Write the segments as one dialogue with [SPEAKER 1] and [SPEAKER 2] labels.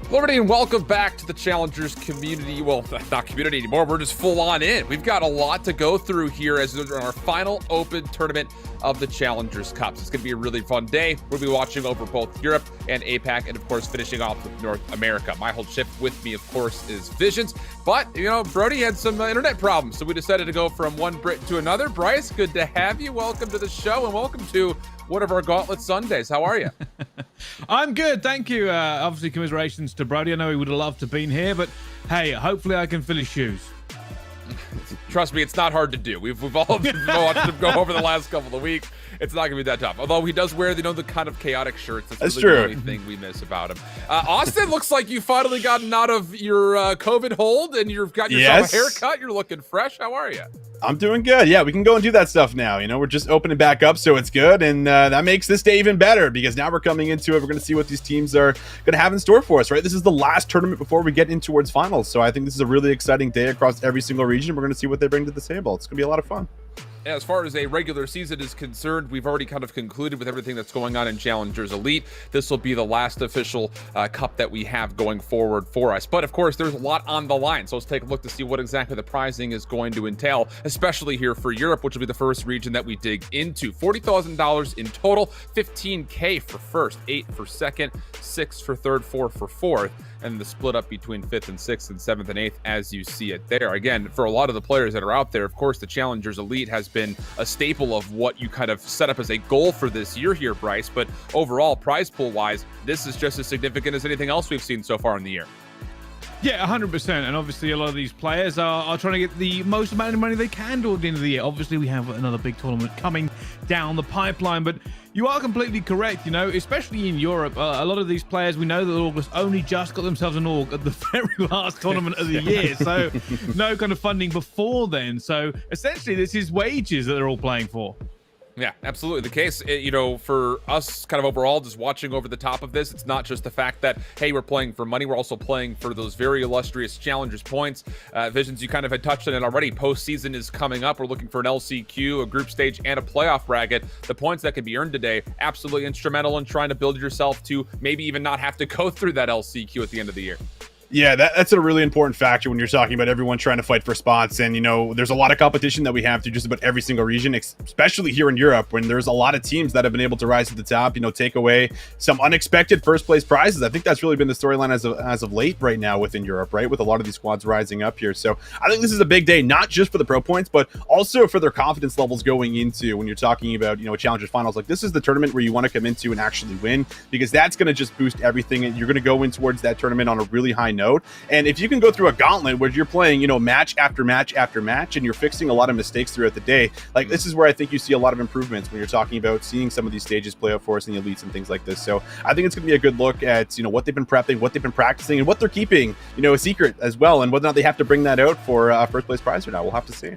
[SPEAKER 1] Hello everybody and welcome back to the Challengers community. Well, not community anymore, we're just full on in. We've got a lot to go through here as our final open tournament of the Challengers Cups. It's going to be a really fun day. We'll be watching over both Europe and APAC and of course finishing off with North America. My whole ship with me, of course, is Visions. But, you know, Brody had some internet problems, so we decided to go from one Brit to another. Bryce, good to have you. Welcome to the show and welcome to one of our Gauntlet Sundays. How are you?
[SPEAKER 2] I'm good, thank you. Obviously, commiserations to Brody. I know he would have loved to have been here, but hey, hopefully I can fill his shoes.
[SPEAKER 1] Trust me, it's not hard to do. We've all watched him go over the last couple of weeks. It's not going to be that tough. Although he does wear, you know, the kind of chaotic shirts. That's really the only thing we miss about him. Austin, looks like you finally gotten out of your COVID hold and you've got yourself a haircut. You're looking fresh. How are you?
[SPEAKER 3] I'm doing good. Yeah, we can go and do that stuff now. You know, we're just opening back up, so it's good. And that makes this day even better because now we're coming into it. We're going to see what these teams are going to have in store for us, right? This is the last tournament before we get in towards finals. So I think this is a really exciting day across every single region. We're going to see what they bring to the table. It's going to be a lot of fun.
[SPEAKER 1] As far as a regular season is concerned, we've already kind of concluded with everything that's going on in Challengers Elite. This will be the last official cup that we have going forward for us. But of course, there's a lot on the line. So let's take a look to see what exactly the prizing is going to entail, especially here for Europe, which will be the first region that we dig into. $40,000 in total, 15K for first, 8 for second, 6 for third, 4 for fourth, and the split up between 5th and 6th and 7th and 8th as you see it there. Again, for a lot of the players that are out there, of course, the Challengers Elite has been a staple of what you kind of set up as a goal for this year here, Bryce. But overall, prize pool wise, this is just as significant as anything else we've seen so far in the year.
[SPEAKER 2] Yeah, 100%. And obviously, a lot of these players are trying to get the most amount of money they can toward the end of the year. Obviously, we have another big tournament coming down the pipeline, but you are completely correct, you know, especially in Europe. A lot of these players, we know that August only just got themselves an org at the very last tournament of the year. So no kind of funding before then. So essentially, this is wages that they're all playing for.
[SPEAKER 1] Yeah, absolutely. The case, you know, for us kind of overall, just watching over the top of this, it's not just the fact that, hey, we're playing for money. We're also playing for those very illustrious Challengers points. Visions, you kind of had touched on it already. Postseason is coming up. We're looking for an LCQ, a group stage, and a playoff bracket. The points that can be earned today, absolutely instrumental in trying to build yourself to maybe even not have to go through that LCQ at the end of the year.
[SPEAKER 3] Yeah, that's a really important factor when you're talking about everyone trying to fight for spots. And, you know, there's a lot of competition that we have through just about every single region, especially here in Europe, when there's a lot of teams that have been able to rise to the top, you know, take away some unexpected first place prizes. I think that's really been the storyline as of late right now within Europe, right? With a lot of these squads rising up here. So I think this is a big day, not just for the pro points, but also for their confidence levels going into when you're talking about, you know, Challengers finals. Like, this is the tournament where you want to come into and actually win, because that's going to just boost everything. And you're going to go in towards that tournament on a really high note. And if you can go through a gauntlet where you're playing, you know, match after match after match, and you're fixing a lot of mistakes throughout the day, like, this is where I think you see a lot of improvements when you're talking about seeing some of these stages play out for us in the elites and things like this. So I think it's going to be a good look at, you know, what they've been prepping, what they've been practicing, and what they're keeping, you know, a secret as well, and whether or not they have to bring that out for first place prize or not. We'll have to see.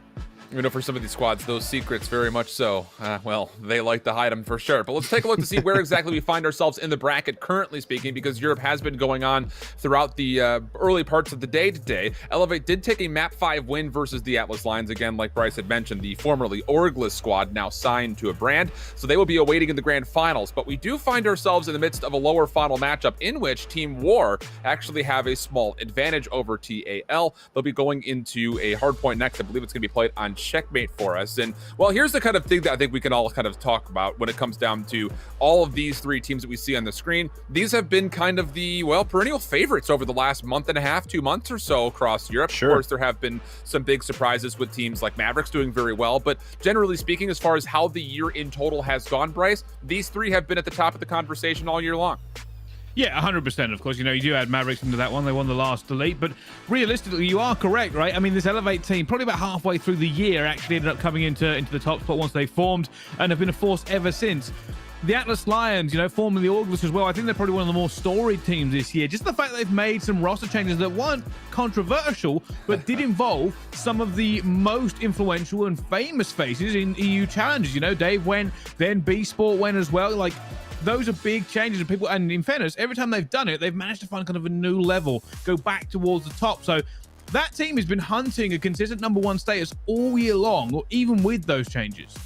[SPEAKER 1] You know, for some of these squads, those secrets very much so, well, they like to hide them for sure. But let's take a look to see where exactly we find ourselves in the bracket, currently speaking, because Europe has been going on throughout the early parts of the day today. Elevate did take a Map 5 win versus the Atlas Lions. Again, like Bryce had mentioned, the formerly Orgless squad now signed to a brand, so they will be awaiting in the grand finals. But we do find ourselves in the midst of a lower final matchup in which Team War actually have a small advantage over TAL. They'll be going into a hardpoint next. I believe it's going to be played on checkmate for us. And well, here's the kind of thing that I think we can all kind of talk about when it comes down to all of these three teams that we see on the screen. These have been kind of the, well, perennial favorites over the last month and a half, 2 months or so across Europe. Sure. Of course, there have been some big surprises with teams like Mavericks doing very well, but generally speaking, as far as how the year in total has gone, Bryce, these three have been at the top of the conversation all year long.
[SPEAKER 2] Yeah, 100%. Of course, you know, you do add Mavericks into that one. They won the last elite, but realistically, you are correct, right? I mean, this Elevate team, probably about halfway through the year, actually ended up coming into the top spot once they formed and have been a force ever since. The Atlas Lions, you know, formerly the Orgless as well, I think they're probably one of the more storied teams this year. Just the fact that they've made some roster changes that weren't controversial, but did involve some of the most influential and famous faces in EU challenges. You know, Dave went, then B Sport went as well. Like, those are big changes, and people, and in fairness, every time they've done it, they've managed to find kind of a new level, go back towards the top. So that team has been hunting a consistent #1 status all year long, or even with those changes.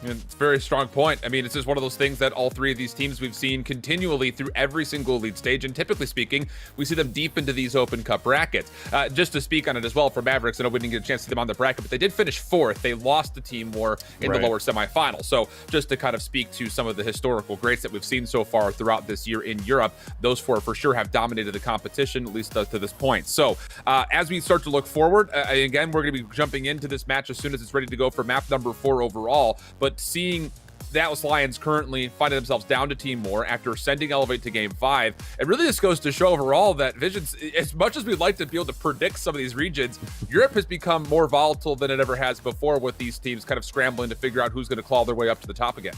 [SPEAKER 1] It's a very strong point. I mean, it's just one of those things that all three of these teams we've seen continually through every single elite stage, and typically speaking, we see them deep into these Open Cup brackets. Just to speak on it as well for Mavericks, I know we didn't get a chance to see them on the bracket, but they did finish 4th. They lost to Team War in the lower semifinal. So just to kind of speak to some of the historical greats that we've seen so far throughout this year in Europe, those 4 for sure have dominated the competition, at least to this point. So as we start to look forward, again, we're going to be jumping into this match as soon as it's ready to go for map number 4 overall, but seeing the Atlas Lions currently finding themselves down to Team War after sending Elevate to Game 5, it really just goes to show overall that Visions, as much as we'd like to be able to predict some of these regions, Europe has become more volatile than it ever has before, with these teams kind of scrambling to figure out who's going to claw their way up to the top again.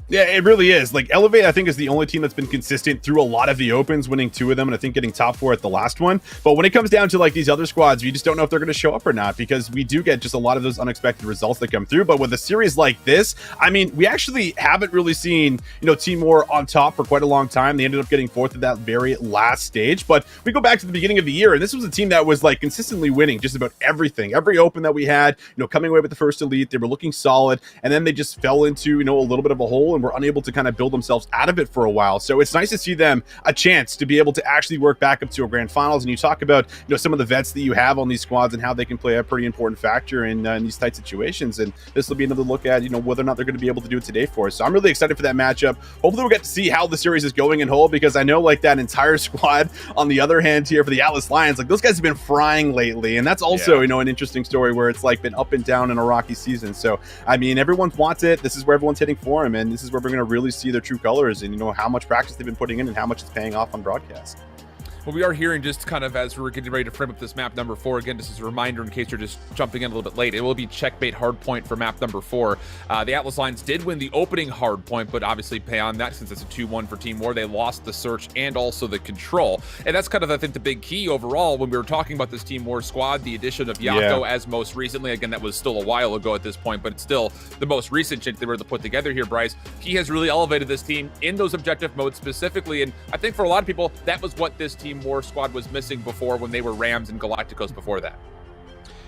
[SPEAKER 3] Yeah, it really is. Like, Elevate, I think, is the only team that's been consistent through a lot of the opens, winning 2 of them, and I think getting top 4 at the last one. But when it comes down to, like, these other squads, you just don't know if they're going to show up or not, because we do get just a lot of those unexpected results that come through. But with a series like this, I mean, we actually haven't really seen, Team War on top for quite a long time. They ended up getting 4th at that very last stage. But we go back to the beginning of the year, and this was a team that was, like, consistently winning just about everything. Every open that we had, coming away with the first elite, they were looking solid, and then they just fell into, a little bit of a hole and were unable to kind of build themselves out of it for a while. So it's nice to see them a chance to be able to actually work back up to a grand finals. And you talk about some of the vets that you have on these squads and how they can play a pretty important factor in these tight situations. And this will be another look at whether or not they're going to be able to do it today for us. So I'm really excited for that matchup. Hopefully we'll get to see how the series is going in whole, because I know like that entire squad on the other hand here for the Atlas Lions, like those guys have been frying lately, and that's also an interesting story where it's like been up and down in a rocky season. So I mean, everyone wants it. This is where everyone's hitting for him, and this is where we're going to really see their true colors and how much practice they've been putting in and how much it's paying off on broadcast.
[SPEAKER 1] Well, we are hearing, just kind of as we're getting ready to frame up this map number 4, again, just as a reminder in case you're just jumping in a little bit late, it will be checkmate Hardpoint for map number 4. The Atlas Lions did win the opening Hardpoint, but obviously pay on that since it's a 2-1 for Team War. They lost the search and also the control. And that's kind of, I think, the big key overall when we were talking about this Team War squad, the addition of Yako as most recently. Again, that was still a while ago at this point, but it's still the most recent change they were able to put together here, Bryce. He has really elevated this team in those objective modes specifically, and I think for a lot of people, that was what this Team War squad was missing before when they were Rams and Galacticos before that.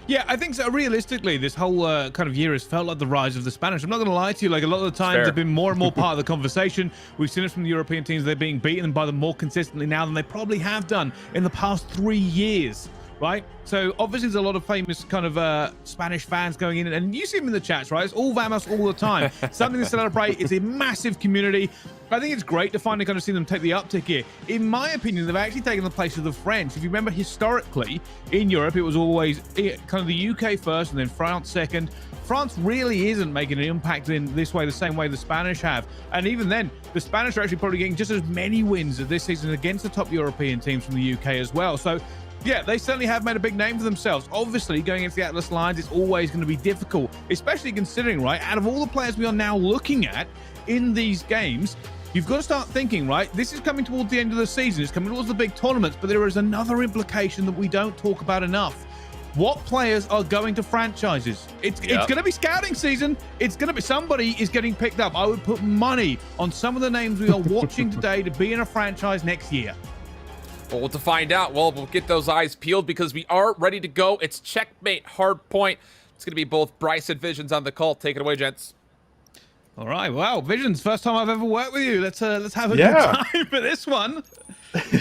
[SPEAKER 2] Yeah, I think so. Realistically, this whole kind of year has felt like the rise of the Spanish. I'm not going to lie to you. Like, a lot of the times they've been more and more part of the conversation. We've seen it from the European teams. They're being beaten by them more consistently now than they probably have done in the past 3 years. Right? So obviously there's a lot of famous kind of Spanish fans going in, and you see them in the chats, right? It's all Vamos all the time. Something to celebrate. It's a massive community. I think it's great to finally kind of see them take the uptick here. In my opinion, they've actually taken the place of the French. If you remember historically in Europe, it was always kind of the UK first and then France second. France really isn't making an impact in this way, the same way the Spanish have. And even then, the Spanish are actually probably getting just as many wins this season against the top European teams from the UK as well. So yeah, they certainly have made a big name for themselves. Obviously, going against the Atlas Lions, it's always going to be difficult, especially considering, right, out of all the players we are now looking at in these games, you've got to start thinking, right, this is coming towards the end of the season. It's coming towards the big tournaments, but there is another implication that we don't talk about enough. What players are going to franchises? It's going to be scouting season. It's going to be, somebody is getting picked up. I would put money on some of the names we are watching today to be in a franchise next year.
[SPEAKER 1] Well, to find out, we'll get those eyes peeled because we are ready to go. It's checkmate Hardpoint. It's going to be both Bryce and Visions on the call. Take it away, gents.
[SPEAKER 2] All right. Wow, Visions, first time I've ever worked with you. Let's have a good time for this one.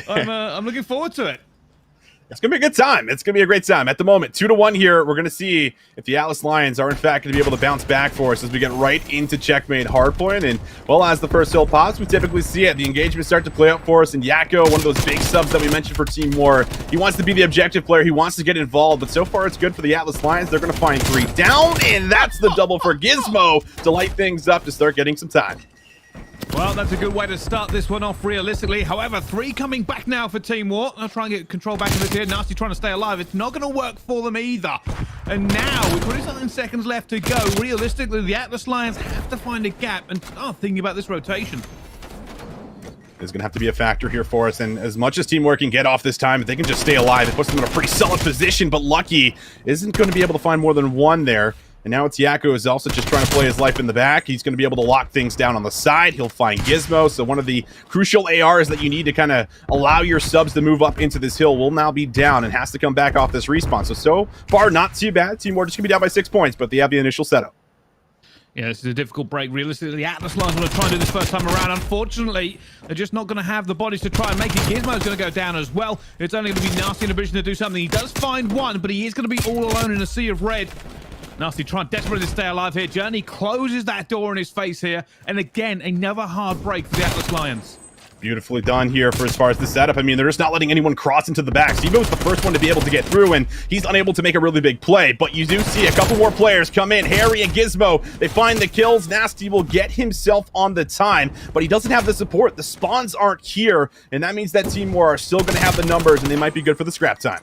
[SPEAKER 2] I'm looking forward to it.
[SPEAKER 3] It's going to be a good time. It's going to be a great time. At the moment, 2-1 here. We're going to see if the Atlas Lions are, in fact, going to be able to bounce back for us as we get right into checkmate Hardpoint. And, well, as the first hill pops, we typically see it. The engagements start to play out for us. And Yako, one of those big subs that we mentioned for Team War, he wants to be the objective player. He wants to get involved. But so far, it's good for the Atlas Lions. They're going to find 3 down. And that's the double for Gizmo to light things up to start getting some time.
[SPEAKER 2] Well, that's a good way to start this one off realistically. However, 3 coming back now for Team War. I'll try and get control back in this here. Nasty trying to stay alive. It's not going to work for them either. And now, with 29 seconds left to go, realistically, the Atlas Lions have to find a gap and start thinking about this rotation.
[SPEAKER 3] Is going to have to be a factor here for us, and as much as Team War can get off this time, if they can just stay alive, it puts them in a pretty solid position, but Lucky isn't going to be able to find more than 1 there. And now it's Yako who's also just trying to play his life in the back. He's going to be able to lock things down on the side. He'll find Gizmo. So one of the crucial ARs that you need to kind of allow your subs to move up into this hill will now be down and has to come back off this respawn. So far, not too bad. Team War just going to be down by 6 points, but they have the initial setup.
[SPEAKER 2] Yeah, this is a difficult break. Realistically, the Atlas Lions want to try and do this first time around. Unfortunately, they're just not going to have the bodies to try and make it. Gizmo's going to go down as well. It's only going to be Nasty in a position to do something. He does find one, but he is going to be all alone in a sea of red. Nasty trying desperately to stay alive here. Journey closes that door in his face here. And again, another hard break for the Atlas Lions.
[SPEAKER 3] Beautifully done here for as far as the setup. I mean, they're just not letting anyone cross into the back. Stevo's the first one to be able to get through, and he's unable to make a really big play. But you do see a couple more players come in. Harry and Gizmo, they find the kills. Nasty will get himself on the time, but he doesn't have the support. The spawns aren't here, and that means that Team War are still going to have the numbers, and they might be good for the scrap time.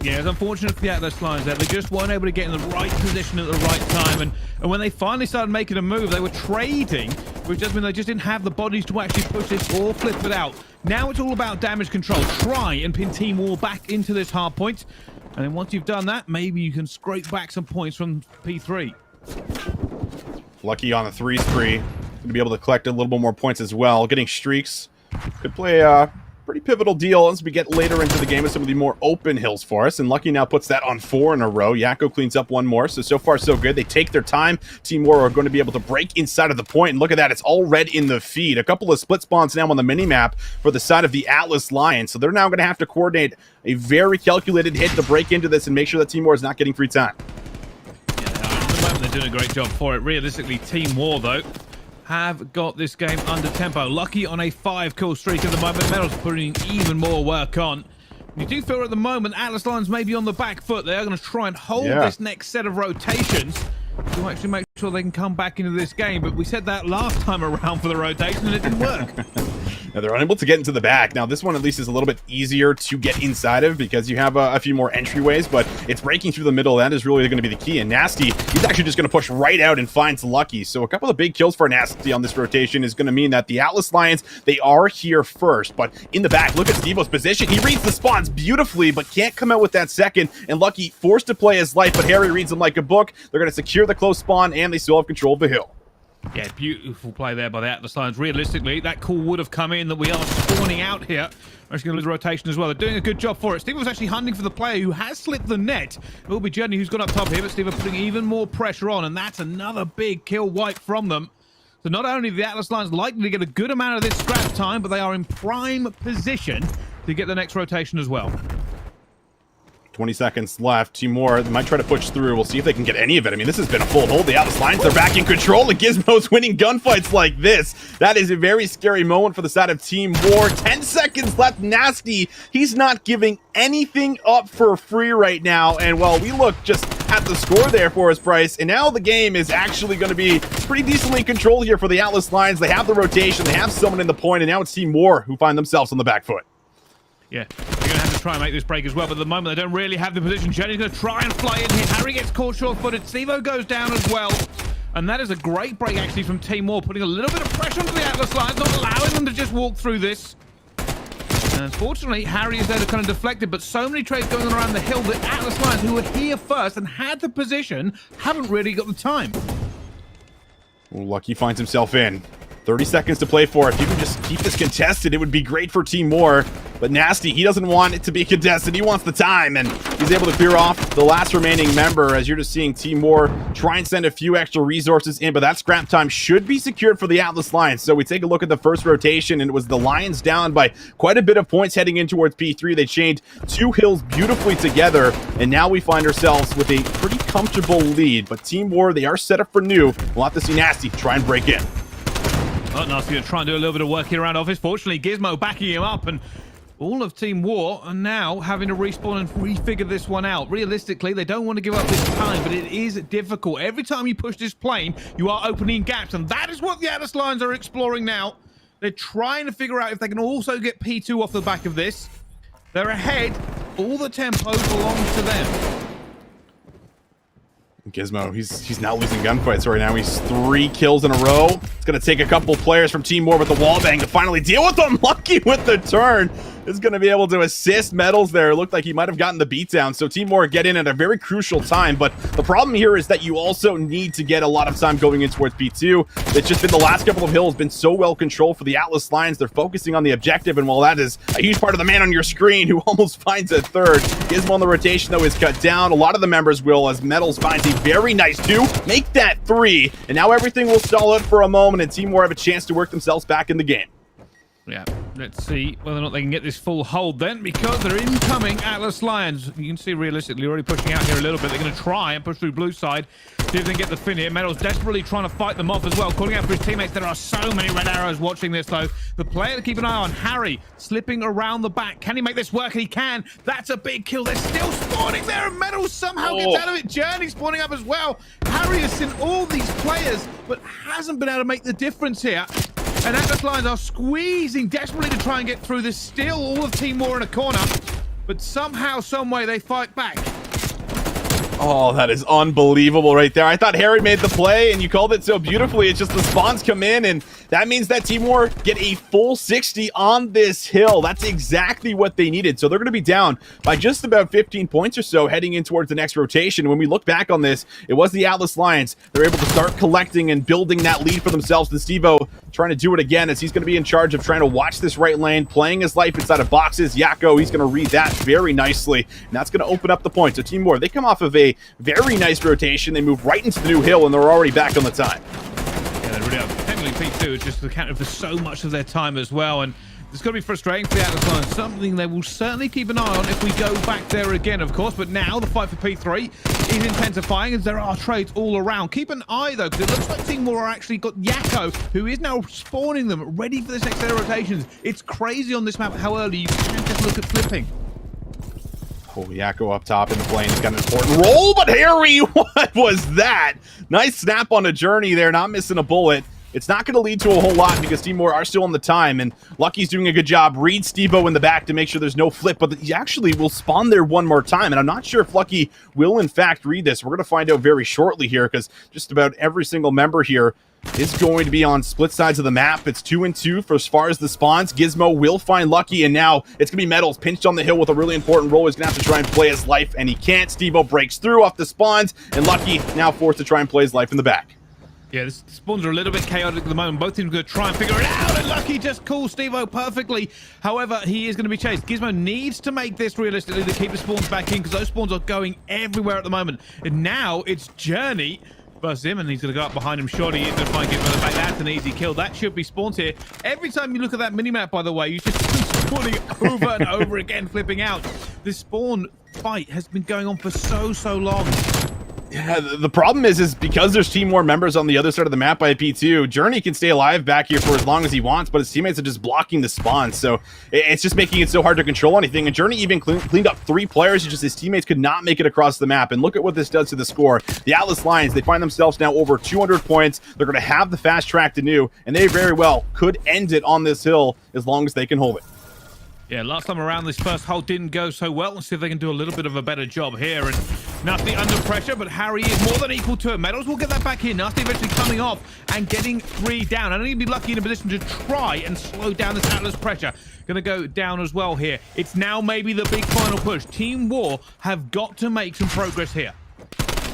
[SPEAKER 2] Yeah, it's unfortunate for the Atlas Lions there. They just weren't able to get in the right position at the right time. And when they finally started making a move, they were trading, which does mean they just didn't have the bodies to actually push this or flip it out. Now it's all about damage control. Try and pin Team War back into this hard point. And then once you've done that, maybe you can scrape back some points from P3.
[SPEAKER 3] Lucky on the 3 spree. Going to be able to collect a little bit more points as well. Getting streaks could play pretty pivotal deal as we get later into the game with some of the more open hills for us. And Lucky now puts that on 4 in a row. Yakko cleans up one more. So far, so good. They take their time. Team War are going to be able to break inside of the point. And look at that. It's all red in the feed. A couple of split spawns now on the mini-map for the side of the Atlas Lions. So they're now going to have to coordinate a very calculated hit to break into this and make sure that Team War is not getting free time.
[SPEAKER 2] Yeah, at the moment, they're doing a great job for it. Realistically, Team War, though, have got this game under tempo. Lucky on a 5-kill streak at the moment. Metal's putting even more work on. You do feel at the moment Atlas Lions may be on the back foot. They are going to try and hold this next set of rotations to actually make sure they can come back into this game. But we said that last time around for the rotation and it didn't work.
[SPEAKER 3] Now they're unable to get into the back. Now this one at least is a little bit easier to get inside of because you have a few more entryways, but it's breaking through the middle. That is really going to be the key. And Nasty, he's actually just going to push right out and finds Lucky. So a couple of big kills for Nasty on this rotation is going to mean that the Atlas Lions, they are here first. But in the back, look at Stevo's position. He reads the spawns beautifully, but can't come out with that second. And Lucky forced to play his life, but Harry reads him like a book. They're going to secure the close spawn, and they still have control of the hill.
[SPEAKER 2] Yeah, beautiful play there by the Atlas Lions. Realistically, that call would have come in that we are spawning out here. We're actually going to lose rotation as well. They're doing a good job for it. Steve was actually hunting for the player who has slipped the net. It will be Journey who's got up top here, but Steve are putting even more pressure on, and that's another big kill wipe from them. So not only are the Atlas Lions likely to get a good amount of this scrap time, but they are in prime position to get the next rotation as well.
[SPEAKER 3] 20 seconds left. Team War might try to push through. We'll see if they can get any of it. I mean, this has been a full hold. The Atlas Lions, they're back in control, and Gizmo's winning gunfights like this. That is a very scary moment for the side of Team War. 10 seconds left. Nasty, he's not giving anything up for free right now. And, well, we look just at the score there for us, Bryce. And now the game is actually going to be pretty decently controlled here for the Atlas Lions. They have the rotation. They have someone in the point. And now it's Team War who find themselves on the back foot.
[SPEAKER 2] Yeah, they're going to have to try and make this break as well, but at the moment they don't really have the position. Jenny's going to try and fly in here. Harry gets caught short-footed. Stevo goes down as well. And that is a great break, actually, from Team War, putting a little bit of pressure onto the Atlas Lions, not allowing them to just walk through this. And unfortunately, Harry is there to kind of deflect it, but so many trades going on around the hill that Atlas Lions, who were here first and had the position, haven't really got the time.
[SPEAKER 3] Well, Lucky finds himself in. 30 seconds to play for. If you can just keep this contested, it would be great for Team War. But Nasty, he doesn't want it to be contested. He wants the time, and he's able to clear off the last remaining member as you're just seeing Team War try and send a few extra resources in, but that scrap time should be secured for the Atlas Lions. So we take a look at the first rotation, and it was the Lions down by quite a bit of points heading in towards P3. They chained 2 hills beautifully together, and now we find ourselves with a pretty comfortable lead. But Team War, they are set up for new. We'll have to see Nasty try and break in.
[SPEAKER 2] Oh, Nasty going to try and do a little bit of work here around office. Fortunately, Gizmo backing him up, and all of Team War are now having to respawn and refigure this one out. Realistically, they don't want to give up this time, but it is difficult. Every time you push this plane, you are opening gaps, and that is what the Atlas Lions are exploring now. They're trying to figure out if they can also get P2 off the back of this. They're ahead. All the tempo belongs to them.
[SPEAKER 3] Gizmo, he's not losing gunfights right now. He's 3 kills in a row. It's going to take a couple players from Team War with the wallbang to finally deal with them. Lucky with the turn. is going to be able to assist Metals there. It looked like he might have gotten the beatdown. So Team War get in at a very crucial time. But the problem here is that you also need to get a lot of time going in towards P2. It's just been the last couple of hills been so well controlled for the Atlas Lions. They're focusing on the objective. And while that is a huge part of the man on your screen who almost finds a third, Gizmo on the rotation, though, is cut down. A lot of the members will, as Metals finds a very nice 2, make that 3. And now everything will stall out for a moment, and Team War have a chance to work themselves back in the game.
[SPEAKER 2] Yeah, let's see whether or not they can get this full hold then, because they're incoming Atlas Lions. You can see realistically already pushing out here a little bit. They're going to try and push through blue side, see if they can get the fin here. Metals desperately trying to fight them off as well, calling out for his teammates. There are so many red arrows watching this, though. The player to keep an eye on, Harry, slipping around the back. Can he make this work? And he can. That's a big kill. They're still spawning there, and Metals somehow gets out of it. Journey spawning up as well. Harry has seen all these players, but hasn't been able to make the difference here. And Atlas Lions are squeezing desperately to try and get through this. Still all of Team War in a corner, but somehow, some way they fight back.
[SPEAKER 3] Oh, that is unbelievable right there. I thought Harry made the play, and you called it so beautifully. It's just the spawns come in, and that means that Team War get a full 60 on this hill. That's exactly what they needed. So they're going to be down by just about 15 points or so heading in towards the next rotation. When we look back on this, it was the Atlas Lions. They're able to start collecting and building that lead for themselves. And Steve-O trying to do it again as he's going to be in charge of trying to watch this right lane, playing his life inside of boxes. Yakko, he's going to read that very nicely, and that's going to open up the point. So Team War, they come off of a very nice rotation. They move right into the new hill, and they're already back on the time.
[SPEAKER 2] Yeah, they really are. Technically, P2 is just accounting for so much of their time as well, and it's going to be frustrating for the Atlas Lions. Something they will certainly keep an eye on if we go back there again, of course. But now the fight for P3 is intensifying as there are trades all around. Keep an eye, though, because it looks like Team War actually got Yakko, who is now spawning them, ready for this next set of rotations. It's crazy on this map how early you can just look at flipping.
[SPEAKER 3] Oh, Yakko up top in the plane. He's got an important role, but Harry, what was that? Nice snap on a journey there, not missing a bullet. It's not going to lead to a whole lot because Team War are still on the time, and Lucky's doing a good job. Read Steve-O in the back to make sure there's no flip, but he actually will spawn there one more time, and I'm not sure if Lucky will, in fact, read this. We're going to find out very shortly here because just about every single member here is going to be on split sides of the map. It's 2 and 2 for as far as the spawns. Gizmo will find Lucky, and now it's going to be Metals pinched on the hill with a really important role. He's going to have to try and play his life, and he can't. Steve-O breaks through off the spawns, and Lucky now forced to try and play his life in the back.
[SPEAKER 2] Yeah, the spawns are a little bit chaotic at the moment. Both teams are going to try and figure it out, and Lucky just calls Steve-O perfectly. However, he is going to be chased. Gizmo needs to make this realistically to keep the spawns back in because those spawns are going everywhere at the moment. And now it's Journey versus him, and he's going to go up behind him. Surely he's going to find Gizmo in the back. That's an easy kill. That should be spawns here. Every time you look at that minimap, by the way, you just keep spawning over and over again, flipping out. This spawn fight has been going on for so long.
[SPEAKER 3] Yeah, the problem is because there's Team War members on the other side of the map by P2, Journey can stay alive back here for as long as he wants, but his teammates are just blocking the spawn, so it's just making it so hard to control anything. And Journey even cleaned up 3 players, just his teammates could not make it across the map. And look at what this does to the score. The Atlas Lions, they find themselves now over 200 points. They're going to have the fast track to new, and they very well could end it on this hill as long as they can hold it.
[SPEAKER 2] Yeah, last time around, this first hole didn't go so well. Let's see if they can do a little bit of a better job here. And Nasty under pressure, but Harry is more than equal to it. Metals will get that back in. Nasty eventually coming off and getting 3 down. I don't need to be Lucky in a position to try and slow down this Atlas pressure. Gonna go down as well here. It's now maybe the big final push. Team War have got to make some progress here.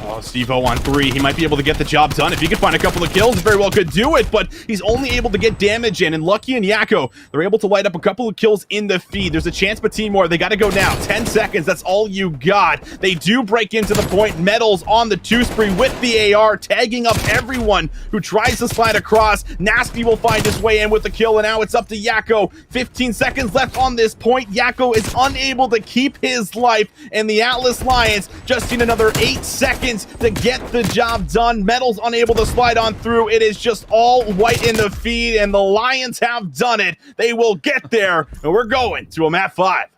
[SPEAKER 3] Oh, Steve-O on 3. He might be able to get the job done. If he could find a couple of kills, very well could do it, but he's only able to get damage in. And Lucky and Yakko, they're able to light up a couple of kills in the feed. There's a chance, but Team War, they got to go now. 10 seconds, that's all you got. They do break into the point. Metals on the 2 spree with the AR, tagging up everyone who tries to slide across. Nasty will find his way in with the kill, and now it's up to Yakko. 15 seconds left on this point. Yakko is unable to keep his life, and the Atlas Lions just need another 8 seconds to get the job done. Metals unable to slide on through. It is just all white in the feed, and the Lions have done it. They will get there, and we're going to a map 5.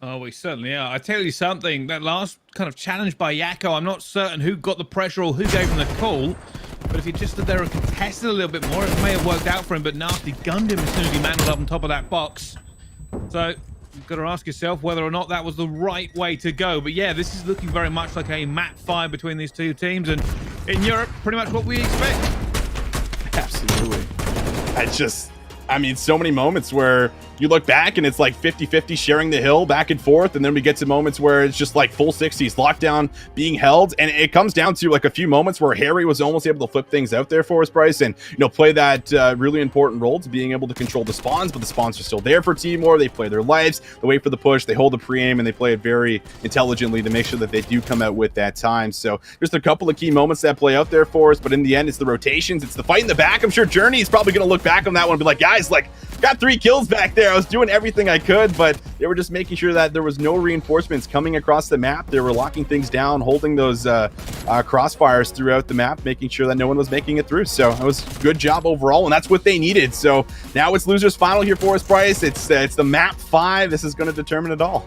[SPEAKER 2] Oh, we certainly are. I tell you something, that last kind of challenge by Yakko, I'm not certain who got the pressure or who gave him the call, but if he just stood there and contested a little bit more, it may have worked out for him, but Nasty gunned him as soon as he mantled up on top of that box. So you've got to ask yourself whether or not that was the right way to go. But yeah, this is looking very much like a map 5 between these 2 teams, and in Europe, pretty much what we expect.
[SPEAKER 3] Absolutely. I mean, so many moments where you look back and it's like 50-50 sharing the hill back and forth, and then we get to moments where it's just like full 60s, lockdown being held, and it comes down to like a few moments where Harry was almost able to flip things out there for us, Bryce, and play that really important role to being able to control the spawns, but the spawns are still there for Timor. They play their lives, they wait for the push, they hold the pre-aim, and they play it very intelligently to make sure that they do come out with that time. So just a couple of key moments that play out there for us, but in the end, it's the rotations, it's the fight in the back. I'm sure Journey is probably going to look back on that one and be like, guys, like, got 3 kills back there. I was doing everything I could, but they were just making sure that there was no reinforcements coming across the map. They were locking things down, holding those crossfires throughout the map, making sure that no one was making it through. So it was a good job overall, and that's what they needed. So now it's losers final here for us, Bryce. It's the map 5. This is going to determine it all.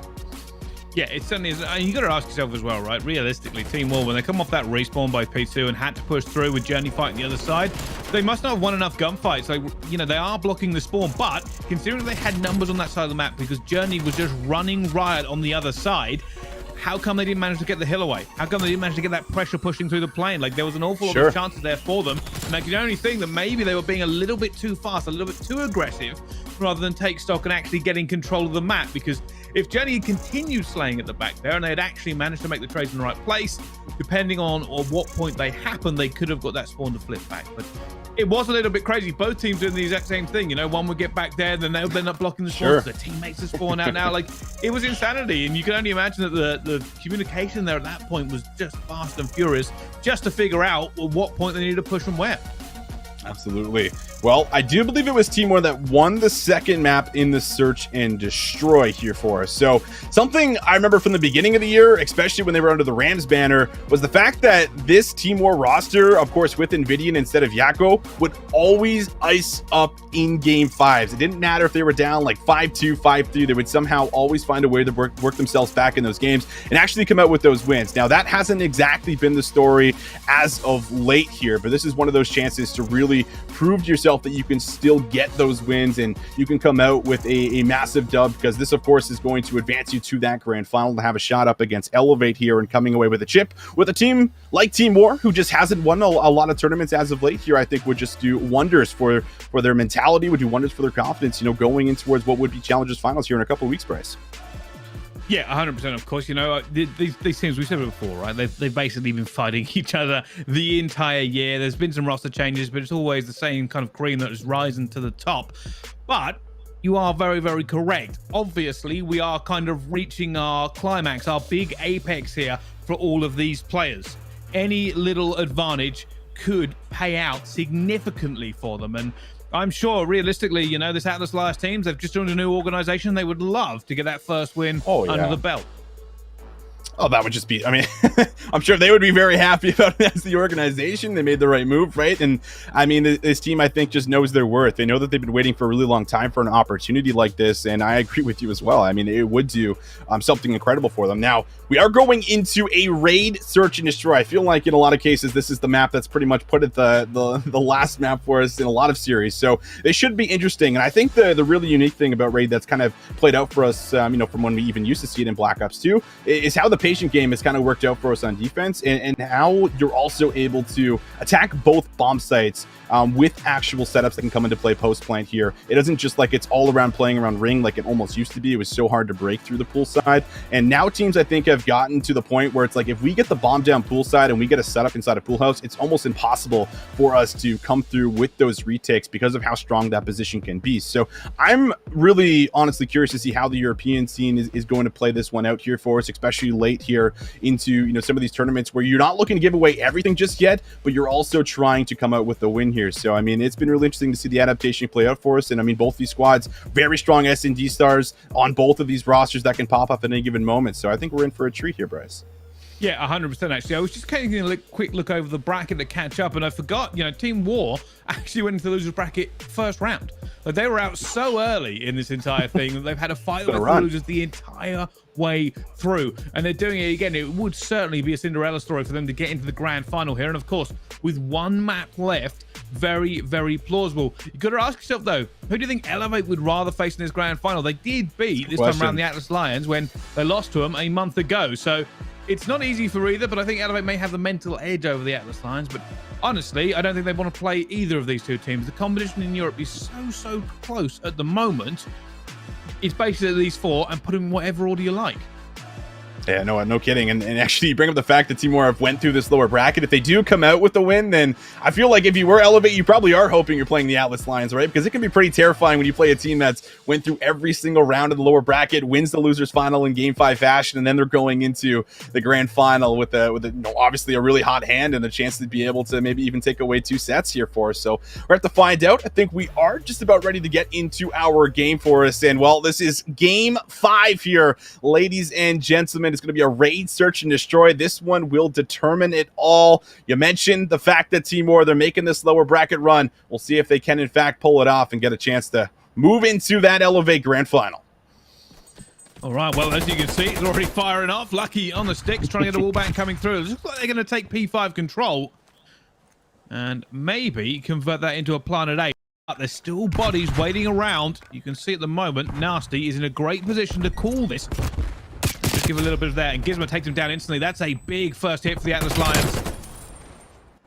[SPEAKER 2] Yeah, it certainly is. You got to ask yourself as well, right? Realistically, Team War, when they come off that respawn by P2 and had to push through with Journey fighting the other side, they must not have won enough gunfights. Like, they are blocking the spawn, but considering they had numbers on that side of the map because Journey was just running riot on the other side, how come they didn't manage to get the hill away? How come they didn't manage to get that pressure pushing through the plane? Like, there was an awful lot of chances there for them. And I can only think that maybe they were being a little bit too fast, a little bit too aggressive, rather than take stock and actually getting control of the map. Because if Journey had continued slaying at the back there and they had actually managed to make the trades in the right place, depending on what point they happened, they could have got that spawn to flip back. But it was a little bit crazy. Both teams doing the exact same thing. One would get back there, then they'll end up blocking the spawn. So the teammates are spawn out now. Like, it was insanity. And you can only imagine that the communication there at that point was just fast and furious, just to figure out at what point they needed to push from where.
[SPEAKER 3] Absolutely. Well, I do believe it was Timor that won the second map in the search and destroy here for us. So something I remember from the beginning of the year, especially when they were under the Rams banner, was the fact that this Timor roster, of course, with Invidian instead of Yako, would always ice up in game 5s. It didn't matter if they were down like 5-2, 5-3. They would somehow always find a way to work themselves back in those games and actually come out with those wins. Now, that hasn't exactly been the story as of late here, but this is one of those chances to really prove to yourself that you can still get those wins and you can come out with a massive dub, because this, of course, is going to advance you to that grand final to have a shot up against Elevate here and coming away with a chip with a team like Team War, who just hasn't won a lot of tournaments as of late here. I think would just do wonders for their mentality, would do wonders for their confidence, going in towards what would be Challengers finals here in a couple of weeks, Bryce.
[SPEAKER 2] Yeah, 100%. Of course, these teams, we've said it before, right? They've basically been fighting each other the entire year. There's been some roster changes, but it's always the same kind of cream that is rising to the top. But you are very, very correct. Obviously, we are kind of reaching our climax, our big apex here for all of these players. Any little advantage could pay out significantly for them. And I'm sure, realistically, this Atlas Lions teams, they've just joined a new organization. They would love to get that first win under the belt.
[SPEAKER 3] Oh, that would just be, I'm sure they would be very happy about it as the organization. They made the right move, right? And this team, I think, just knows their worth. They know that they've been waiting for a really long time for an opportunity like this. And I agree with you as well. It would do something incredible for them. Now, we are going into a raid, search, and destroy. I feel like in a lot of cases, this is the map that's pretty much put at the last map for us in a lot of series. So they should be interesting. And I think the really unique thing about raid that's kind of played out for us, from when we even used to see it in Black Ops 2, is how the patient game has kind of worked out for us on defense, and how you're also able to attack both bomb sites with actual setups that can come into play post plant here. It isn't just like it's all around playing around ring like it almost used to be. It was so hard to break through the pool side, and now teams, I think, have gotten to the point where it's like, if we get the bomb down pool side and we get a setup inside a pool house, it's almost impossible for us to come through with those retakes because of how strong that position can be. So I'm really honestly curious to see how the European scene is going to play this one out here for us, especially late here into some of these tournaments where you're not looking to give away everything just yet, but you're also trying to come out with the win here. So it's been really interesting to see the adaptation play out for us. And both these squads, very strong S&D stars on both of these rosters that can pop up at any given moment. So I think we're in for a treat here, Bryce.
[SPEAKER 2] Yeah, 100% actually. I was just taking a quick look over the bracket to catch up, and I forgot, Team War actually went into the losers bracket first round. Like, they were out so early in this entire thing that they've had to fight with the losers the entire way through, and they're doing it again. It would certainly be a Cinderella story for them to get into the grand final here, and of course, with one map left, very, very plausible. You got to ask yourself though, who do you think Elevate would rather face in this grand final? They did beat this time around the Atlas Lions when they lost to them a month ago, so it's not easy for either, but I think Elevate may have the mental edge over the Atlas Lions. But honestly, I don't think they want to play either of these two teams. The competition in Europe is so close at the moment. it's basically these four and put them in whatever order you like.
[SPEAKER 3] Yeah, no kidding. And actually, you bring up the fact that Timor have went through this lower bracket. If they do come out with the win, then I feel like if you were Elevate, you probably are hoping you're playing the Atlas Lions, right? Because it can be pretty terrifying when you play a team that's went through every single round of the lower bracket, wins the losers final in Game 5 fashion, and then they're going into the grand final with obviously a really hot hand and a chance to be able to maybe even take away 2 sets here for us. So we're going to have to find out. I think we are just about ready to get into our game for us. And well, this is Game 5 here, ladies and gentlemen. It's going to be a raid, search, and destroy. This one will determine it all. You mentioned the fact that Timor, they're making this lower bracket run. We'll see if they can, in fact, pull it off and get a chance to move into that Elevate Grand Final.
[SPEAKER 2] All right, well, as you can see, it's already firing off. Lucky on the sticks, trying to get a wallbang coming through. It looks like they're going to take P5 control and maybe convert that into a Planet A. But there's still bodies waiting around. You can see at the moment, Nasty is in a great position to call this. Just give a little bit of that, and Gizmo takes him down instantly. That's a big first hit for the Atlas Lions.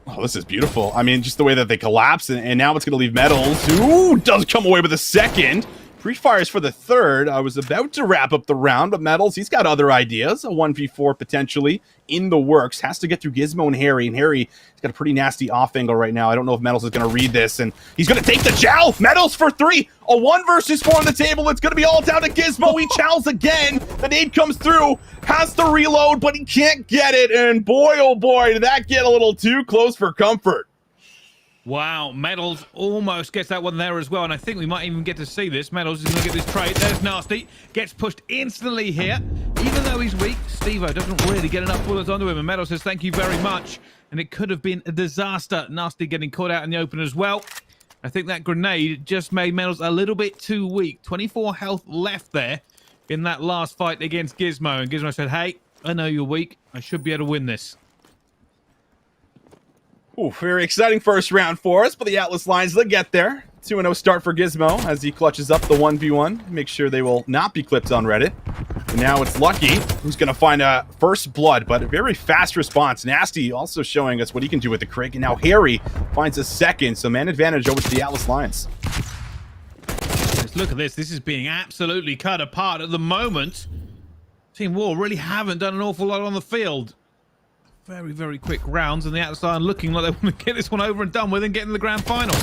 [SPEAKER 3] Oh, this is beautiful. I mean, just the way that they collapse, and now it's going to leave Metals, who does come away with a second. Pre-fires for the third. I was about to wrap up the round, but Metals, he's got other ideas. A 1v4 potentially in the works. Has to get through Gizmo and Harry. And Harry, he's got a pretty nasty off angle right now. I don't know if Metals is going to read this. And he's going to take the chow. Metals for 3. A 1 versus 4 on the table. It's going to be all down to Gizmo. He chows again. The nade comes through. Has to reload, but he can't get it. And boy, oh boy, did that get a little too close for comfort.
[SPEAKER 2] Wow, Metals almost gets that one there as well, and I think we might even get to see this. Metals is going to get this trade. There's Nasty. Gets pushed instantly here. Even though he's weak, Steve-O doesn't really get enough bullets onto him, and Metals says thank you very much. And it could have been a disaster. Nasty getting caught out in the open as well. I think that grenade just made Metals a little bit too weak. 24 health left there in that last fight against Gizmo, and Gizmo said, hey, I know you're weak. I should be able to win this.
[SPEAKER 3] Ooh, very exciting first round for us, but the Atlas Lions, they'll get there. 2-0 start for Gizmo as he clutches up the 1v1. Make sure they will not be clipped on Reddit. And now it's Lucky who's going to find a first blood, but a very fast response. Nasty also showing us what he can do with the Crig. And now Harry finds a second, so man advantage over to the Atlas Lions.
[SPEAKER 2] Let's look at this. This is being absolutely cut apart at the moment. Team War really haven't done an awful lot on the field. Very, very quick rounds, and the Atlas Lions looking like they want to get this one over and done with and get in the grand final.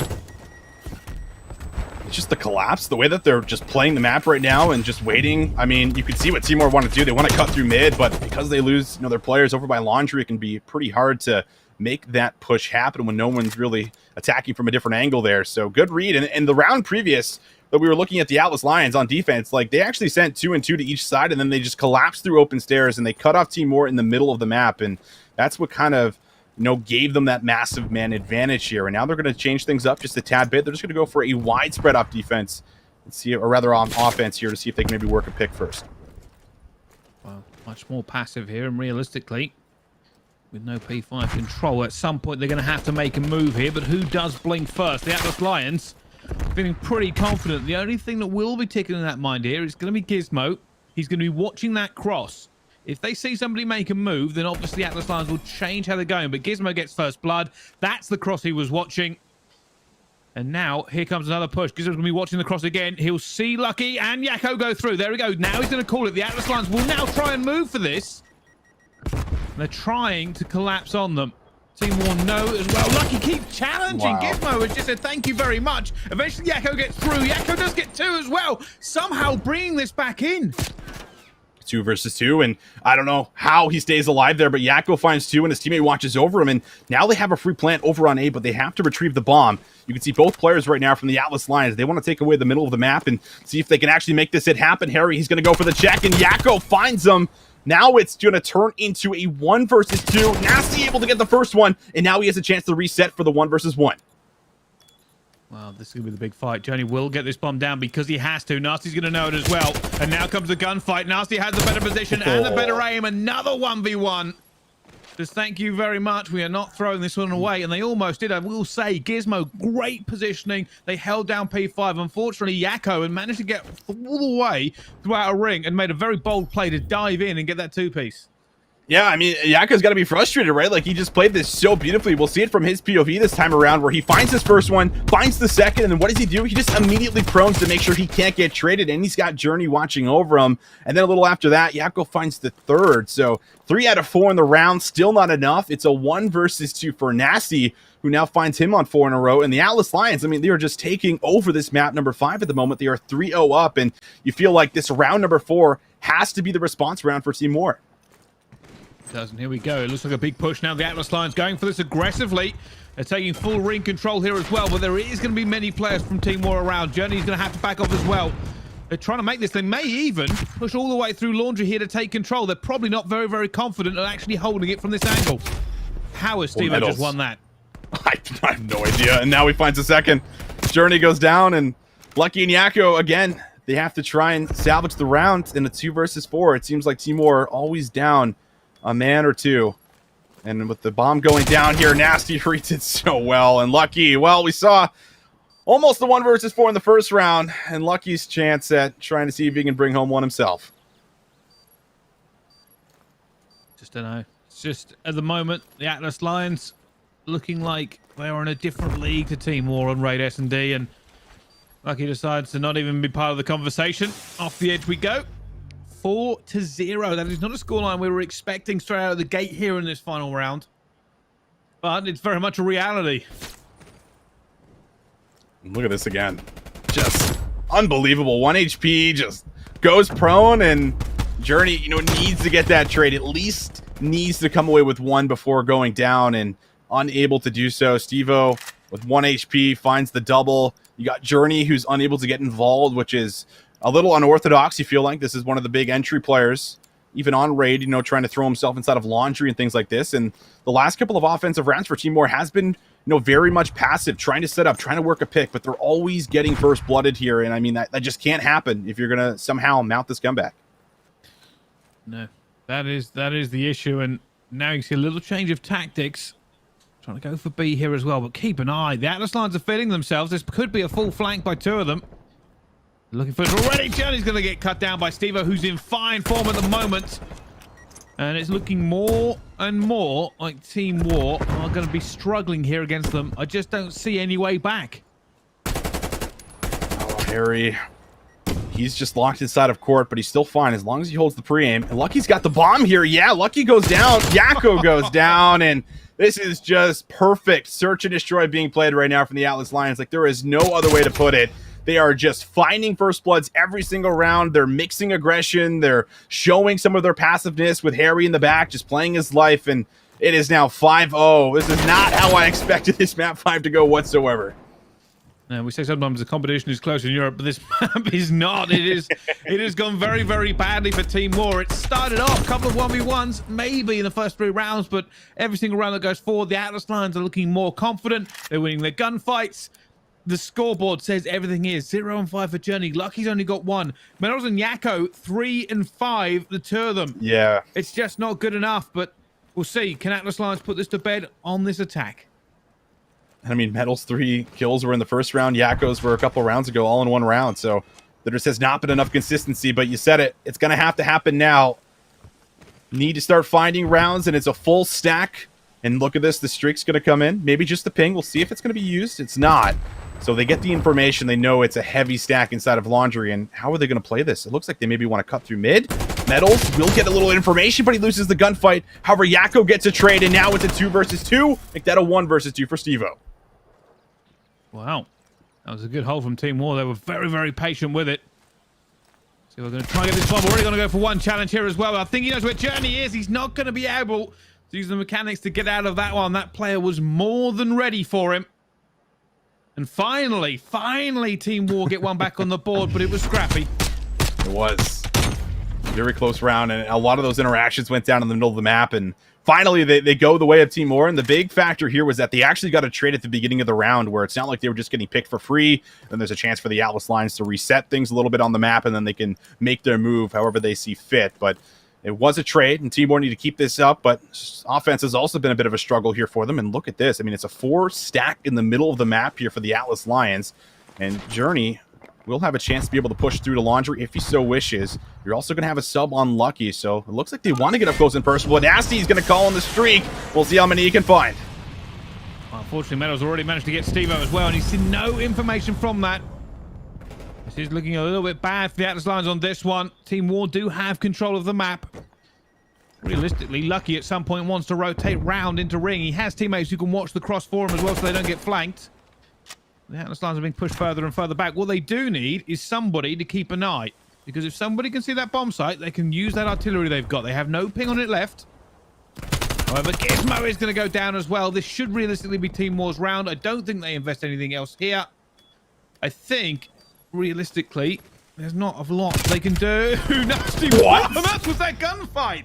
[SPEAKER 3] It's just the collapse, the way that they're just playing the map right now and just waiting. I mean, you can see what Timor want to do. They want to cut through mid, but because they lose, their players over by Laundry, it can be pretty hard to make that push happen when no one's really attacking from a different angle there. So good read. And the round previous that we were looking at the Atlas Lions on defense, like they actually sent 2 and 2 to each side, and then they just collapsed through open stairs and they cut off Timor in the middle of the map. And that's what kind of, gave them that massive man advantage here. And now they're going to change things up just a tad bit. They're just going to go for a widespread off defense and see, or rather on offense here to see if they can maybe work a pick first.
[SPEAKER 2] Well, much more passive here, and realistically, with no P5 control, at some point they're going to have to make a move here. But who does blink first? The Atlas Lions feeling pretty confident. The only thing that will be ticking in that mind here is going to be Gizmo. He's going to be watching that cross. If they see somebody make a move, then obviously Atlas Lions will change how they're going. But Gizmo gets first blood. That's the cross he was watching. And now, here comes another push. Gizmo's going to be watching the cross again. He'll see Lucky and Yakko go through. There we go. Now he's going to call it. The Atlas Lions will now try and move for this. They're trying to collapse on them. Team War no as well. Lucky keeps challenging.
[SPEAKER 3] Wow.
[SPEAKER 2] Gizmo has just said thank you very much. Eventually, Yakko gets through. Yakko does get 2 as well. Somehow bringing this back in.
[SPEAKER 3] 2 versus 2, and I don't know how he stays alive there, but Yakko finds 2 and his teammate watches over him, and now they have a free plant over on A, but they have to retrieve the bomb. You can see both players right now from the Atlas Lions. They want to take away the middle of the map and see if they can actually make this hit happen. Harry, he's going to go for the check, and Yakko finds them. Now it's going to turn into a 1 versus 2. Nasty able to get the first one, and now he has a chance to reset for the 1 versus 1.
[SPEAKER 2] Wow, this is going to be the big fight. Johnny will get this bomb down because he has to. Nasty's going to know it as well. And now comes the gunfight. Nasty has the better position and the better aim. Another 1v1. Just thank you very much. We are not throwing this one away. And they almost did. I will say, Gizmo, great positioning. They held down P5. Unfortunately, Yakko and managed to get all the way throughout a ring and made a very bold play to dive in and get that 2-piece.
[SPEAKER 3] Yeah, I mean, Yako's got to be frustrated, right? Like, he just played this so beautifully. We'll see it from his POV this time around, where he finds his first one, finds the second, and then what does he do? He just immediately prones to make sure he can't get traded, and he's got Journey watching over him. And then a little after that, Yako finds the third. So 3 out of 4 in the round, still not enough. It's a 1 versus 2 for Nasty, who now finds him on 4 in a row. And the Atlas Lions, I mean, they are just taking over this map number 5 at the moment. They are 3-0 up, and you feel like this round number 4 has to be the response round for Team War.
[SPEAKER 2] Doesn't. Here we go. It looks like a big push now. The Atlas Lions going for this aggressively. They're taking full ring control here as well, but there is going to be many players from Team War around. Journey's going to have to back off as well. They're trying to make this. They may even push all the way through Laundry here to take control. They're probably not very, very confident at actually holding it from this angle. How has Steve just won that?
[SPEAKER 3] I have no idea. And now he finds a second. Journey goes down, and Lucky and Yako, again, they have to try and salvage the round in a 2 versus 4. It seems like Team War always down a man or two. And with the bomb going down here, Nasty reads it so well. And Lucky, well, we saw almost the 1 versus 4 in the first round, and Lucky's chance at trying to see if he can bring home one himself.
[SPEAKER 2] Just don't know. It's just, at the moment, the Atlas Lions looking like they are in a different league to Team War on Raid S&D, and Lucky decides to not even be part of the conversation. Off the edge we go. 4-0. That is not a scoreline we were expecting straight out of the gate here in this final round, but it's very much a reality.
[SPEAKER 3] Look at this again. Just unbelievable. 1 HP, just goes prone, and Journey, needs to get that trade. At least needs to come away with 1 before going down, and unable to do so. Stevo with 1 HP finds the double. You got Journey, who's unable to get involved, which is a little unorthodox. You feel like this is one of the big entry players, even on Raid, trying to throw himself inside of Laundry and things like this. And the last couple of offensive rounds for Team War has been, very much passive, trying to set up, trying to work a pick, but they're always getting first blooded here. And I mean, that just can't happen if you're going to somehow mount this comeback.
[SPEAKER 2] No, that is the issue. And now you see a little change of tactics. Trying to go for B here as well, but keep an eye. The Atlas Lions are feeding themselves. This could be a full flank by 2 of them. Looking for it already. Journey's going to get cut down by Stevo, who's in fine form at the moment. And it's looking more and more like Team War are going to be struggling here against them. I just don't see any way back.
[SPEAKER 3] Oh, Harry. He's just locked inside of court, but he's still fine as long as he holds the pre-aim. And Lucky's got the bomb here. Yeah, Lucky goes down. Yako goes down. And this is just perfect search and destroy being played right now from the Atlas Lions. Like, there is no other way to put it. They are just finding first bloods every single round. They're mixing aggression. They're showing some of their passiveness with Harry in the back, just playing his life. And it is now 5-0. This is not how I expected this map 5 to go whatsoever.
[SPEAKER 2] And we say sometimes the competition is close in Europe, but this map is not. It has gone very, very badly for Team War. It started off a couple of 1v1s, maybe in the first 3 rounds, but every single round that goes forward, the Atlas Lions are looking more confident. They're winning their gunfights. The scoreboard says everything is 0-5 for Journey. Lucky's only got 1. Metals and Yako 3-5, the 2 of them.
[SPEAKER 3] Yeah.
[SPEAKER 2] It's just not good enough, but we'll see. Can Atlas Lions put this to bed on this attack?
[SPEAKER 3] I mean, Metal's 3 kills were in the first round. Yako's were a couple rounds ago, all in 1 round. So there just has not been enough consistency, but you said it. It's going to have to happen now. Need to start finding rounds, and it's a full stack. And look at this. The streak's going to come in. Maybe just the ping. We'll see if it's going to be used. It's not. So they get the information. They know it's a heavy stack inside of Laundry. And how are they going to play this? It looks like they maybe want to cut through mid. Metals will get a little information, but he loses the gunfight. However, Yako gets a trade, and now it's a 2 versus 2. Make that a 1 versus 2 for Stevo.
[SPEAKER 2] Wow. That was a good hold from Team War. They were very, very patient with it. So we're going to try and get this one. We're already going to go for 1 challenge here as well. I think he knows where Journey is. He's not going to be able to use the mechanics to get out of that one. That player was more than ready for him. And finally, Team War get 1 back on the board, but it was scrappy.
[SPEAKER 3] It was. Very close round, and a lot of those interactions went down in the middle of the map, and finally they go the way of Team War. And the big factor here was that they actually got a trade at the beginning of the round, where it's not like they were just getting picked for free, and there's a chance for the Atlas Lions to reset things a little bit on the map, and then they can make their move however they see fit. But it was a trade, and Team War need to keep this up, but offense has also been a bit of a struggle here for them. And look at this. I mean, it's a 4 stack in the middle of the map here for the Atlas Lions, and Journey will have a chance to be able to push through to Laundry if he so wishes. You're also going to have a sub on Lucky, so it looks like they want to get up close and personal. Nasty's going to call on the streak. We'll see how many he can find.
[SPEAKER 2] Unfortunately, Metal's already managed to get Steve-O as well, and he's seen no information from that. This is looking a little bit bad for the Atlas Lions on this one. Team War do have control of the map. Realistically, Lucky at some point wants to rotate round into ring. He has teammates who can watch the cross for him as well so they don't get flanked. The Atlas Lions are being pushed further and further back. What they do need is somebody to keep an eye. Because if somebody can see that bomb site, they can use that artillery they've got. They have no ping on it left. However, Gizmo is going to go down as well. This should realistically be Team War's round. I don't think they invest anything else here. I think, realistically, there's not a lot they can do. Nasty.
[SPEAKER 3] What?
[SPEAKER 2] That was that gunfight.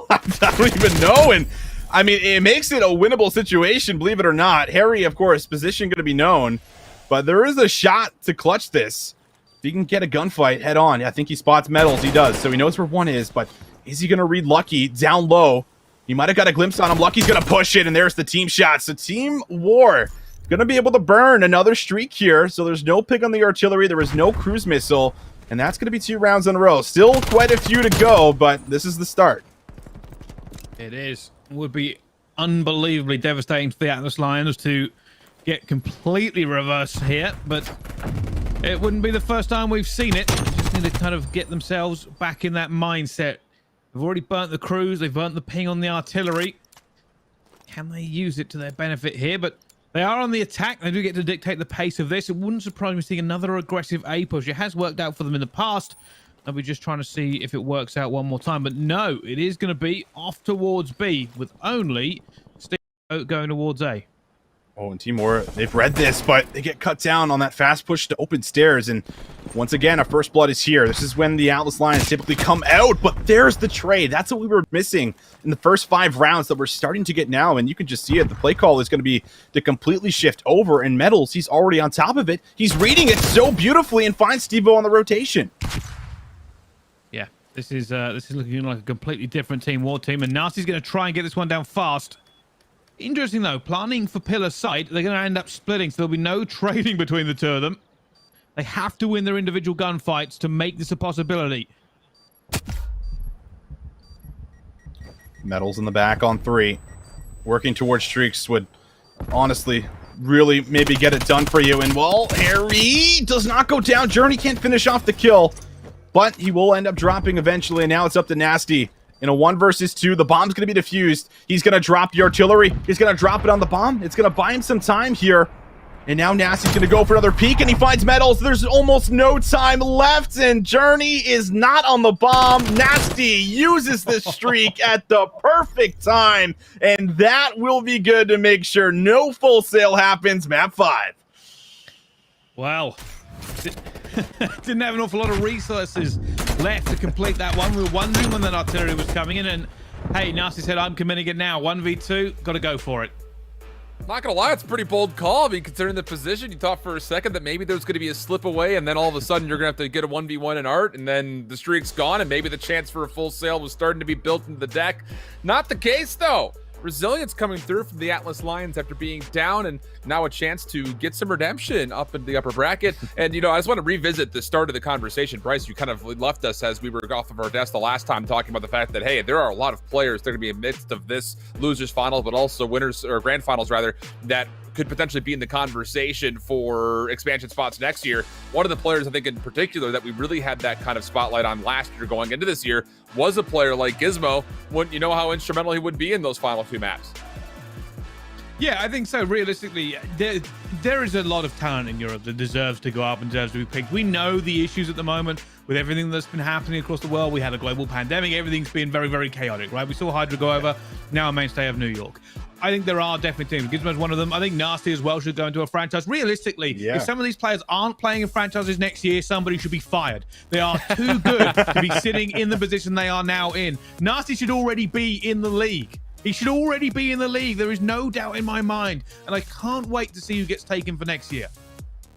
[SPEAKER 3] I don't even know. And I mean, it makes it a winnable situation, believe it or not. Harry, of course, position going to be known, but there is a shot to clutch this. If he can get a gunfight head on, I think he spots Metals. He does, so he knows where one is, but is he going to read Lucky down low? He might have got a glimpse on him. Lucky's going to push it, and there's the team shot. So Team War going to be able to burn another streak here. So there's no pick on the artillery. There is no cruise missile, and that's going to be 2 rounds in a row. Still quite a few to go, but this is the start.
[SPEAKER 2] It is. It would be unbelievably devastating to the Atlas Lions to get completely reversed here, but it wouldn't be the first time we've seen it. They just need to kind of get themselves back in that mindset. They've already burnt the cruise. They've burnt the ping on the artillery. Can they use it to their benefit here? But they are on the attack. They do get to dictate the pace of this. It wouldn't surprise me seeing another aggressive A push. It has worked out for them in the past. I'll be just trying to see if it works out one more time. But no, it is going to be off towards B with only Steve going towards A.
[SPEAKER 3] Oh, and Team War, they've read this, but they get cut down on that fast push to open stairs. And once again, a first blood is here. This is when the Atlas Lions typically come out, but there's the trade. That's what we were missing in the first 5 rounds that we're starting to get now. And you can just see it. The play call is going to be to completely shift over. And Metals, he's already on top of it. He's reading it so beautifully and finds Steve-O on the rotation.
[SPEAKER 2] Yeah, this is looking like a completely different Team War team. And Nasty's going to try and get this one down fast. Interesting, though, planning for pillar site, they're going to end up splitting, so there'll be no trading between the two of them. They have to win their individual gunfights to make this a possibility.
[SPEAKER 3] Metals in the back on 3. Working towards streaks would honestly really maybe get it done for you. And, well, Harry does not go down. Journey can't finish off the kill, but he will end up dropping eventually, and now it's up to Nasty. In a 1 versus 2, the bomb's going to be defused. He's going to drop the artillery. He's going to drop it on the bomb. It's going to buy him some time here. And now Nasty's going to go for another peek, and he finds Metals. There's almost no time left, and Journey is not on the bomb. Nasty uses this streak at the perfect time, and that will be good to make sure no full sale happens. Map 5.
[SPEAKER 2] Wow. Didn't have an awful lot of resources left to complete that one. We were wondering when that artillery was coming in, and hey, Nasty said, I'm committing it now. 1v2, got to go for it.
[SPEAKER 1] Not gonna lie, it's a pretty bold call. I mean, considering the position, you thought for a second that maybe there was gonna be a slip away, and then all of a sudden you're gonna have to get a 1v1 in art, and then the streak's gone, and maybe the chance for a full sale was starting to be built into the deck. Not the case, though. Resilience coming through from the Atlas Lions after being down, and now a chance to get some redemption up in the upper bracket. And, you know, I just want to revisit the start of the conversation. Bryce, you kind of left us as we were off of our desk the last time talking about the fact that, hey, there are a lot of players that are going to be amidst of this losers final, but also winners, or grand finals rather, that could potentially be in the conversation for expansion spots next year. One of the players I think in particular that we really had that kind of spotlight on last year going into this year was a player like Gizmo. Wouldn't you know how instrumental he would be in those final 2 maps?
[SPEAKER 2] Yeah, I think so. Realistically, there is a lot of talent in Europe that deserves to go up and deserves to be picked. We know the issues at the moment with everything that's been happening across the world. We had a global pandemic. Everything's been very, very chaotic, right? We saw Hydra go over, now a mainstay of New York. I think there are definitely teams. Gizmo's one of them. I think Nasty as well should go into a franchise. Realistically, if some of these players aren't playing in franchises next year, somebody should be fired. They are too good to be sitting in the position they are now in. Nasty should already be in the league. He should already be in the league. There is no doubt in my mind. And I can't wait to see who gets taken for next year.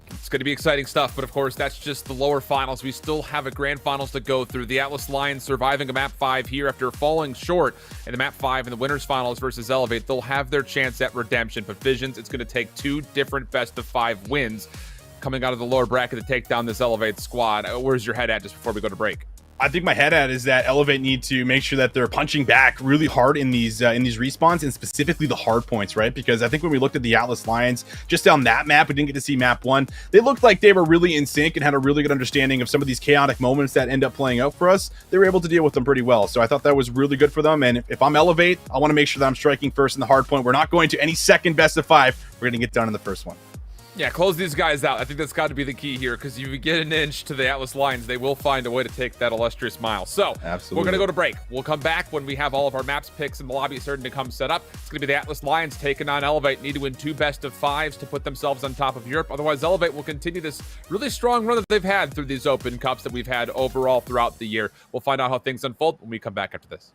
[SPEAKER 1] It's going to be exciting stuff, but of course, that's just the lower finals. We still have a grand finals to go through. The Atlas Lions surviving a map 5 here after falling short in the map 5 in the winners finals versus Elevate. They'll have their chance at redemption, but Visions, it's going to take 2 different best of 5 wins coming out of the lower bracket to take down this Elevate squad. Where's your head at just before we go to break?
[SPEAKER 3] I think my head at is that Elevate need to make sure that they're punching back really hard in these respawns, and specifically the hard points, right? Because I think when we looked at the Atlas Lions just on that map, we didn't get to see map 1. They looked like they were really in sync and had a really good understanding of some of these chaotic moments that end up playing out for us. They were able to deal with them pretty well. So I thought that was really good for them. And if I'm Elevate, I want to make sure that I'm striking first in the hard point. We're not going to any second best of 5. We're going to get done in the first one.
[SPEAKER 1] Yeah, close these guys out. I think that's got to be the key here, because if you get an inch to the Atlas Lions, they will find a way to take that illustrious mile. So
[SPEAKER 3] Absolutely.
[SPEAKER 1] We're going to go to break. We'll come back when we have all of our maps picks and the lobby starting to come set up. It's going to be the Atlas Lions taking on Elevate. Need to win 2 best of 5s to put themselves on top of Europe. Otherwise, Elevate will continue this really strong run that they've had through these Open Cups that we've had overall throughout the year. We'll find out how things unfold when we come back after this.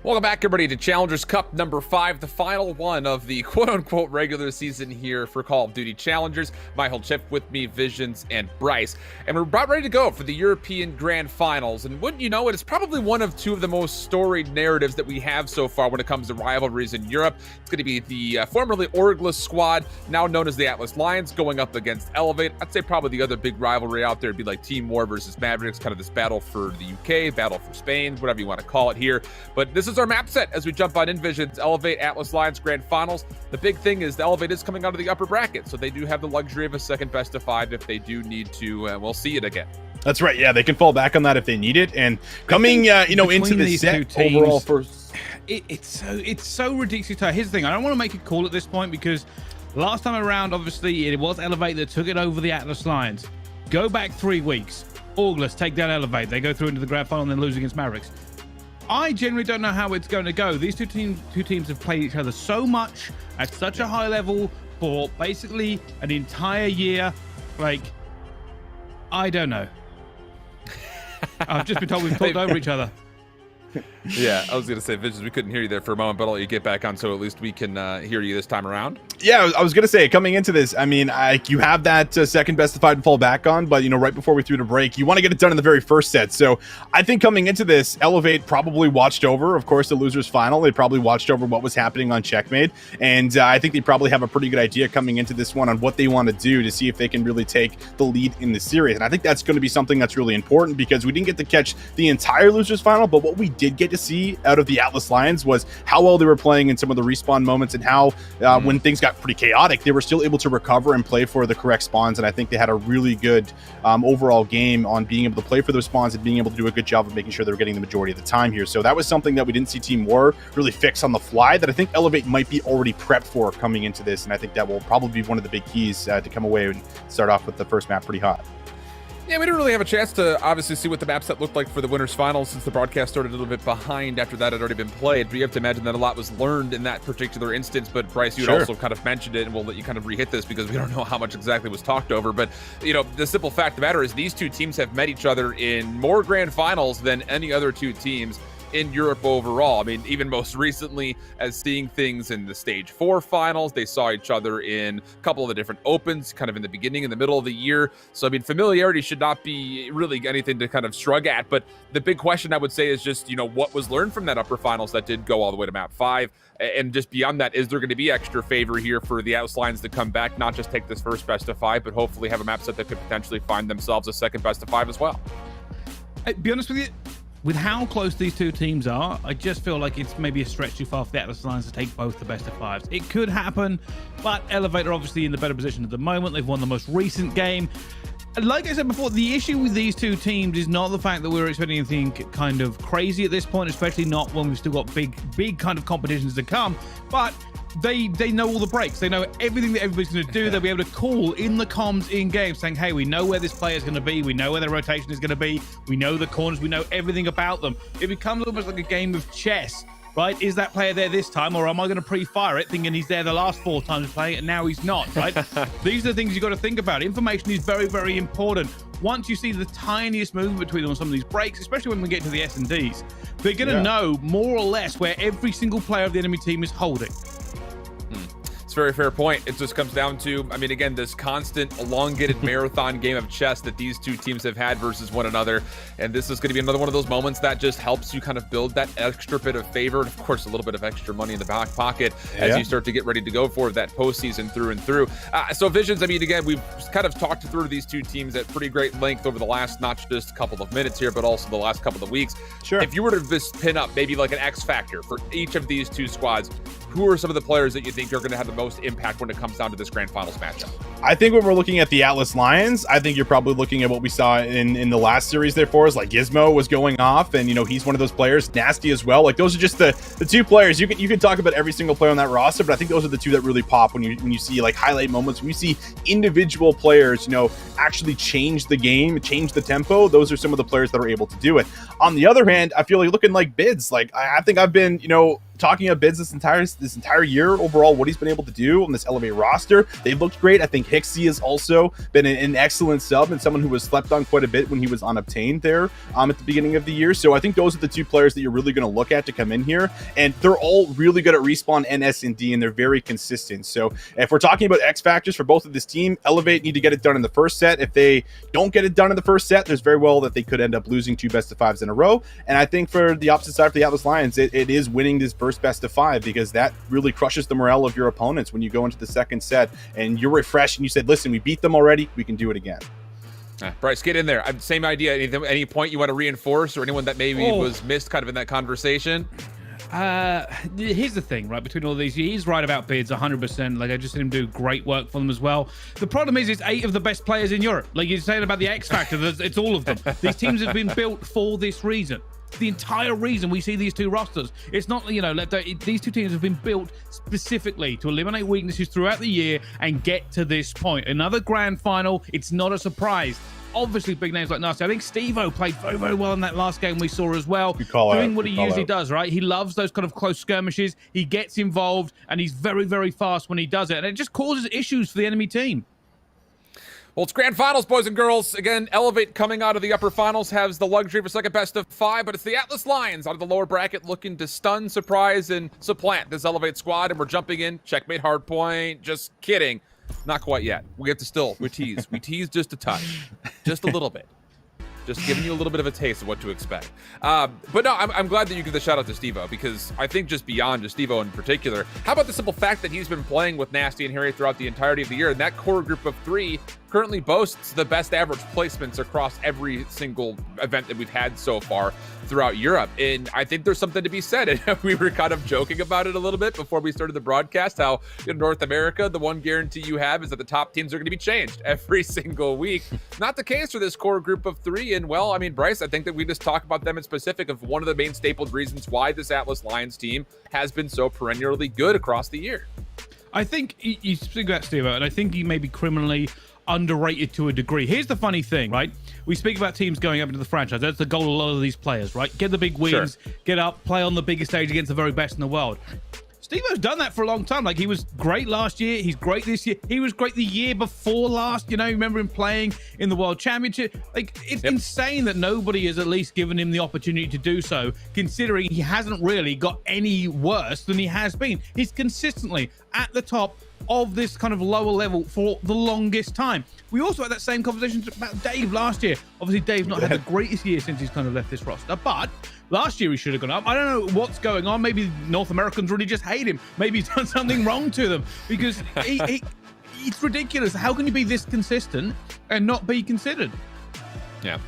[SPEAKER 1] Welcome back, everybody, to Challengers Cup number 5, the final one of the quote-unquote regular season here for Call of Duty Challengers. Michael Chip with me, Visions, and Bryce. And we're about ready to go for the European Grand Finals. And wouldn't you know it, it's probably one of two of the most storied narratives that we have so far when it comes to rivalries in Europe. It's going to be the formerly Orgless squad, now known as the Atlas Lions, going up against Elevate. I'd say probably the other big rivalry out there would be like Team War versus Mavericks, kind of this battle for the UK, battle for Spain, whatever you want to call it here. But this is our map set as we jump on Envision's Elevate Atlas Lions Grand Finals. The big thing is the Elevate is coming out of the upper bracket, so they do have the luxury of a second best of 5 if they do need to, we'll see it again.
[SPEAKER 3] That's right. Yeah, they can fall back on that if they need it. And coming, into the set teams, overall first,
[SPEAKER 2] it's so ridiculous. Here's the thing: I don't want to make a call at this point because last time around, obviously, it was Elevate that took it over the Atlas Lions. Go back 3 weeks. Orgless take down Elevate. They go through into the grand final and then lose against Mavericks. I generally don't know how it's going to go. These two teams have played each other so much at such a high level for basically an entire year. Like, I don't know. I've just been told we've talked over each other.
[SPEAKER 1] Yeah, I was going to say, Visions, we couldn't hear you there for a moment, but I'll let you get back on so at least we can hear you this time around.
[SPEAKER 3] Yeah, I was going to say, coming into this, I mean, you have that second best of 5 to fall back on, but, right before we threw the break, you want to get it done in the very first set. So I think coming into this, Elevate probably watched over, of course, the losers final. They probably watched over what was happening on Checkmate. And I think they probably have a pretty good idea coming into this one on what they want to do to see if they can really take the lead in the series. And I think that's going to be something that's really important because we didn't get to catch the entire losers final, but what we did get to see out of the Atlas Lions was how well they were playing in some of the respawn moments and how when things got pretty chaotic, they were still able to recover and play for the correct spawns. And I think they had a really good overall game on being able to play for those spawns and being able to do a good job of making sure they were getting the majority of the time here. So that was something that we didn't see Team War really fix on the fly that I think Elevate might be already prepped for coming into this. And I think that will probably be one of the big keys to come away and start off with the first map pretty hot.
[SPEAKER 1] Yeah, we didn't really have a chance to obviously see what the map set looked like for the winners finals since the broadcast started a little bit behind after that had already been played. But you have to imagine that a lot was learned in that particular instance. But Bryce, you had also kind of mentioned it, and we'll let you kind of re-hit this because we don't know how much exactly was talked over. But, the simple fact of the matter is these two teams have met each other in more grand finals than any other two teams in Europe overall. I mean, even most recently as seeing things in the stage 4 finals, they saw each other in a couple of the different opens, kind of in the beginning, in the middle of the year. So, I mean, familiarity should not be really anything to kind of shrug at. But the big question I would say is just, what was learned from that upper finals that did go all the way to map 5? And just beyond that, is there going to be extra favor here for the Atlas Lions to come back, not just take this first best of 5, but hopefully have a map set that could potentially find themselves a second best of 5 as well?
[SPEAKER 2] Hey, be honest with you, with how close these two teams are, I just feel like it's maybe a stretch too far for the Atlas Lions to take both the best of 5s. It could happen, but Elevate are obviously in the better position at the moment. They've won the most recent game. Like I said before, the issue with these two teams is not the fact that we're expecting anything kind of crazy at this point, especially not when we've still got big kind of competitions to come, but they know all the breaks. They know everything that everybody's going to do. They'll be able to call in the comms in-game saying, hey, we know where this player is going to be. We know where their rotation is going to be. We know the corners. We know everything about them. It becomes almost like a game of chess, right? Is that player there this time, or am I going to pre-fire it thinking he's there the last 4 times playing and now he's not, right? These are the things you've got to think about. Information is very, very important. Once you see the tiniest movement between them on some of these breaks, especially when we get to the S&Ds, they're going to know more or less where every single player of the enemy team is holding.
[SPEAKER 1] It's a very fair point. It just comes down to, I mean, again, this constant elongated marathon game of chess that these two teams have had versus one another. And this is going to be another one of those moments that just helps you kind of build that extra bit of favor. And of course, a little bit of extra money in the back pocket as you start to get ready to go for that postseason through and through. So Visions, I mean, again, we've kind of talked through these two teams at pretty great length over the last, not just a couple of minutes here, but also the last couple of weeks.
[SPEAKER 3] Sure.
[SPEAKER 1] If you were to just pin up maybe like an X factor for each of these two squads, who are some of the players that you think are going to have the most impact when it comes down to this grand finals matchup?
[SPEAKER 3] I think when we're looking at the Atlas Lions, I think you're probably looking at what we saw in the last series there for us. Like Gizmo was going off, and he's one of those players. Nasty as well. Like those are just the 2 players. You can talk about every single player on that roster, but I think those are the 2 that really pop when you see like highlight moments, when you see individual players, actually change the game, change the tempo. Those are some of the players that are able to do it. On the other hand, I feel like looking like Bids. Like I think I've been, talking about Bids this entire year overall, what he's been able to do on this Elevate roster, they looked great. I think Hixie has also been an excellent sub and someone who was slept on quite a bit when he was unobtained there at the beginning of the year. So I think those are the two players that you're really going to look at to come in here, and they're all really good at respawn and S&D, and they're very consistent. So if we're talking about X factors for both of this team, Elevate need to get it done in the first set. If they don't get it done in the first set, there's very well that they could end up losing 2 best-of-5s in a row. And I think for the opposite side, for the Atlas Lions, it is winning this first best-of-5, because that really crushes the morale of your opponents when you go into the second set and you're refreshed and you said, listen, we beat them already, we can do it again.
[SPEAKER 1] Bryce, get in there. Same idea. Any point you want to reinforce, or anyone that maybe was missed kind of in that conversation?
[SPEAKER 2] Here's the thing, right? Between all these, he's right about Bids 100%. Like, I just seen him do great work for them as well. The problem is, it's 8 of the best players in Europe. Like you're saying about the X Factor, it's all of them. These teams have been built for this reason. The entire reason we see these two rosters, it's not, you know, these two teams have been built specifically to eliminate weaknesses throughout the year and get to this point. Another grand final, it's not a surprise. Obviously, big names like Nasty. I think Steve-O played very, very well in that last game we saw as well. Doing what he usually does, right? He loves those kind of close skirmishes. He gets involved, and he's very, very fast when he does it. And it just causes issues for the enemy team.
[SPEAKER 1] Well, it's grand finals, boys and girls. Again, Elevate coming out of the upper finals has the luxury of a second best of 5, but it's the Atlas Lions out of the lower bracket looking to stun, surprise, and supplant this Elevate squad. And we're jumping in. Checkmate Hardpoint. Just kidding. Not quite yet. We have to still, we tease. We tease just a touch. Just a little bit. Just giving you a little bit of a taste of what to expect. But no, I'm glad that you give the shout out to Steve-O, because I think just beyond just Steve-O in particular, how about the simple fact that he's been playing with Nasty and Harry throughout the entirety of the year, and that core group of 3 currently boasts the best average placements across every single event that we've had so far throughout Europe. And I think there's something to be said. And we were kind of joking about it a little bit before we started the broadcast, how in North America, the one guarantee you have is that the top teams are going to be changed every single week. Not the case for this core group of 3. And well, I mean, Bryce, I think that we just talk about them in specific of one of the main stapled reasons why this Atlas Lions team has been so perennially good across the year.
[SPEAKER 2] I think you speak about Steve-O, and I think he may be criminally underrated to a degree. Here's the funny thing, right? We speak about teams going up into the franchise. That's the goal of a lot of these players, right? Get the big wins, get up, play on the biggest stage against the very best in the world. Steve-O's done that for a long time. Like, he was great last year. He's great this year. He was great the year before last. You know, remember him playing in the World Championship? Like, it's insane that nobody has at least given him the opportunity to do so, considering he hasn't really got any worse than he has been. He's consistently at the top of this kind of lower level for the longest time. We also had that same conversation about Dave last year. Obviously, Dave's not had the greatest year since he's kind of left this roster, but last year he should have gone up. I don't know what's going on. Maybe North Americans really just hate him. Maybe he's done something wrong to them, because it's ridiculous. How can you be this consistent and not be considered?
[SPEAKER 1] Yeah.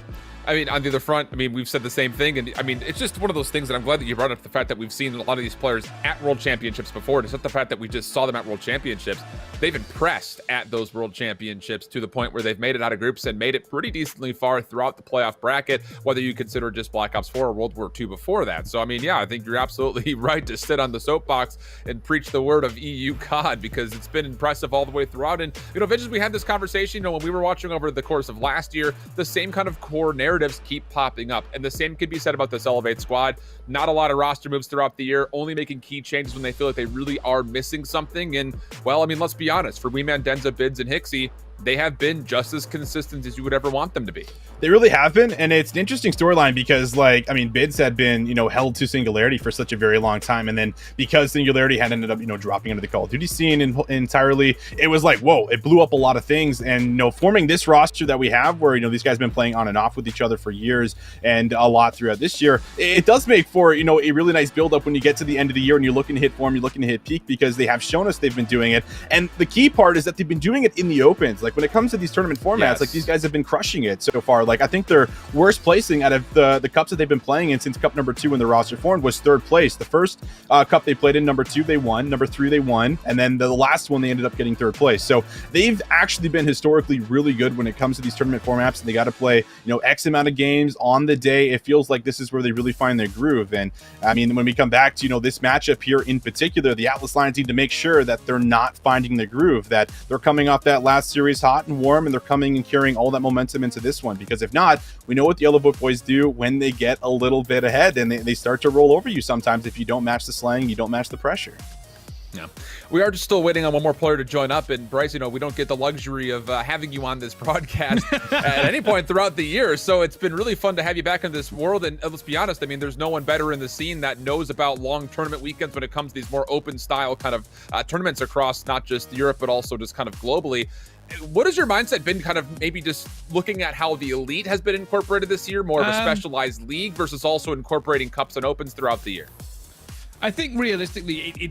[SPEAKER 1] I mean, on the other front, I mean, we've said the same thing. And I mean, it's just one of those things that I'm glad that you brought up the fact that we've seen a lot of these players at World Championships before. It's not the fact that we just saw them at World Championships. They've impressed at those World Championships to the point where they've made it out of groups and made it pretty decently far throughout the playoff bracket, whether you consider just Black Ops 4 or World War II before that. So, I mean, yeah, I think you're absolutely right to sit on the soapbox and preach the word of EU COD, because it's been impressive all the way throughout. And, you know, Vinces, we had this conversation, you know, when we were watching over the course of last year, the same kind of core narratives keep popping up, and the same could be said about this Elevate squad. Not a lot of roster moves throughout the year, only making key changes when they feel like they really are missing something. And well, I mean, let's be honest, for Weeman, Denza, Bids, and Hixie, they have been just as consistent as you would ever want them to be.
[SPEAKER 3] They really have been, and it's an interesting storyline because, like, I mean, Bids had been, you know, held to Singularity for such a very long time, and then because Singularity had ended up, you know, dropping into the Call of Duty scene entirely, it was like, whoa, it blew up a lot of things. And, you know, forming this roster that we have, where, you know, these guys have been playing on and off with each other for years and a lot throughout this year, it does make for, you know, a really nice build-up when you get to the end of the year and you're looking to hit form, you're looking to hit peak, because they have shown us they've been doing it. And the key part is that they've been doing it in the opens. Like, when it comes to these tournament formats, like, these guys have been crushing it so far. Like, I think their worst placing out of the cups that they've been playing in since cup number 2 when the roster formed was 3rd place. The first cup they played in, number 2, they won. Number 3, they won. And then the last one, they ended up getting 3rd place. So they've actually been historically really good when it comes to these tournament formats, and they got to play, you know, X amount of games on the day. It feels like this is where they really find their groove. And I mean, when we come back to, you know, this matchup here in particular, the Atlas Lions need to make sure that they're not finding the groove, that they're coming off that last series hot and warm, and they're coming and carrying all that momentum into this one, because because if not, we know what the Yellow Book boys do when they get a little bit ahead, and they start to roll over you sometimes if you don't match the slang, you don't match the pressure.
[SPEAKER 1] Yeah, we are just still waiting on one more player to join up. And Bryce, we don't get the luxury of having you on this broadcast at any point throughout the year. So it's been really fun to have you back in this world. And let's be honest, I mean, there's no one better in the scene that knows about long tournament weekends when it comes to these more open style kind of tournaments across not just Europe, but also just kind of globally. What has your mindset been kind of maybe just looking at how the elite has been incorporated this year, more of a specialized league versus also incorporating cups and opens throughout the year?
[SPEAKER 2] I think realistically,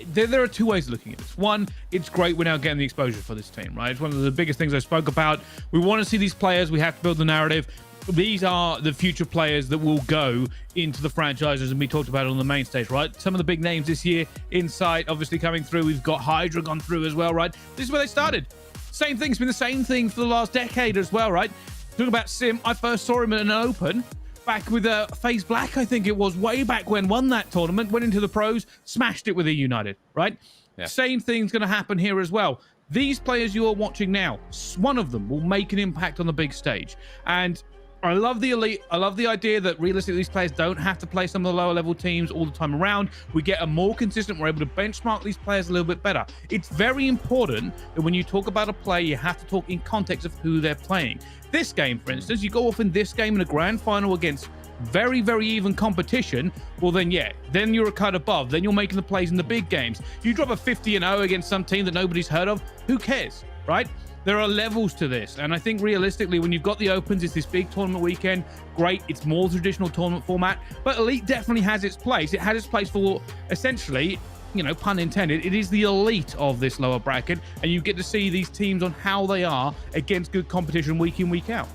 [SPEAKER 2] there are two ways of looking at this. One, it's great we're now getting the exposure for this team, right? It's one of the biggest things I spoke about. We want to see these players. We have to build the narrative. These are the future players that will go into the franchises and be talked about on the main stage, right? Some of the big names this year, Insight obviously coming through. We've got Hydra gone through as well, right? This is where they started. Same thing. It's been the same thing for the last decade as well, right? Talking about Sim, I first saw him in an open back with FaZe Black, I think it was, way back when, won that tournament, went into the pros, smashed it with E United, right? Yeah. Same thing's going to happen here as well. These players you are watching now, one of them will make an impact on the big stage. And I love the elite. I love the idea that realistically these players don't have to play some of the lower level teams all the time around. We get a more consistent, we're able to benchmark these players a little bit better. It's very important that when you talk about a player, you have to talk in context of who they're playing. This game, for instance, you go off in this game in a grand final against very, very even competition, well then then you're a cut above. Then you're making the plays in the big games. If you drop a 50-0 against some team that nobody's heard of, who cares, right? There are levels to this, and I think realistically, when you've got the opens, it's this big tournament weekend, great, it's more traditional tournament format, but Elite definitely has its place. It has its place for, essentially, pun intended, it is the elite of this lower bracket, and you get to see these teams on how they are against good competition week in, week out.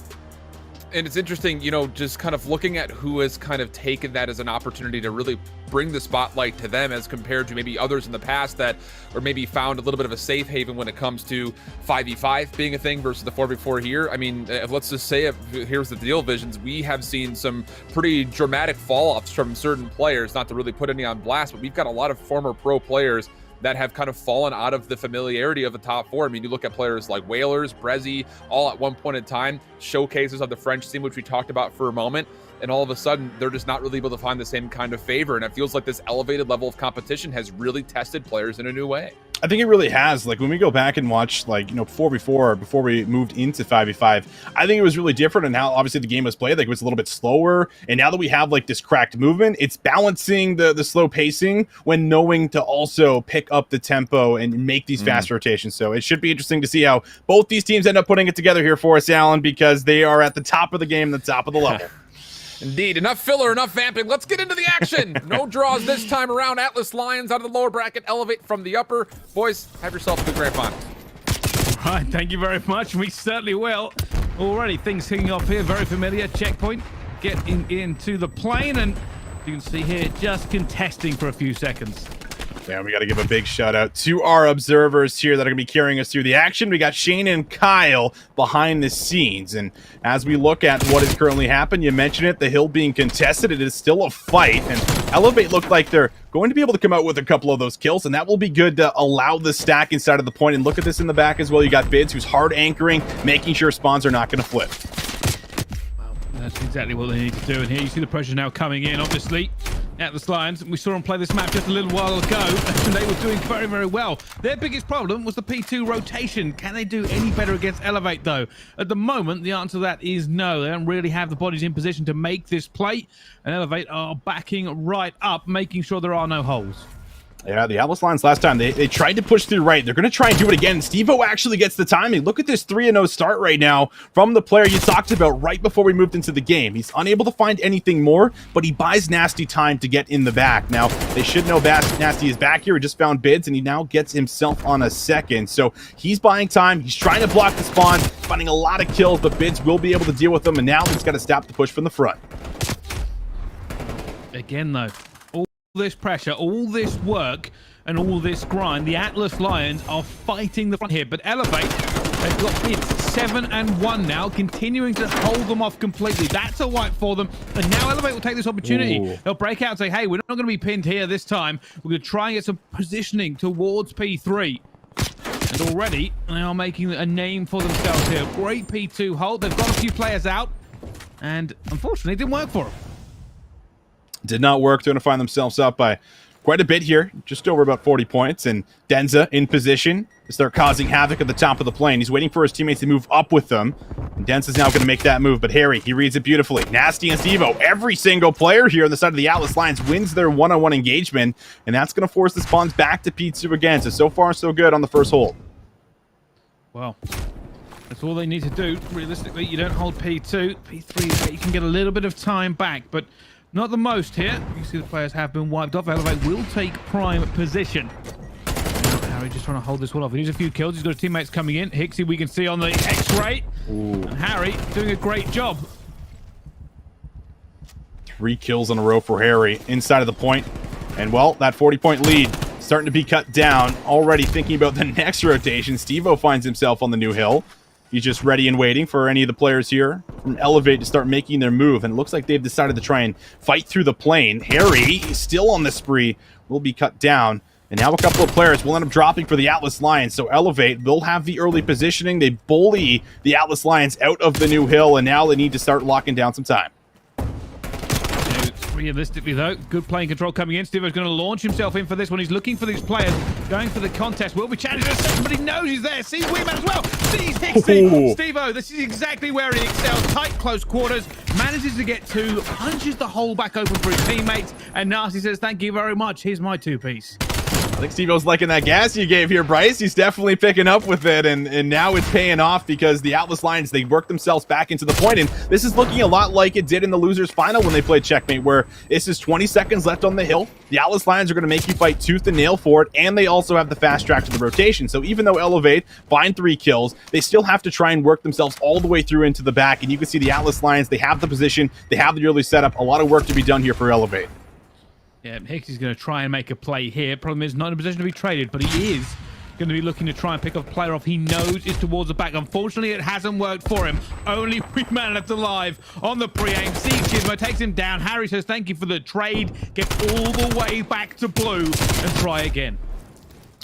[SPEAKER 1] And it's interesting, just kind of looking at who has kind of taken that as an opportunity to really bring the spotlight to them as compared to maybe others in the past that or maybe found a little bit of a safe haven when it comes to 5v5 being a thing versus the 4v4 here. I mean, let's just say here's the deal, Visions. We have seen some pretty dramatic fall-offs from certain players, not to really put any on blast, but we've got a lot of former pro players that have kind of fallen out of the familiarity of the top four. I mean, you look at players like Whalers, Brezzy, all at one point in time, showcases of the French team, which we talked about for a moment, and all of a sudden, they're just not really able to find the same kind of favor, and it feels like this elevated level of competition has really tested players in a new way.
[SPEAKER 3] I think it really has. Like, when we go back and watch, 4v4 before we moved into 5v5, I think it was really different in how obviously the game was played. Like, it was a little bit slower, and now that we have this cracked movement, it's balancing the slow pacing when knowing to also pick up the tempo and make these fast rotations. So it should be interesting to see how both these teams end up putting it together here for us, Alan, because they are at the top of the game, the top of the level.
[SPEAKER 1] Indeed. Enough filler, enough vamping. Let's get into the action. No draws this time around. Atlas Lions out of the lower bracket, elevate from the upper. Boys, have yourself a good grand final.
[SPEAKER 2] All right, thank you very much. We certainly will. Already, things kicking off here. Very familiar. Checkpoint getting into the plane, and you can see here just contesting for a few seconds.
[SPEAKER 3] Yeah, we got to give a big shout out to our observers here that are going to be carrying us through the action. We got Shane and Kyle behind the scenes. And as we look at what has currently happened, you mentioned it, the hill being contested. It is still a fight. And Elevate looked like they're going to be able to come out with a couple of those kills. And that will be good to allow the stack inside of the point. And look at this in the back as well. You got Bids, who's hard anchoring, making sure spawns are not going to flip.
[SPEAKER 2] That's exactly what they need to do. And here you see the pressure now coming in, obviously. Atlas Lions, we saw them play this map just a little while ago, and they were doing very, very well. Their biggest problem was the P2 rotation. Can they do any better against Elevate, though? At the moment, the answer to that is no. They don't really have the bodies in position to make this play, and Elevate are backing right up, making sure there are no holes.
[SPEAKER 3] Yeah, the Atlas Lions last time, they tried to push through right. They're going to try and do it again. Steve-O actually gets the timing. Look at this 3-0 start right now from the player you talked about right before we moved into the game. He's unable to find anything more, but he buys Nasty time to get in the back. Now, they should know Nasty is back here. He just found Bids, and he now gets himself on a second. So he's buying time. He's trying to block the spawn, finding a lot of kills, but Bids will be able to deal with them, and now he's got to stop the push from the front.
[SPEAKER 2] Again, though, this pressure, all this work, and all this grind, the Atlas Lions are fighting the front here, but Elevate, they've got Bids 7-1 now, continuing to hold them off completely. That's a wipe for them, and now Elevate will take this opportunity. Ooh. They'll break out and say, hey, we're not going to be pinned here this time. We're going to try and get some positioning towards P3. And already, they are making a name for themselves here. Great P2 hold. They've got a few players out. And unfortunately, it didn't work for them.
[SPEAKER 3] Did not work. They're going to find themselves up by quite a bit here. Just over about 40 points. And Denza in position to start causing havoc at the top of the plane. He's waiting for his teammates to move up with them. And Denza's now going to make that move. But Harry, he reads it beautifully. Nasty and Stevo, every single player here on the side of the Atlas Lions wins their one-on-one engagement. And that's going to force the spawns back to P2 again. So far, so good on the first hold.
[SPEAKER 2] Well, that's all they need to do. Realistically, you don't hold P2. P3, you can get a little bit of time back, but not the most here. You see the players have been wiped off. Elevate will take prime position. Now, Harry just trying to hold this one off. He needs a few kills. He's got his teammates coming in. Hixie, we can see on the X-ray. And Harry doing a great job.
[SPEAKER 3] 3 kills in a row for Harry inside of the point. And, well, that 40-point lead starting to be cut down. Already thinking about the next rotation. Stevo finds himself on the new hill. He's just ready and waiting for any of the players here from Elevate to start making their move. And it looks like they've decided to try and fight through the plane. Harry, still on the spree, will be cut down. And now a couple of players will end up dropping for the Atlas Lions. So Elevate, they'll have the early positioning. They bully the Atlas Lions out of the new hill. And now they need to start locking down some time.
[SPEAKER 2] Realistically, though, good playing control coming in. Stevo's going to launch himself in for this one. He's looking for these players, going for the contest. Will be challenged in a second, but he knows he's there. Sees Weeman as well. Sees Hixie. Stevo, this is exactly where he excels. Tight, close quarters. Manages to get 2. Punches the hole back open for his teammates. And Nasty says, thank you very much. Here's my 2-piece.
[SPEAKER 3] I think Stevo's liking that gas you gave here, Bryce. He's definitely picking up with it, and now it's paying off because the Atlas Lions, they work themselves back into the point, and this is looking a lot like it did in the losers final when they played Checkmate, where this is 20 seconds left on the hill. The Atlas Lions are going to make you fight tooth and nail for it, and they also have the fast track to the rotation. So even though Elevate find 3 kills, they still have to try and work themselves all the way through into the back, and you can see the Atlas Lions, they have the position, they have the early setup. A lot of work to be done here for Elevate.
[SPEAKER 2] Yeah, Hixie's going to try and make a play here. Problem is, not in a position to be traded, but he is going to be looking to try and pick a player off he knows is towards the back. Unfortunately, it hasn't worked for him. Only Weeman left alive on the pre-aim. Sees Gizmo, takes him down. Harry says, thank you for the trade. Get all the way back to blue and try again.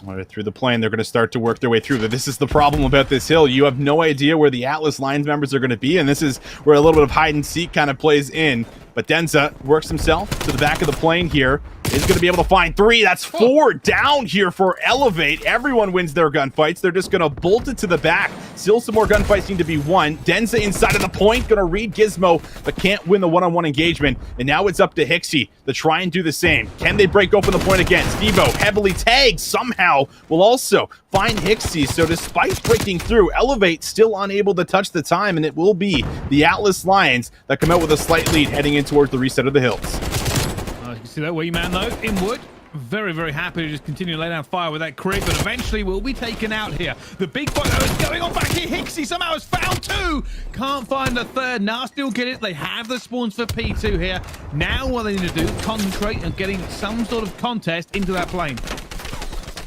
[SPEAKER 3] All right, through the plane, they're going to start to work their way through. This is the problem about this hill. You have no idea where the Atlas Lions members are going to be, and this is where a little bit of hide and seek kind of plays in. But Denza works himself to the back of the plane here. Is going to be able to find 3. That's 4 down here for Elevate. Everyone wins their gunfights. They're just going to bolt it to the back. Still some more gunfights need to be won. Denza inside of the point. Going to read Gizmo, but can't win the one-on-one engagement. And now it's up to Hixie to try and do the same. Can they break open the point again? Stevo, heavily tagged somehow, will also find Hixie. So despite breaking through, Elevate still unable to touch the time, and it will be the Atlas Lions that come out with a slight lead heading in towards the reset of the hills.
[SPEAKER 2] You can see that Weeman, though, in wood. Very, very happy to just continue to lay down fire with that crit, but eventually will be taken out here. The big fight, though, is going on back here. Hixie somehow has found 2. Can't find the third. Nasty will get it. They have the spawns for P2 here. Now what they need to do, concentrate on getting some sort of contest into that plane.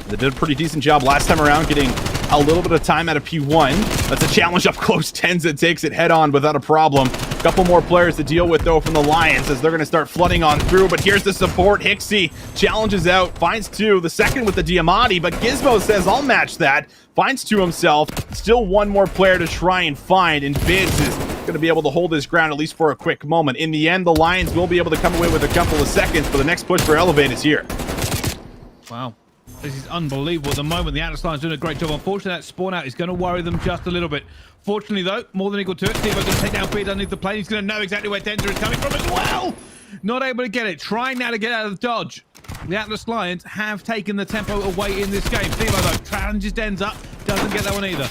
[SPEAKER 3] They did a pretty decent job last time around getting a little bit of time out of P1. That's a challenge up close. Tenza takes it head on without a problem. A couple more players to deal with, though, from the Lions as they're going to start flooding on through. But here's the support. Hixie challenges out, finds 2. The second with the Diamati, but Gizmo says, I'll match that. Finds 2 himself. Still one more player to try and find, and Vids is going to be able to hold his ground, at least for a quick moment. In the end, the Lions will be able to come away with a couple of seconds, but the next push for Elevate is here.
[SPEAKER 2] Wow. This is unbelievable at the moment. The Atlas Lions doing a great job. Unfortunately, that spawn out is going to worry them just a little bit. Fortunately, though, more than equal to it. Stevo's going to take down Beard underneath the plane. He's going to know exactly where Denza is coming from as well. Not able to get it. Trying now to get out of the dodge. The Atlas Lions have taken the tempo away in this game. Stevo, though, challenges Denza. Doesn't get that one either.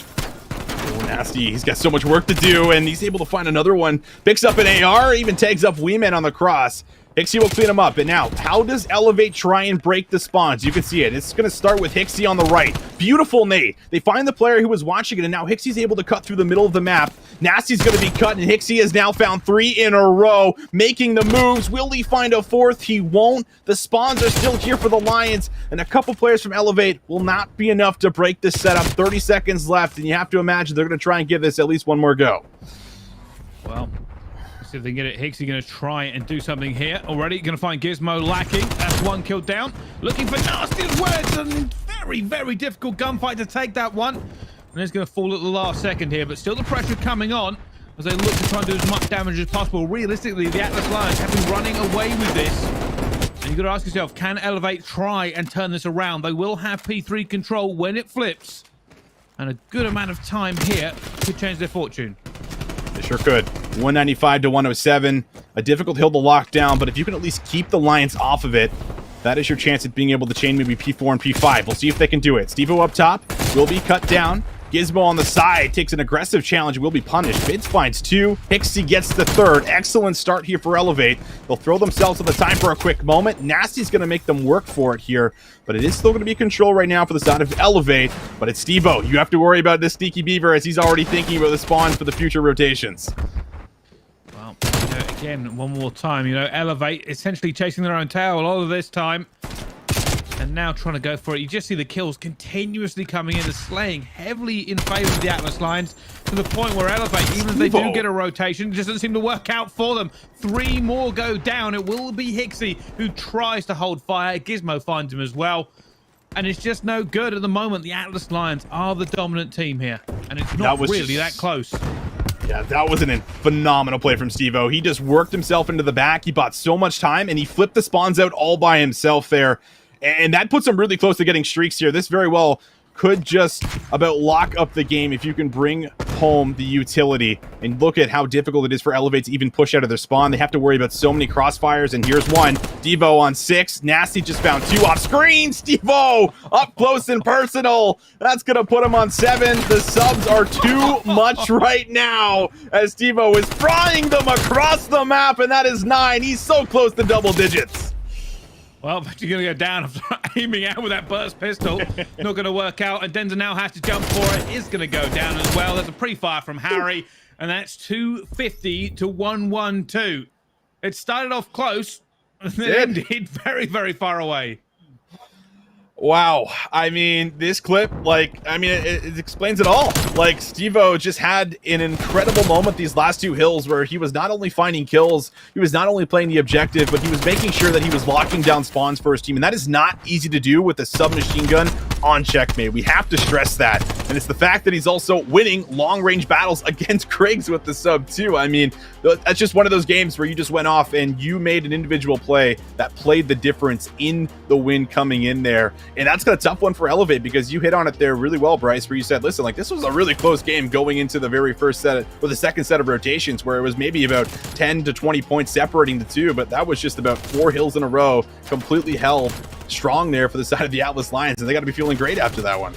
[SPEAKER 3] Oh, Nasty. He's got so much work to do, and he's able to find another one. Picks up an AR, even tags up Weeman on the cross. Hixie will clean him up. And now, how does Elevate try and break the spawns? You can see it. It's going to start with Hixie on the right. Beautiful nade. They find the player who was watching it, and now Hixie's able to cut through the middle of the map. Nasty's going to be cut, and Hixie has now found 3 in a row, making the moves. Will he find a 4th? He won't. The spawns are still here for the Lions, and a couple players from Elevate will not be enough to break this setup. 30 seconds left, and you have to imagine they're going to try and give this at least one more go.
[SPEAKER 2] Well, see if they can get it. Hixie going to try and do something here. Already going to find Gizmo lacking. That's 1 kill down. Looking for Nasty as well. It's a very, very difficult gunfight to take that one. And it's going to fall at the last second here, but still the pressure coming on as they look to try and do as much damage as possible. Realistically, the Atlas Lions have been running away with this. And you've got to ask yourself, can Elevate try and turn this around? They will have P3 control when it flips. And a good amount of time here could change their fortune.
[SPEAKER 3] They sure could. 195 to 107. A difficult hill to lock down, but if you can at least keep the Lions off of it, that is your chance at being able to chain maybe P4 and P5. We'll see if they can do it. Steve-O up top will be cut down. Gizmo on the side takes an aggressive challenge and will be punished. Bids finds 2. Pixie gets the 3rd. Excellent start here for Elevate. They'll throw themselves on the time for a quick moment. Nasty's going to make them work for it here, but it is still going to be control right now for the side of Elevate. But it's Steve-O. You have to worry about this Sneaky Beaver as he's already thinking about the spawns for the future rotations.
[SPEAKER 2] Well, again, one more time, Elevate essentially chasing their own tail all of this time. And now trying to go for it. You just see the kills continuously coming in, the slaying heavily in favor of the Atlas Lions, to the point where Elevate, even if they do get a rotation, it just doesn't seem to work out for them. 3 more go down. It will be Hixie who tries to hold fire. Gizmo finds him as well. And it's just no good at the moment. The Atlas Lions are the dominant team here. And it's not really that close.
[SPEAKER 3] Yeah, that was a phenomenal play from Steve-O. He just worked himself into the back. He bought so much time, and he flipped the spawns out all by himself there. And that puts him really close to getting streaks here. This very well could just about lock up the game if you can bring home the utility. And look at how difficult it is for Elevate to even push out of their spawn. They have to worry about so many crossfires, and here's one. Devo on 6. Nasty just found 2 off screen. Steve-O up close and personal. That's going to put him on 7. The subs are too much right now as Steve-O is frying them across the map, and that is 9. He's so close to double digits.
[SPEAKER 2] Well, but you're going to go down after aiming out with that burst pistol. Not going to work out. And Denza now has to jump for it. Is going to go down as well. There's a pre-fire from Harry. And that's 250 to 112. It started off close. And then ended very, very far away.
[SPEAKER 3] Wow. I mean, this clip, it explains it all. Like, Steve-O just had an incredible moment these last 2 hills where he was not only finding kills, he was not only playing the objective, but he was making sure that he was locking down spawns for his team. And that is not easy to do with a submachine gun on checkmate. We have to stress that. And it's the fact that he's also winning long-range battles against Kriegs with the sub, too. I mean, that's just one of those games where you just went off and you made an individual play that played the difference in the win coming in there. And that's got a tough one for Elevate, because you hit on it there really well, Bryce, where you said, listen, like, this was a really close game going into the very first set or the second set of rotations, where it was maybe about 10 to 20 points separating the two, but that was just about 4 hills in a row, completely held strong there for the side of the Atlas Lions, and they got to be feeling great after that one.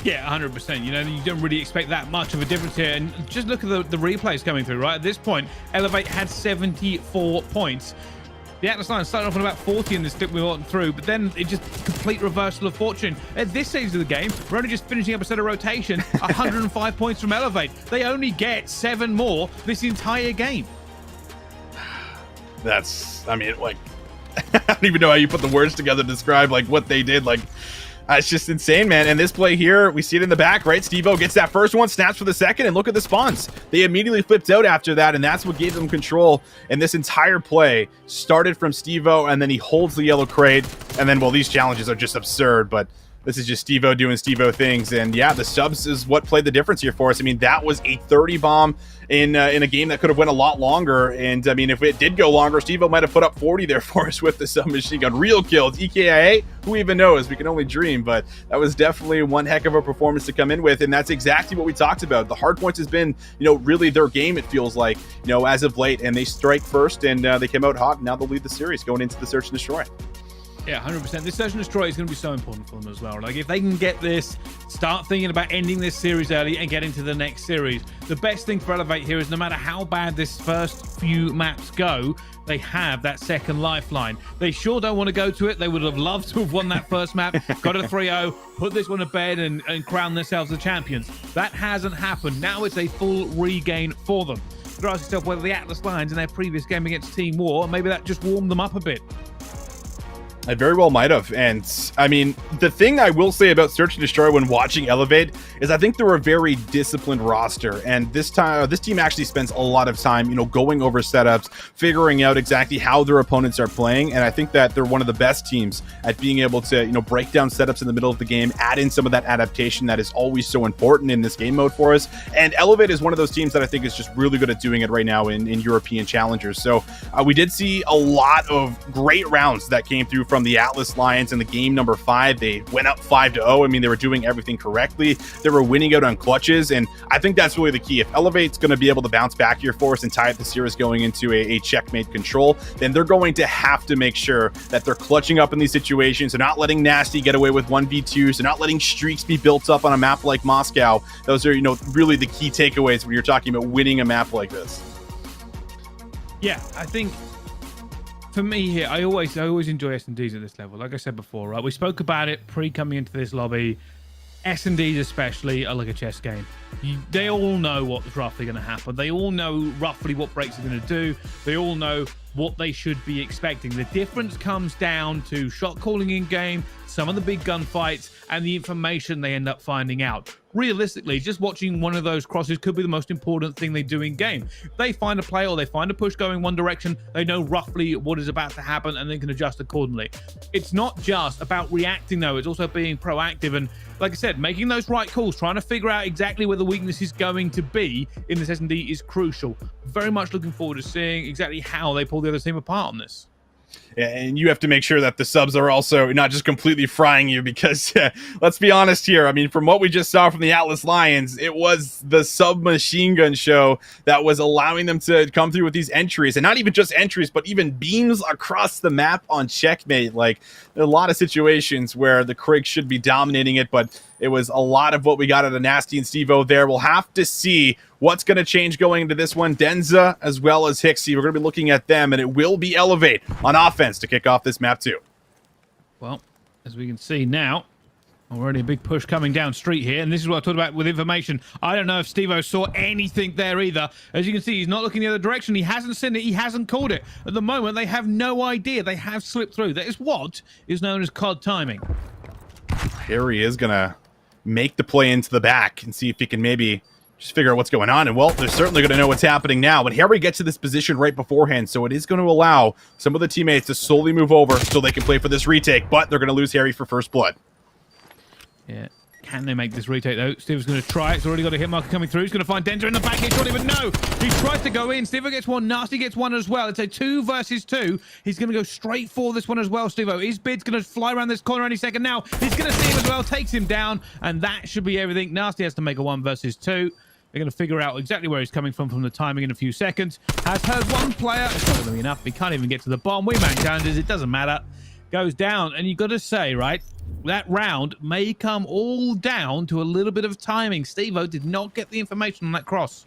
[SPEAKER 2] Yeah, 100%. You don't really expect that much of a difference here. And just look at the replays coming through, right? At this point, Elevate had 74 points. The Atlas Lions started off on about 40 in this clip we went through, but then it just complete reversal of fortune. At this stage of the game, we're only just finishing up a set of rotation. 105 points from Elevate. They only get 7 more this entire game.
[SPEAKER 3] That's, I don't even know how you put the words together to describe what they did. It's just insane, man. And this play here, we see it in the back, right? Steve-O gets that first one, snaps for the second, and look at the spawns. They immediately flipped out after that, and that's what gave them control. And this entire play started from Steve-O, and then he holds the yellow crate. And then, well, these challenges are just absurd, but this is just Steve-O doing Steve-O things. And yeah, the subs is what played the difference here for us. I mean, that was a 30 bomb in a game that could have went a lot longer. And I mean, if it did go longer, Steve-O might have put up 40 there for us with the submachine gun. Real kills. EKIA, who even knows? We can only dream, but that was definitely one heck of a performance to come in with. And that's exactly what we talked about. The Hardpoint has been, really their game, it feels like, as of late. And they strike first, and they came out hot. And now they'll lead the series going into the Search and Destroy.
[SPEAKER 2] Yeah, 100%. This Search and Destroy is going to be so important for them as well. Like, if they can get this, start thinking about ending this series early and get into the next series. The best thing for Elevate here is no matter how bad this first few maps go, they have that second lifeline. They sure don't want to go to it. They would have loved to have won that first map, got a 3-0, put this one to bed and crown themselves the champions. That hasn't happened. Now it's a full regain for them. But ask yourself whether the Atlas Lions in their previous game against Team War, maybe that just warmed them up a bit.
[SPEAKER 3] I very well might have. And I mean, the thing I will say about Search and Destroy when watching Elevate is I think they're a very disciplined roster. And this team actually spends a lot of time, going over setups, figuring out exactly how their opponents are playing. And I think that they're one of the best teams at being able to, break down setups in the middle of the game, add in some of that adaptation that is always so important in this game mode for us. And Elevate is one of those teams that I think is just really good at doing it right now in European challengers. So we did see a lot of great rounds that came through from the Atlas Lions in the game number 5. They went up 5-0. I mean, they were doing everything correctly. They were winning out on clutches, and I think that's really the key. If Elevate's going to be able to bounce back here for us and tie up the series going into a checkmate control, then they're going to have to make sure that they're clutching up in these situations. They're not letting Nasty get away with 1v2s. They're not letting streaks be built up on a map like Moscow. Those are, really the key takeaways when you're talking about winning a map like this.
[SPEAKER 2] Yeah, I think for me here, I always enjoy S&Ds at this level. Like I said before, right? We spoke about it pre-coming into this lobby. S&Ds especially are like a chess game. They all know what's roughly going to happen. They all know roughly what breaks are going to do. They all know what they should be expecting. The difference comes down to shot calling in game, some of the big gunfights, and the information they end up finding out. Realistically, just watching one of those crosses could be the most important thing they do in game. If they find a play or they find a push going one direction, they know roughly what is about to happen and they can adjust accordingly. It's not just about reacting though, it's also being proactive and, like I said, making those right calls, trying to figure out exactly where the weakness is going to be in this S&D is crucial. Very much looking forward to seeing exactly how they pull the other team apart on this.
[SPEAKER 3] Yeah, and you have to make sure that the subs are also not just completely frying you because, let's be honest here. I mean, from what we just saw from the Atlas Lions, it was the submachine gun show that was allowing them to come through with these entries. And not even just entries, but even beams across the map on checkmate. Like, there are a lot of situations where the Krig should be dominating it, but it was a lot of what we got out of Nasty and Steve-O there. We'll have to see what's going to change going into this one. Denza as well as Hixie, we're going to be looking at them, and it will be Elevate on offense to kick off this map too.
[SPEAKER 2] Well, as we can see now, already a big push coming down street here, and this is what I talked about with information. I don't know if Steve-O saw anything there either. As you can see, he's not looking the other direction. He hasn't seen it. He hasn't called it. At the moment, they have no idea. They have slipped through. That is what is known as COD timing.
[SPEAKER 3] Harry is going to make the play into the back and see if he can maybe just figure out what's going on. And, well, they're certainly going to know what's happening now. But Harry gets to this position right beforehand, so it is going to allow some of the teammates to slowly move over so they can play for this retake. But they're going to lose Harry for first blood.
[SPEAKER 2] Yeah. Can they make this retake, though? Steve's going to try it. He's already got a hit marker coming through. He's going to find Denza in the back. He don't even know. He tries to go in. Steve gets one. Nasty gets one as well. It's a 2 versus 2. He's going to go straight for this one as well, Steve-O. His bid's going to fly around this corner any second now. He's going to see him as well. Takes him down. And that should be everything. Nasty has to make a 1 versus 2. They're going to figure out exactly where he's coming from the timing in a few seconds. Has heard one player. It's not going to be enough. He can't even get to the bomb. We man challenges. It doesn't matter. Goes down. And you've got to say, right, that round may come all down to a little bit of timing. Steve-O did not get the information on that cross.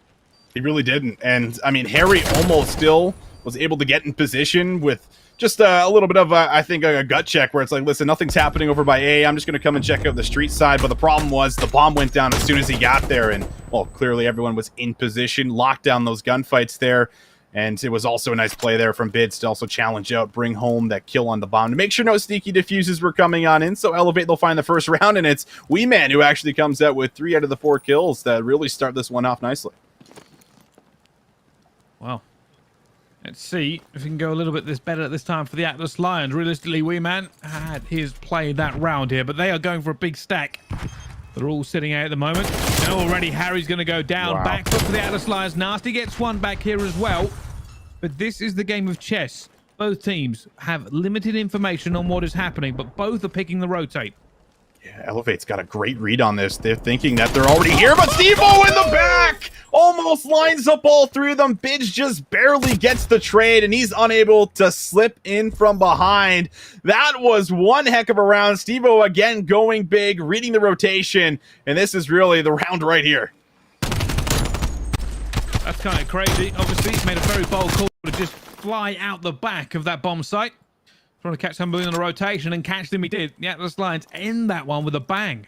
[SPEAKER 3] He really didn't. And, I mean, Harry almost still was able to get in position with just a little bit of, I think, a gut check where it's like, listen, nothing's happening over by A. I'm just going to come and check out the street side. But the problem was the bomb went down as soon as he got there. And, well, clearly everyone was in position, locked down those gunfights there. And it was also a nice play there from Bids to also challenge out, bring home that kill on the bomb to make sure no sneaky diffuses were coming on in. So Elevate, they'll find the first round, and it's Wee Man who actually comes out with 3 out of the 4 kills that really start this one off nicely.
[SPEAKER 2] Well, let's see if we can go a little bit better at this time for the Atlas Lions. Realistically, Wee Man had his play that round here, but they are going for a big stack. They're all sitting out at the moment. And already Harry's going to go down.
[SPEAKER 3] Wow.
[SPEAKER 2] Back foot for the Atlas Lions. Nasty gets one back here as well. But this is the game of chess. Both teams have limited information on what is happening, but both are picking the rotate.
[SPEAKER 3] Yeah, Elevate's got a great read on this. They're thinking that they're already here, but Steve-O in the back! Almost lines up all 3 of them. Bidge just barely gets the trade, and he's unable to slip in from behind. That was one heck of a round. Steve-O again going big, reading the rotation, and this is really the round right here.
[SPEAKER 2] That's kind of crazy. Obviously, he's made a very bold call to just fly out the back of that bomb site. Trying to catch somebody on the rotation, and catch them he did. The Atlas Lions end that one with a bang.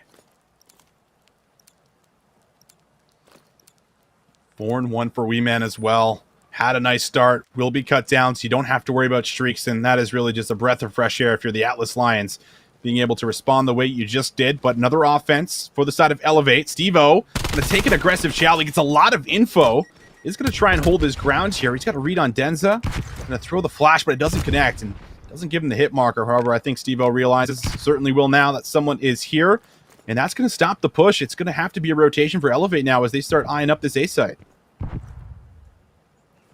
[SPEAKER 3] 4-1 for Wee Man as well. had a nice start, will be cut down, so you don't have to worry about streaks, and that is really just a breath of fresh air if you're the Atlas Lions, being able to respond the way you just did. But another offense for the side of Elevate. Steve-O going to take an aggressive chow. He gets a lot of info. He's going to try and hold his ground here. He's got a read on Denza. Going to throw the flash, but it doesn't connect and doesn't give him the hit marker. However, I think Steve-O realizes, certainly will now, that someone is here. And that's going to stop the push. It's going to have to be a rotation for Elevate now as they start eyeing up this A site.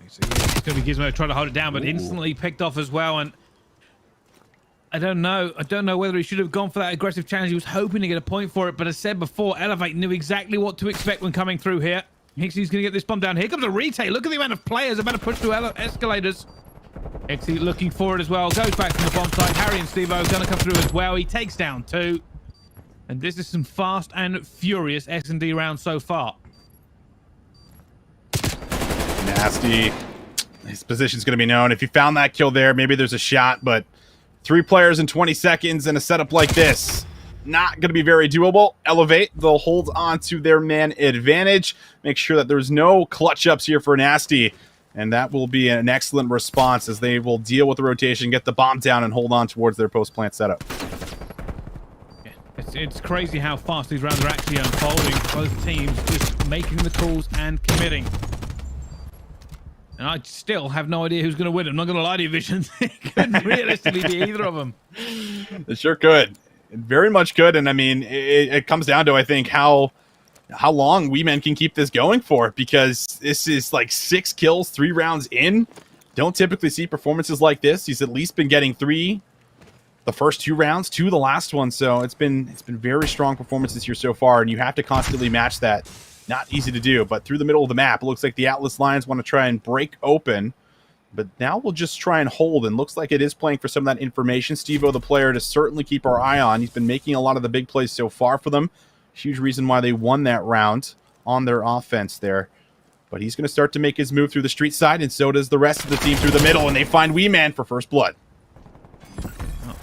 [SPEAKER 2] It's going to be Gizmo trying to hold it down, but instantly picked off as well. And I don't know whether he should have gone for that aggressive challenge. He was hoping to get a point for it, but as said before, Elevate knew exactly what to expect when coming through here. Hixie's going to get this bomb down. Here comes a retake. Look at the amount of players about to push through escalators. Hixie looking for it as well. Goes back from the bomb site. Harry and Steve-O going to come through as well. He takes down 2. And this is some fast and furious S&D rounds so far.
[SPEAKER 3] Nasty. His position's going to be known. If you found that kill there, maybe there's a shot, but 3 players in 20 seconds in a setup like this, not going to be very doable. Elevate, they'll hold on to their man advantage. Make sure that there's no clutch ups here for Nasty. And that will be an excellent response as they will deal with the rotation, get the bomb down, and hold on towards their post-plant setup.
[SPEAKER 2] Yeah, it's crazy how fast these rounds are actually unfolding. Both teams just making the calls and committing. And I still have no idea who's going to win. I'm not going to lie to you, Visions. It could realistically be either of them.
[SPEAKER 3] It sure could. It very much could. And I mean, it comes down to, I think, how long We Men can keep this going for, because this is like 6 kills, 3 rounds in. Don't typically see performances like this. He's at least been getting 3 the first 2 rounds, 2 the last one. So it's been very strong performances here so far, and you have to constantly match that. Not easy to do, but through the middle of the map, it looks like the Atlas Lions want to try and break open. But now we'll just try and hold, and looks like it is playing for some of that information. Steve-O, the player, to certainly keep our eye on. He's been making a lot of the big plays so far for them. Huge reason why they won that round on their offense there. But he's going to start to make his move through the street side, and so does the rest of the team through the middle, and they find Wee Man for first blood.
[SPEAKER 2] Oh,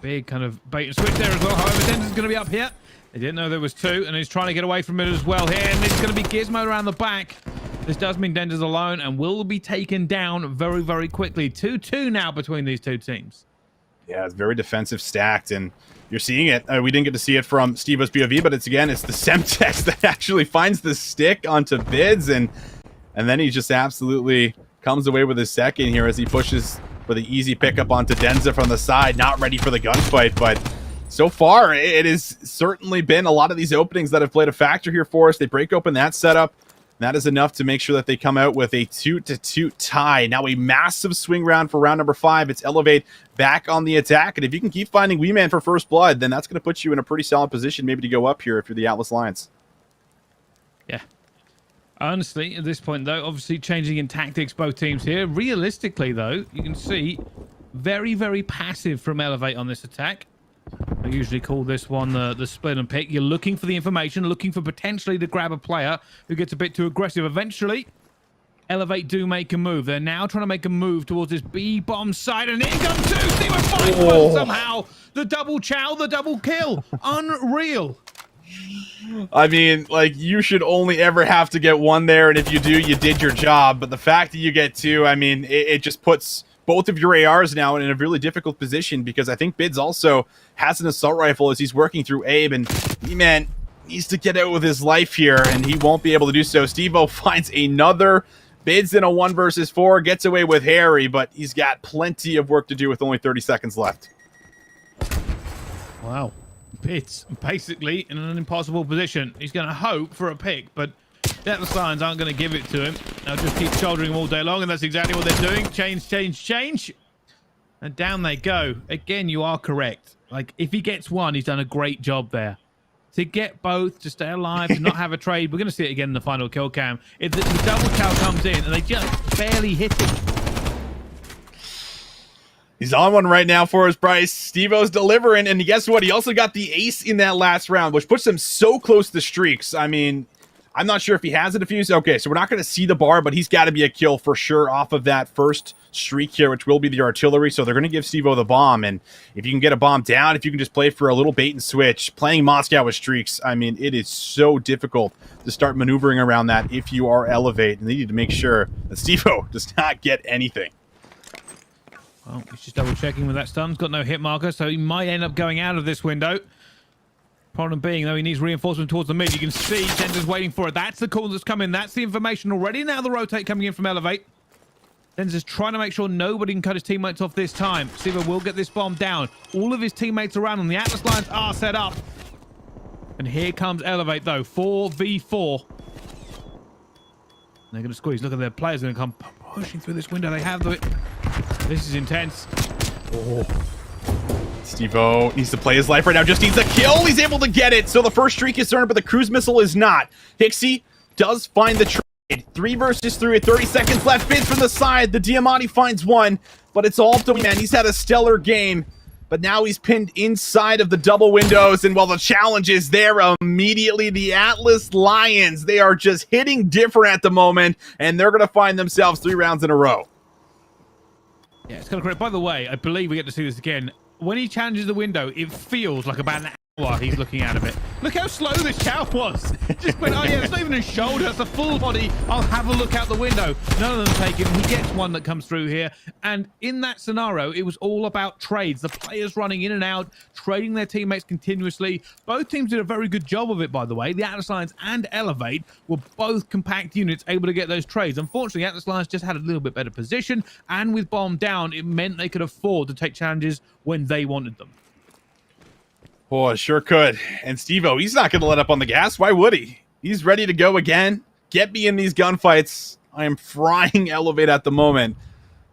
[SPEAKER 2] big kind of bait and switch there as well. However, Denzel's going to be up here. They didn't know there was 2, and he's trying to get away from it as well here. And it's going to be Gizmo around the back. This does mean Denzel's alone and will be taken down very, very quickly. 2-2 now between these 2 teams.
[SPEAKER 3] Yeah, it's very defensive stacked, and you're seeing it. We didn't get to see it from Steve-O's POV, but it's the Semtex that actually finds the stick onto Bids, and then he just absolutely comes away with his second here as he pushes for the easy pickup onto Denza from the side. Not ready for the gunfight, but so far, it has certainly been a lot of these openings that have played a factor here for us. They break open that setup. That is enough to make sure that they come out with a 2-2 tie. Now a massive swing round for round number 5. It's Elevate back on the attack. And if you can keep finding Wee Man for first blood, then that's going to put you in a pretty solid position maybe to go up here if you're the Atlas Lions.
[SPEAKER 2] Yeah. Honestly, at this point, though, obviously changing in tactics, both teams here. Realistically, though, you can see very, very passive from Elevate on this attack. I usually call this one the split and pick. You're looking for the information, looking for potentially to grab a player who gets a bit too aggressive. Eventually, Elevate do make a move. They're now trying to make a move towards this B-bomb side, and in comes 2. They were 5 somehow. The double chow, the double kill. Unreal.
[SPEAKER 3] I mean, like, you should only ever have to get 1 there, and if you do, you did your job. But the fact that you get 2, I mean, it just puts both of your ARs now in a really difficult position, because I think Bids also has an assault rifle as he's working through Abe, and E-Man needs to get out with his life here, and he won't be able to do so. Steve-O finds another. Bids in a 1 versus 4, gets away with Harry, but he's got plenty of work to do with only 30 seconds left.
[SPEAKER 2] Wow. Bids basically in an impossible position. He's going to hope for a pick, but the Lions aren't going to give it to him. They'll just keep shouldering him all day long, and that's exactly what they're doing. Change. And down they go. Again, you are correct. Like, if he gets 1, he's done a great job there. To get both, to stay alive, to not have a trade. We're going to see it again in the final kill cam. If the double cow comes in, and they just barely hit it.
[SPEAKER 3] He's on one right now for us, Bryce. Steve-O's delivering, and guess what? He also got the ace in that last round, which puts him so close to streaks. I mean, I'm not sure if he has a defuse. Okay, so we're not going to see the bar, but he's got to be a kill for sure off of that first streak here, which will be the artillery. So they're going to give Steve-O the bomb. And if you can get a bomb down, if you can just play for a little bait and switch, playing Moscow with streaks, I mean, it is so difficult to start maneuvering around that if you are Elevate. And they need to make sure that Steve-O does not get anything.
[SPEAKER 2] Well, he's just double checking with that stun. He's got no hit marker, so he might end up going out of this window. Problem being, though, he needs reinforcement towards the mid. You can see Dender's waiting for it. That's the call that's coming. That's the information already. Now the rotate coming in from Elevate. Dender's trying to make sure nobody can cut his teammates off this time. Steve-O will get this bomb down. All of his teammates around him. The Atlas Lions are set up. And here comes Elevate, though. 4v4. They're going to squeeze. Look at their players going to come pushing through this window. They have the... This is intense.
[SPEAKER 3] Oh. Steve-O needs to play his life right now. Just needs a kill. He's able to get it. So the first streak is earned, but the cruise missile is not. Hixie does find the trade. 3 versus 3 with 30 seconds left. Bids from the side. The Diamante finds one, but it's all up to man. He's had a stellar game, but now he's pinned inside of the double windows. And while the challenge is there, immediately the Atlas Lions, they are just hitting different at the moment, and they're going to find themselves 3 rounds in a row.
[SPEAKER 2] Yeah, it's kind of great. By the way, I believe we get to see this again. When he challenges the window, it feels like about an hour he's looking out of it. Look how slow this chow was. Just went, oh yeah, it's not even his shoulder, it's a full body. I'll have a look out the window. None of them take him. He gets one that comes through here. And in that scenario, it was all about trades. The players running in and out, trading their teammates continuously. Both teams did a very good job of it, by the way. The Atlas Lions and Elevate were both compact units able to get those trades. Unfortunately, Atlas Lions just had a little bit better position. And with bomb down, it meant they could afford to take challenges when they wanted them.
[SPEAKER 3] Oh, sure could. And Steve-O, he's not going to let up on the gas. Why would he? He's ready to go again. Get me in these gunfights. I am frying Elevate at the moment.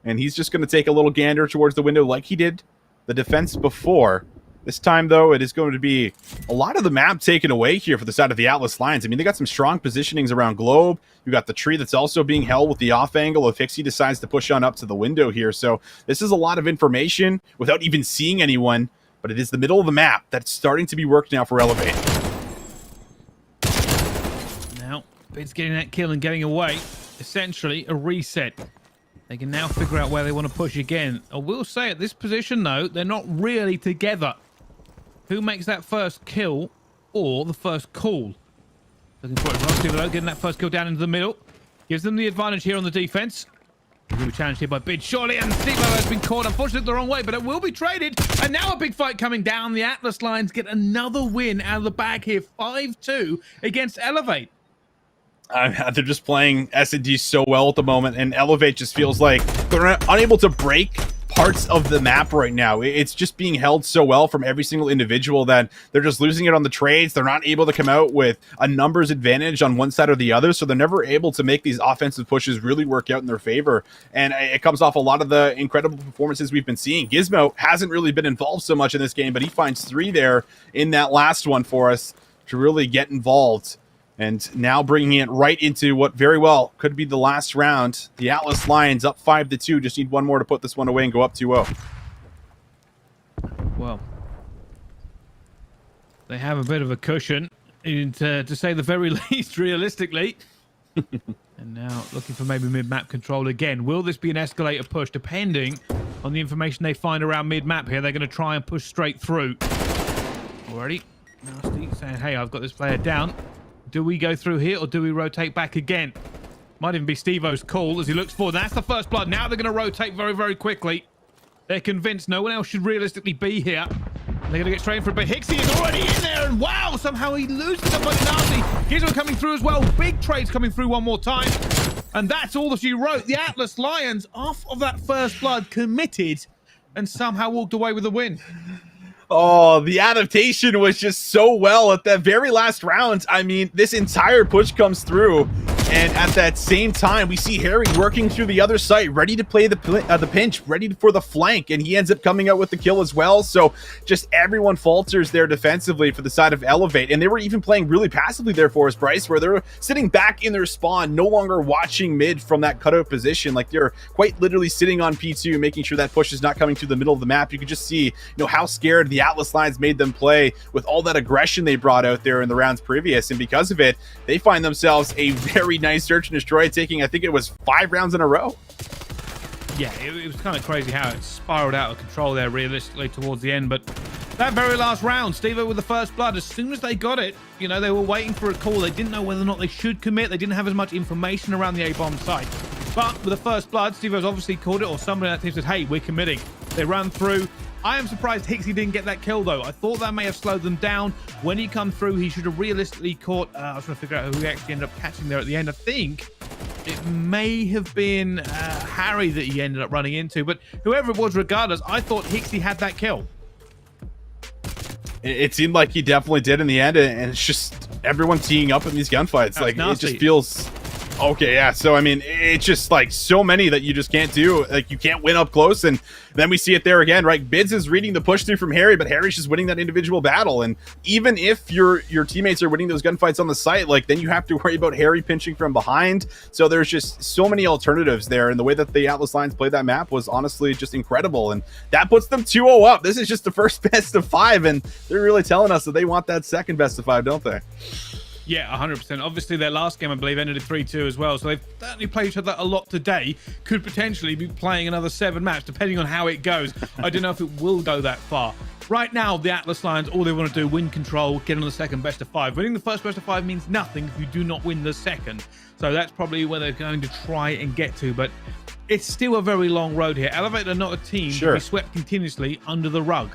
[SPEAKER 3] And he's just going to take a little gander towards the window like he did the defense before. This time, though, it is going to be a lot of the map taken away here for the side of the Atlas Lions. I mean, they got some strong positionings around Globe. You got the tree that's also being held with the off angle if Hixie decides to push on up to the window here. So this is a lot of information without even seeing anyone. But it is the middle of the map that's starting to be worked now for Elevate.
[SPEAKER 2] Now, Bid's getting that kill and getting away. Essentially, a reset. They can now figure out where they want to push again. I will say at this position, though, they're not really together. Who makes that first kill or the first call? Looking for it from Steve-O, getting that first kill down into the middle. Gives them the advantage here on the defense. He'll be challenged here by Bid, surely, and Steve-O has been caught, unfortunately, the wrong way, but it will be traded. And now a big fight coming down. The Atlas Lions get another win out of the bag here, 5-2 against Elevate.
[SPEAKER 3] They're just playing S&D so well at the moment, and Elevate just feels like they're unable to break parts of the map right now. It's just being held so well from every single individual that they're just losing it on the trades. They're not able to come out with a numbers advantage on one side or the other, so they're never able to make these offensive pushes really work out in their favor. And it comes off a lot of the incredible performances we've been seeing. Gizmo hasn't really been involved so much in this game, but he finds 3 there in that last one for us to really get involved. And now bringing it right into what very well could be the last round. The Atlas Lions up 5-2. Just need one more to put this one away and go up 2-0.
[SPEAKER 2] Well, they have a bit of a cushion, to say the very least, realistically. And now looking for maybe mid-map control again. Will this be an escalator push? Depending on the information they find around mid-map here, they're going to try and push straight through. Already, Nasty saying, hey, I've got this player down. Do we go through here or do we rotate back again? Might even be Steve-O's call as he looks forward. That's the first blood. Now they're going to rotate very, very quickly. They're convinced no one else should realistically be here. They're going to get straight in for it, but Hixie is already in there, and wow, somehow he loses somebody nasty. Gizmo coming through as well. Big trades coming through one more time. And that's all that you wrote. The Atlas Lions, off of that first blood, committed and somehow walked away with a win.
[SPEAKER 3] Oh, the adaptation was just so well at the very last round. I mean, this entire push comes through And at that same time, we see Harry working through the other side, ready to play the pinch, ready for the flank, and he ends up coming out with the kill as well. So just everyone falters there defensively for the side of Elevate, and they were even playing really passively there for us, Bryce, where they're sitting back in their spawn, no longer watching mid from that cutout position. Like, they're quite literally sitting on P2, making sure that push is not coming to the middle of the map. You could just see, how scared the Atlas Lions made them play with all that aggression they brought out there in the rounds previous, and because of it, they find themselves a very nice search and destroy, taking, I think it was 5 rounds in a row.
[SPEAKER 2] Yeah, it was kind of crazy how it spiraled out of control there realistically towards the end, but that very last round, Steve-O with the first blood, as soon as they got it, they were waiting for a call. They didn't know whether or not they should commit. They didn't have as much information around the A-bomb site. But with the first blood, Steve-O's obviously called it, or somebody on that team said, hey, we're committing. They ran through. I am surprised Hixie didn't get that kill, though. I thought that may have slowed them down. When he come through, he should have realistically caught... I was trying to figure out who he actually ended up catching there at the end. I think it may have been Harry that he ended up running into. But whoever it was, regardless, I thought Hixie had that kill.
[SPEAKER 3] It seemed like he definitely did in the end, and it's just everyone teeing up in these gunfights.
[SPEAKER 2] That's
[SPEAKER 3] like,
[SPEAKER 2] nasty.
[SPEAKER 3] It just feels... Okay, yeah. So, I mean, it's just like so many that you just can't do. Like, you can't win up close. And then we see it there again, right? Bids is reading the push through from Harry, but Harry's just winning that individual battle. And even if your teammates are winning those gunfights on the site, like, then you have to worry about Harry pinching from behind. So there's just so many alternatives there. And the way that the Atlas Lions played that map was honestly just incredible. And that puts them 2-0 up. This is just the first best of 5. And they're really telling us that they want that second best of 5, don't they?
[SPEAKER 2] Yeah, 100%. Obviously, their last game, I believe, ended in 3-2 as well. So they've certainly played each other a lot today. Could potentially be playing another 7 maps, depending on how it goes. I don't know if it will go that far. Right now, the Atlas Lions, all they want to do, win control, get on the second best of 5. Winning the first best of 5 means nothing if you do not win the second. So that's probably where they're going to try and get to. But it's still a very long road here. Elevate are not a team to be swept continuously under the rug.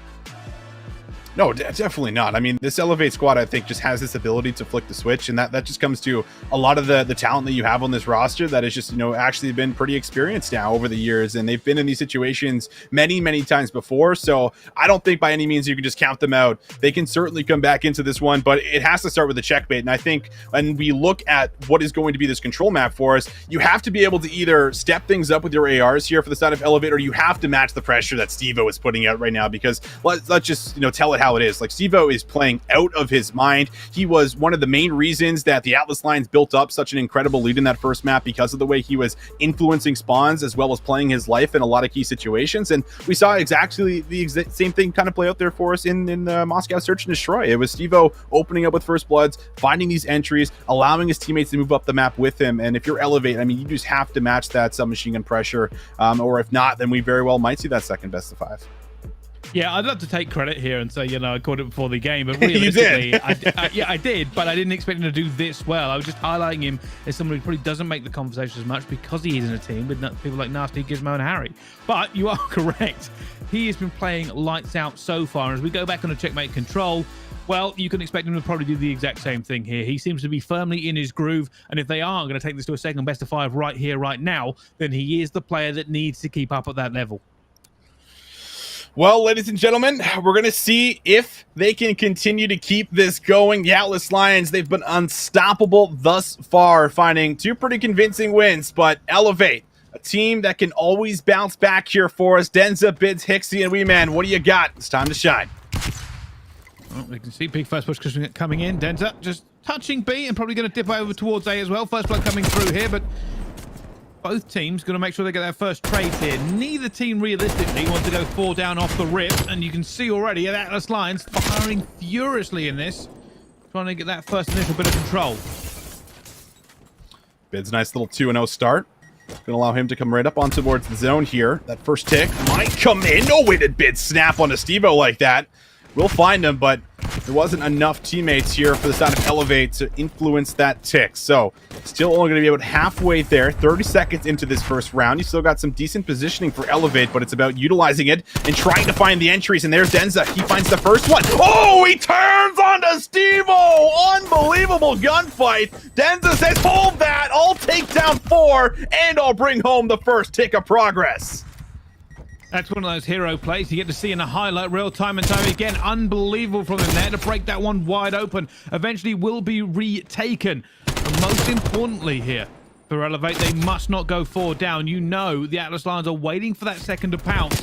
[SPEAKER 3] No, definitely not. I mean, this Elevate squad, I think, just has this ability to flick the switch, and that just comes to a lot of the talent that you have on this roster that has just, actually been pretty experienced now over the years, and they've been in these situations many, many times before, so I don't think by any means you can just count them out. They can certainly come back into this one, but it has to start with a checkmate, and I think when we look at what is going to be this control map for us, you have to be able to either step things up with your ARs here for the side of Elevate, or you have to match the pressure that Steve-O is putting out right now, because let's just, tell it how it is. Like, Steve-O is playing out of his mind. He was one of the main reasons that the Atlas Lions built up such an incredible lead in that first map, because of the way he was influencing spawns as well as playing his life in a lot of key situations. And we saw exactly the same thing kind of play out there for us in the Moscow Search and Destroy. It was Steve-O opening up with first bloods, finding these entries, allowing his teammates to move up the map with him. And if you're Elevate, I mean, you just have to match that submachine gun pressure, or if not, then we very well might see that second best of 5.
[SPEAKER 2] Yeah, I'd love to take credit here and say, I called it before the game, but realistically, I did, but I didn't expect him to do this well. I was just highlighting him as someone who probably doesn't make the conversation as much because he is in a team with people like Nasty, Gizmo, and Harry. But you are correct. He has been playing lights out so far. And as we go back on a checkmate control, well, you can expect him to probably do the exact same thing here. He seems to be firmly in his groove, and if they are going to take this to a second best of 5 right here, right now, then he is the player that needs to keep up at that level.
[SPEAKER 3] Well, ladies and gentlemen, we're going to see if they can continue to keep this going. The Atlas Lions, they've been unstoppable thus far, finding 2 pretty convincing wins, but Elevate, a team that can always bounce back here for us. Denza, Bids, Hixie, and Weeman, what do you got? It's time to shine.
[SPEAKER 2] Well, we can see big first push coming in. Denza just touching B and probably going to dip over towards A as well. First blood coming through here, but both teams going to make sure they get their first trades here. Neither team realistically wants to go 4 down off the rip, and you can see already at Atlas Lions firing furiously in this, trying to get that first initial bit of control.
[SPEAKER 3] Bid's nice little 2-0 start. Going to allow him to come right up on towards the zone here. That first tick might come in. No way did Bid snap onto Steve-O like that. We'll find him, but there wasn't enough teammates here for the side of Elevate to influence that tick. So still only going to be about halfway there, 30 seconds into this first round. You still got some decent positioning for Elevate, but it's about utilizing it and trying to find the entries. And there's Denza. He finds the first one. Oh, he turns onto Steve-O. Unbelievable gunfight. Denza says, hold that. I'll take down 4, and I'll bring home the first tick of progress.
[SPEAKER 2] That's one of those hero plays you get to see in a highlight real time and time again. Unbelievable from him there to break that one wide open. Eventually will be retaken. And most importantly here, for Elevate, they must not go 4 down. You know the Atlas Lions are waiting for that second to pounce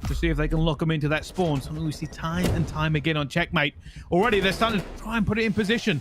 [SPEAKER 2] to see if they can lock them into that spawn. Something we see time and time again on Checkmate. Already, they're starting to try and put it in position.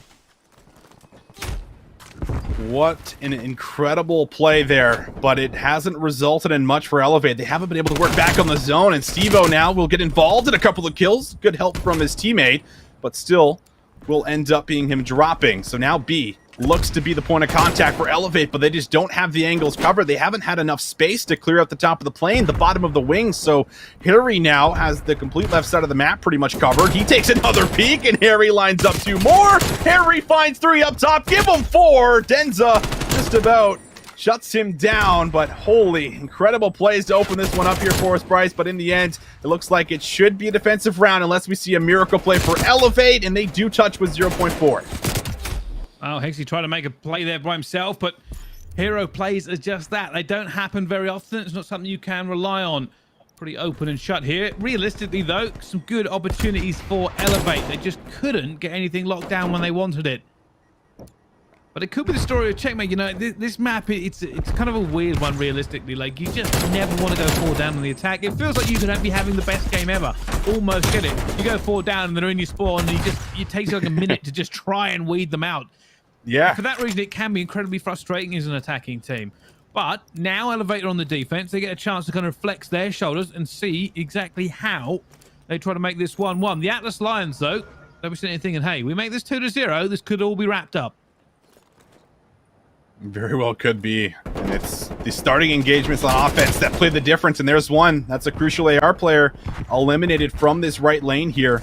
[SPEAKER 3] What an incredible play there, but it hasn't resulted in much for Elevate. They haven't been able to work back on the zone, and Steve-O now will get involved in a couple of kills. Good help from his teammate, but still will end up being him dropping. So now B looks to be the point of contact for Elevate, but they just don't have the angles covered. They haven't had enough space to clear out the top of the plane, the bottom of the wing. So Harry now has the complete left side of the map pretty much covered. He takes another peek, and Harry lines up 2 more. Harry finds 3 up top. Give him 4. Denza just about shuts him down, but holy, incredible plays to open this one up here for us, Bryce. But in the end, it looks like it should be a defensive round unless we see a miracle play for Elevate, and they do touch with 0.4.
[SPEAKER 2] Oh, Hexy tried to make a play there by himself, but hero plays are just that. They don't happen very often. It's not something you can rely on. Pretty open and shut here. Realistically, though, some good opportunities for Elevate. They just couldn't get anything locked down when they wanted it. But it could be the story of Checkmate. You know, this map, it's kind of a weird one, realistically. Like, you just never want to go 4 down on the attack. It feels like you could be having the best game ever. Almost get it. You go 4 down and they're in your spawn, and it takes you like a minute to just try and weed them out.
[SPEAKER 3] Yeah.
[SPEAKER 2] For that reason, it can be incredibly frustrating as an attacking team. But now Elevate are on the defense. They get a chance to kind of flex their shoulders and see exactly how they try to make this 1-1. The Atlas Lions, though, they'll be sitting there thinking, hey, we make this 2-0, this could all be wrapped up.
[SPEAKER 3] Very well could be. And it's the starting engagements on offense that play the difference. And there's one. That's a crucial AR player eliminated from this right lane here.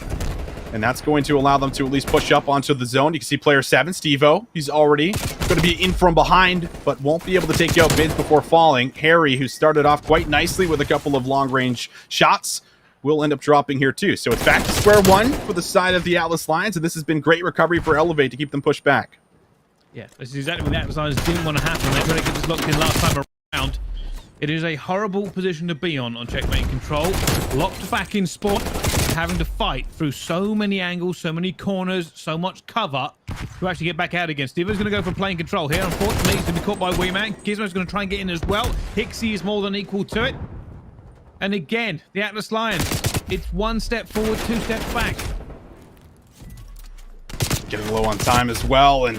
[SPEAKER 3] And that's going to allow them to at least push up onto the zone. You can see player 7, Steve-O. He's already going to be in from behind, but won't be able to take out mids before falling. Harry, who started off quite nicely with a couple of long-range shots, will end up dropping here too. So it's back to square one for the side of the Atlas Lions, and this has been great recovery for Elevate to keep them pushed back.
[SPEAKER 2] Yeah, this is exactly what the Atlas Lions didn't want to happen. They tried to get this locked in last time around. It is a horrible position to be on Checkmate Control. Locked back in spawn, having to fight through so many angles, so many corners, so much cover to actually get back out again. Steve-O's going to go for playing control here. Unfortunately, he's going to be caught by Weeman. Gizmo's going to try and get in as well. Hixie is more than equal to it. And again, the Atlas Lions, it's 1 step forward, 2 steps back.
[SPEAKER 3] Getting low on time as well, and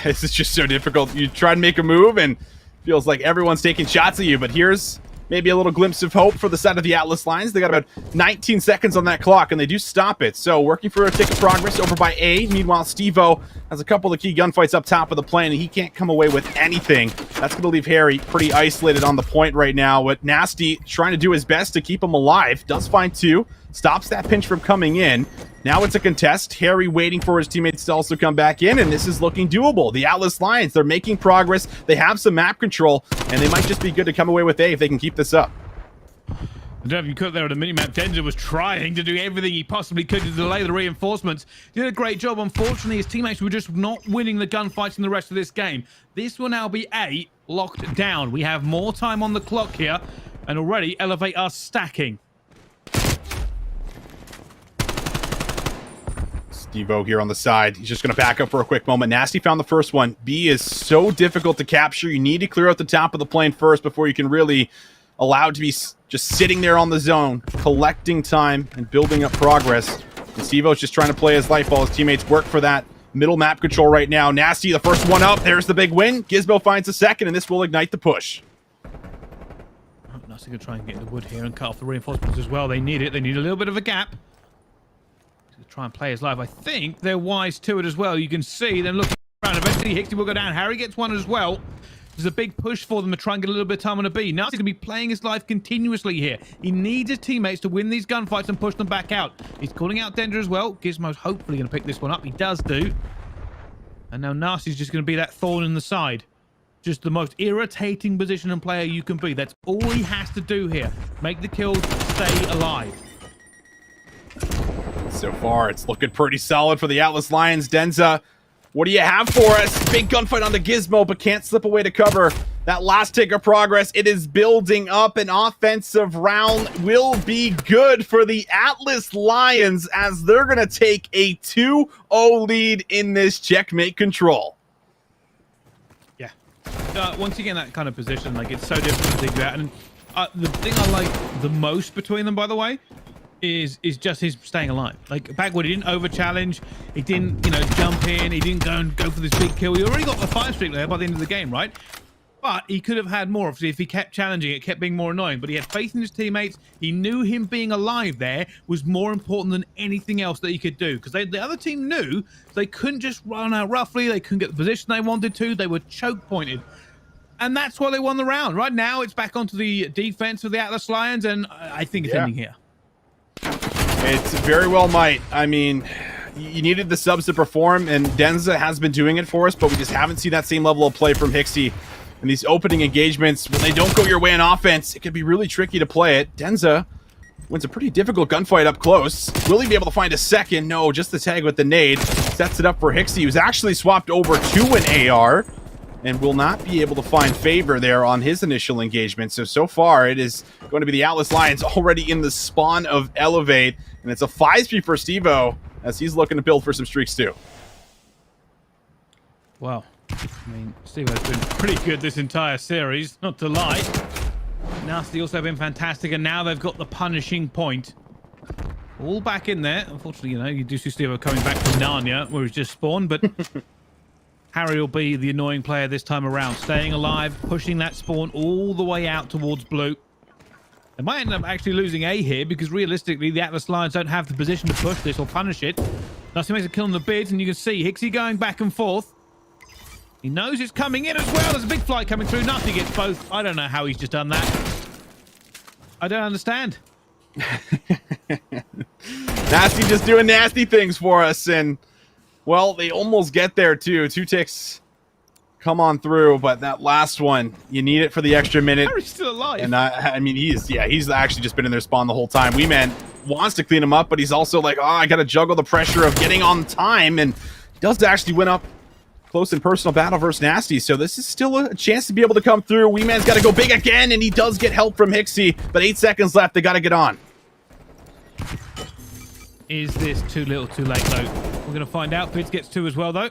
[SPEAKER 3] this is just so difficult. You try and make a move, and feels like everyone's taking shots at you, but here's maybe a little glimpse of hope for the side of the Atlas Lions. They got about 19 seconds on that clock, and they do stop it. So working for a tick of progress over by A. Meanwhile, Steve-O has a couple of key gunfights up top of the plane, and he can't come away with anything. That's going to leave Harry pretty isolated on the point right now, with Nasty trying to do his best to keep him alive. Does find 2. Stops that pinch from coming in. Now it's a contest. Harry waiting for his teammates to also come back in, and this is looking doable. The Atlas Lions, they're making progress. They have some map control, and they might just be good to come away with A if they can keep this up.
[SPEAKER 2] I don't know if you could there at the minimap. Denza was trying to do everything he possibly could to delay the reinforcements. He did a great job. Unfortunately, his teammates were just not winning the gunfights in the rest of this game. This will now be A, locked down. We have more time on the clock here, and already Elevate are stacking.
[SPEAKER 3] Steve-O here on the side. He's just going to back up for a quick moment. Nasty found the first one. B is so difficult to capture. You need to clear out the top of the plane first before you can really allow it to be just sitting there on the zone, collecting time and building up progress. And Steve-O's just trying to play his life while his teammates work for that middle map control right now. Nasty, the first one up. There's the big win. Gizmo finds the second, and this will ignite the push.
[SPEAKER 2] Nasty going to try and get in the wood here and cut off the reinforcements as well. They need it. They need a little bit of a gap to try and play his life. I think they're wise to it as well. You can see them looking around. Eventually, Hixie will go down. Harry gets one as well. There's a big push for them to try and get a little bit of time on a B. Nasty's going to be playing his life continuously here. He needs his teammates to win these gunfights and push them back out. He's calling out Dendra as well. Gizmo's hopefully going to pick this one up. He does do. And now Nasty's just going to be that thorn in the side. Just the most irritating position and player you can be. That's all he has to do here. Make the kills, stay alive.
[SPEAKER 3] So far, it's looking pretty solid for the Atlas Lions. Denza, what do you have for us? Big gunfight on the Gizmo, but can't slip away to cover that last tick of progress. It is building up. An offensive round will be good for the Atlas Lions as they're going to take a 2-0 lead in this Checkmate Control.
[SPEAKER 2] once you get in that kind of position, like, it's so difficult to figure out. And the thing I like the most between them, by the way, is just his staying alive. Like, backward, he didn't over challenge, he didn't, you know, jump in, he didn't go for this big kill. He already got the 5 streak there by the end of the game, right? But he could have had more if he kept challenging. It kept being more annoying. But he had faith in his teammates. He knew him being alive there was more important than anything else that he could do. Because the other team knew they couldn't just run out roughly. They couldn't get the position they wanted to. They were choke pointed. And that's why they won the round. Right now, it's back onto the defense of the Atlas Lions. And I think it's ending here.
[SPEAKER 3] It's very well might. I mean, you needed the subs to perform. And Denza has been doing it for us. But we just haven't seen that same level of play from Hixie. And these opening engagements, when they don't go your way on offense, it can be really tricky to play it. Denza wins a pretty difficult gunfight up close. Will he be able to find a second? No, just the tag with the nade. Sets it up for Hixie, who's actually swapped over to an AR and will not be able to find favor there on his initial engagement. So far, it is going to be the Atlas Lions already in the spawn of Elevate. And it's a 5-3 for Stevo as he's looking to build for some streaks too.
[SPEAKER 2] Wow. I mean, Steve has been pretty good this entire series, not to lie. Nasty also been fantastic, and now they've got the punishing point. All back in there. Unfortunately, you know, you do see Steve coming back from Narnia, where he's just spawned, but Harry will be the annoying player this time around, staying alive, pushing that spawn all the way out towards blue. They might end up actually losing A here, because realistically, the Atlas Lions don't have the position to push this or punish it. Nasty makes a kill on the bids, and you can see Hixie going back and forth. He knows it's coming in as well. There's a big flight coming through. Nasty gets both. I don't know how he's just done that. I don't understand.
[SPEAKER 3] Nasty just doing nasty things for us. And, well, they almost get there, too. 2 ticks come on through. But that last one, you need it for the extra minute.
[SPEAKER 2] Harry's still alive.
[SPEAKER 3] And, I mean, he's actually just been in their spawn the whole time. Weeman wants to clean him up, but he's also like, oh, I got to juggle the pressure of getting on time. And he does actually win up close and personal battle versus Nasty, so this is still a chance to be able to come through. Weeman's got to go big again, and he does get help from Hixie, but 8 seconds left. They got to get on.
[SPEAKER 2] Is this too little too late, though? We're going to find out. Pids gets 2 as well, though.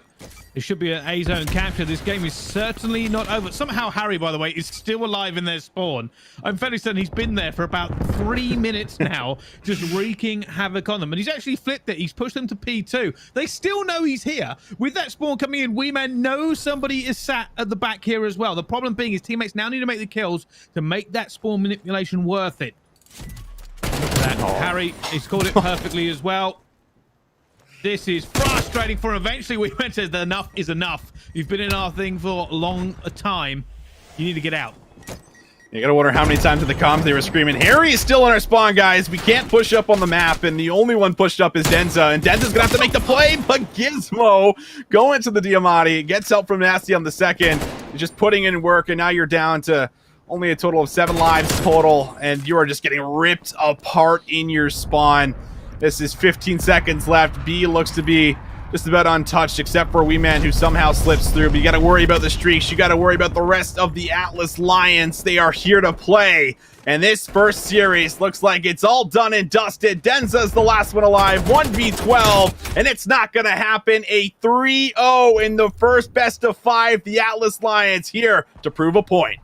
[SPEAKER 2] It should be an A-zone capture. This game is certainly not over. Somehow Harry, by the way, is still alive in their spawn. I'm fairly certain he's been there for about 3 minutes now, just wreaking havoc on them. And he's actually flipped it. He's pushed them to P2. They still know he's here. With that spawn coming in, Weeman knows somebody is sat at the back here as well. The problem being his teammates now need to make the kills to make that spawn manipulation worth it. Look at that. Harry, he's called it perfectly as well. This is frustrating for him. Eventually, we went to enough is enough. You've been in our thing for a long time. You need to get out.
[SPEAKER 3] You gotta wonder how many times in the comms they were screaming, Harry is still in our spawn, guys. We can't push up on the map, and the only one pushed up is Denza, and Denza's gonna have to make the play, but Gizmo going to the Diamati, gets help from Nasty on the second, just putting in work, and now you're down to only a total of 7 lives total, and you are just getting ripped apart in your spawn. This is 15 seconds left. B looks to be just about untouched, except for Weeman, who somehow slips through. But you got to worry about the streaks. You got to worry about the rest of the Atlas Lions. They are here to play. And this first series looks like it's all done and dusted. Denza's the last one alive, 1v12, and it's not going to happen. A 3-0 in the first best of 5. The Atlas Lions here to prove a point.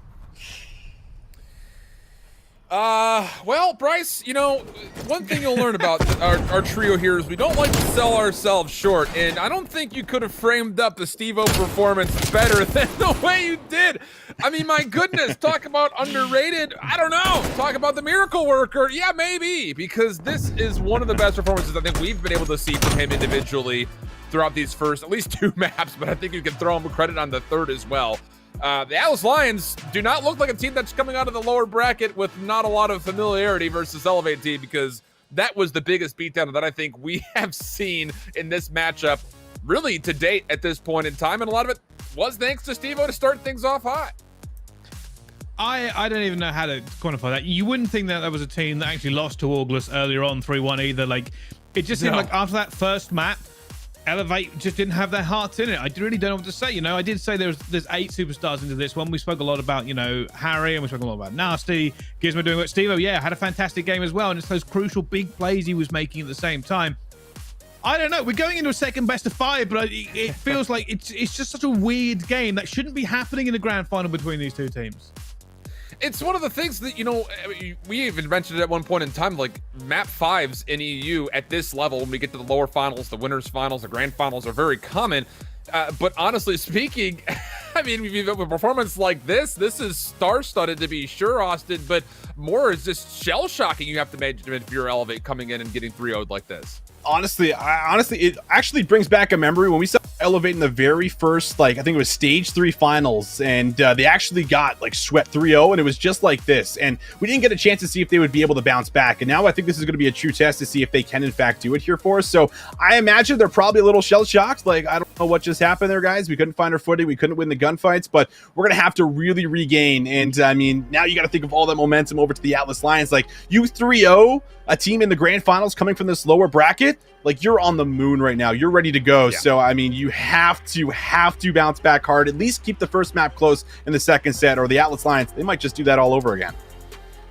[SPEAKER 1] Well, Bryce, you know, one thing you'll learn about our trio here is we don't like to sell ourselves short, and I don't think you could have framed up the Steve-O performance better than the way you did. I mean, my goodness, talk about underrated. I don't know. Talk about the miracle worker. Yeah, maybe, because this is one of the best performances I think we've been able to see from him individually throughout these first, at least 2 maps, but I think you can throw him credit on the third as well. The Atlas Lions do not look like a team that's coming out of the lower bracket with not a lot of familiarity versus Elevate team, because that was the biggest beatdown that I think we have seen in this matchup really to date at this point in time, and a lot of it was thanks to Steve-O to start things off hot.
[SPEAKER 2] I don't even know how to quantify that. You wouldn't think that was a team that actually lost to August earlier on 3-1 either. Like, it just seemed like after that first map, Elevate just didn't have their hearts in it. I really don't know what to say. You know, I did say there's 8 superstars into this one. We spoke a lot about, you know, Harry, and we spoke a lot about Nasty, Gizmo doing it. Steve-O, yeah, had a fantastic game as well. And it's those crucial big plays he was making at the same time. I don't know. We're going into a second best of 5, but it feels like it's just such a weird game that shouldn't be happening in the grand final between these two teams.
[SPEAKER 1] It's one of the things that, you know, we even mentioned at one point in time, like map 5s in EU at this level, when we get to the lower finals, the winners finals, the grand finals are very common. But honestly speaking, I mean, with a performance like this is star-studded to be sure, Austin, but more is just shell-shocking you have to imagine if you're Elevate coming in and getting 3-0'd like this.
[SPEAKER 3] Honestly, it actually brings back a memory when we saw Elevate in the very first, like, I think it was stage 3 finals, and they actually got like swept 3-0, and it was just like this, and we didn't get a chance to see if they would be able to bounce back. And now I think this is going to be a true test to see if they can in fact do it here for us. So I imagine they're probably a little shell-shocked, like, I don't know what just happened there, guys. We couldn't find our footing, we couldn't win the gunfights, but we're gonna have to really regain. And I mean, now you got to think of all that momentum over to the Atlas Lions. Like, you 3-0 a team in the grand finals coming from this lower bracket, like, you're on the moon right now. You're ready to go. Yeah. So I mean, you have to bounce back hard, at least keep the first map close in the second set, or the Atlas Lions, they might just do that all over again.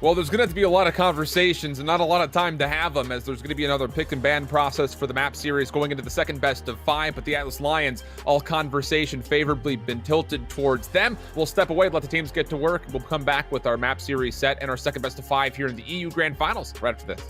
[SPEAKER 1] Well, there's going to have to be a lot of conversations and not a lot of time to have them, as there's going to be another pick and ban process for the map series going into the second best of 5. But the Atlas Lions, all conversation favorably been tilted towards them. We'll step away, let the teams get to work. We'll come back with our map series set and our second best of 5 here in the EU Grand Finals right after this.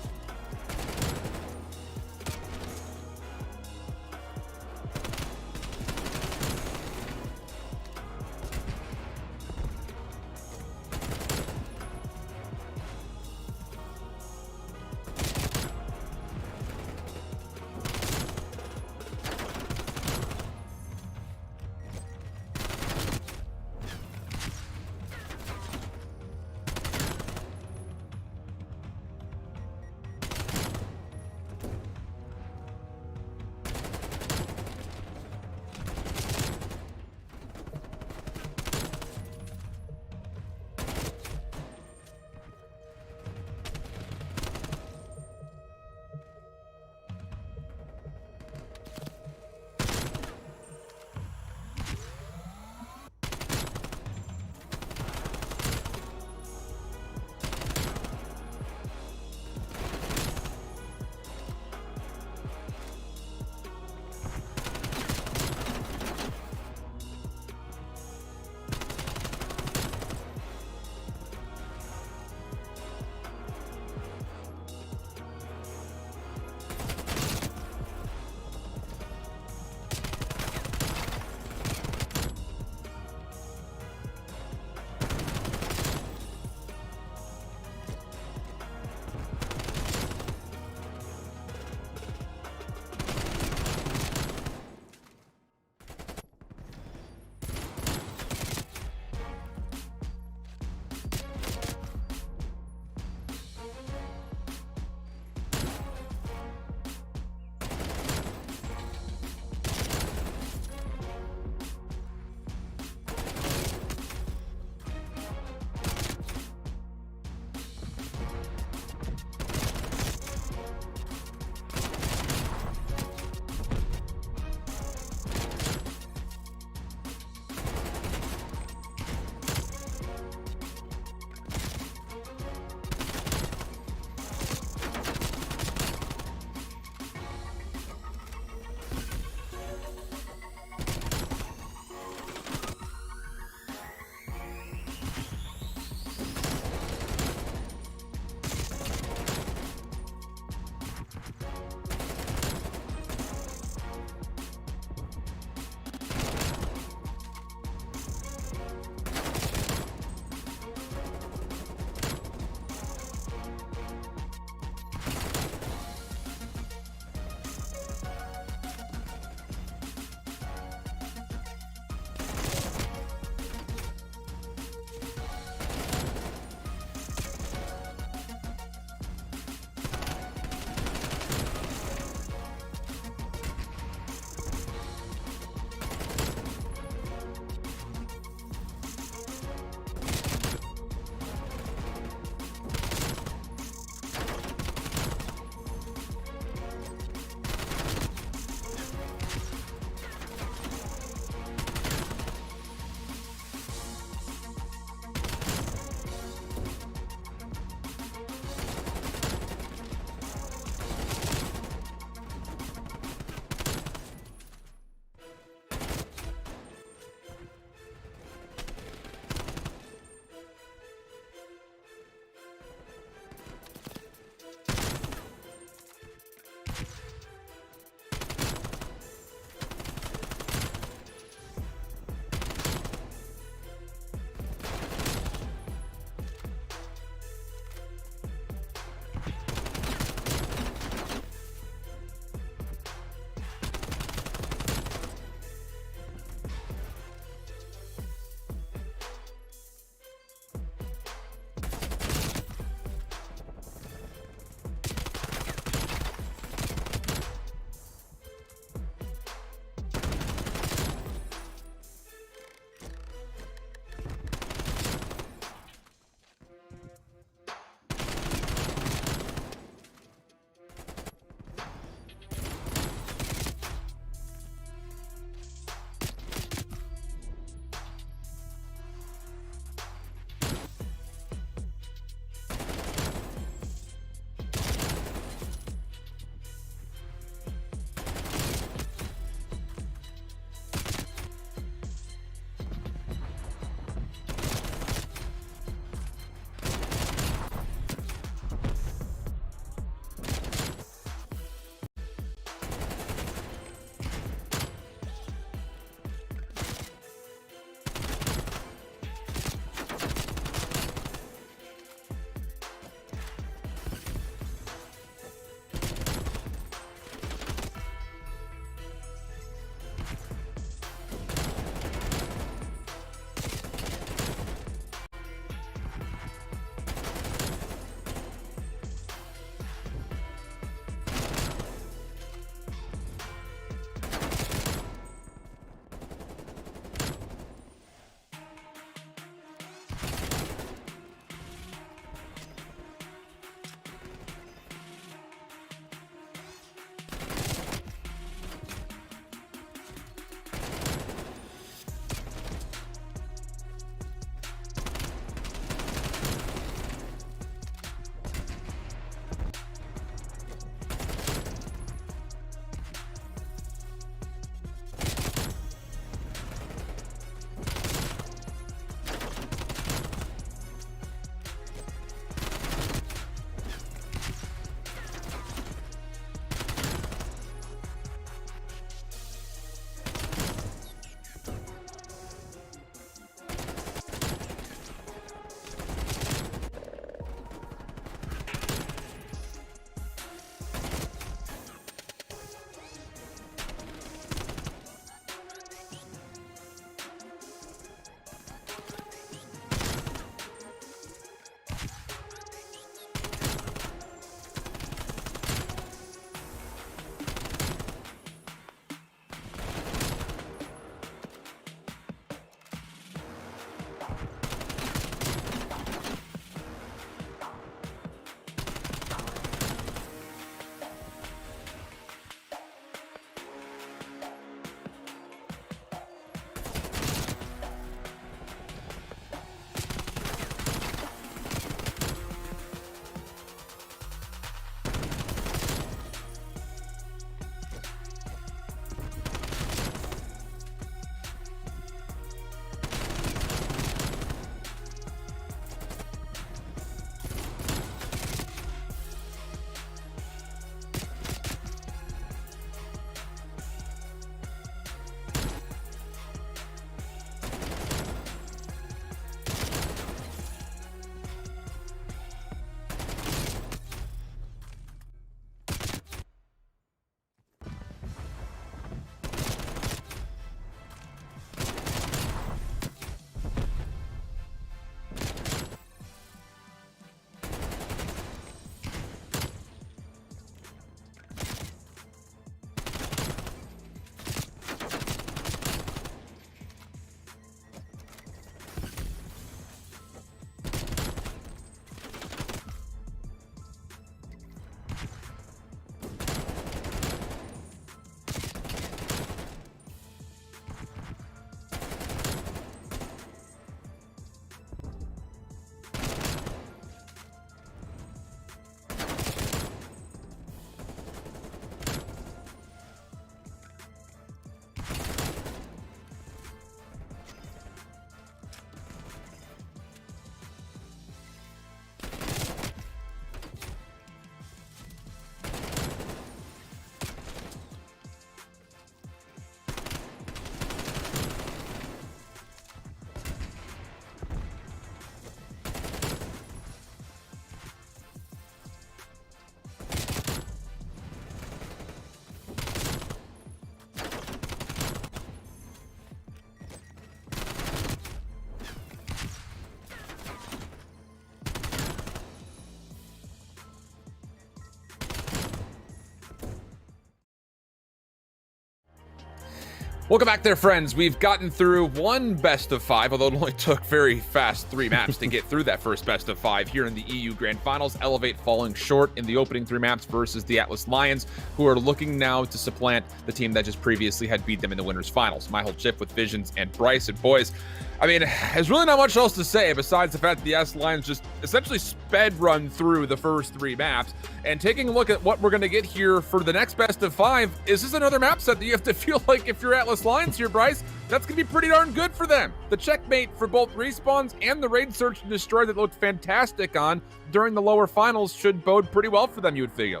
[SPEAKER 1] Welcome back there, friends. We've gotten through one best of 5, although it only took very fast 3 maps to get through that first best of 5 here in the EU Grand Finals. Elevate falling short in the opening 3 maps versus the Atlas Lions, who are looking now to supplant the team that just previously had beat them in the winners finals. My whole chip with Visions and Bryce. And boys, I mean, there's really not much else to say besides the fact that the S Lions just essentially sped run through the first 3 maps. And taking a look at what we're going to get here for the next best of 5, is this another map set that you have to feel like if you're Atlas Lions here, Bryce, that's going to be pretty darn good for them. The checkmate for both respawns and the raid search and destroy that looked fantastic on during the lower finals should bode pretty well for them, you would figure.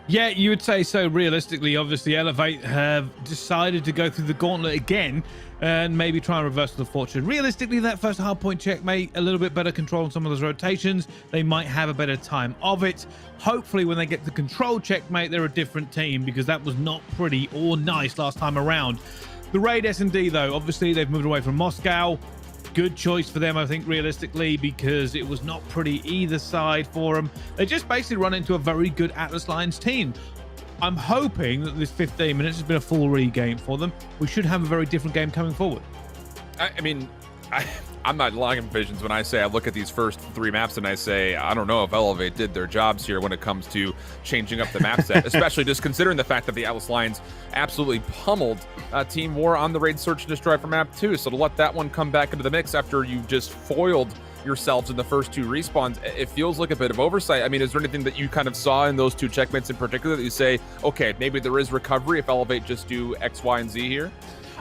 [SPEAKER 2] Yeah, you would say so. Realistically, obviously, Elevate have decided to go through the gauntlet again and maybe try and reverse the fortune. Realistically, that first hardpoint checkmate, a little bit better control on some of those rotations. They might have a better time of it. Hopefully, when they get the control checkmate, they're a different team, because that was not pretty or nice last time around. The raid S&D, though, obviously, they've moved away from Moscow. Good choice for them, I think, realistically, because it was not pretty either side for them. They just basically run into a very good Atlas Lions team. I'm hoping that this 15 minutes has been a full re-game for them. We should have a very different game coming forward.
[SPEAKER 1] I mean, I'm not lying in Visions when I say I look at these first 3 maps and I say, I don't know if Elevate did their jobs here when it comes to changing up the map set, especially just considering the fact that the Atlas Lions absolutely pummeled Team War on the raid search and destroy for map 2. So to let that one come back into the mix after you've just foiled yourselves in the first 2 respawns, it feels like a bit of oversight. I mean, is there anything that you kind of saw in those 2 checkmates in particular that you say, okay, maybe there is recovery if Elevate just do X, Y, and Z here?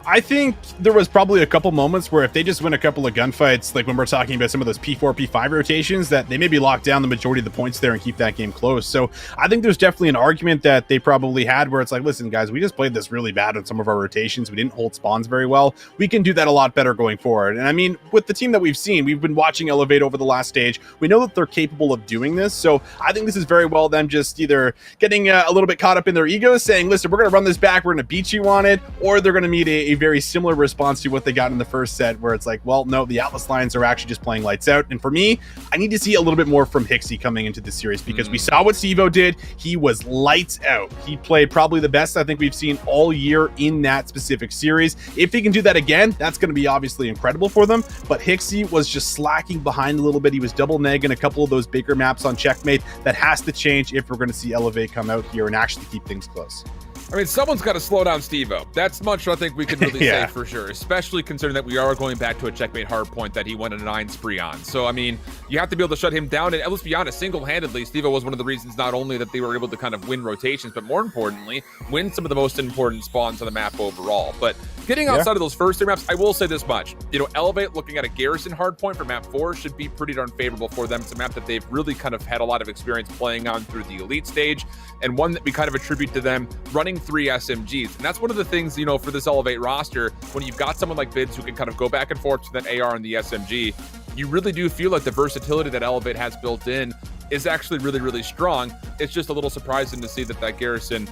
[SPEAKER 3] I think there was probably a couple moments where if they just win a couple of gunfights, like when we're talking about some of those P4, P5 rotations, that they maybe lock down the majority of the points there and keep that game close. So I think there's definitely an argument that they probably had where it's like, listen, guys, we just played this really bad on some of our rotations. We didn't hold spawns very well. We can do that a lot better going forward. And I mean, with the team that we've seen, we've been watching Elevate over the last stage. We know that they're capable of doing this. So I think this is very well them just either getting a little bit caught up in their egos, saying, listen, we're going to run this back, we're going to beat you on it, or they're going to meet a very similar response to what they got in the first set, where it's like, well, no, the Atlas Lions are actually just playing lights out. And for me, I need to see a little bit more from Hixie coming into this series, because we saw what Stevo did. He was lights out. He played probably the best I think we've seen all year in that specific series. If he can do that again, that's going to be obviously incredible for them. But Hixie was just slacking behind a little bit. He was double negging a couple of those bigger maps on checkmate. That has to change if we're going to see Elevate come out here and actually keep things close.
[SPEAKER 1] I mean, someone's got to slow down Steve-O. That's much I think we can really say for sure, especially considering that we are going back to a checkmate hardpoint that he went a 9 spree on. So, I mean, you have to be able to shut him down. And let's be honest, single-handedly, Steve-O was one of the reasons not only that they were able to kind of win rotations, but more importantly, win some of the most important spawns on the map overall. But getting outside of those first 3 maps, I will say this much. You know, Elevate looking at a Garrison hardpoint for map 4 should be pretty darn favorable for them. It's a map that they've really kind of had a lot of experience playing on through the elite stage, and one that we kind of attribute to them running 3 SMGs. And that's one of the things, you know, for this Elevate roster, when you've got someone like Vids who can kind of go back and forth to that AR and the SMG, you really do feel like the versatility that Elevate has built in is actually really, really strong. It's just a little surprising to see that Garrison,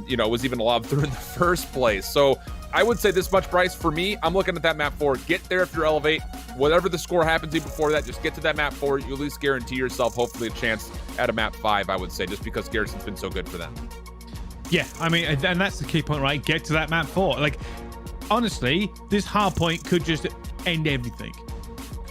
[SPEAKER 1] you know, was even allowed through in the first place. So I would say this much, Bryce, for me, I'm looking at that map 4. Get there if you're Elevate. Whatever the score happens even before that, just get to that map 4. You at least guarantee yourself, hopefully, a chance at a map 5, I would say, just because Garrison's been so good for them.
[SPEAKER 2] Yeah, I mean, and that's the key point, right? Get to that map 4. Like, honestly, this hardpoint could just end everything.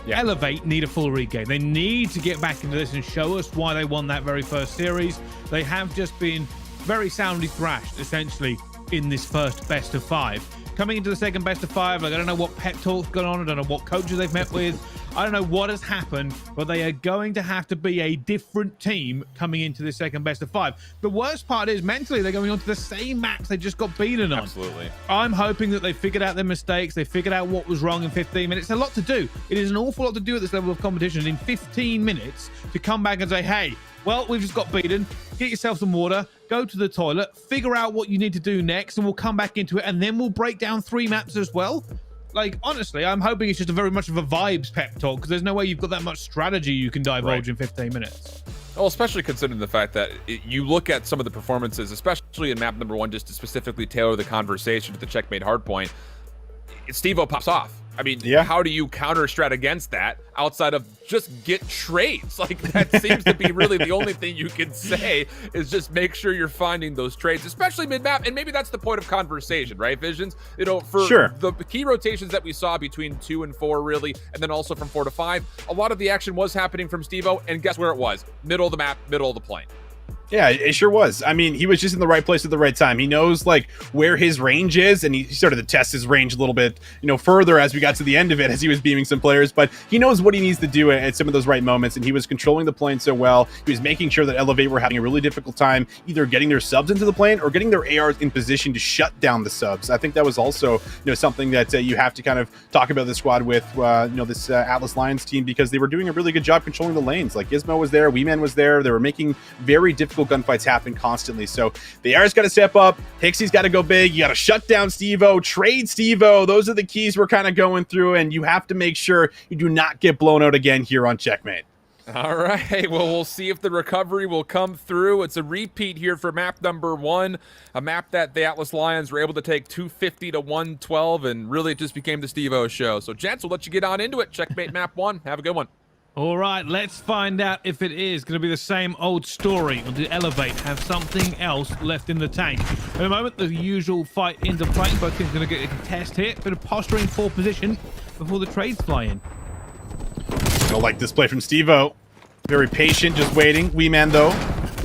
[SPEAKER 2] Yeah. Elevate need a full regame. They need to get back into this and show us why they won that very first series. They have just been very soundly thrashed, essentially, in this first best of 5. Coming into the second best of 5, like, I don't know what pep talk's gone on. I don't know what coaches they've met with. I don't know what has happened, but they are going to have to be a different team coming into the second best of 5. The worst part is mentally they're going onto the same maps they just got beaten on.
[SPEAKER 1] Absolutely.
[SPEAKER 2] I'm hoping that they figured out their mistakes. They figured out what was wrong in 15 minutes. It's a lot to do. It is an awful lot to do at this level of competition. In 15 minutes to come back and say, hey, well, we've just got beaten. Get yourself some water, go to the toilet, figure out what you need to do next, and we'll come back into it, and then we'll break down 3 maps as well. Like, honestly, I'm hoping it's just a very much of a vibes pep talk, because there's no way you've got that much strategy you can divulge in 15 minutes.
[SPEAKER 1] Well, especially considering the fact that you look at some of the performances, especially in map number 1, just to specifically tailor the conversation to the checkmate hardpoint, Steve-O pops off. I mean,
[SPEAKER 3] Yeah.
[SPEAKER 1] how do you counter strat against that outside of just get trades? Like, that seems to be really the only thing you can say, is just make sure you're finding those trades, especially mid-map. And maybe that's the point of conversation, right, Visions? You know, for the key rotations that we saw between 2 and 4, really, and then also from 4 to 5, a lot of the action was happening from Steve-O, and guess where it was? Middle of the map, middle of the plane.
[SPEAKER 3] Yeah, it sure was. I mean, he was just in the right place at the right time. He knows like where his range is, and he started to test his range a little bit, you know, further as we got to the end of it, as he was beaming some players. But he knows what he needs to do at some of those right moments, and he was controlling the plane so well. He was making sure that Elevate were having a really difficult time either getting their subs into the plane or getting their ARs in position to shut down the subs. I think that was also, you know, something that you have to kind of talk about the squad with, you know, this Atlas Lions team, because they were doing a really good job controlling the lanes. Like Gizmo was there, Weeman was there. They were making very difficult gunfights happen constantly. So the AR's got to step up. Hixie's got to go big. You got to shut down Steve-O, trade Steve-O. Those are the keys we're kind of going through, and you have to make sure you do not get blown out again here on Checkmate.
[SPEAKER 1] All right, well, we'll see if the recovery will come through. It's a repeat here for map number 1, a map that the Atlas Lions were able to take 250 to 112, and really it just became the Steve-O show. So, gents, we'll let you get on into it. Checkmate map 1. Have a good one.
[SPEAKER 2] All right, let's find out if it is going to be the same old story, or did Elevate have something else left in the tank? In a moment, the usual fight into play. Both teams going to get a contest here. Bit of posturing for position before the trades fly in.
[SPEAKER 3] I don't like this play from Steve-O. Very patient, just waiting. Weeman, though,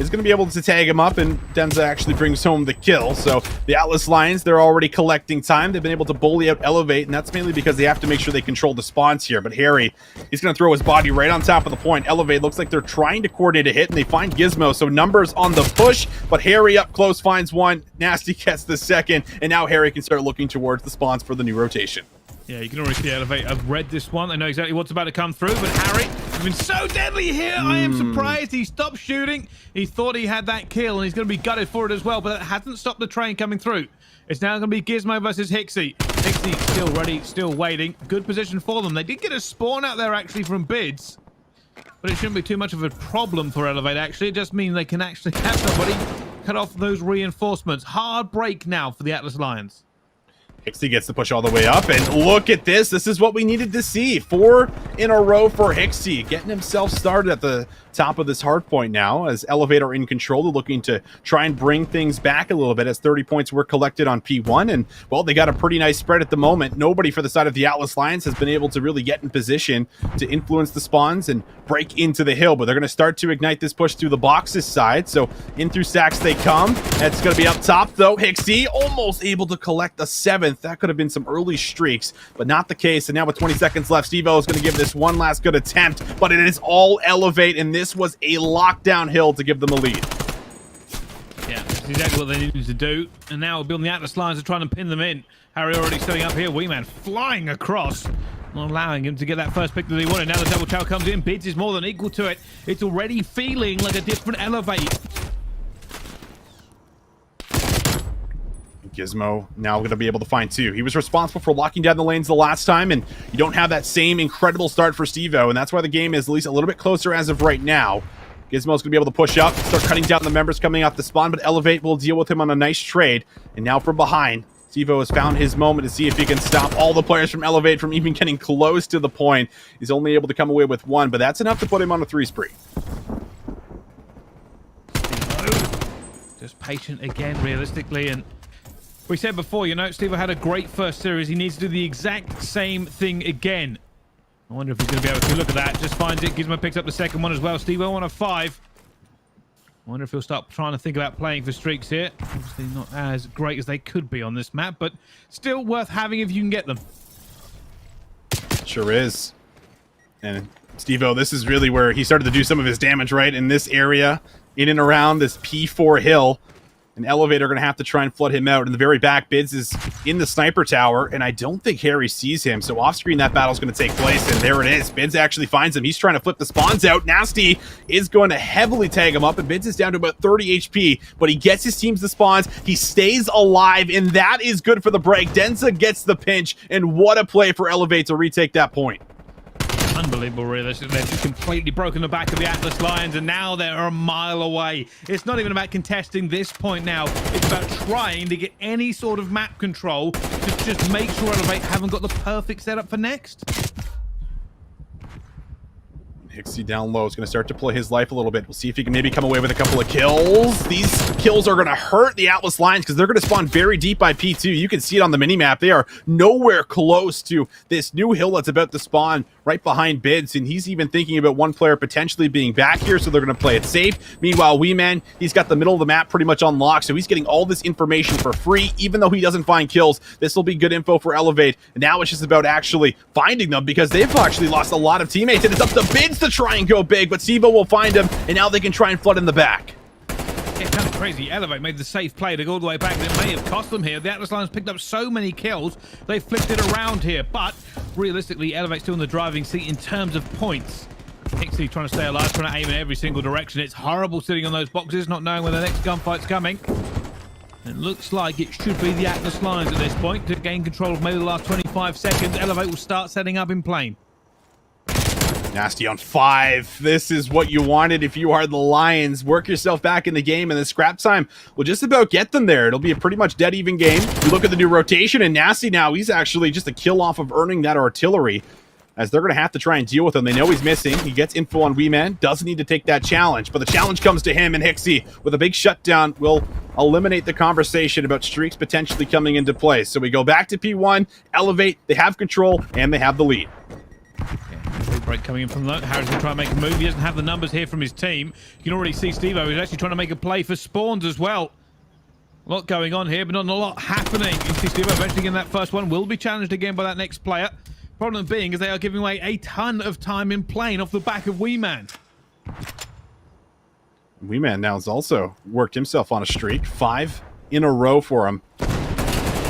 [SPEAKER 3] is going to be able to tag him up, and Denza actually brings home the kill. So the Atlas Lions, they're already collecting time. They've been able to bully out Elevate, and that's mainly because they have to make sure they control the spawns here. But Harry, he's going to throw his body right on top of the point. Elevate looks like they're trying to coordinate a hit, and they find Gizmo. So numbers on the push, but Harry up close finds one. Nasty gets the second, and now Harry can start looking towards the spawns for the new rotation.
[SPEAKER 2] Yeah, you can already see Elevate. I've read this one. I know exactly what's about to come through, but Harry has been so deadly here. I am surprised he stopped shooting. He thought he had that kill, and he's going to be gutted for it as well, but that hasn't stopped the train coming through. It's now going to be Gizmo versus Hixie. Hixie still ready, still waiting. Good position for them. They did get a spawn out there, actually, from Bids, but it shouldn't be too much of a problem for Elevate, actually. It just means they can actually have somebody cut off those reinforcements. Hard break now for the Atlas Lions.
[SPEAKER 3] Hixie gets the push all the way up, and look at this. This is what we needed to see. 4 in a row for Hixie, getting himself started at the top of this hard point now, as Elevate are in control. They're looking to try and bring things back a little bit, as 30 points were collected on P1, and, well, they got a pretty nice spread at the moment. Nobody for the side of the Atlas Lions has been able to really get in position to influence the spawns and break into the hill, but they're going to start to ignite this push through the boxes side, so in through stacks they come. That's going to be up top, though. Hixie almost able to collect a 7th. That could have been some early streaks, but not the case. And now with 20 seconds left, Steve-O is going to give this one last good attempt, but it is all Elevate, and this was a lockdown hill to give them a lead.
[SPEAKER 2] Yeah, that's exactly what they needed to do. And now building the Atlas Lions are trying to pin them in. Harry already setting up here. Weeman flying across, not allowing him to get that first pick that he wanted. Now the double chow comes in. Bids is more than equal to it. It's already feeling like a different Elevate.
[SPEAKER 3] Gizmo now going to be able to find 2. He was responsible for locking down the lanes the last time, and you don't have that same incredible start for Steve-O, and that's why the game is at least a little bit closer as of right now. Gizmo's going to be able to push up, start cutting down the members coming off the spawn, but Elevate will deal with him on a nice trade. And now from behind, Steve-O has found his moment to see if he can stop all the players from Elevate from even getting close to the point. He's only able to come away with 1, but that's enough to put him on a 3 spree.
[SPEAKER 2] Just patient again, realistically, and we said before, you know, Steve had a great first series. He needs to do the exact same thing again. I wonder if he's going to be able to. Look at that. Just finds it. Gizmo picks up the second one as well. Steve on a 5. I wonder if he'll start trying to think about playing for streaks here. Obviously not as great as they could be on this map, but still worth having if you can get them.
[SPEAKER 3] Sure is. And Steve-O, this is really where he started to do some of his damage, right? In this area, in and around this P4 hill. An Elevator going to have to try and flood him out. In the very back, Bids is in the sniper tower, and I don't think Harry sees him. So off-screen, that battle's going to take place, and there it is. Bids actually finds him. He's trying to flip the spawns out. Nasty is going to heavily tag him up, and Bids is down to about 30 HP, but he gets his teams the spawns. He stays alive, and that is good for the break. Denza gets the pinch, and what a play for Elevate to retake that point.
[SPEAKER 2] unbelievable, realistically. They've just completely broken the back of the Atlas Lions, and now they're a mile away. It's not even about contesting this point now. It's about trying to get any sort of map control to just make sure Elevate haven't got the perfect setup for next.
[SPEAKER 3] Hixie down low is going to start to play his life a little bit. We'll see if he can maybe come away with a couple of kills. These kills are going to hurt the Atlas Lions because they're going to spawn very deep by P2. You can see it on the minimap. They are nowhere close to this new hill that's about to spawn right behind Bids, and he's even thinking about one player potentially being back here, so they're going to play it safe. Meanwhile, Weeman, he's got the middle of the map pretty much unlocked, so he's getting all this information for free. Even though he doesn't find kills, this will be good info for Elevate. And now it's just about actually finding them, because they've actually lost a lot of teammates, and it's up to Bids to try and go big, but Sivo will find him, and now they can try and flood in the back.
[SPEAKER 2] It's kind of crazy. Elevate made the safe play to go all the way back, and it may have cost them here. The Atlas Lions picked up so many kills, they flipped it around here, but realistically, Elevate's still in the driving seat in terms of points. Hixie trying to stay alive, trying to aim in every single direction. It's horrible sitting on those boxes, not knowing when the next gunfight's coming. It looks like it should be the Atlas Lions at this point to gain control of maybe the last 25 seconds. Elevate will start setting up in plane.
[SPEAKER 3] Nasty on 5. This is what you wanted if you are the Lions. Work yourself back in the game, and the scrap time will just about get them there. It'll be a pretty much dead even game. You look at the new rotation, and Nasty now, he's actually just a kill off of earning that artillery, as they're going to have to try and deal with him. They know he's missing. He gets info on Weeman. Doesn't need to take that challenge, but the challenge comes to him, and Hixie, with a big shutdown, will eliminate the conversation about streaks potentially coming into play. So we go back to P1, Elevate, they have control, and they have the lead.
[SPEAKER 2] Break coming in from that. Harris will try and make a move. He doesn't have the numbers here from his team. You can already see Stevo is actually trying to make a play for spawns as well. A lot going on here, but not a lot happening. You see Stevo eventually in that first one will be challenged again by that next player. Problem being is they are giving away a ton of time in plane off the back of Weeman.
[SPEAKER 3] Weeman now has also worked himself on a streak. 5 in a row for him.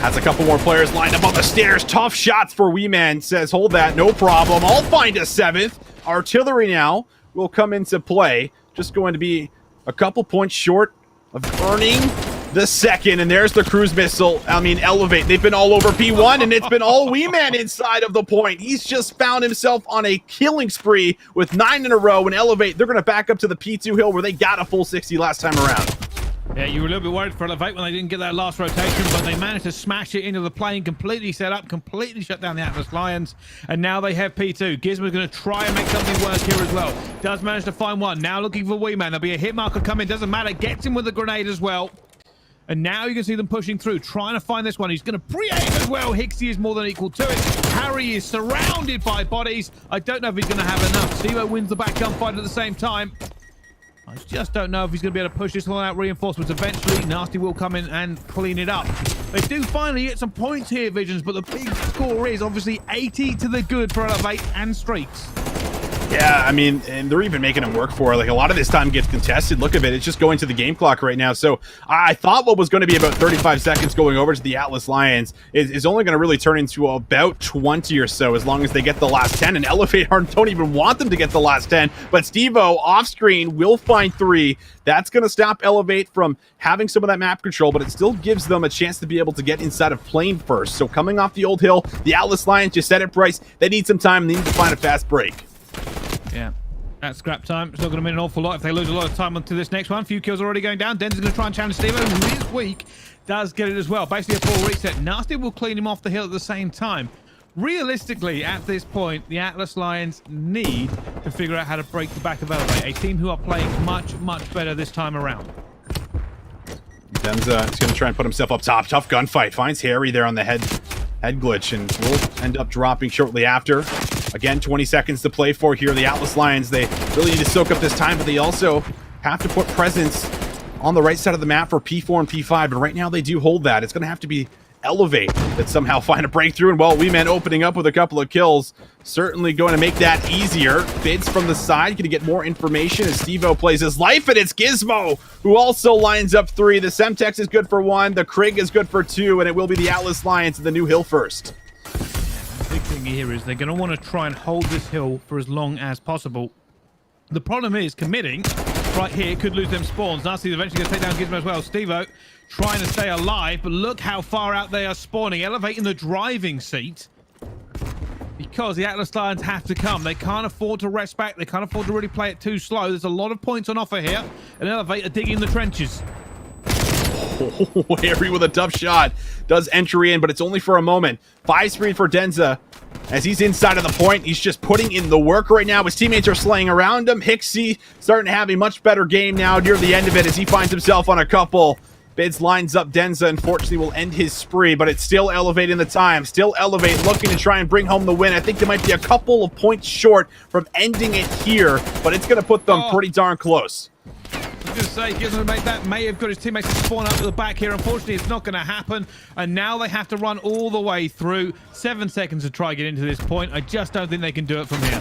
[SPEAKER 3] Has a couple more players lined up on the stairs. Tough shots for Weeman. Says, hold that, no problem. I'll find a 7th. Artillery now will come into play. Just going to be a couple points short of earning the 2nd. And there's the cruise missile. I mean, Elevate. They've been all over P1, and it's been all Weeman inside of the point. He's just found himself on a killing spree with 9 in a row. And Elevate, they're going to back up to the P2 hill where they got a full 60 last time around.
[SPEAKER 2] Yeah, you were a little bit worried for Elevate when they didn't get that last rotation, but they managed to smash it into the plane, completely set up, completely shut down the Atlas Lions, and now they have P2. Gizmo's going to try and make something work here as well. Does manage to find one. Now looking for Weeman. There'll be a hit marker coming. Doesn't matter. Gets him with a grenade as well. And now you can see them pushing through, trying to find this one. He's going to pre-aim as well. Hixie is more than equal to it. Harry is surrounded by bodies. I don't know if he's going to have enough. Stevo wins the back gunfight at the same time. I just don't know if he's going to be able to push this one out. Reinforcements eventually. Nasty will come in and clean it up. They do finally get some points here, Visions, but the big score is obviously 80 to the good for Elevate and Streaks.
[SPEAKER 3] Yeah, I mean, and they're even making him work for it. Like, a lot of this time gets contested. Look at it. It's just going to the game clock right now. So I thought what was going to be about 35 seconds going over to the Atlas Lions is only going to really turn into about 20 or so as long as they get the last 10. And Elevate don't even want them to get the last 10. But Stevo, off screen, will find 3. That's going to stop Elevate from having some of that map control, but it still gives them a chance to be able to get inside of plane first. So coming off the old hill, the Atlas Lions just said it, Bryce. They need some time. They need to find a fast break.
[SPEAKER 2] Yeah, that's scrap time. It's not going to mean an awful lot if they lose a lot of time onto this next one. Few kills already going down. Den's going to try and challenge Stevo, who is weak. Does get it as well. Basically a full reset. Nasty will clean him off the hill at the same time. Realistically, at this point, the Atlas Lions need to figure out how to break the back of Elevate, a team who are playing much, much better this time around.
[SPEAKER 3] Den's going to try and put himself up top. Tough gunfight. Finds Harry there on the head glitch, and will end up dropping shortly after. Again, 20 seconds to play for here. The Atlas Lions, they really need to soak up this time, but they also have to put presence on the right side of the map for P4 and P5, and right now they do hold that. It's going to have to be Elevate that somehow find a breakthrough, and well, Weeman opening up with a couple of kills, certainly going to make that easier. Bids from the side, going to get more information as Stevo plays his life, and it's Gizmo who also lines up 3. The Semtex is good for 1, the Krig is good for 2, and it will be the Atlas Lions at the new hill first.
[SPEAKER 2] The big thing here is they're going to want to try and hold this hill for as long as possible. The problem is committing right here could lose them spawns. Nasty's eventually going to take down Gizmo as well. Stevo trying to stay alive, but look how far out they are spawning. Elevate in the driving seat. Because the Atlas Lions have to come. They can't afford to rest back. They can't afford to really play it too slow. There's a lot of points on offer here. An elevator digging the trenches.
[SPEAKER 3] Oh, Harry with a tough shot. Does entry in, but it's only for a moment. 5 speed for Denza. As he's inside of the point, he's just putting in the work right now. His teammates are slaying around him. Hixie starting to have a much better game now near the end of it as he finds himself on a couple. Bids lines up Denza, unfortunately will end his spree, but it's still Elevate in the time. Still Elevate looking to try and bring home the win. I think they might be a couple of points short from ending it here, but it's going to put them pretty darn close.
[SPEAKER 2] I was going to say, Gizmo may have got his teammates to spawn up at the back here. Unfortunately, it's not going to happen, and now they have to run all the way through. 7 seconds to try and get into this point. I just don't think they can do it from here.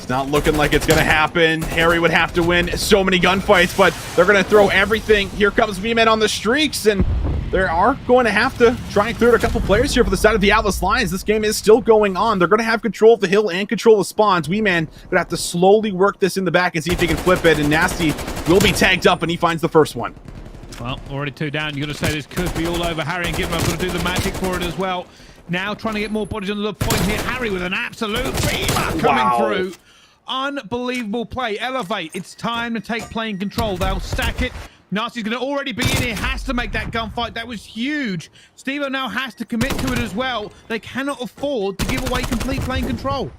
[SPEAKER 3] Not looking like it's gonna happen. Harry would have to win so many gunfights, but they're gonna throw everything. Here comes V-Man on the streaks, and they are going to have to try and clear a couple players here for the side of the Atlas Lions. This game is still going on. They're gonna have control of the hill and control of spawns. V-Man gonna have to slowly work this in the back and see if he can flip it, and Nasty will be tagged up, and he finds the first one.
[SPEAKER 2] Well, already 2 down. You got to say this could be all over. Harry and Gizmo have got to do the magic for it as well. Now trying to get more bodies on the point here. Harry with an absolute beamer coming through. Unbelievable play. Elevate. It's time to take playing control. They'll stack it. Nasty's going to already be in here. Has to make that gunfight. That was huge. Stevo now has to commit to it as well. They cannot afford to give away complete playing control.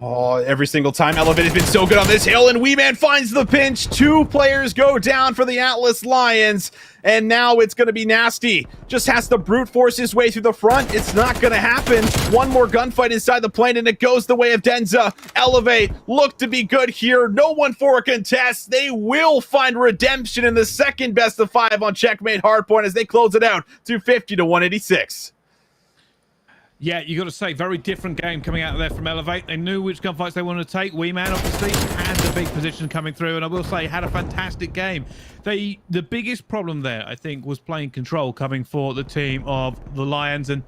[SPEAKER 3] Oh, every single time Elevate has been so good on this hill, and Wee-Man finds the pinch. 2 players go down for the Atlas Lions, and now it's going to be Nasty. Just has to brute force his way through the front. It's not going to happen. One more gunfight inside the plane, and it goes the way of Denza. Elevate look to be good here. No one for a contest. They will find redemption in the second best of 5 on Checkmate Hardpoint as they close it out to 50-186.
[SPEAKER 2] Yeah, you got to say, very different game coming out of there from Elevate. They knew which gunfights they wanted to take. Wee-Man obviously had the big position coming through, and I will say, had a fantastic game. The biggest problem there, I think, was playing control coming for the team of the Lions, and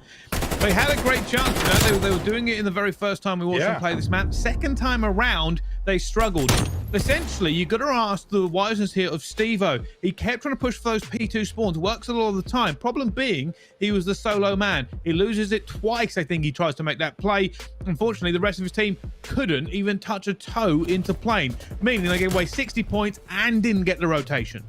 [SPEAKER 2] they had a great chance. You know? They were doing it in the very first time we watched them play this map. Second time around, they struggled. Essentially, you got to ask the wiseness here of Stevo. He kept trying to push for those P2 spawns. Works a lot of the time. Problem being, he was the solo man. He loses it twice, I think he tries to make that play. Unfortunately, the rest of his team couldn't even touch a toe into plane, meaning they gave away 60 points and didn't get the rotation.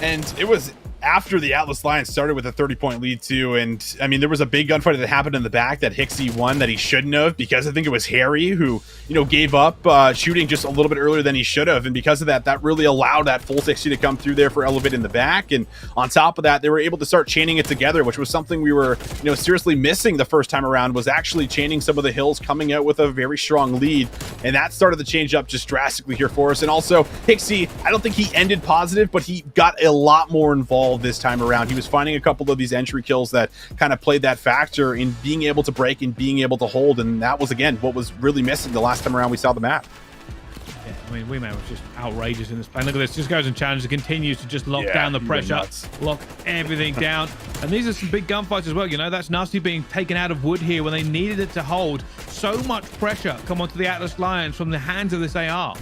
[SPEAKER 3] And it was after the Atlas Lions started with a 30-point lead too, and I mean there was a big gunfight that happened in the back that Hixie won that he shouldn't have, because I think it was Harry who, you know, gave up shooting just a little bit earlier than he should have, and because of that really allowed that full 60 to come through there for Elevate in the back. And on top of that, they were able to start chaining it together, which was something we were, you know, seriously missing the first time around, was actually chaining some of the hills, coming out with a very strong lead, and that started to change up just drastically here for us. And also Hixie, I don't think he ended positive, but he got a lot more involved this time around. He was finding a couple of these entry kills that kind of played that factor in being able to break and being able to hold, and that was again what was really missing the last time around we saw the map.
[SPEAKER 2] Yeah, I mean, Wee-Man was just outrageous in this play. Look at this, just goes and challenges, continues to just lock down the pressure, lock everything down. And these are some big gunfights as well. You know, that's Nasty being taken out of wood here when they needed it to hold. So much pressure come onto the Atlas Lions from the hands of this AR.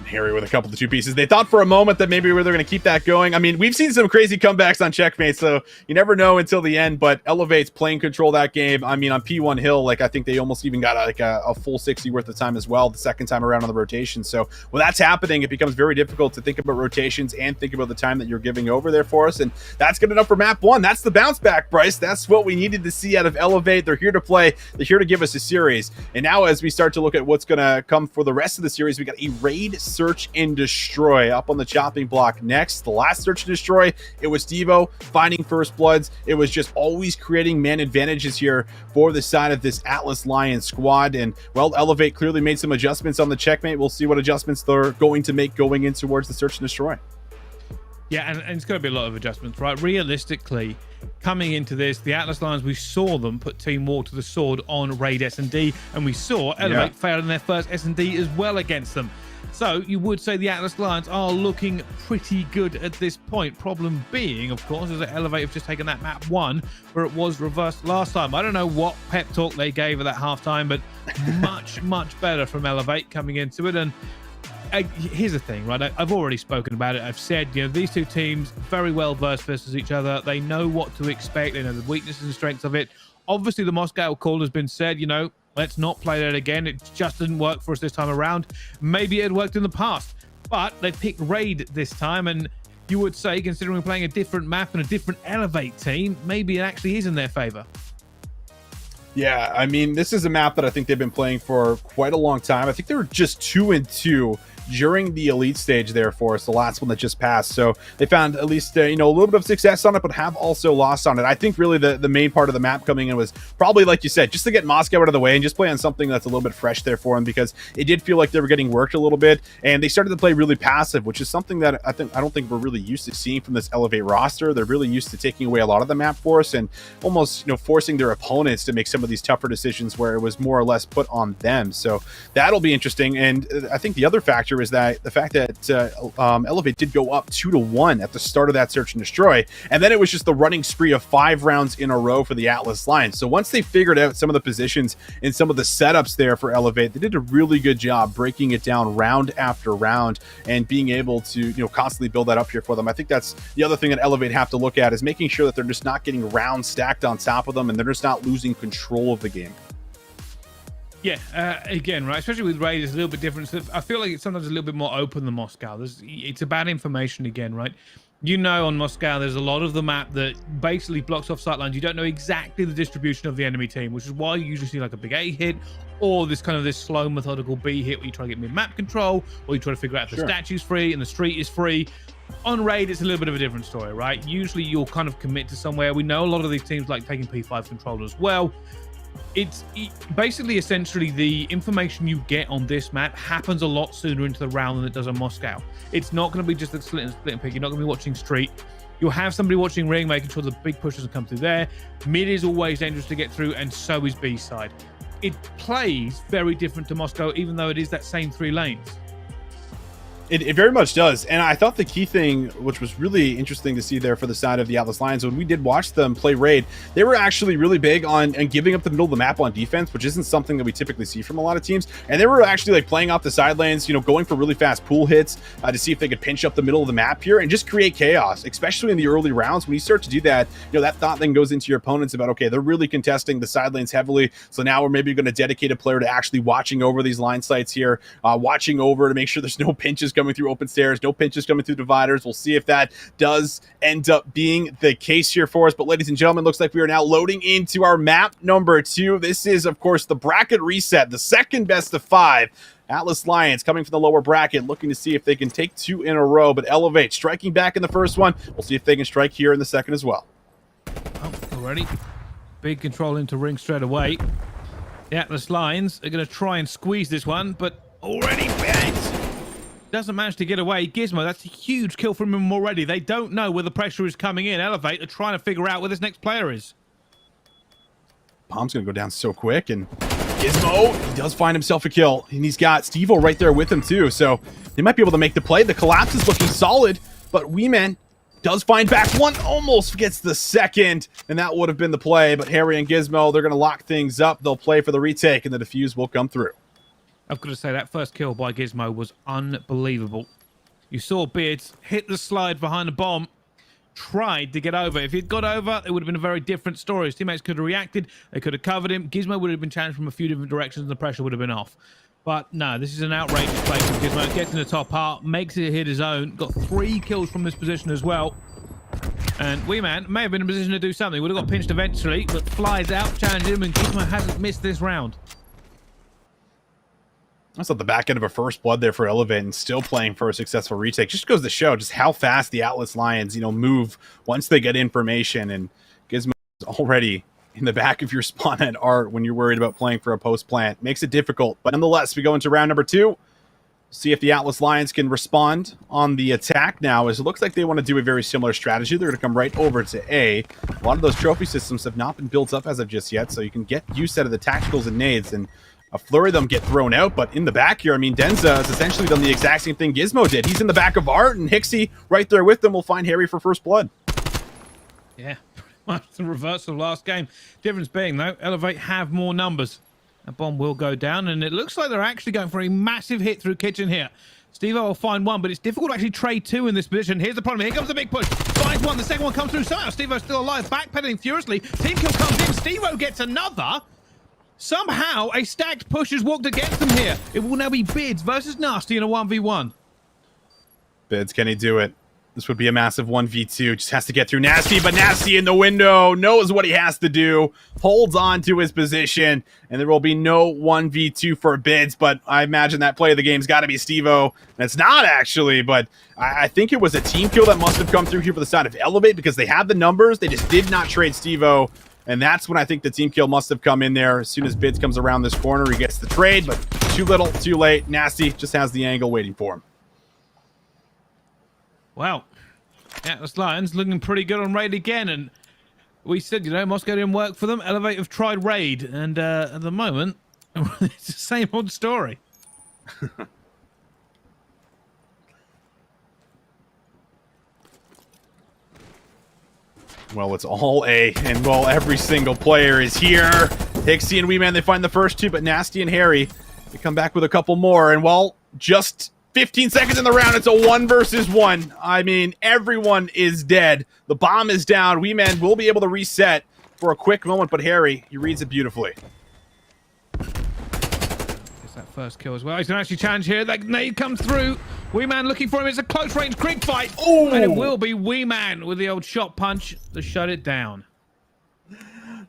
[SPEAKER 3] Harry with a couple of 2 pieces. They thought for a moment that maybe they're going to keep that going. I mean, we've seen some crazy comebacks on Checkmate, so you never know until the end, but Elevate's playing control that game. I mean, on P1 Hill, like, I think they almost even got a full 60 worth of time as well the second time around on the rotation. So when that's happening, it becomes very difficult to think about rotations and think about the time that you're giving over there for us, and that's good enough for map 1. That's the bounce back, Bryce. That's what we needed to see out of Elevate. They're here to play. They're here to give us a series. And now as we start to look at what's going to come for the rest of the series, we got a raid, search, and destroy up on the chopping block next. The last search and destroy, it was Devo finding first bloods. It was just always creating man advantages here for the side of this Atlas Lions squad. And well, Elevate clearly made some adjustments on the Checkmate. We'll see what adjustments they're going to make going in towards the search and destroy.
[SPEAKER 2] Yeah, and it's going to be a lot of adjustments, right? Realistically, coming into this, the Atlas Lions, we saw them put Team Walk to the sword on Raid S&D, and we saw Elevate fail in their first S&D as well against them. So you would say the Atlas Lions are looking pretty good at this point. Problem being, of course, is that Elevate have just taken that map 1 where it was reversed last time. I don't know what pep talk they gave at that halftime, but much, much better from Elevate coming into it. And here's the thing, right? I've already spoken about it. I've said, these two teams very well versed versus each other. They know what to expect. They know the weaknesses and strengths of it. Obviously, the Moscow call has been said, let's not play that again. It just didn't work for us this time around. Maybe it had worked in the past, but they picked Raid this time. And you would say, considering we're playing a different map and a different Elevate team, maybe it actually is in their favor.
[SPEAKER 3] Yeah, I mean, this is a map that I think they've been playing for quite a long time. I think they were just 2-2 during the elite stage there for us, the last one that just passed. So they found at least a little bit of success on it, but have also lost on it. I think really the main part of the map coming in was probably, like you said, just to get Moscow out of the way and just play on something that's a little bit fresh there for them, because it did feel like they were getting worked a little bit, and they started to play really passive, which is something that I don't think we're really used to seeing from this Elevate roster. They're really used to taking away a lot of the map for us and almost forcing their opponents to make some of these tougher decisions where it was more or less put on them. So that'll be interesting. And I think the other factor is that the fact that Elevate did go up 2-1 at the start of that search and destroy, and then it was just the running spree of 5 rounds in a row for the Atlas Lions. So once they figured out some of the positions and some of the setups there for Elevate, they did a really good job breaking it down round after round and being able to constantly build that up here for them. I think that's the other thing that Elevate have to look at, is making sure that they're just not getting rounds stacked on top of them and they're just not losing control of the game.
[SPEAKER 2] Yeah, again, right, especially with Raid, it's a little bit different. So I feel like it's sometimes a little bit more open than Moscow. It's about information again, right? On Moscow, there's a lot of the map that basically blocks off sightlines. You don't know exactly the distribution of the enemy team, which is why you usually see like a big A hit or this slow methodical B hit where you try to get mid-map control, or you try to figure out if the statue's free and the street is free. On Raid, it's a little bit of a different story, right? Usually you'll kind of commit to somewhere. We know a lot of these teams like taking P5 control as well. It's basically essentially the information you get on this map happens a lot sooner into the round than it does on Moscow. It's not going to be just a split and pick. You're not going to be watching street. You'll have somebody watching ring, making sure the big push doesn't come through there. Mid is always dangerous to get through, and so is B side. It plays very different to Moscow, even though it is that same 3 lanes.
[SPEAKER 3] It very much does. And I thought the key thing, which was really interesting to see there for the side of the Atlas Lions, when we did watch them play Raid, they were actually really big on giving up the middle of the map on defense, which isn't something that we typically see from a lot of teams. And they were actually playing off the side lanes, going for really fast pool hits to see if they could pinch up the middle of the map here and just create chaos, especially in the early rounds. When you start to do that, that thought then goes into your opponents about, okay, they're really contesting the side lanes heavily. So now we're maybe going to dedicate a player to actually watching over these line sites here, watching over to make sure there's no pinches coming through open stairs, no pinches coming through dividers. We'll see if that does end up being the case here for us. But ladies and gentlemen, looks like we are now loading into our map number 2. This is, of course, the bracket reset, the second best of 5. Atlas Lions coming from the lower bracket, looking to see if they can take 2 in a row, but Elevate striking back in the first one. We'll see if they can strike here in the second as well.
[SPEAKER 2] Oh, already big control into ring straight away. The Atlas Lions are going to try and squeeze this one, but already bent. Doesn't manage to get away. Gizmo, that's a huge kill from him already. They don't know where the pressure is coming in. Elevate are trying to figure out where this next player is.
[SPEAKER 3] Palm's going to go down so quick, and Gizmo, he does find himself a kill, and he's got Steve-O right there with him too, so they might be able to make the play. The collapse is looking solid, but Weeman does find back one, almost gets the second, and that would have been the play, but Harry and Gizmo, they're going to lock things up. They'll play for the retake, and the defuse will come through.
[SPEAKER 2] I've got to say, that first kill by Gizmo was unbelievable. You saw Beards hit the slide behind the bomb, tried to get over. If he'd got over, it would have been a very different story. His teammates could have reacted. They could have covered him. Gizmo would have been challenged from a few different directions, and the pressure would have been off. But no, this is an outrageous play from Gizmo. Gets in the top part, makes it hit his own. Got 3 kills from this position as well. And Weeman may have been in a position to do something. Would have got pinched eventually, but flies out, challenges him, and Gizmo hasn't missed this round.
[SPEAKER 3] That's at the back end of a first blood there for Elevate, and still playing for a successful retake. Just goes to show just how fast the Atlas Lions, move once they get information. And Gizmo is already in the back of your spawn at Art when you're worried about playing for a post plant. Makes it difficult, but nonetheless, we go into round number 2. See if the Atlas Lions can respond on the attack now, as it looks like they want to do a very similar strategy. They're going to come right over to A. A lot of those trophy systems have not been built up as of just yet, so you can get use out of the tacticals and nades, and a flurry of them get thrown out. But in the back here, I mean, Denza has essentially done the exact same thing Gizmo did. He's in the back of Art, and Hixie right there with them will find Harry for first blood.
[SPEAKER 2] Yeah, pretty much the reverse of last game. Difference being, though, Elevate have more numbers. That bomb will go down, and it looks like they're actually going for a massive hit through kitchen here. Steve will find one, but it's difficult to actually trade two in this position. Here's the problem. Here comes the big push. Finds one. The second one comes through. Somehow Steve still alive. Backpedaling furiously. Team kill comes in. Steve gets another. Somehow a stacked push has walked against them here. It will now be Bids versus Nasty in a 1v1.
[SPEAKER 3] Bids, can he do it? This would be a massive 1v2. Just has to get through Nasty, but Nasty in the window knows what he has to do, holds on to his position, and there will be no 1v2 for Bids, but I imagine that play of the game's got to be Steve-O. And it's not, actually, but I think it was a team kill that must have come through here for the side of Elevate because they had the numbers. They just did not trade Steve-O, and that's when I think the team kill must have come in there. As soon as Bids comes around this corner, he gets the trade, but too little, too late. Nasty just has the angle waiting for him.
[SPEAKER 2] Well, Atlas Lions looking pretty good on Raid again, and we said, you know, Moscow didn't work for them. Elevate have tried Raid, and at the moment, it's the same old story.
[SPEAKER 3] Well, it's all A, and well, every single player is here. Hixie and Weeman, they find the first two, but Nasty and Harry, they come back with a couple more, and well, just 15 seconds in the round, it's a 1 versus 1. I mean, everyone is dead. The bomb is down. Weeman will be able to reset for a quick moment, but Harry, he reads it beautifully.
[SPEAKER 2] Gets that first kill as well. He's going to actually challenge here. That nade comes through. Weeman looking for him. It's a close-range quick fight.
[SPEAKER 3] Ooh.
[SPEAKER 2] And it will be Weeman with the old shot punch to shut it down.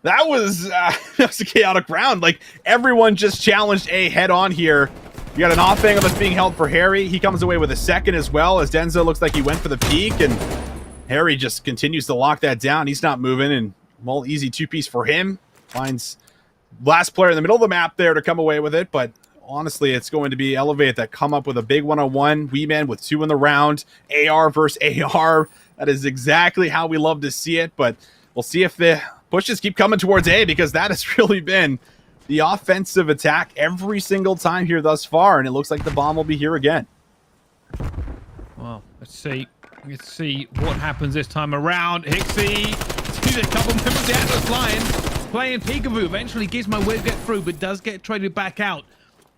[SPEAKER 3] That was a chaotic round. Like, everyone just challenged A head-on here. You got an off angle that's being held for Harry. He comes away with a second as well, as Denzo looks like he went for the peak, and Harry just continues to lock that down. He's not moving, and, well, easy two-piece for him. Finds last player in the middle of the map there to come away with it, but honestly, it's going to be Elevate that come up with a big one-on-one. Weeman with 2 in the round. AR versus AR. That is exactly how we love to see it, but we'll see if the pushes keep coming towards A, because that has really been the offensive attack every single time here thus far, and it looks like the bomb will be here again.
[SPEAKER 2] Well, let's see. Let's see what happens this time around. Hixie sees a couple members of the Atlas Lions playing peekaboo. Eventually, Gizmo will get through, but does get traded back out.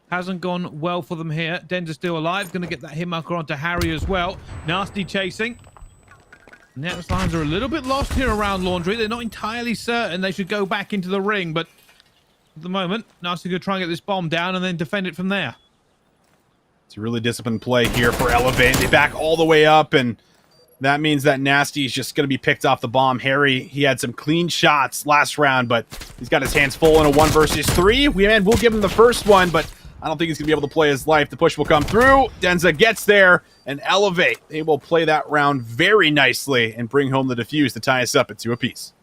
[SPEAKER 2] Hasn't gone well for them here. Den's still alive. Going to get that hit marker onto Harry as well. Nasty chasing. And the Atlas Lions are a little bit lost here around Laundry. They're not entirely certain they should go back into the ring, but at the moment, Nasty going to try and get this bomb down and then defend it from there.
[SPEAKER 3] It's a really disciplined play here for Elevate. They back all the way up, and that means that Nasty is just going to be picked off the bomb. Harry, he had some clean shots last round, but he's got his hands full in a 1 versus 3. We'll give him the first one, but I don't think he's going to be able to play his life. The push will come through. Denza gets there, and Elevate, they will play that round very nicely and bring home the defuse to tie us up at 2 apiece.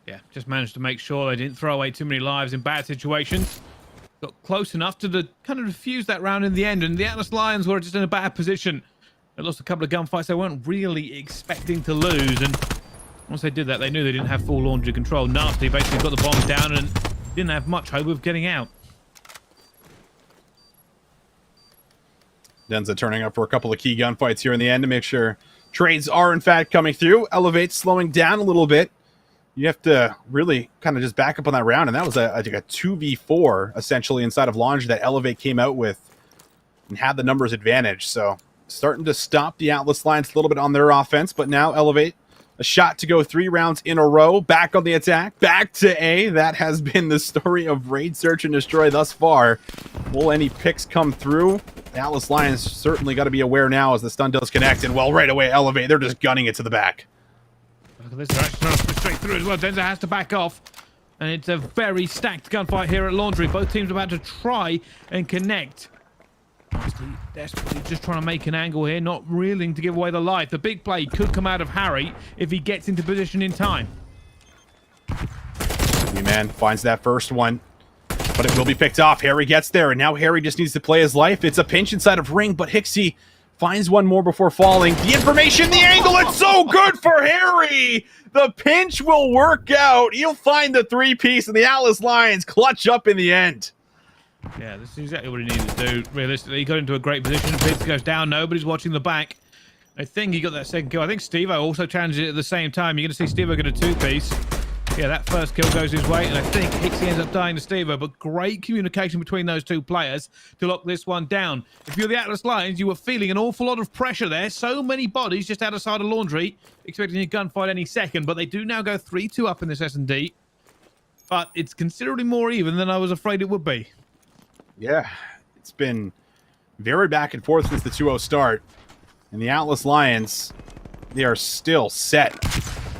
[SPEAKER 2] Yeah, just managed to make sure they didn't throw away too many lives in bad situations. Got close enough to kind of defuse that round in the end, and the Atlas Lions were just in a bad position. They lost a couple of gunfights they weren't really expecting to lose, and once they did that, they knew they didn't have full Laundry control. Nasty basically got the bomb down and didn't have much hope of getting out.
[SPEAKER 3] Denza turning up for a couple of key gunfights here in the end to make sure trades are, in fact, coming through. Elevate slowing down a little bit. You have to really kind of just back up on that round, and that was I think a 2v4 essentially inside of Laundry that Elevate came out with and had the numbers advantage. So starting to stop the Atlas Lions a little bit on their offense, but now Elevate a shot to go 3 rounds in a row, back on the attack, back to A. That has been the story of Raid Search and Destroy thus far. Will any picks come through? The Atlas Lions certainly got to be aware now as the stun does connect, and well, right away Elevate, they're just gunning it to the back.
[SPEAKER 2] Look at this, they're actually trying to push straight through as well. Denza has to back off. And it's a very stacked gunfight here at Laundry. Both teams about to try and connect. Nasty desperately just trying to make an angle here, not willing to give away the life. The big play could come out of Harry if he gets into position in time.
[SPEAKER 3] Man finds that first one, but it will be picked off. Harry gets there, and now Harry just needs to play his life. It's a pinch inside of ring, but Hixie finds one more before falling. The information, the angle, it's so good for Harry! The pinch will work out. He'll find the 3-piece, and the Atlas Lions clutch up in the end.
[SPEAKER 2] Yeah, this is exactly what he needed to do. Realistically, he got into a great position. Bids goes down. Nobody's watching the back. I think he got that second kill. I think Steve-O also challenged it at the same time. You're going to see Steve-O get a 2-piece. Yeah, that first kill goes his way, and I think Hixie ends up dying to Stevo, but great communication between those two players to lock this one down. If you're the Atlas Lions, you were feeling an awful lot of pressure there. So many bodies just outside of Laundry, expecting a gunfight any second, but they do now go 3-2 up in this S&D. But it's considerably more even than I was afraid it would be.
[SPEAKER 3] Yeah, it's been very back and forth since the 2-0 start. And the Atlas Lions, they are still set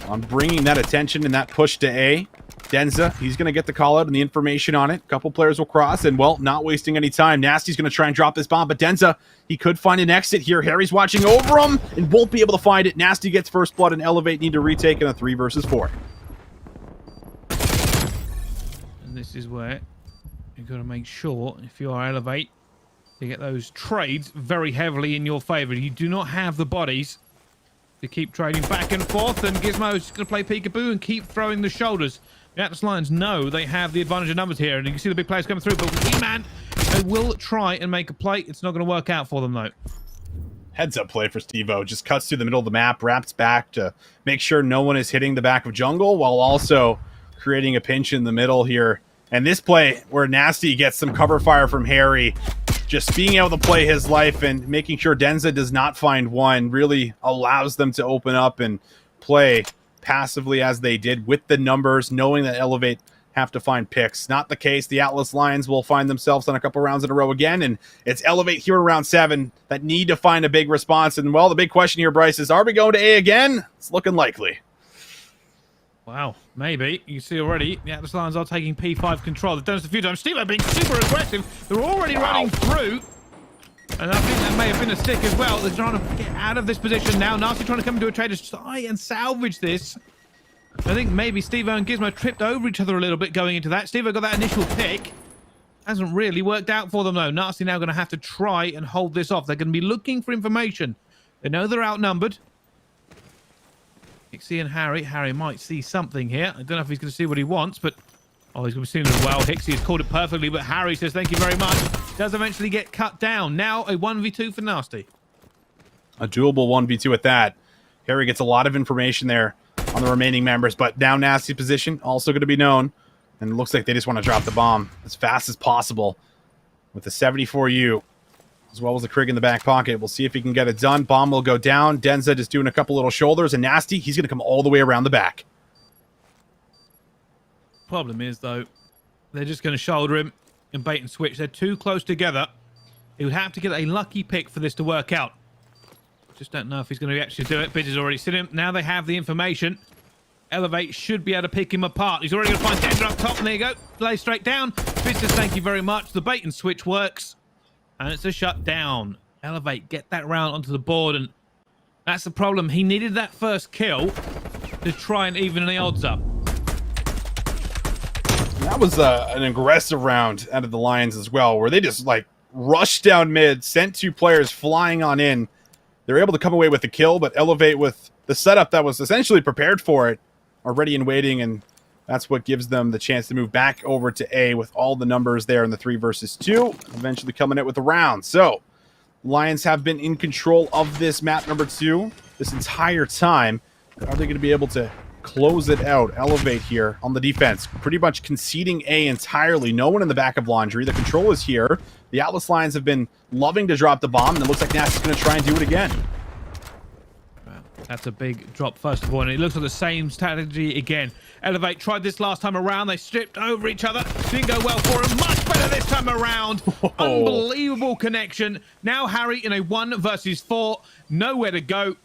[SPEAKER 3] on bringing that attention and that push to A. Denza, he's going to get the call out and the information on it. A couple players will cross, and, well, not wasting any time. Nasty's going to try and drop this bomb, but Denza, he could find an exit here. Harry's watching over him and won't be able to find it. Nasty gets first blood, and Elevate need to retake in a 3 versus 4.
[SPEAKER 2] And this is where you've got to make sure, if you are Elevate, you get those trades very heavily in your favor. You do not have the bodies to keep trading back and forth, and Gizmo's just going to play peekaboo and keep throwing the shoulders. The Atlas Lions know they have the advantage of numbers here, and you can see the big players coming through, but E-Man, they will try and make a play. It's not going to work out for them, though.
[SPEAKER 3] Heads-up play for Stevo. Just cuts through the middle of the map, wraps back to make sure no one is hitting the back of jungle, while also creating a pinch in the middle here. And this play, where Nasty gets some cover fire from Harry, just being able to play his life and making sure Denza does not find one really allows them to open up and play passively as they did with the numbers, knowing that Elevate have to find picks. Not the case. The Atlas Lions will find themselves on a couple rounds in a row again, and it's Elevate here in round 7 that need to find a big response. And, well, the big question here, Bryce, is are we going to A again? It's looking likely.
[SPEAKER 2] Wow, maybe. You see already, the Atlas Lions are taking P5 control. They've done this a few times. Stevo being super aggressive. They're already running through. And I think that may have been a stick as well. They're trying to get out of this position now. Nasty trying to come into a trade to try and salvage this. I think maybe Stevo and Gizmo tripped over each other a little bit going into that. Stevo got that initial pick. Hasn't really worked out for them, though. Nasty now going to have to try and hold this off. They're going to be looking for information. They know they're outnumbered. Hixie and Harry. Harry might see something here. I don't know if he's going to see what he wants, but... oh, he's going to be seeing it as well. Hixie has called it perfectly, but Harry says thank you very much. Does eventually get cut down. Now a 1v2 for Nasty.
[SPEAKER 3] A doable 1v2 at that. Harry gets a lot of information there on the remaining members, but now Nasty's position also going to be known. And it looks like they just want to drop the bomb as fast as possible with the 74U. As well as the Krig in the back pocket. We'll see if he can get it done. Bomb will go down. Denza just doing a couple little shoulders. And Nasty, he's going to come all the way around the back.
[SPEAKER 2] Problem is, though, they're just going to shoulder him and bait and switch. They're too close together. He would have to get a lucky pick for this to work out. Just don't know if he's going to actually do it. Bidge has already seen him. Now they have the information. Elevate should be able to pick him apart. He's already going to find Denza up top. And there you go. Lay straight down. Bidge says thank you very much. The bait and switch works. And it's a shutdown. Elevate, get that round onto the board. And that's the problem. He needed that first kill to try and even the odds up.
[SPEAKER 3] That was an aggressive round out of the Lions as well, where they just, like, rushed down mid, sent 2 players flying on in. They were able to come away with the kill, but Elevate with the setup that was essentially prepared for it, are ready and waiting, and that's what gives them the chance to move back over to A with all the numbers there in the 3 versus 2, eventually coming out with a round. So, Lions have been in control of this map number 2 this entire time. Are they going to be able to close it out? Elevate here on the defense, pretty much conceding A entirely. No one in the back of Laundry. The control is here. The Atlas Lions have been loving to drop the bomb, and it looks like Nasty's going to try and do it again.
[SPEAKER 2] That's a big drop, first of all, and it looks like the same strategy again. Elevate tried this last time around. They stripped over each other. Didn't go well for him. Much better this time around. Unbelievable connection. Now Harry in a 1 versus 4. Nowhere to go.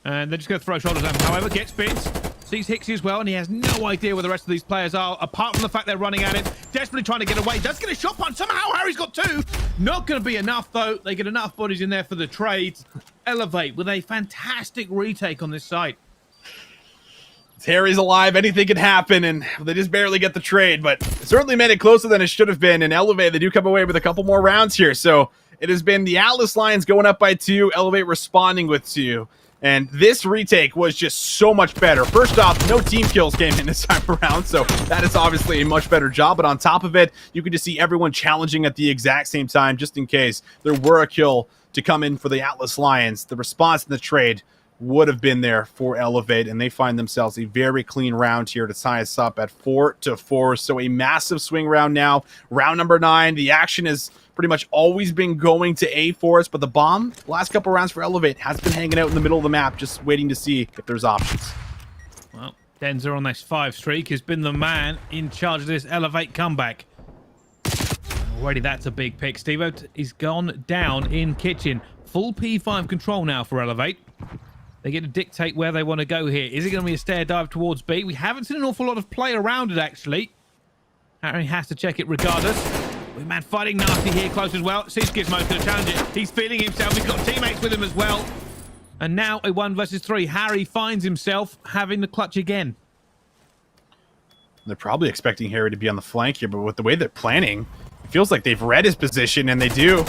[SPEAKER 2] And they're just going to throw shoulders at him. However, gets bits. Sees Hixie as well, and he has no idea where the rest of these players are, apart from the fact they're running at it. Desperately trying to get away. Does get a shot punch. Somehow Harry's got 2. Not going to be enough, though. They get enough bodies in there for the trades. Elevate with a fantastic retake on this site.
[SPEAKER 3] Harry's alive. Anything can happen, and they just barely get the trade, but certainly made it closer than it should have been. And Elevate, they do come away with a couple more rounds here. So it has been the Atlas Lions going up by 2, Elevate responding with 2. And this retake was just so much better. First off, no team kills came in this time around, so that is obviously a much better job. But on top of it, you could just see everyone challenging at the exact same time, just in case there were a kill to come in for the Atlas Lions. The response in the trade would have been there for Elevate, and they find themselves a very clean round here to tie us up at 4-4. So a massive swing round now. Round number 9. The action has pretty much always been going to A for us, but the bomb, last couple rounds for Elevate, has been hanging out in the middle of the map, just waiting to see if there's options.
[SPEAKER 2] Well, Denza on this 5 streak has been the man in charge of this Elevate comeback. Already that's a big pick. Steve-O is gone down in kitchen. Full P5 control now for Elevate. They get to dictate where they want to go here. Is it going to be a stair dive towards B? We haven't seen an awful lot of play around it, actually. Harry has to check it regardless. Man fighting nasty here close as well. Sees Gizmo's going to challenge it. He's feeling himself. He's got teammates with him as well. And now a 1 versus 3. Harry finds himself having the clutch again.
[SPEAKER 3] They're probably expecting Harry to be on the flank here, but with the way they're planning, it feels like they've read his position, and they do.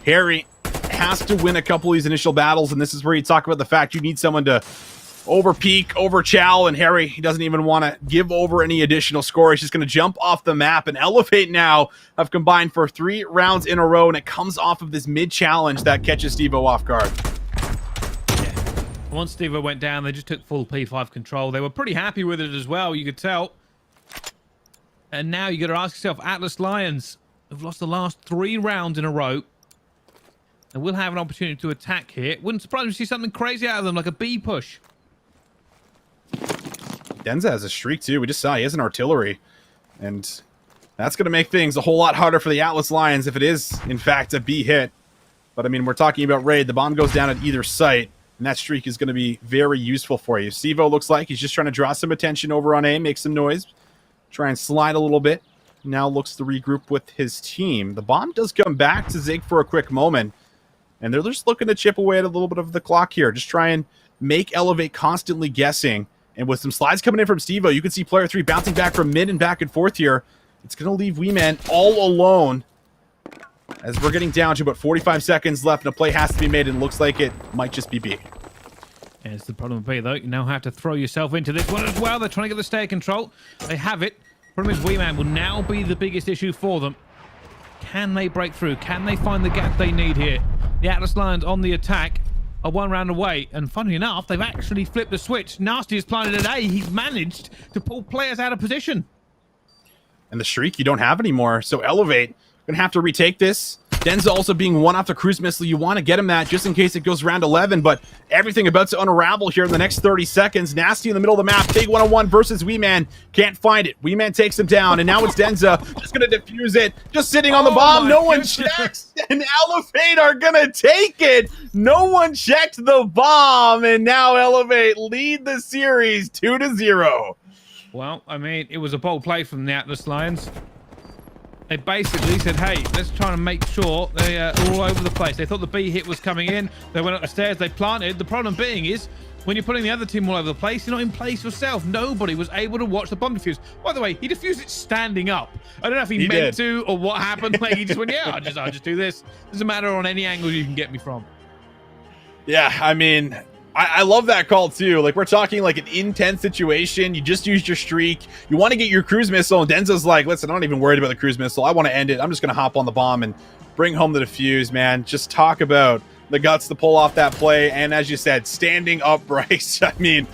[SPEAKER 3] Harry has to win a couple of these initial battles, and this is where you talk about the fact you need someone to over-peek, over-chow, and Harry, he doesn't even want to give over any additional score. He's just going to jump off the map, and Elevate now have combined for 3 rounds in a row, and it comes off of this mid-challenge that catches Steve-O off guard.
[SPEAKER 2] Yeah. Once Steve-O went down, they just took full P5 control. They were pretty happy with it as well, you could tell. And now you got to ask yourself, Atlas Lions have lost the last 3 rounds in a row. And we'll have an opportunity to attack here. Wouldn't surprise me to see something crazy out of them, like a B push.
[SPEAKER 3] Denza has a streak too. We just saw he has an artillery, and that's going to make things a whole lot harder for the Atlas Lions if it is, in fact, a B hit. But I mean, we're talking about raid. The bomb goes down at either site, and that streak is going to be very useful for you. Steve-O looks like he's just trying to draw some attention over on A, make some noise, try and slide a little bit. Now looks to regroup with his team. The bomb does come back to Zig for a quick moment, and they're just looking to chip away at a little bit of the clock here. Just try and make Elevate constantly guessing. And with some slides coming in from Steve-O, you can see player 3 bouncing back from mid and back and forth here. It's going to leave Weeman all alone as we're getting down to about 45 seconds left, and a play has to be made, and looks like it might just be B.
[SPEAKER 2] And it's the problem with B, though. You now have to throw yourself into this one as well. They're trying to get the stair control. They have it. Problem is, Weeman will now be the biggest issue for them. Can they break through? Can they find the gap they need here? The Atlas Lions on the attack are 1 round away, and funny enough, they've actually flipped the switch. Nasty is planted at A. He's managed to pull players out of position.
[SPEAKER 3] And the streak you don't have anymore, so Elevate gonna have to retake this. Denza also being 1 off the cruise missile. You want to get him that just in case it goes round 11, but everything about to unravel here in the next 30 seconds. Nasty in the middle of the map. Big 1-on-1 versus Weeman. Can't find it. Weeman takes him down, and now it's Denza just going to defuse it. Just sitting on the bomb. No one checks, and Elevate are going to take it. No one checked the bomb, and now Elevate lead the series 2-0.
[SPEAKER 2] Well, I mean, it was a bold play from the Atlas Lions. They basically said, hey, let's try and make sure they are all over the place. They thought the B hit was coming in. They went up the stairs. They planted. The problem being is when you're putting the other team all over the place, you're not in place yourself. Nobody was able to watch the bomb defuse. By the way, he defused it standing up. I don't know if he meant to or what happened. Like, he just went, yeah, I'll just do this. Doesn't matter on any angle you can get me from.
[SPEAKER 3] Yeah, I mean, I love that call too. Like, we're talking like an intense situation. You just used your streak. You want to get your cruise missile, and Denza's like, listen, I'm not even worried about the cruise missile. I want to end it. I'm just going to hop on the bomb and bring home the defuse, man. Just talk about the guts to pull off that play. And as you said, standing upright. I mean,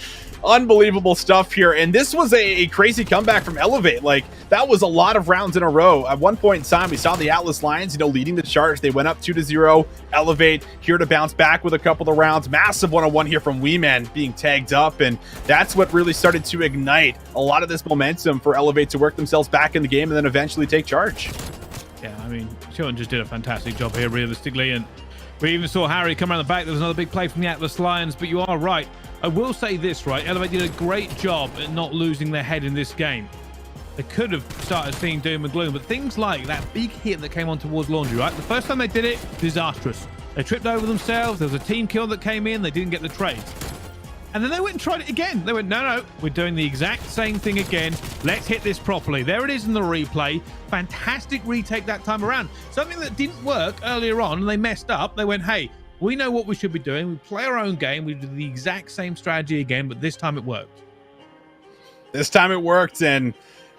[SPEAKER 3] unbelievable stuff here. And this was a crazy comeback from Elevate. Like, that was a lot of rounds in a row. At one point in time, we saw the Atlas Lions, leading the charge. They went up 2-0. Elevate here to bounce back with a couple of rounds. Massive 1-on-1 here from Weeman being tagged up. And that's what really started to ignite a lot of this momentum for Elevate to work themselves back in the game and then eventually take charge.
[SPEAKER 2] Yeah, I mean, Sean just did a fantastic job here, realistically. And we even saw Harry come around the back. There was another big play from the Atlas Lions, but you are right. I will say this, right? Elevate did a great job at not losing their head in this game. They could have started seeing doom and gloom, but things like that big hit that came on towards Laundry, right? The first time they did it, disastrous. They tripped over themselves. There was a team kill that came in. They didn't get the trade. And then they went and tried it again. They went, no, we're doing the exact same thing again. Let's hit this properly. There it is in the replay. Fantastic retake that time around. Something that didn't work earlier on, and they messed up. They went, hey, we know what we should be doing. We play our own game. We do the exact same strategy again, but this time it worked.
[SPEAKER 3] This time it worked, and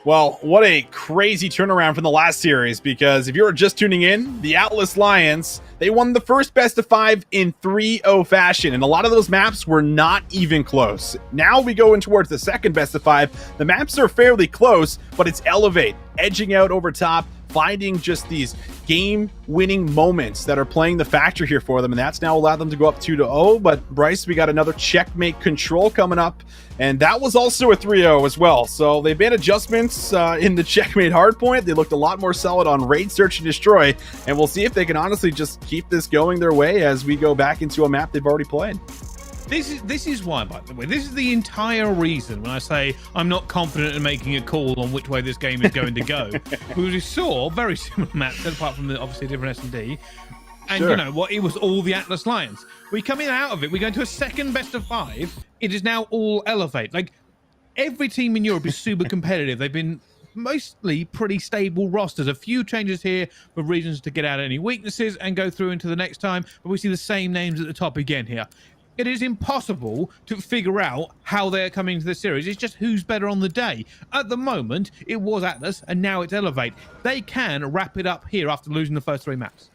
[SPEAKER 3] Well, what a crazy turnaround from the last series, because if you're just tuning in, the Atlas Lions, they won the first best of 5 in 3-0 fashion, and a lot of those maps were not even close. Now we go in towards the second best of 5. The maps are fairly close, but it's Elevate, edging out over top, finding just these game-winning moments that are playing the factor here for them, and that's now allowed them to go up 2-0. But Bryce, we got another checkmate control coming up, and that was also a 3-0 as well. So they've made adjustments in the checkmate hardpoint. They looked a lot more solid on raid, search, and destroy, and we'll see if they can honestly just keep this going their way as we go back into a map they've already played.
[SPEAKER 2] This is why, by the way, this is the entire reason when I say I'm not confident in making a call on which way this game is going to go. We saw very similar maps, apart from the obviously different S&D. And
[SPEAKER 3] Sure.
[SPEAKER 2] you know what? It was all the Atlas Lions. We come in out of it. We go into a second best of 5. It is now all Elevate. Like, every team in Europe is super competitive. They've been mostly pretty stable rosters. A few changes here for reasons to get out any weaknesses and go through into the next time. But we see the same names at the top again here. It is impossible to figure out how they're coming to the series. It's just who's better on the day. At the moment, it was Atlas, and now it's Elevate. They can wrap it up here after losing the first 3 maps.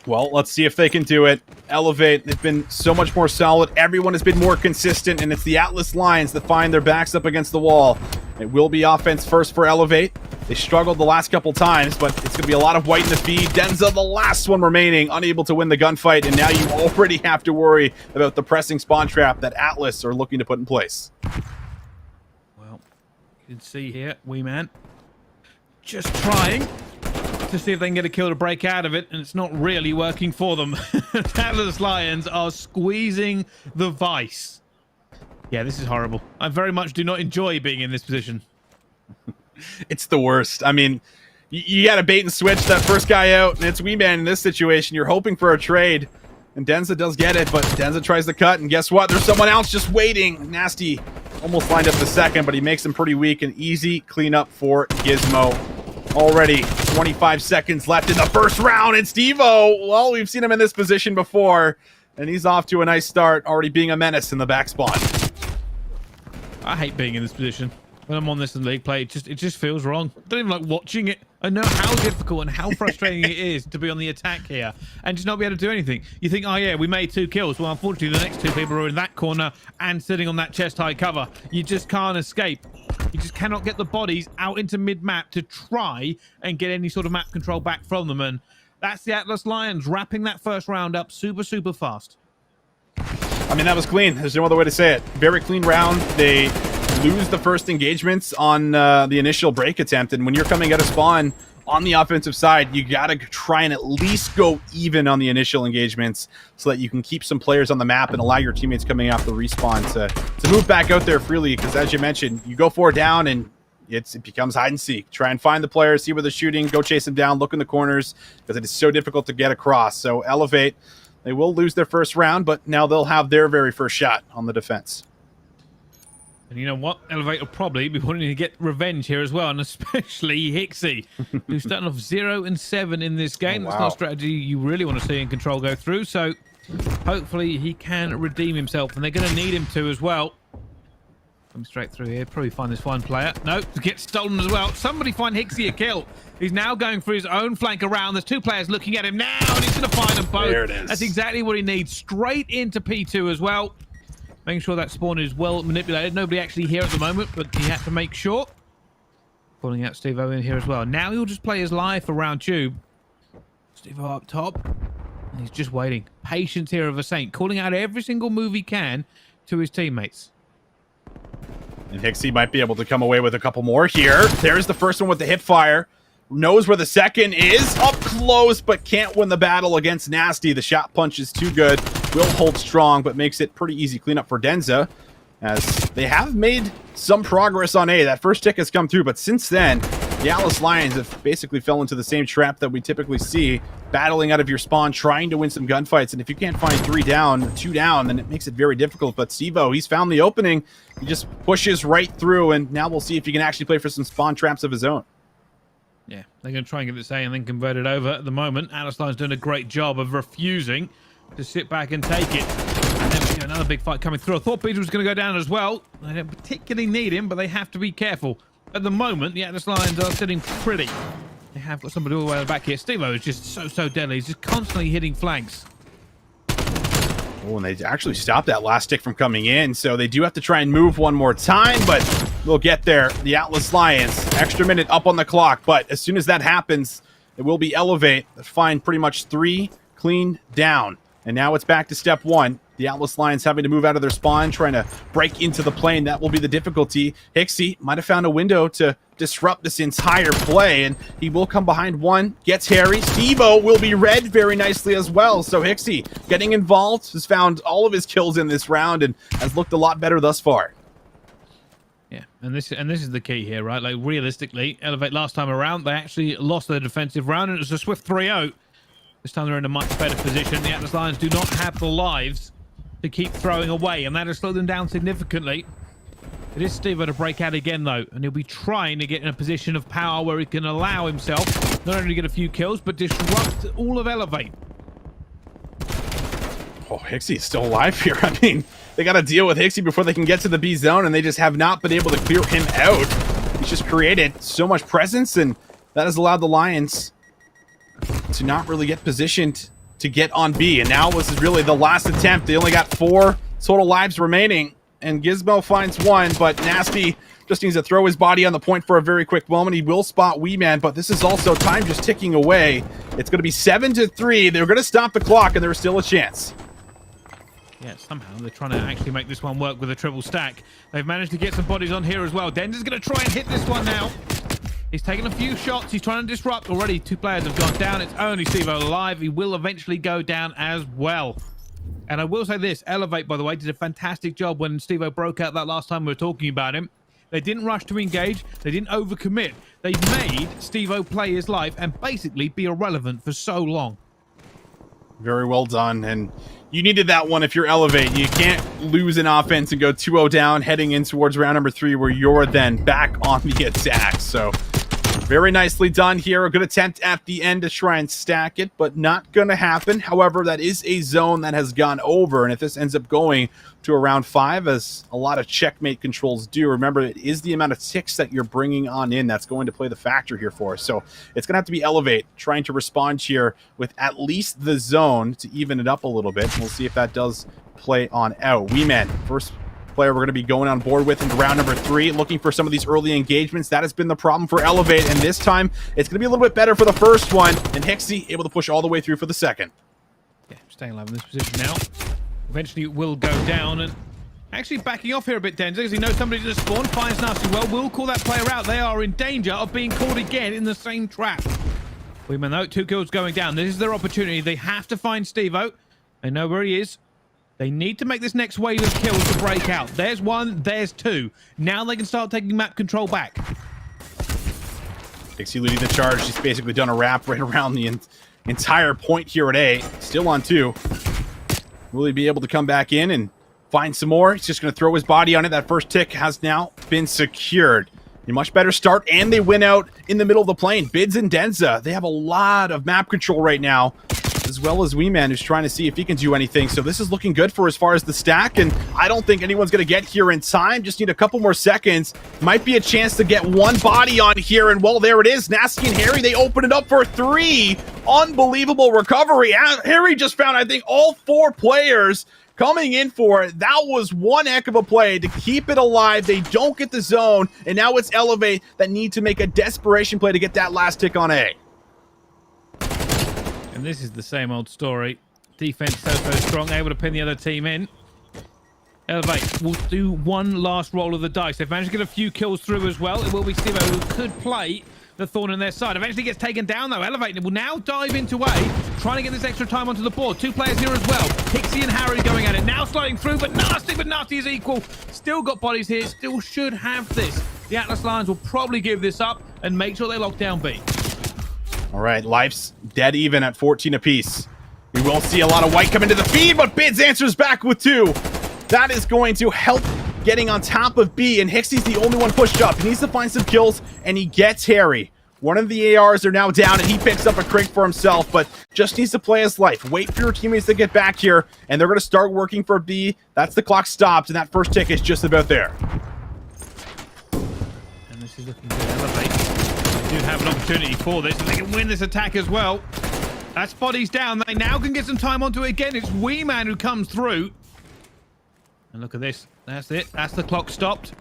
[SPEAKER 3] Well, let's see if they can do it. Elevate, they've been so much more solid. Everyone has been more consistent, and it's the Atlas Lions that find their backs up against the wall. It will be offense first for Elevate. They struggled the last couple times, but it's going to be a lot of white in the feed. Denza, the last one remaining, unable to win the gunfight, and now you already have to worry about the pressing spawn trap that Atlas are looking to put in place.
[SPEAKER 2] Well, you can see here, Wee Man just trying to see if they can get a kill to break out of it, and it's not really working for them. Atlas Lions are squeezing the vice. Yeah, this is horrible. I very much do not enjoy being in this position.
[SPEAKER 3] It's the worst. I mean, you got to bait and switch that first guy out, and it's Wee Man in this situation. You're hoping for a trade, and Denza does get it, but Denza tries to cut, and guess what? There's someone else just waiting. Nasty almost lined up the second, but he makes him pretty weak. An easy cleanup for Gizmo. Already 25 seconds left in the first round, and Steve-O, well, we've seen him in this position before, and he's off to a nice start, already being a menace in the back spawn.
[SPEAKER 2] I hate being in this position. When I'm on this in league play, it just feels wrong. I don't even like watching it. I know how difficult and how frustrating it is to be on the attack here and just not be able to do anything. You think, oh yeah, we made 2 kills. Well, unfortunately, the next 2 people are in that corner and sitting on that chest-high cover. You just can't escape. You just cannot get the bodies out into mid-map to try and get any sort of map control back from them. And that's the Atlas Lions wrapping that first round up super, super fast.
[SPEAKER 3] I mean, that was clean. There's no other way to say it. Very clean round. They lose the first engagements on the initial break attempt, and when you're coming out of spawn on the offensive side, you gotta try and at least go even on the initial engagements so that you can keep some players on the map and allow your teammates coming off the respawn to move back out there freely, because as you mentioned, you go 4 down and it becomes hide and seek. Try and find the players, see where they're shooting, go chase them down, look in the corners, because it is so difficult to get across. So Elevate, they will lose their first round, but now they'll have their very first shot on the defense.
[SPEAKER 2] And you know what? Elevate will probably be wanting to get revenge here as well, and especially Hixie, who's starting off 0-7 in this game.
[SPEAKER 3] Oh, wow.
[SPEAKER 2] That's not a strategy you really want to see in Control go through, so hopefully he can redeem himself, and they're going to need him to as well. Come straight through here, probably find this one player. No, get stolen as well. Somebody find Hixie a kill. He's now going for his own flank around. There's 2 players looking at him now, and he's going to find them both.
[SPEAKER 3] There it is.
[SPEAKER 2] That's exactly what he needs. Straight into P2 as well. Making sure that spawn is well manipulated. Nobody actually here at the moment, but he had to make sure. Pulling out Steve-O in here as well. Now he'll just play his life around Tube. Steve-O up top. And he's just waiting. Patience here of a saint. Calling out every single move he can to his teammates.
[SPEAKER 3] And Hixie might be able to come away with a couple more here. There's the first one with the hip fire. Knows where the second is. Up close, but can't win the battle against Nasty. The shot punch is too good. Will hold strong, but makes it pretty easy cleanup for Denza, as they have made some progress on A. That first tick has come through, but since then, the Atlas Lions have basically fell into the same trap that we typically see, battling out of your spawn, trying to win some gunfights, and if you can't find 3 down, 2 down, then it makes it very difficult. But Steve-O, he's found the opening. He just pushes right through, and now we'll see if he can actually play for some spawn traps of his own.
[SPEAKER 2] Yeah, they're going to try and get this A and then convert it over. At the moment, Atlas Lions doing a great job of refusing to sit back and take it. And then another big fight coming through. I thought Peter was going to go down as well. They don't particularly need him, but they have to be careful. at the moment, the Atlas Lions are sitting pretty. They have got somebody all the way back here. Steve-O is just so deadly. He's just constantly hitting flanks.
[SPEAKER 3] Oh, and they actually stopped that last stick from coming in, so they do have to try and move one more time, but we'll get there. The Atlas Lions, extra minute up on the clock, but as soon as that happens, it will be elevate. Find pretty much 3 clean down. And now it's back to step 1. The Atlas Lions having to move out of their spawn, trying to break into the plane. That will be the difficulty. Hixie might have found a window to disrupt this entire play, and he will come behind one, gets Harry. Steve-O will be read very nicely as well. So Hixie getting involved, has found all of his kills in this round and has looked a lot better thus far.
[SPEAKER 2] Yeah, and this is the key here, right? Like, realistically, Elevate last time around, they actually lost their defensive round, and it was a swift 3-0. This time they're in a much better position. The Atlas Lions do not have the lives to keep throwing away, and that has slowed them down significantly. It is Steve-O to break out again, though, and he'll be trying to get in a position of power where he can allow himself not only to get a few kills, but disrupt all of Elevate.
[SPEAKER 3] Oh, Hixie is still alive here. I mean, they got to deal with Hixie before they can get to the B zone, and they just have not been able to clear him out. He's just created so much presence, and that has allowed the Lions to not really get positioned to get on B. And now this is really the last attempt. They only got 4 total lives remaining, and Gizmo finds 1, but Nasty just needs to throw his body on the point for a very quick moment. He will spot Wee Man, but this is also time just ticking away. It's going to be 7-3. They're going to stop the clock, and there's still a chance.
[SPEAKER 2] Yeah, somehow they're trying to actually make this one work with a triple stack. They've managed to get some bodies on here as well. Dender's going to try and hit this one now. He's taken a few shots. He's trying to disrupt. Already 2 players have gone down. It's only Steve-O alive. He will eventually go down as well. And I will say this. Elevate, by the way, did a fantastic job when Steve-O broke out that last time we were talking about him. They didn't rush to engage. They didn't overcommit. They made Steve-O play his life and basically be irrelevant for so long.
[SPEAKER 3] Very well done, and you needed that one if you're Elevate. You can't lose an offense and go 2-0 down heading in towards round number 3 where you're then back on the attack. So very nicely done here. A good attempt at the end to try and stack it, but not going to happen. However, that is a zone that has gone over, and if this ends up going to a round 5, as a lot of checkmate controls do, remember it is the amount of ticks that you're bringing on in that's going to play the factor here for us. So it's going to have to be Elevate trying to respond here with at least the zone to even it up a little bit. We'll see if that does play on out. Wee Man, first player we're going to be going on board with into round number 3, looking for some of these early engagements. That has been the problem for Elevate, and this time it's going to be a little bit better for the first one, and Hixie able to push all the way through for the second.
[SPEAKER 2] Yeah, staying alive in this position now. Eventually it will go down, and actually backing off here a bit, Denzer, because he knows somebody's going to spawn. Finds Nasty well, will call that player out. They are in danger of being caught again in the same trap. Weeman, though, 2 kills going down. This is their opportunity. They have to find Steve-O. They know where he is. They need to make this next wave of kills to break out. There's 1, there's 2. Now they can start taking map control back.
[SPEAKER 3] Dixie leading the charge. She's basically done a wrap right around the entire point here at A. Still on 2. Will he be able to come back in and find some more? He's just going to throw his body on it. That first tick has now been secured. A much better start, and they win out in the middle of the plane. Bids and Denza, they have a lot of map control right now, as well as Wee Man, who's trying to see if he can do anything. So this is looking good for as far as the stack, and I don't think anyone's going to get here in time. Just need a couple more seconds. Might be a chance to get one body on here, and well, there it is. Nasty and Harry, they open it up for 3. Unbelievable recovery. Harry just found, I think, all 4 players coming in for it. That was one heck of a play to keep it alive. They don't get the zone, and now it's Elevate that need to make a desperation play to get that last tick on A.
[SPEAKER 2] And this is the same old story. Defense so strong, able to pin the other team in. Elevate will do one last roll of the dice. They've managed to get a few kills through as well. It will be Steve-O who could play the thorn in their side. Eventually gets taken down, though. Elevate will now dive into A, trying to get this extra time onto the board. 2 players here as well. Hixie and Harry going at it. Now sliding through, but Nasty is equal. Still got bodies here. Still should have this. The Atlas Lions will probably give this up and make sure they lock down B.
[SPEAKER 3] All right, life's dead even at 14 apiece. We will see a lot of white come into the feed, but Bids answers back with 2. That is going to help getting on top of B, and Hixie's the only one pushed up. He needs to find some kills, and he gets Harry. One of the ARs are now down, and he picks up a crate for himself, but just needs to play his life. Wait for your teammates to get back here, and they're going to start working for B. That's the clock stopped, and that first tick is just about there.
[SPEAKER 2] And this This is looking good. Elevate. They do have an opportunity for this, and they can win this attack as well. That Spotty's down. They now can get some time onto it again. It's Wee Man who comes through. And look at this. That's it. That's the clock stopped.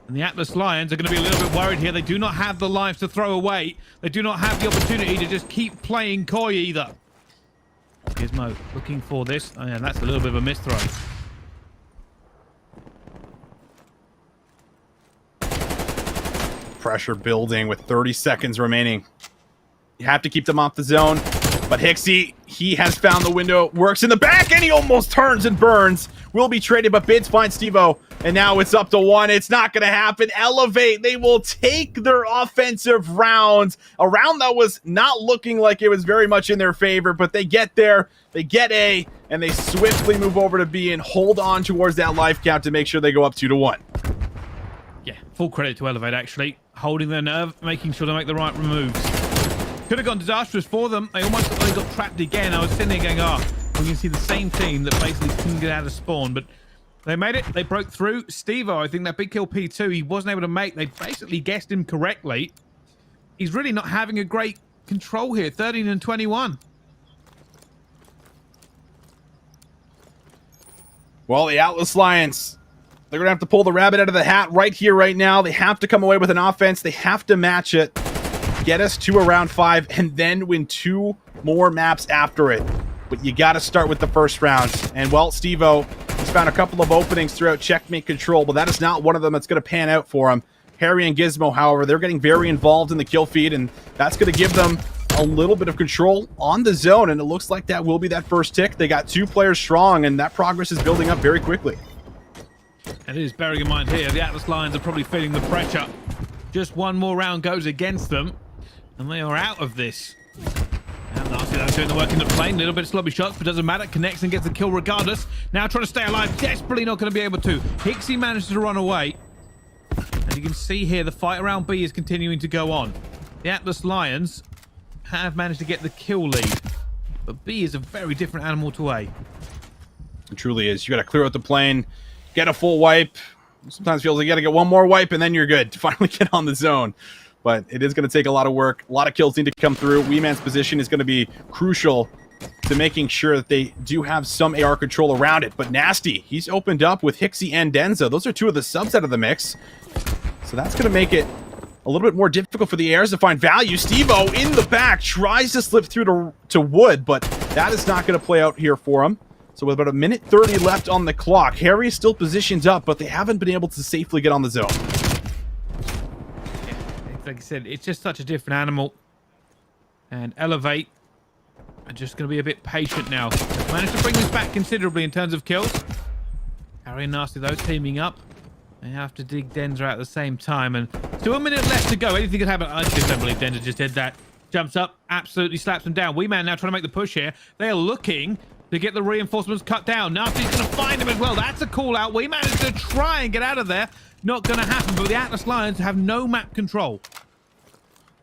[SPEAKER 2] And the Atlas Lions are going to be a little bit worried here. They do not have the lives to throw away. They do not have the opportunity to just keep playing coy either. Gizmo looking for this. Oh, yeah, that's a little bit of a misthrow.
[SPEAKER 3] Pressure building with 30 seconds remaining. You have to keep them off the zone. But Hixie, he has found the window. Works in the back, and he almost turns and burns. Will be traded, but Bids finds Steve-O. And now it's up to 1. It's not going to happen. Elevate. They will take their offensive round. A round that was not looking like it was very much in their favor, but they get there. They get A, and they swiftly move over to B and hold on towards that life count to make sure they go up 2-1.
[SPEAKER 2] Yeah, full credit to Elevate, actually. Holding their nerve, making sure they make the right moves. Could have gone disastrous for them. They almost got trapped again. I was sitting there going, we can see the same team that basically couldn't get out of spawn, but they made it. They broke through. Steve-O, I think that big kill P2, he wasn't able to make. They basically guessed him correctly. He's really not having a great control here. 13 and 21.
[SPEAKER 3] Well, the Atlas Lions, they're going to have to pull the rabbit out of the hat right here, right now. They have to come away with an offense. They have to match it. Get us to around 5, and then win 2 more maps after it. But you got to start with the first round. And, well, Steve-O has found a couple of openings throughout Checkmate Control, but that is not one of them that's going to pan out for him. Harry and Gizmo, however, they're getting very involved in the kill feed, and that's going to give them a little bit of control on the zone, and it looks like that will be that first tick. They got 2 players strong, and that progress is building up very quickly.
[SPEAKER 2] And it is bearing in mind here, the Atlas Lions are probably feeling the pressure. Just one more round goes against them, and they are out of this. And Nasty, that's doing the work in the plane. A little bit of sloppy shots, but doesn't matter. Connects and gets the kill regardless. Now trying to stay alive. Desperately not going to be able to. Hixie manages to run away. And you can see here the fight around B is continuing to go on. The Atlas Lions have managed to get the kill lead. But B is a very different animal to A.
[SPEAKER 3] It truly is. You got to clear out the plane, get a full wipe. Sometimes feels like you got to get one more wipe, and then you're good to finally get on the zone. But it is going to take a lot of work. A lot of kills need to come through. Wee Man's position is going to be crucial to making sure that they do have some AR control around it. But Nasty, he's opened up with Hixie and Denza. Those are 2 of the subs out of the mix. So that's going to make it a little bit more difficult for the ARs to find value. Steve-O in the back tries to slip through to Wood, but that is not going to play out here for him. So with about 1:30 left on the clock, Harry is still positioned up, but they haven't been able to safely get on the zone.
[SPEAKER 2] Like I said, it's just such a different animal. And Elevate are just going to be a bit patient now. They've managed to bring this back considerably in terms of kills. Harry and Nasty, though, teaming up. They have to dig Denza out at the same time. And still 1 minute left to go. Anything could happen. I just don't believe Denza just did that. Jumps up, absolutely slaps him down. Wee Man now trying to make the push here. They are looking to get the reinforcements cut down. Nasty's going to find him as well. that's a call out. Wee Man is going to try and get out of there. Not going to happen, but the Atlas Lions have no map control.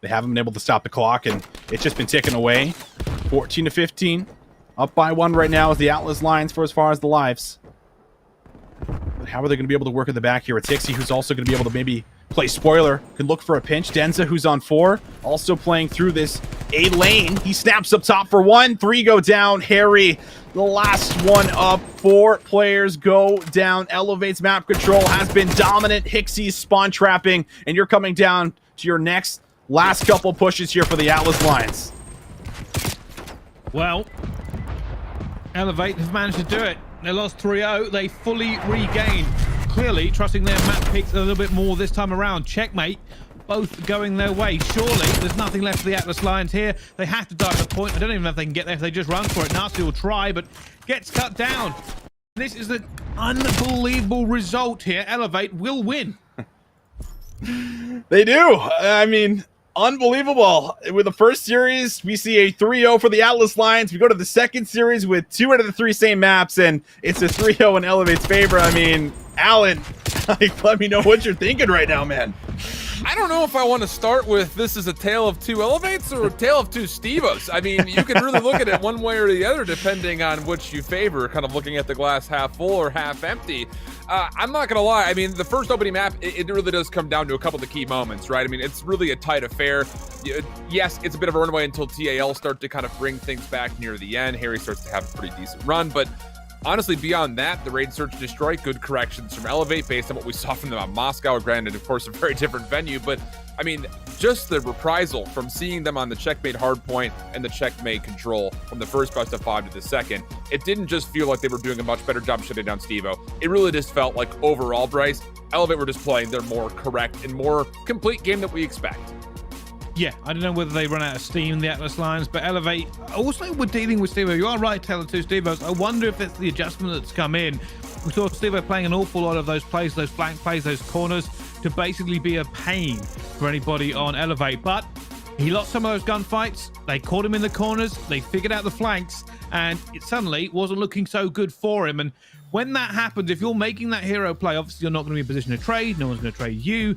[SPEAKER 3] They haven't been able to stop the clock, and it's just been ticking away. 14-15. Up by 1 right now is the Atlas Lions for as far as the lives. But how are they going to be able to work in the back here? It's Hixie, who's also going to be able to maybe play spoiler. Can look for a pinch. Denza, who's on 4, also playing through this A lane. He snaps up top for 1. 3 go down. Harry, the last one up. 4 players go down. Elevate's map control has been dominant. Hixie's spawn trapping, and you're coming down to your last couple pushes here for the Atlas Lions.
[SPEAKER 2] Well, Elevate have managed to do it. They lost 3-0. They fully regained. Clearly trusting their map picks a little bit more this time around. Checkmate, both going their way. Surely there's nothing left for the Atlas Lions here. They have to dive the point. I don't even know if they can get there if they just run for it. Nasty will try, but gets cut down. This is an unbelievable result here. Elevate will win.
[SPEAKER 3] They do. I mean, unbelievable. With the first series, we see a 3-0 for the Atlas Lions. We go to the second series with 2 out of the 3 same maps, and it's a 3-0 in Elevate's favor. I mean, Alan, like, let me know what you're thinking right now, man.
[SPEAKER 1] I don't know if I want to start with this is a tale of two elevates or a tale of two Stevos. I mean, you can really look at it one way or the other depending on which you favor, kind of looking at the glass half full or half empty. I'm not going to lie. I mean, the first opening map, it really does come down to a couple of the key moments, right? I mean, it's really a tight affair. Yes, it's a bit of a runaway until TAL start to kind of bring things back near the end. Harry starts to have a pretty decent run, but honestly, beyond that, the raid, search, destroy, good corrections from Elevate based on what we saw from them on Moscow. Granted, of course, a very different venue, but I mean, just the reprisal from seeing them on the checkmate hardpoint and the checkmate control from the first best of 5 to the second, it didn't just feel like they were doing a much better job shutting down Stevo. It really just felt like overall, Bryce, Elevate were just playing their more correct and more complete game that we expect.
[SPEAKER 2] Yeah, I don't know whether they run out of steam, the Atlas Lions, but Elevate, also we're dealing with Stevo. You are right, Taylor, two Stevos. I wonder if that's the adjustment that's come in. We saw Stevo playing an awful lot of those plays, those flank plays, those corners, to basically be a pain for anybody on Elevate. But he lost some of those gunfights. They caught him in the corners. They figured out the flanks, and it suddenly wasn't looking so good for him. And when that happens, if you're making that hero play, obviously you're not going to be in a position to trade. No one's going to trade you.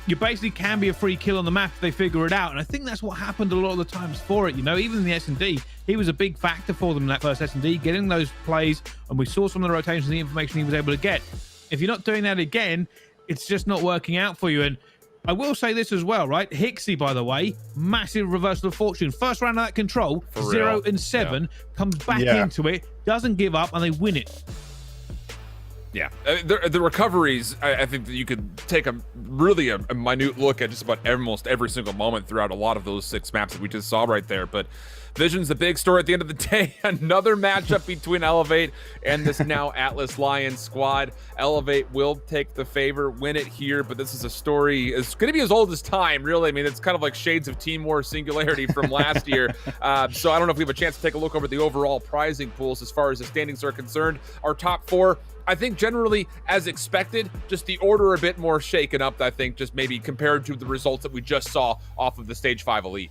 [SPEAKER 2] You basically can be a free kill on the map if they figure it out. And I think that's what happened a lot of the times for it. You know, even in the S&D, he was a big factor for them in that first S&D, getting those plays. And we saw some of the rotations and the information he was able to get. If you're not doing that again, it's just not working out for you. And I will say this as well, right? Hixie, by the way, massive reversal of fortune. First round of that control, 0 and 7, comes back into it, doesn't give up, and they win it.
[SPEAKER 1] Yeah, the recoveries, I think that you could take a minute look at just about almost every single moment throughout a lot of those 6 maps that we just saw right there. But Vision's the big story at the end of the day. Another matchup between Elevate and this now Atlas Lions squad. Elevate will take the favor, win it here, but this is a story, it's going to be as old as time, really. I mean, it's kind of like shades of Team War Singularity from last year. So I don't know if we have a chance to take a look over the overall prizing pools as far as the standings are concerned. Our top 4, I think generally as expected, just the order a bit more shaken up, I think, just maybe compared to the results that we just saw off of the Stage 5 Elite.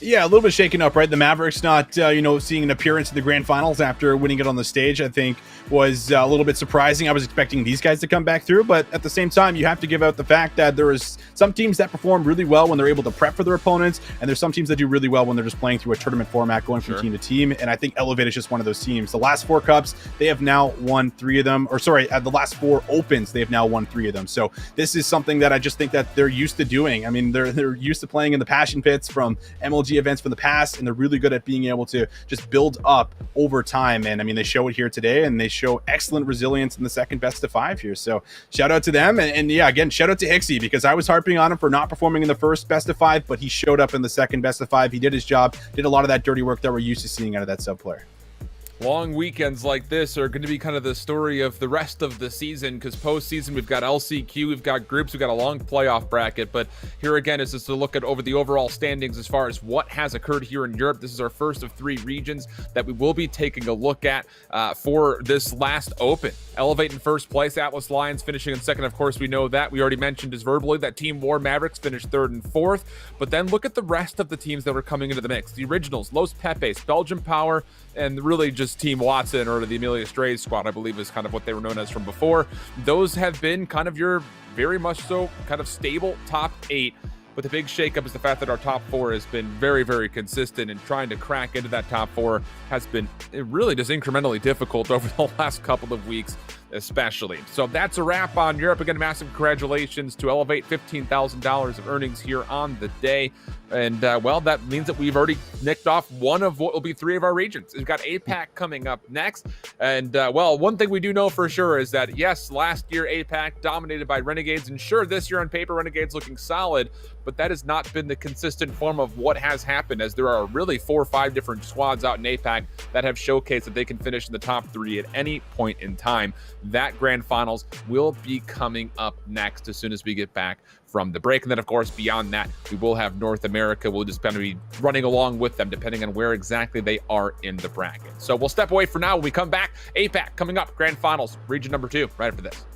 [SPEAKER 3] Yeah, a little bit shaken up, right? The Mavericks not, seeing an appearance in the grand finals after winning it on the stage, I think was a little bit surprising. I was expecting these guys to come back through, but at the same time, you have to give out the fact that there is some teams that perform really well when they're able to prep for their opponents, and there's some teams that do really well when they're just playing through a tournament format, going from team to team, and I think Elevate is just one of those teams. The last 4 cups, they have now won 3 of them, the last 4 opens, they have now won 3 of them. So this is something that I just think that they're used to doing. I mean, they're used to playing in the passion pits from MLG events from the past, and they're really good at being able to just build up over time. And I mean, they show it here today, and they show excellent resilience in the second best of 5 here. So shout out to them. And yeah, again, shout out to Hixie, because I was harping on him for not performing in the first best of 5, but he showed up in the second best of 5. He did his job, did a lot of that dirty work that we're used to seeing out of that sub player.
[SPEAKER 1] Long weekends like this are going to be kind of the story of the rest of the season, because postseason we've got LCQ, we've got groups, we've got a long playoff bracket. But here again is just to look at over the overall standings as far as what has occurred here in Europe. This is our first of 3 regions that we will be taking a look at for this last open. Elevate in first place, Atlas Lions finishing in second. Of course, we know that. We already mentioned as verbally that Team War Mavericks finished 3rd and 4th. But then look at the rest of the teams that were coming into the mix. The Originals, Los Pepes, Belgium Power, and really just Team Watson, or the Amelia Strays squad, I believe is kind of what they were known as from before. Those have been kind of your very much so kind of stable top 8. But the big shakeup is the fact that our top 4 has been very, very consistent, and trying to crack into that top 4 has been really just incrementally difficult over the last couple of weeks, especially. So that's a wrap on Europe. Again, massive congratulations to Elevate, $15,000 of earnings here on the day. And, well, that means that we've already nicked off one of what will be 3 of our regions. We've got APAC coming up next. And, well, one thing we do know for sure is that, yes, last year APAC dominated by Renegades. And sure, this year on paper, Renegades looking solid, but that has not been the consistent form of what has happened, as there are really 4 or 5 different squads out in APAC that have showcased that they can finish in the top 3 at any point in time. That grand finals will be coming up next as soon as we get back from the break. And then, of course, beyond that, we will have North America. We'll just kind of be running along with them, depending on where exactly they are in the bracket. So we'll step away for now. When we come back, APAC coming up, grand finals, region number 2, right after this.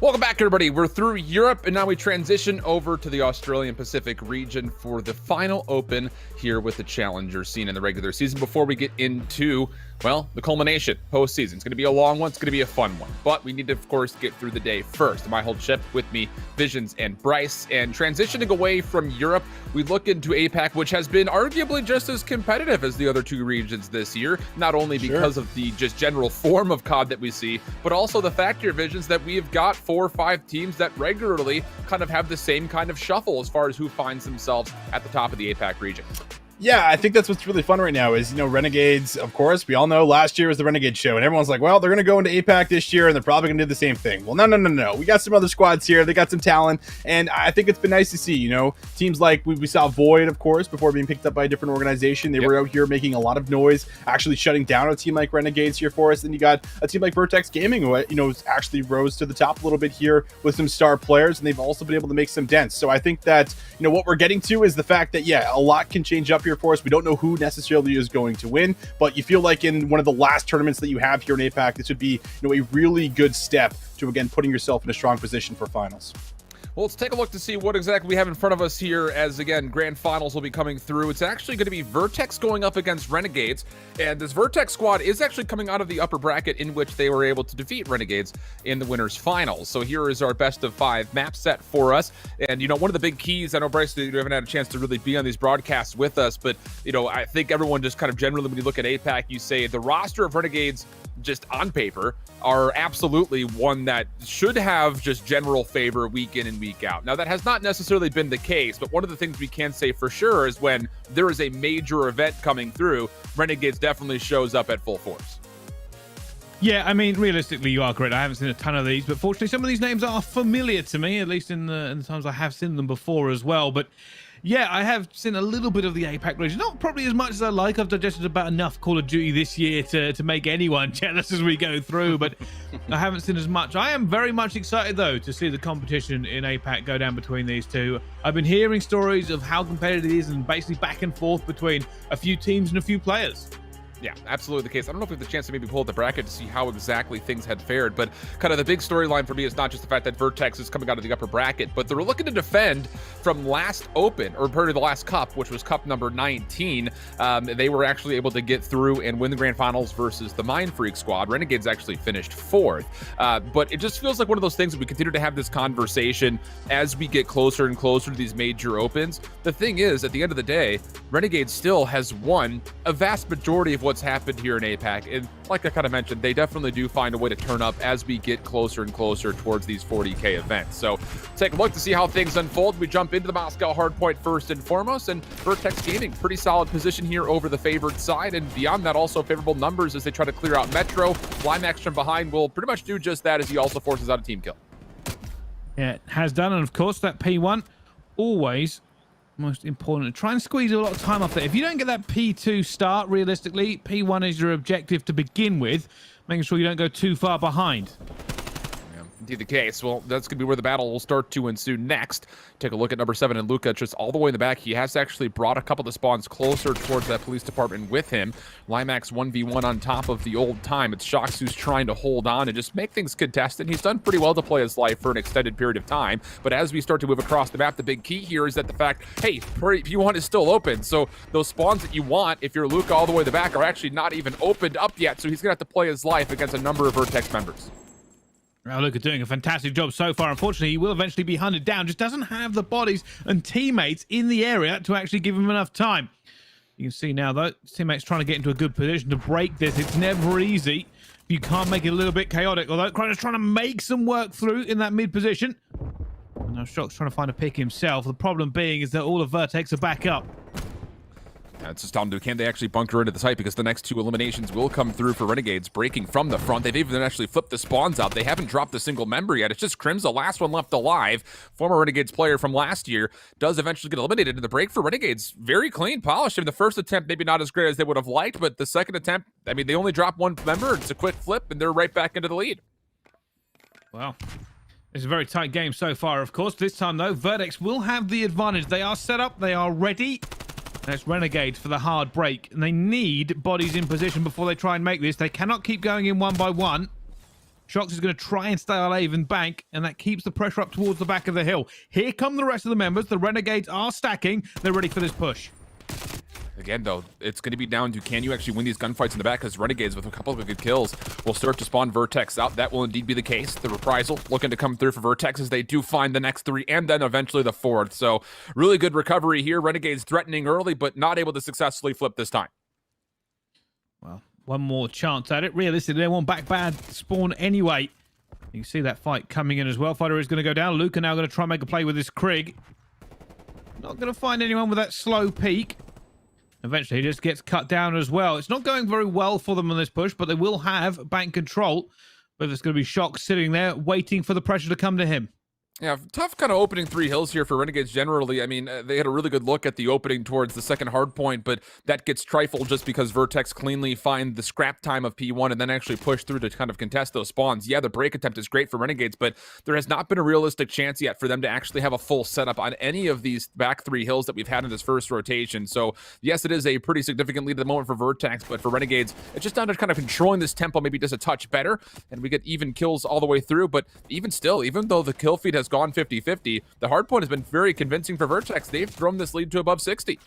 [SPEAKER 1] Welcome back, everybody. We're through Europe, and now we transition over to the Australian Pacific region for the final open here with the challenger scene in the regular season before we get into, well, the culmination, postseason. It's going to be a long one. It's going to be a fun one. But we need to, of course, get through the day first. In my whole ship with me, Visions and Bryce. And transitioning away from Europe, we look into APAC, which has been arguably just as competitive as the other two regions this year. Not only because of the just general form of COD that we see, but also the fact here, Visions, that we have got 4 or 5 teams that regularly kind of have the same kind of shuffle as far as who finds themselves at the top of the APAC region.
[SPEAKER 3] Yeah, I think that's what's really fun right now is, Renegades, of course, we all know last year was the Renegade show, and everyone's like, well, they're going to go into APAC this year, and they're probably going to do the same thing. Well, no. We got some other squads here. They got some talent, and I think it's been nice to see, teams like we saw Void, of course, before being picked up by a different organization. They were out here making a lot of noise, actually shutting down a team like Renegades here for us. Then you got a team like Vertex Gaming, who, actually rose to the top a little bit here with some star players, and they've also been able to make some dents. So I think that, what we're getting to is the fact that, yeah, a lot can change up here for us. We don't know who necessarily is going to win, but you feel like in one of the last tournaments that you have here in APAC, this would be a really good step to, again, putting yourself in a strong position for finals.
[SPEAKER 1] Well, let's take a look to see what exactly we have in front of us here as, again, Grand Finals will be coming through. It's actually going to be Vertex going up against Renegades, and this Vertex squad is actually coming out of the upper bracket in which they were able to defeat Renegades in the winners' finals. So here is our best of 5 map set for us. And, one of the big keys, I know, Bryce, you haven't had a chance to really be on these broadcasts with us, but, I think everyone just kind of generally, when you look at APAC, you say the roster of Renegades just on paper are absolutely one that should have just general favor week in and week out. Now, that has not necessarily been the case, but one of the things we can say for sure is when there is a major event coming through, Renegades definitely shows up at full force.
[SPEAKER 2] Yeah, I mean, realistically, you are correct. I haven't seen a ton of these, but fortunately, some of these names are familiar to me, at least in the times I have seen them before as well. But yeah, I have seen a little bit of the APAC region. Not probably as much as I like. I've digested about enough Call of Duty this year to make anyone jealous as we go through, but I haven't seen as much. I am very much excited, though, to see the competition in APAC go down between these two. I've been hearing stories of how competitive it is and basically back and forth between a few teams and a few players.
[SPEAKER 1] Yeah, absolutely the case. I don't know if we have the chance to maybe pull up the bracket to see how exactly things had fared, but kind of the big storyline for me is not just the fact that Vertex is coming out of the upper bracket, but they're looking to defend from last open, or part of the last cup, which was cup number 19. They were actually able to get through and win the grand finals versus the Mind Freak squad. Renegades actually finished 4th, but it just feels like one of those things that we continue to have this conversation as we get closer and closer to these major opens. The thing is, at the end of the day, Renegades still has won a vast majority of what's happened here in APAC, and like I kind of mentioned, they definitely do find a way to turn up as we get closer and closer towards these 40K events. So take a look to see how things unfold. We jump into the Moscow Hardpoint first and foremost, and Vertex Gaming, pretty solid position here over the favored side, and beyond that, also favorable numbers as they try to clear out Metro. Limax from behind will pretty much do just that as he also forces out a team kill.
[SPEAKER 2] Yeah, it has done, and of course that P1 always most important. Try and squeeze a lot of time off there. If you don't get that P2 start, realistically, P1 is your objective to begin with, making sure you don't go too far behind.
[SPEAKER 1] Yeah, indeed the case. Well, that's going to be where the battle will start to ensue next. Take a look at number 7 and Luca just all the way in the back. He has actually brought a couple of the spawns closer towards that police department with him. Limax 1v1 on top of the old time. It's Shox who's trying to hold on and just make things contested. He's done pretty well to play his life for an extended period of time. But as we start to move across the map, the big key here is that the fact, hey, P1 is still open. So those spawns that you want, if you're Luca all the way in the back, are actually not even opened up yet. So he's going to have to play his life against a number of Vertex members.
[SPEAKER 2] Well, Luca doing a fantastic job so far. Unfortunately, he will eventually be hunted down. Just doesn't have the bodies and teammates in the area to actually give him enough time. You can see now, though, his teammates trying to get into a good position to break this. It's never easy. You can't make it a little bit chaotic. Although Kronos trying to make some work through in that mid position. And now Shock's trying to find a pick himself. The problem being is that all of Vertex are back up.
[SPEAKER 1] It's just down to can they actually bunker into the site, because the next 2 eliminations will come through for Renegades, breaking from the front. They've even actually flipped the spawns out. They haven't dropped a single member yet. It's just Crims, the last one left alive. Former Renegades player from last year does eventually get eliminated in the break for Renegades. Very clean, polished. I mean, the first attempt maybe not as great as they would have liked, but the second attempt, I mean, they only drop 1 member. It's a quick flip, and they're right back into the lead.
[SPEAKER 2] Wow. It's a very tight game so far, of course. This time, though, Vertex will have the advantage. They are set up. They are ready. That's Renegades for the hard break, and they need bodies in position before they try and make this. They cannot keep going in one by one. Shox is going to try and stay alive and bank, and that keeps the pressure up towards the back of the hill. Here come the rest of the members. The Renegades are stacking. They're ready for this push.
[SPEAKER 1] Again, though, it's going to be down to can you actually win these gunfights in the back, because Renegades, with a couple of good kills, will start to spawn Vertex out. That will indeed be the case. The Reprisal looking to come through for Vertex as they do find the next 3 and then eventually the 4th. So really good recovery here. Renegades threatening early, but not able to successfully flip this time.
[SPEAKER 2] Well, one more chance at it. Realistically, they want back bad spawn anyway. You can see that fight coming in as well. Fighter is going to go down. Luca now going to try and make a play with this Krig. Not going to find anyone with that slow peek. Eventually, he just gets cut down as well. It's not going very well for them on this push, but they will have bank control. But there's going to be Shox sitting there waiting for the pressure to come to him.
[SPEAKER 1] Yeah, tough kind of opening 3 hills here for Renegades generally. I mean, they had a really good look at the opening towards the second hard point, but that gets trifled just because Vertex cleanly find the scrap time of P1 and then actually push through to kind of contest those spawns. Yeah, the break attempt is great for Renegades, but there has not been a realistic chance yet for them to actually have a full setup on any of these back 3 hills that we've had in this first rotation. So yes, it is a pretty significant lead at the moment for Vertex, but for Renegades, it's just down to kind of controlling this tempo maybe just a touch better, and we get even kills all the way through. But even still, even though the kill feed has gone 50-50, the hard point has been very convincing for Vertex. They've thrown this lead to above 60.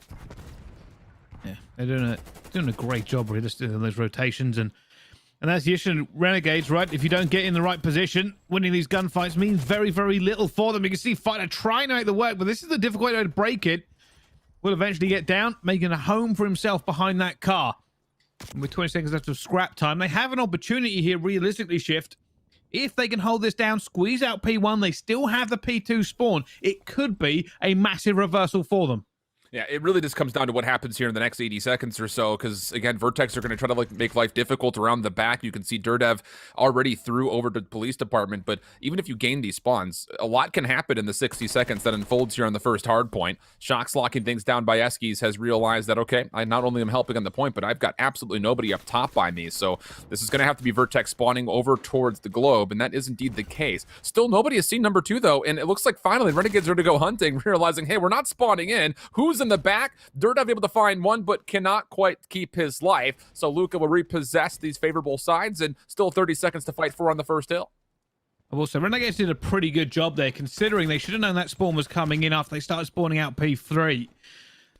[SPEAKER 2] Yeah, they're doing a great job realistically on those rotations, and that's the issue. Renegades, right? If you don't get in the right position, winning these gunfights means very, very little for them. You can see Fighter trying to make the work, but this is the difficult way to break it. Will eventually get down, making a home for himself behind that car. And with 20 seconds left of scrap time, they have an opportunity here, realistically, Shift. If they can hold this down, squeeze out P1, they still have the P2 spawn. It could be a massive reversal for them.
[SPEAKER 1] Yeah, it really just comes down to what happens here in the next 80 seconds or so, because, again, Vertex are going to try to make life difficult around the back. You can see Durdev already threw over to the police department, but even if you gain these spawns, a lot can happen in the 60 seconds that unfolds here on the first hard point. Shox locking things down by Eskies has realized that, okay, I not only am helping on the point, but I've got absolutely nobody up top by me, so this is going to have to be Vertex spawning over towards the globe, and that is indeed the case. Still, nobody has seen number 2, though, and it looks like finally Renegades are to go hunting, realizing, hey, we're not spawning in. Who's in the back? Durdev able to find one, but cannot quite keep his life. So Luca will repossess these favorable sides, and still 30 seconds to fight for on the first hill.
[SPEAKER 2] Also, Renegades did a pretty good job there, considering they should have known that spawn was coming in after they started spawning out P3.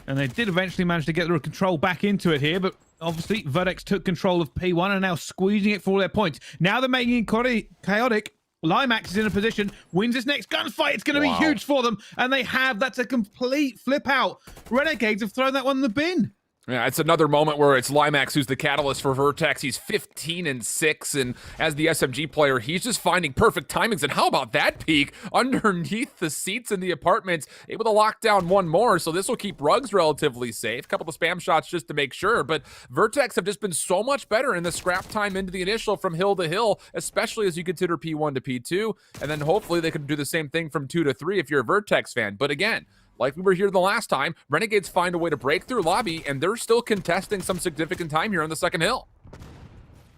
[SPEAKER 2] And they did eventually manage to get the control back into it here, but obviously Vertex took control of P1 and are now squeezing it for all their points. Now they're making it chaotic. Limax is in a position, wins this next gunfight. It's going to be huge for them. And they have. That's a complete flip out. Renegades have thrown that one in the bin.
[SPEAKER 1] Yeah, it's another moment where it's Limax who's the catalyst for Vertex. He's 15-6, and as the SMG player, he's just finding perfect timings. And how about that peek underneath the seats in the apartments, able to lock down one more, so this will keep Rugs relatively safe. A couple of spam shots just to make sure, but Vertex have just been so much better in the scrap time into the initial from hill to hill, especially as you consider P1 to P2, and then hopefully they can do the same thing from 2 to 3 if you're a Vertex fan. But again, like we were here the last time, Renegades find a way to break through lobby, and they're still contesting some significant time here on the second hill.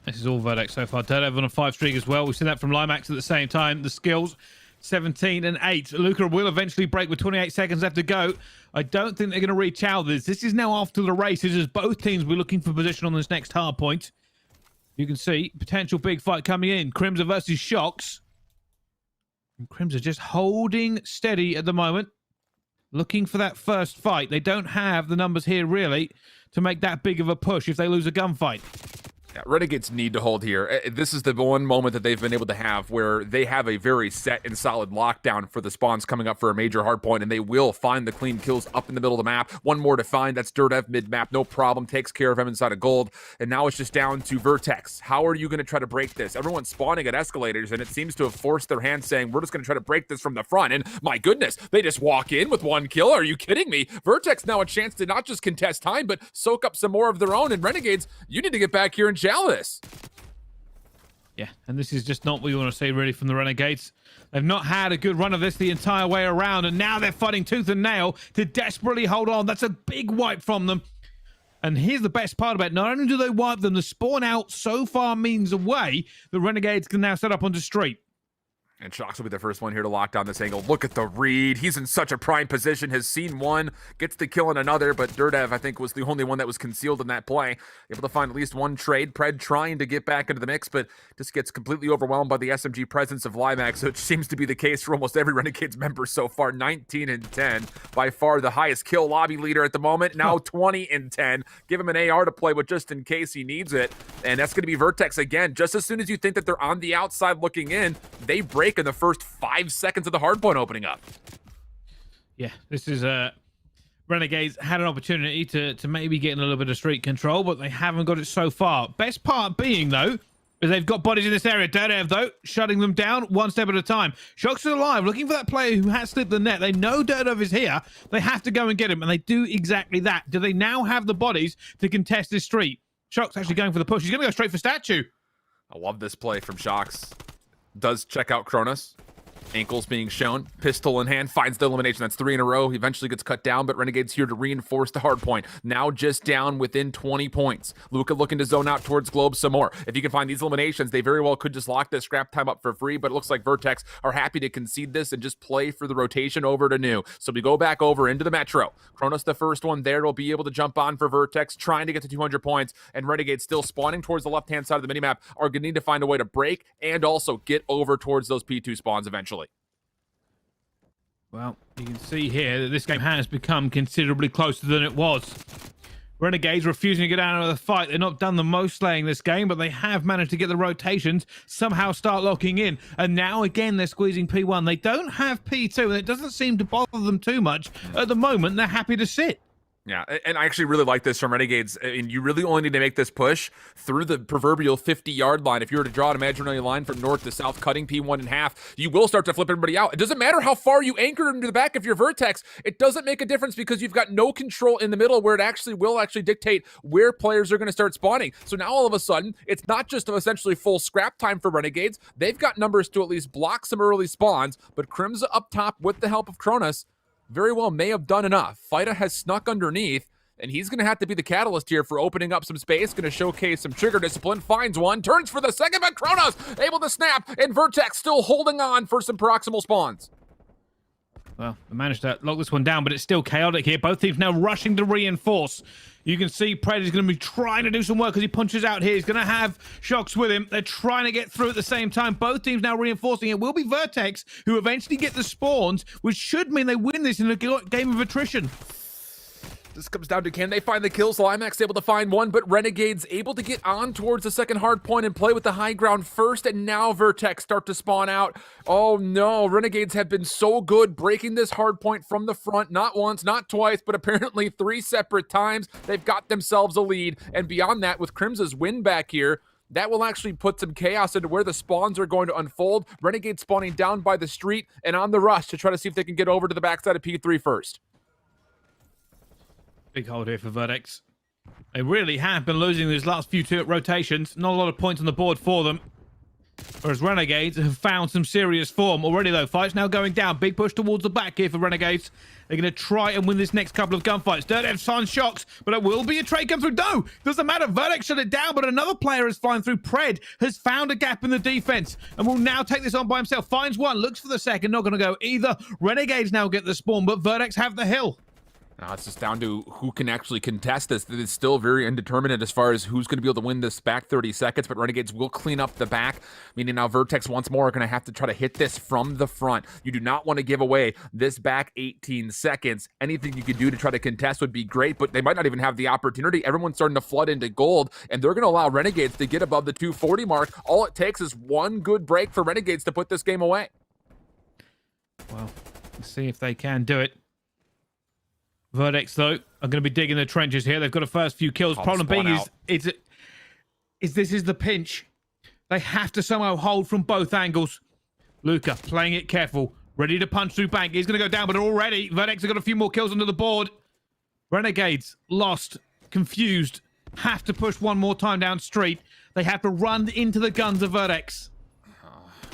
[SPEAKER 2] This is all Vertex so far. Durdev on a 5 streak as well. We've seen that from Limax at the same time. The skills, 17 and 8. Luca will eventually break with 28 seconds left to go. I don't think they're going to reach out this. This is now after the races, as both teams will be looking for position on this next hard point. You can see potential big fight coming in. Crimson versus Shox. And Crimson just holding steady at the moment, looking for that first fight. They don't have the numbers here, really, to make that big of a push if they lose a gunfight.
[SPEAKER 1] Yeah, Renegades need to hold here. This is the one moment that they've been able to have where they have a very set and solid lockdown for the spawns coming up for a major hard point, and they will find the clean kills up in the middle of the map. One more to find. That's Durdev mid-map. No problem. Takes care of him inside of gold. And now it's just down to Vertex. How are you going to try to break this? Everyone's spawning at escalators, and it seems to have forced their hand saying, we're just going to try to break this from the front. And my goodness, they just walk in with one kill. Are you kidding me? Vertex now a chance to not just contest time, but soak up some more of their own. And Renegades, you need to get back here and this.
[SPEAKER 2] Yeah, and this is just not what you want to see really from the Renegades. They've not had a good run of this the entire way around, and now they're fighting tooth and nail to desperately hold on. That's a big wipe from them. And here's the best part about it. Not only do they wipe them, the spawn out so far means away, the Renegades can now set up onto street.
[SPEAKER 1] And Shox will be the first one here to lock down this angle. Look at the read. He's in such a prime position. Has seen one, gets the kill in another, but Durdev, I think, was the only one that was concealed in that play. Able to find at least one trade. Pred trying to get back into the mix, but just gets completely overwhelmed by the SMG presence of Limax, which seems to be the case for almost every Renegades member so far. 19 and 10. By far the highest kill lobby leader at the moment. Now 20 and 10. Give him an AR to play with just in case he needs it. And that's going to be Vertex again. Just as soon as you think that they're on the outside looking in, they break in the first 5 seconds of the hardpoint opening up.
[SPEAKER 2] Yeah, this is Renegades had an opportunity to maybe get in a little bit of street control, but they haven't got it so far. Best part being, though, is they've got bodies in this area. Durdev, though, shutting them down one step at a time. Shox is alive, looking for that player who has slipped the net. They know Durdev is here. They have to go and get him, and they do exactly that. Do they now have the bodies to contest this street? Shox actually going for the push. He's going to go straight for Statue.
[SPEAKER 1] I love this play from Shox. Does check out Cronus. Ankles being shown. Pistol in hand. Finds the elimination. That's 3 in a row. He eventually gets cut down, but Renegade's here to reinforce the hard point. Now just down within 20 points. Luca looking to zone out towards Globe some more. If you can find these eliminations, they very well could just lock this scrap time up for free, but it looks like Vertex are happy to concede this and just play for the rotation over to New. So we go back over into the Metro. Cronus, the first one there, will be able to jump on for Vertex, trying to get to 200 points, and Renegade still spawning towards the left-hand side of the minimap are going to need to find a way to break and also get over towards those P2 spawns eventually.
[SPEAKER 2] Well, you can see here that this game has become considerably closer than it was. Renegades refusing to get out of the fight. They've not done the most slaying this game, but they have managed to get the rotations, somehow start locking in. And now, again, they're squeezing P1. They don't have P2, and it doesn't seem to bother them too much. At the moment, they're happy to sit.
[SPEAKER 1] Yeah, and I actually really like this from Renegades. I mean, you really only need to make this push through the proverbial 50-yard line. If you were to draw an imaginary line from north to south, cutting P1 in half, you will start to flip everybody out. It doesn't matter how far you anchor into the back of your Vertex. It doesn't make a difference because you've got no control in the middle where it will dictate where players are going to start spawning. So now all of a sudden, it's not just essentially full scrap time for Renegades. They've got numbers to at least block some early spawns, but Crimza up top with the help of Cronus very well may have done enough. Fida has snuck underneath, and he's going to have to be the catalyst here for opening up some space, going to showcase some trigger discipline, finds one, turns for the second, but Cronus able to snap, and Vertex still holding on for some proximal spawns.
[SPEAKER 2] Well, they managed to lock this one down, but it's still chaotic here. Both teams now rushing to reinforce. You can see Pred is going to be trying to do some work because he punches out here. He's going to have Shox with him. They're trying to get through at the same time. Both teams now reinforcing. It will be Vertex who eventually get the spawns, which should mean they win this in a game of attrition.
[SPEAKER 1] This comes down to, can they find the kills? Limax able to find one, but Renegades able to get on towards the second hard point and play with the high ground first, and now Vertex start to spawn out. Oh no, Renegades have been so good breaking this hard point from the front, not once, not twice, but apparently 3 separate times. They've got themselves a lead, and beyond that, with Crimza's win back here, that will actually put some chaos into where the spawns are going to unfold. Renegades spawning down by the street and on the rush to try to see if they can get over to the backside of P3 first.
[SPEAKER 2] Big hold here for Vertex. They really have been losing these last few rotations. Not a lot of points on the board for them. Whereas Renegades have found some serious form. Already, though, fights now going down. Big push towards the back here for Renegades. They're going to try and win this next couple of gunfights. Durdev signs Shox, but it will be a trade come through. No, doesn't matter. Vertex shut it down, but another player is flying through. Pred has found a gap in the defense and will now take this on by himself. Finds one, looks for the second. Not going to go either. Renegades now get the spawn, but Vertex have the hill.
[SPEAKER 1] Now it's just down to who can actually contest this. It's still very indeterminate as far as who's going to be able to win this back 30 seconds, but Renegades will clean up the back, meaning now Vertex once more are going to have to try to hit this from the front. You do not want to give away this back 18 seconds. Anything you could do to try to contest would be great, but they might not even have the opportunity. Everyone's starting to flood into gold, and they're going to allow Renegades to get above the 240 mark. All it takes is one good break for Renegades to put this game away.
[SPEAKER 2] Well, let's see if they can do it. Vertex, though, are going to be digging the trenches here. They've got a first few kills. Problem being is this is the pinch. They have to somehow hold from both angles. Luca playing it careful, ready to punch through bank. He's going to go down, but already Vertex have got a few more kills under the board. Renegades lost, confused, have to push one more time down street. They have to run into the guns of Vertex.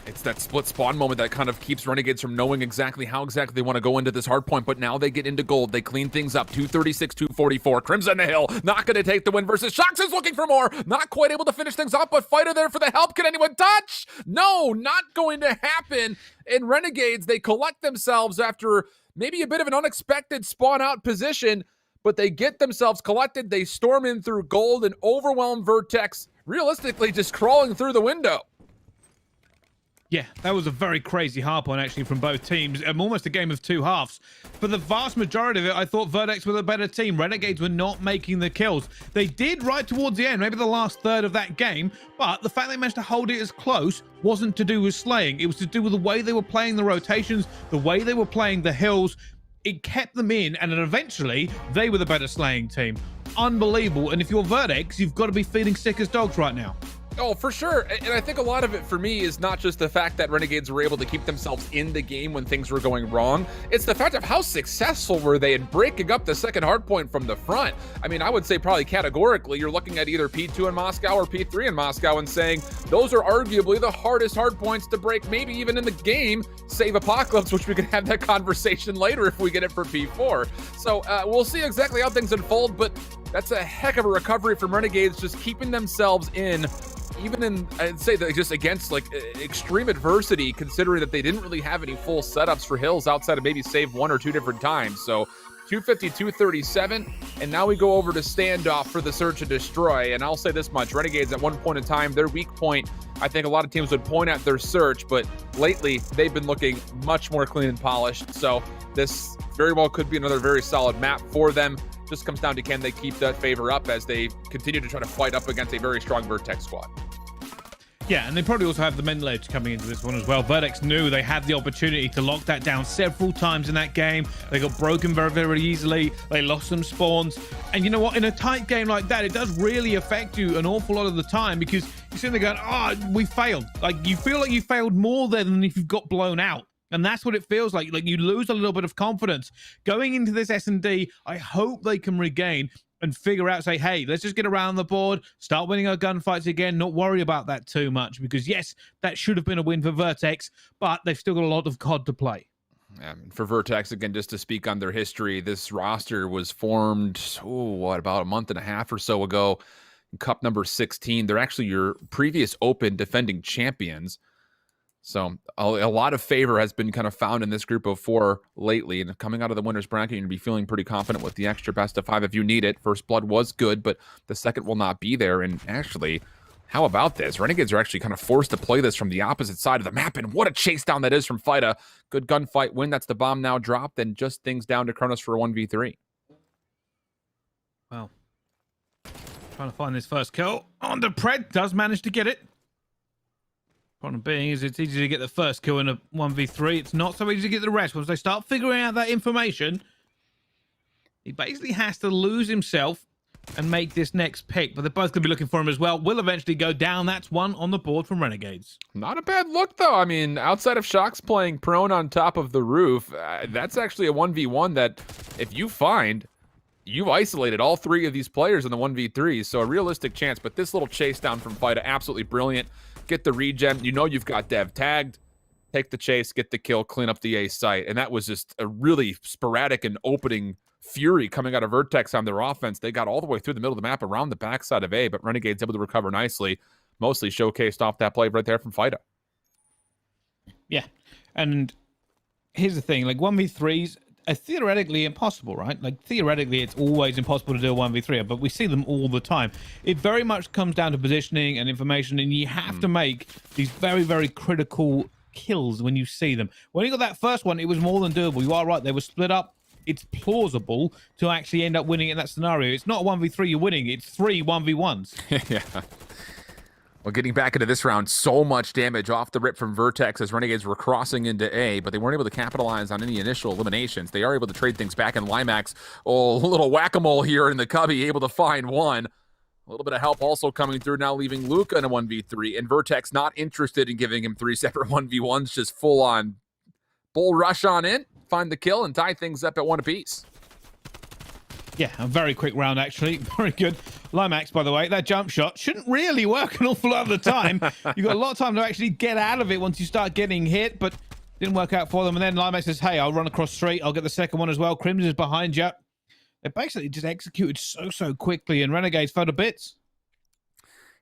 [SPEAKER 1] It's that split spawn moment that kind of keeps Renegades from knowing exactly how exactly they want to go into this hard point, but now they get into gold. They clean things up. 236, 244. Crimson the Hill, not going to take the win versus Shox is looking for more. Not quite able to finish things off, but Fighter there for the help. Can anyone touch? No, not going to happen. And Renegades, they collect themselves after maybe a bit of an unexpected spawn out position, but they get themselves collected. They storm in through gold and overwhelm Vertex, realistically just crawling through the window.
[SPEAKER 2] Yeah, that was a very crazy hardpoint actually from both teams. Almost a game of two halves. For the vast majority of it, I thought Vertex were the better team. Renegades were not making the kills. They did right towards the end, maybe the last third of that game, but the fact they managed to hold it as close wasn't to do with slaying. It was to do with the way they were playing the rotations, the way they were playing the hills. It kept them in, and then eventually they were the better slaying team. Unbelievable. And if you're Vertex, you've got to be feeling sick as dogs right now.
[SPEAKER 1] Oh, for sure. And I think a lot of it for me is not just the fact that Renegades were able to keep themselves in the game when things were going wrong. It's the fact of how successful were they in breaking up the second hardpoint from the front. I mean, I would say probably categorically, you're looking at either P2 in Moscow or P3 in Moscow and saying those are arguably the hardest hardpoints to break, maybe even in the game, save Apocalypse, which we can have that conversation later if we get it for P4. So we'll see exactly how things unfold, but that's a heck of a recovery from Renegades, just keeping themselves in, even in, I'd say that just against like extreme adversity, considering that they didn't really have any full setups for hills outside of maybe save one or two different times. So 250, 237, and now we go over to standoff for the search and destroy. And I'll say this much, Renegades at one point in time, their weak point, I think a lot of teams would point at their search, but lately they've been looking much more clean and polished. So this very well could be another very solid map for them. Just comes down to can they keep that favor up as they continue to try to fight up against a very strong Vertex squad.
[SPEAKER 2] Yeah, and they probably also have the mental edge coming into this one as well. Vertex knew they had the opportunity to lock that down several times in that game. They got broken very, very easily. They lost some spawns. And you know what? In a tight game like that, it does really affect you an awful lot of the time because you're sitting there going, oh, we failed. Like, you feel like you failed more there than if you've got blown out. And that's what it feels like. Like, you lose a little bit of confidence. Going into this S&D, I hope they can regain and figure out, say, hey, let's just get around the board, start winning our gunfights again, not worry about that too much. Because, yes, that should have been a win for Vertex, but they've still got a lot of COD to play.
[SPEAKER 1] For Vertex, again, just to speak on their history, this roster was formed, about a month and a half or so ago. In Cup number 16, they're actually your previous Open defending champions. So a lot of favor has been kind of found in this group of four lately. And coming out of the winner's bracket, you're going to be feeling pretty confident with the extra best of 5 if you need it. First blood was good, but the second will not be there. And actually, how about this? Renegades are actually kind of forced to play this from the opposite side of the map. And what a chase down that is from Fida. Good gunfight win. That's the bomb now dropped. And just things down to Kronos for a 1v3.
[SPEAKER 2] Well, trying to find this first kill. On the Pred does manage to get it. Problem being is it's easy to get the first kill in a 1v3. It's not so easy to get the rest. Once they start figuring out that information, he basically has to lose himself and make this next pick. But they're both going to be looking for him as well. Will eventually go down. That's one on the board from Renegades.
[SPEAKER 1] Not a bad look, though. I mean, outside of Shox playing prone on top of the roof, that's actually a 1v1 that if you find, you've isolated all 3 of these players in the 1v3. So a realistic chance. But this little chase down from Fida, absolutely brilliant. Get the regen. You know you've got Dev tagged. Take the chase, get the kill, clean up the A site. And that was just a really sporadic and opening fury coming out of Vertex on their offense. They got all the way through the middle of the map around the backside of A, but Renegades able to recover nicely. Mostly showcased off that play right there from Fida.
[SPEAKER 2] Yeah. And here's the thing. Like 1v3s, are theoretically impossible, right? Like theoretically, it's always impossible to do a 1v3, but we see them all the time. It very much comes down to positioning and information, and you have to make these very, very critical kills when you see them. When you got that first one, it was more than doable. You are right, they were split up. It's plausible to actually end up winning in that scenario. It's not a 1v3 you're winning, it's 3 1v1s.
[SPEAKER 1] Yeah. Well, getting back into this round, so much damage off the rip from Vertex as Renegades were crossing into A, but they weren't able to capitalize on any initial eliminations. They are able to trade things back, and Limax, a little whack-a-mole here in the cubby, able to find one. A little bit of help also coming through now, leaving Luca in a 1v3, and Vertex not interested in giving him 3 separate 1v1s, just full-on bull rush on in, find the kill, and tie things up at 1 apiece.
[SPEAKER 2] Yeah, a very quick round, actually. Very good. Limax, by the way, that jump shot shouldn't really work an awful lot of the time. You've got a lot of time to actually get out of it once you start getting hit, but didn't work out for them. And then Limax says, hey, I'll run across street. I'll get the second one as well. Crimson is behind you. They basically just executed so quickly, and Renegades fell to bits.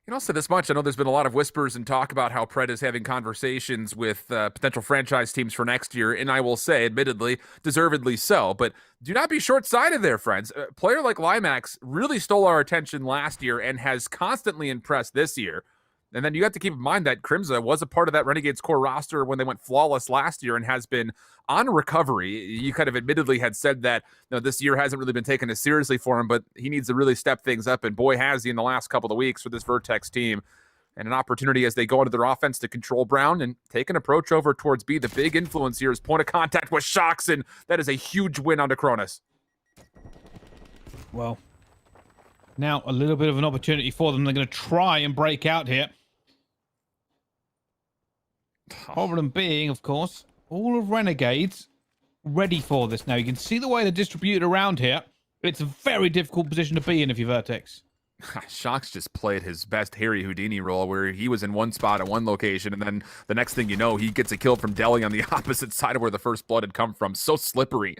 [SPEAKER 1] You know, say this much. I know there's been a lot of whispers and talk about how Pred is having conversations with potential franchise teams for next year, and I will say, admittedly, deservedly so. But do not be short-sighted there, friends. A player like Limax really stole our attention last year and has constantly impressed this year. And then you have to keep in mind that Crimson was a part of that Renegades core roster when they went flawless last year and has been on recovery. You kind of admittedly had said that this year hasn't really been taken as seriously for him, but he needs to really step things up. And boy, has he in the last couple of weeks for this Vertex team. And an opportunity as they go into their offense to control Brown and take an approach over towards B. The big influence here is point of contact with Shocks, and that is a huge win onto Cronus.
[SPEAKER 2] Well, now a little bit of an opportunity for them. They're going to try and break out here. Problem being, of course, all of Renegades ready for this now. You can see the way they're distributed around here. It's a very difficult position to be in if you're Vertex.
[SPEAKER 1] Shocks just played his best Harry Houdini role where he was in one spot at one location, and then the next thing you know, he gets a kill from Deli on the opposite side of where the first blood had come from. So slippery.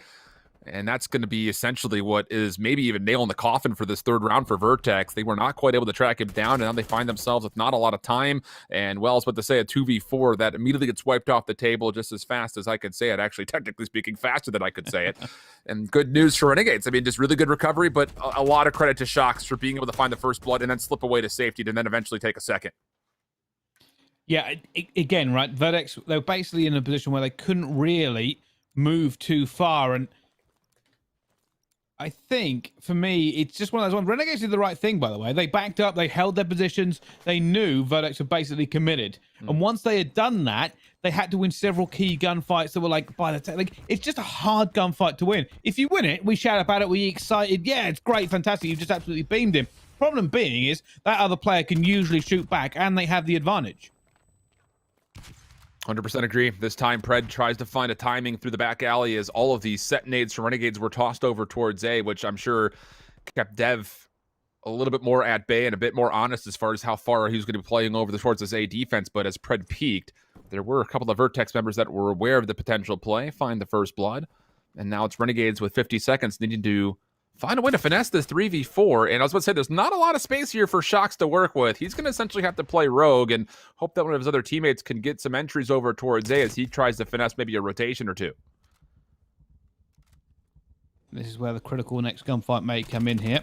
[SPEAKER 1] And that's going to be essentially what is maybe even nail in the coffin for this third round for Vertex. They were not quite able to track him down, and now they find themselves with not a lot of time. And, well, I was about to say a 2v4 that immediately gets wiped off the table just as fast as I could say it. Actually, technically speaking, faster than I could say it. And good news for Renegades. I mean, just really good recovery, but a lot of credit to Shocks for being able to find the first blood and then slip away to safety and then eventually take a second.
[SPEAKER 2] Yeah, again, right, Vertex, they were basically in a position where they couldn't really move too far, and I think, for me, it's just one of those ones. Renegades did the right thing, by the way. They backed up. They held their positions. They knew Vertex were basically committed. And once they had done that, they had to win several key gunfights that were like, it's just a hard gunfight to win. If you win it, we shout about it. We excited. Yeah, it's great. Fantastic. You've just absolutely beamed him. Problem being is that other player can usually shoot back, and they have the advantage.
[SPEAKER 1] 100% agree. This time, Pred tries to find a timing through the back alley as all of these set nades from Renegades were tossed over towards A, which I'm sure kept Dev a little bit more at bay and a bit more honest as far as how far he was going to be playing over towards this A defense. But as Pred peaked, there were a couple of Vertex members that were aware of the potential play, find the first blood, and now it's Renegades with 50 seconds needing to find a way to finesse this 3v4. And I was about to say, there's not a lot of space here for Shocks to work with. He's going to essentially have to play rogue and hope that one of his other teammates can get some entries over towards A as he tries to finesse maybe a rotation or two.
[SPEAKER 2] This is where the critical next gunfight may come in here.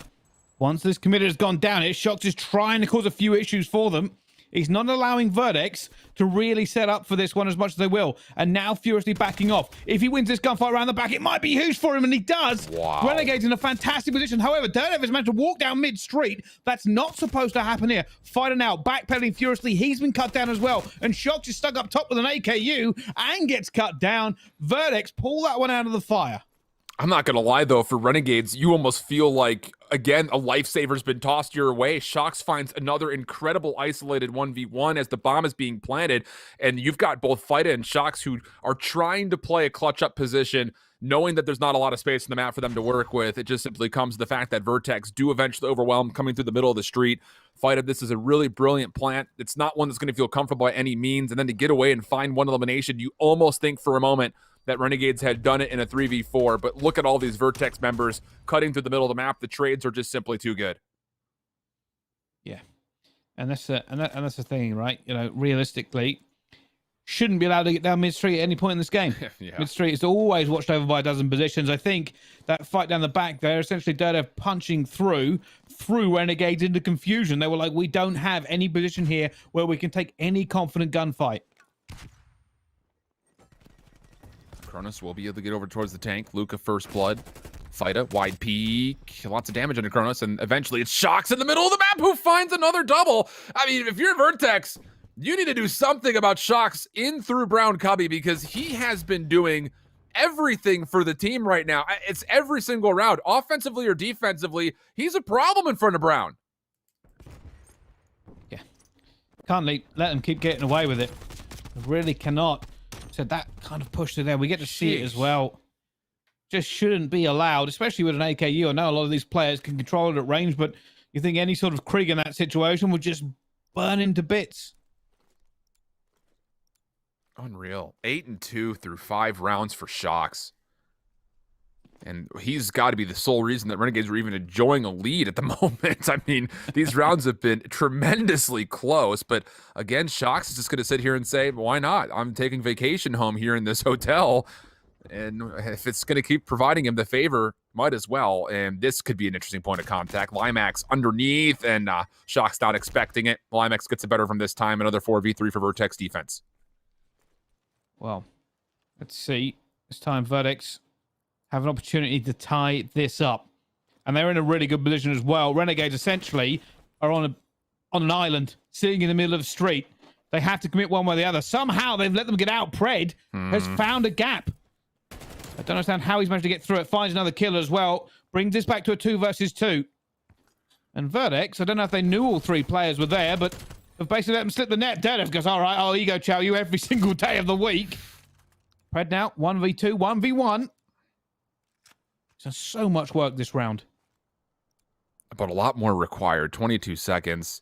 [SPEAKER 2] Once this committer has gone down here, Shocks is trying to cause a few issues for them. He's not allowing Vertex to really set up for this one as much as they will. And now furiously backing off. If he wins this gunfight around the back, it might be huge for him, and he does.
[SPEAKER 1] Wow.
[SPEAKER 2] Renegade's in a fantastic position. However, Dernev has managed to walk down mid-street. That's not supposed to happen here. Fighting out, backpedaling furiously. He's been cut down as well. And Shocks is stuck up top with an AKU and gets cut down. Vertex pull that one out of the fire.
[SPEAKER 1] I'm not going to lie, though, for Renegades, you almost feel like, again, a lifesaver's been tossed your way. Shocks finds another incredible isolated 1v1 as the bomb is being planted, and you've got both Fida and Shocks who are trying to play a clutch-up position, knowing that there's not a lot of space in the map for them to work with. It just simply comes to the fact that Vertex do eventually overwhelm coming through the middle of the street. Fida, this is a really brilliant plant. It's not one that's going to feel comfortable by any means, and then to get away and find one elimination, you almost think for a moment that Renegades had done it in a 3v4, but look at all these Vertex members cutting through the middle of the map. The trades are just simply too good.
[SPEAKER 2] Yeah, and that's the thing, right? You know, realistically, shouldn't be allowed to get down mid-street at any point in this game.
[SPEAKER 1] Yeah.
[SPEAKER 2] Mid-street is always watched over by a dozen positions. I think that fight down the back there, essentially Dernev punching through Renegades into confusion. They were like, we don't have any position here where we can take any confident gunfight.
[SPEAKER 1] Cronus will be able to get over towards the tank. Luca first blood. Fida, wide peek. Lots of damage under Cronus, and eventually it's Shocks in the middle of the map who finds another double. I mean, if you're Vertex, you need to do something about Shocks in through Brown Cubby because he has been doing everything for the team right now. It's every single round. Offensively or defensively, he's a problem in front of Brown.
[SPEAKER 2] Yeah. Can't let them keep getting away with it. Really cannot. So that kind of pushed it there. We get to see it as well. Just shouldn't be allowed, especially with an AKU. I know a lot of these players can control it at range, but You think any sort of Krieg in that situation would just burn into bits?
[SPEAKER 1] Unreal. 8-2 through 5 rounds for Shocks. And he's got to be the sole reason that Renegades were even enjoying a lead at the moment. I mean, these rounds have been tremendously close. But again, Shocks is just going to sit here and say, why not? I'm taking vacation home here in this hotel. And if it's going to keep providing him the favor, might as well. And this could be an interesting point of contact. Limax underneath, and Shock's not expecting it. Limax gets it better from this time. Another 4v3 for Vertex defense.
[SPEAKER 2] Well, let's see. This time, Vertex have an opportunity to tie this up. And they're in a really good position as well. Renegades essentially are on an island, sitting in the middle of the street. They have to commit one way or the other. Somehow they've let them get out. Pred has found a gap. I don't understand how he's managed to get through it. Finds another killer as well. Brings this back to a 2 versus 2. And Vertex, I don't know if they knew all 3 players were there, but have basically let them slip the net. Dedev goes, all right, I'll ego chow you every single day of the week. Pred now, 1v2, 1v1. So much work this round.
[SPEAKER 1] But a lot more required. 22 seconds.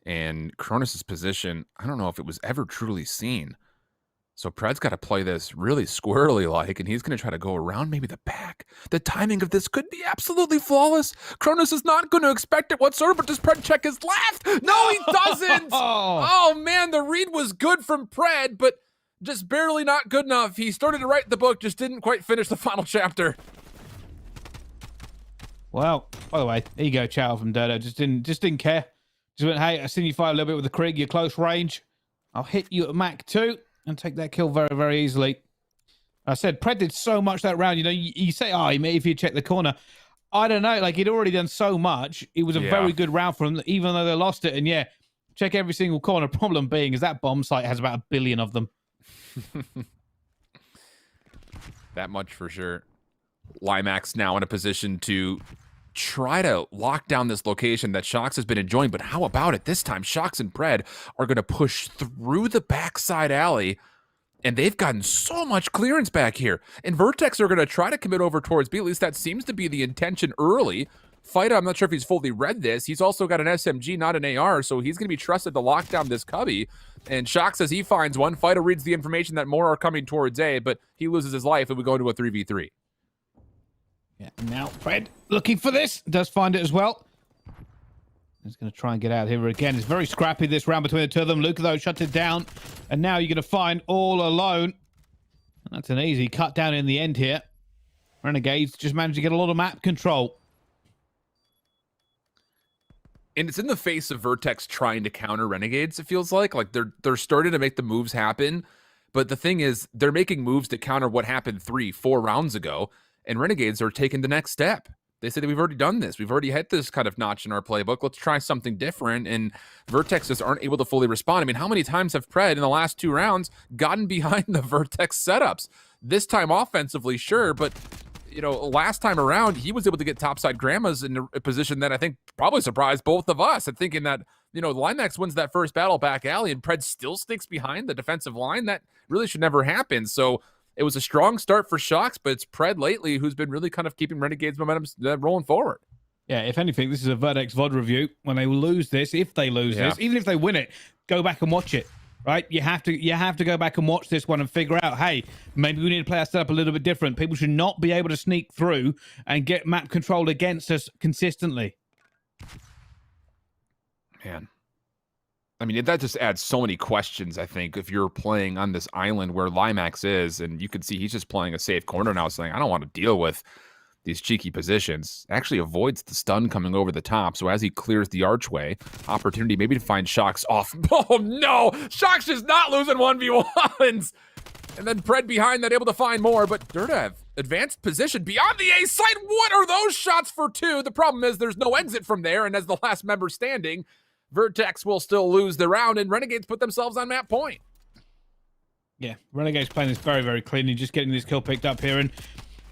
[SPEAKER 1] And Cronus' position, I don't know if it was ever truly seen. So Pred's got to play this really squirrely-like, and he's going to try to go around maybe the back. The timing of this could be absolutely flawless. Cronus is not going to expect it whatsoever, but does Pred check his left? No, he doesn't! Oh, man, the read was good from Pred, but just barely not good enough. He started to write the book, just didn't quite finish the final chapter.
[SPEAKER 2] Well, by the way, ego chow from Dodo. Just didn't care. Just went, hey, I seen you fight a little bit with the Krieg. You're close range. I'll hit you at Mach 2 and take that kill very, very easily. I said, Pred did so much that round. You know, you say, oh, maybe if you check the corner. I don't know. Like, he'd already done so much. It was a very good round for him, even though they lost it. And yeah, check every single corner. Problem being is that bomb site has about 1 billion of them.
[SPEAKER 1] That much for sure. Limax now in a position to try to lock down this location that Shocks has been enjoying, but how about it? This time, Shocks and Pred are going to push through the backside alley, and they've gotten so much clearance back here. And Vertex are going to try to commit over towards B. At least that seems to be the intention early. Fighter, I'm not sure if he's fully read this. He's also got an SMG, not an AR, so he's going to be trusted to lock down this cubby. And Shocks says he finds one. Fighter reads the information that more are coming towards A, but he loses his life if we go into a 3v3.
[SPEAKER 2] Yeah, now Pred looking for this. Does find it as well. He's going to try and get out here again. It's very scrappy this round between the two of them. Luca, though, shuts it down. And now you're going to find all alone. And that's an easy cut down in the end here. Renegades just managed to get a lot of map control.
[SPEAKER 1] And it's in the face of Vertex trying to counter Renegades, it feels like. Like, they're starting to make the moves happen. But the thing is, they're making moves to counter what happened 3-4 rounds ago. And Renegades are taking the next step. They said, we've already done this. We've already hit this kind of notch in our playbook. Let's try something different. And Vertex just aren't able to fully respond. I mean, how many times have Pred in the last 2 rounds gotten behind the Vertex setups? This time offensively, sure, but you know, last time around, he was able to get topside grandmas in a position that I think probably surprised both of us and thinking that, you know, Limax wins that first battle back alley and Pred still sticks behind the defensive line. That really should never happen. So it was a strong start for Shocks, but it's Pred lately who's been really kind of keeping Renegades momentum rolling forward.
[SPEAKER 2] Yeah, if anything, this is a Vertex VOD review. When they lose this, if they lose this, even if they win it, go back and watch it. Right? You have to go back and watch this one and figure out, hey, maybe we need to play our setup a little bit different. People should not be able to sneak through and get map controlled against us consistently.
[SPEAKER 1] Man. I mean, that just adds so many questions, I think, if you're playing on this island where Limax is, and you can see he's just playing a safe corner now, saying, I don't want to deal with these cheeky positions. Actually avoids the stun coming over the top, so as he clears the archway, opportunity maybe to find Shocks off. Oh, no! Shocks is not losing 1v1s! And then Pred behind that, able to find more, but Durdev, advanced position beyond the A site. What are those shots for 2? The problem is there's no exit from there, and as the last member standing, Vertex will still lose the round, and Renegades put themselves on map point.
[SPEAKER 2] Yeah, Renegades playing this very, very cleanly, just getting this kill picked up here, and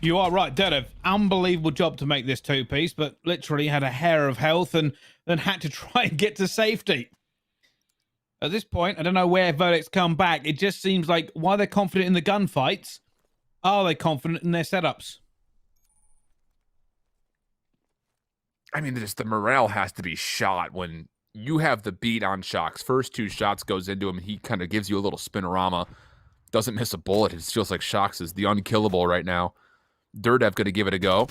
[SPEAKER 2] you are right, Dedev. Unbelievable job to make this 2-piece, but literally had a hair of health and then had to try and get to safety. At this point, I don't know where Vertex come back. It just seems like while they're confident in the gunfights, are they confident in their setups?
[SPEAKER 1] I mean, just the morale has to be shot when you have the beat on Shock's first 2 shots goes into him. He kind of gives you a little spinorama, doesn't miss a bullet. It feels like Shock's is the unkillable right now. Durdev going to give it a go,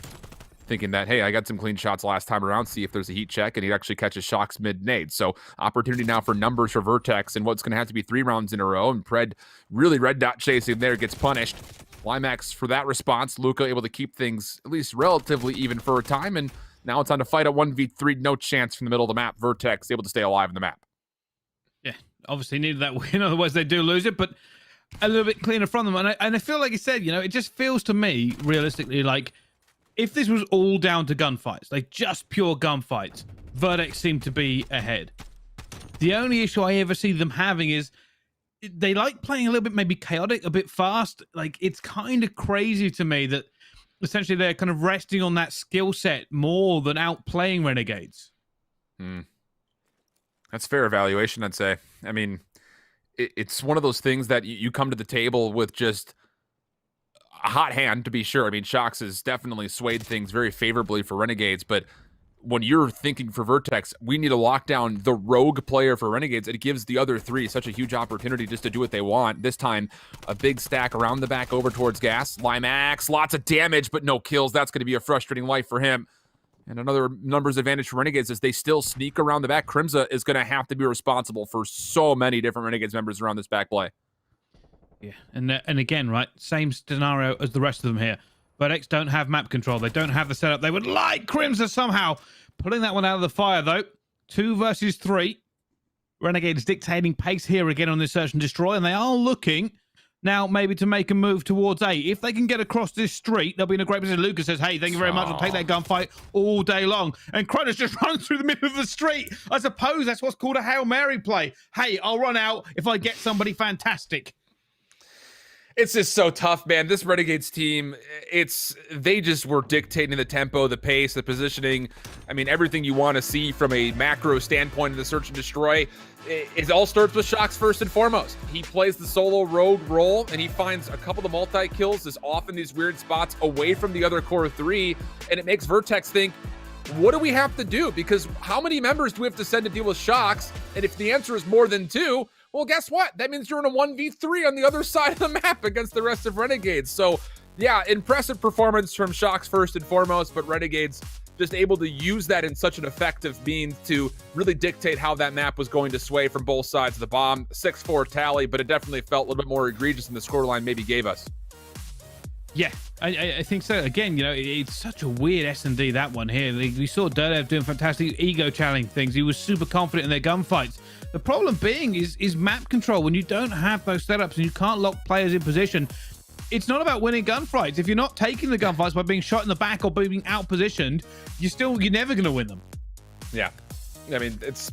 [SPEAKER 1] thinking that, hey, I got some clean shots last time around, see if there's a heat check, and he actually catches Shock's mid-nade. So opportunity now for numbers for Vertex, and what's going to have to be 3 rounds in a row, and Pred really red dot chasing there, gets punished. Limax for that response, Luca able to keep things at least relatively even for a time, and now it's on to fight a 1v3, no chance from the middle of the map. Vertex able to stay alive in the map.
[SPEAKER 2] Yeah, obviously needed that win, otherwise they do lose it, but a little bit cleaner from them. And I feel like you said, it just feels to me, realistically, like if this was all down to gunfights, like just pure gunfights, Vertex seem to be ahead. The only issue I ever see them having is they like playing a little bit maybe chaotic, a bit fast. Like it's kind of crazy to me that essentially they're kind of resting on that skill set more than outplaying Renegades.
[SPEAKER 1] That's fair evaluation, I'd say. I mean, it's one of those things that you come to the table with just a hot hand, to be sure. I mean, Shox has definitely swayed things very favorably for Renegades, but when you're thinking for Vertex, we need to lock down the rogue player for Renegades. It gives the other 3 such a huge opportunity just to do what they want. This time, a big stack around the back over towards Gas. Limax, lots of damage, but no kills. That's going to be a frustrating life for him. And another numbers advantage for Renegades is they still sneak around the back. Crimza is going to have to be responsible for so many different Renegades members around this back play.
[SPEAKER 2] Yeah, and again, right, same scenario as the rest of them here. Vertex don't have map control. They don't have the setup. They would like Crimza somehow. Pulling that one out of the fire, though. 2 versus 3. Renegades dictating pace here again on this search and destroy, and they are looking now maybe to make a move towards A. If they can get across this street, they'll be in a great position. Lucas says, hey, thank you very much. I'll take that gunfight all day long. And Kronos just runs through the middle of the street. I suppose that's what's called a Hail Mary play. Hey, I'll run out if I get somebody fantastic.
[SPEAKER 1] It's just so tough, man. This Renegades team, they just were dictating the tempo, the pace, the positioning. I mean, everything you want to see from a macro standpoint in the search and destroy. It all starts with Shox first and foremost. He plays the solo rogue role, and he finds a couple of multi-kills is off in these weird spots away from the other core 3, and it makes Vertex think, what do we have to do? Because how many members do we have to send to deal with Shox? And if the answer is more than 2, well, guess what? That means you're in a 1v3 on the other side of the map against the rest of Renegades. So, yeah, impressive performance from Shox first and foremost, but Renegades just able to use that in such an effective means to really dictate how that map was going to sway from both sides of the bomb. 6-4 tally, but it definitely felt a little bit more egregious than the scoreline maybe gave us.
[SPEAKER 2] Yeah, I think so. Again, it's such a weird S&D, that one here. We saw Durdev doing fantastic ego challenging things. He was super confident in their gunfights. The problem being is map control. When you don't have those setups and you can't lock players in position, it's not about winning gunfights. If you're not taking the gunfights by being shot in the back or being out-positioned, you're never going to win them.
[SPEAKER 1] Yeah. I mean, that's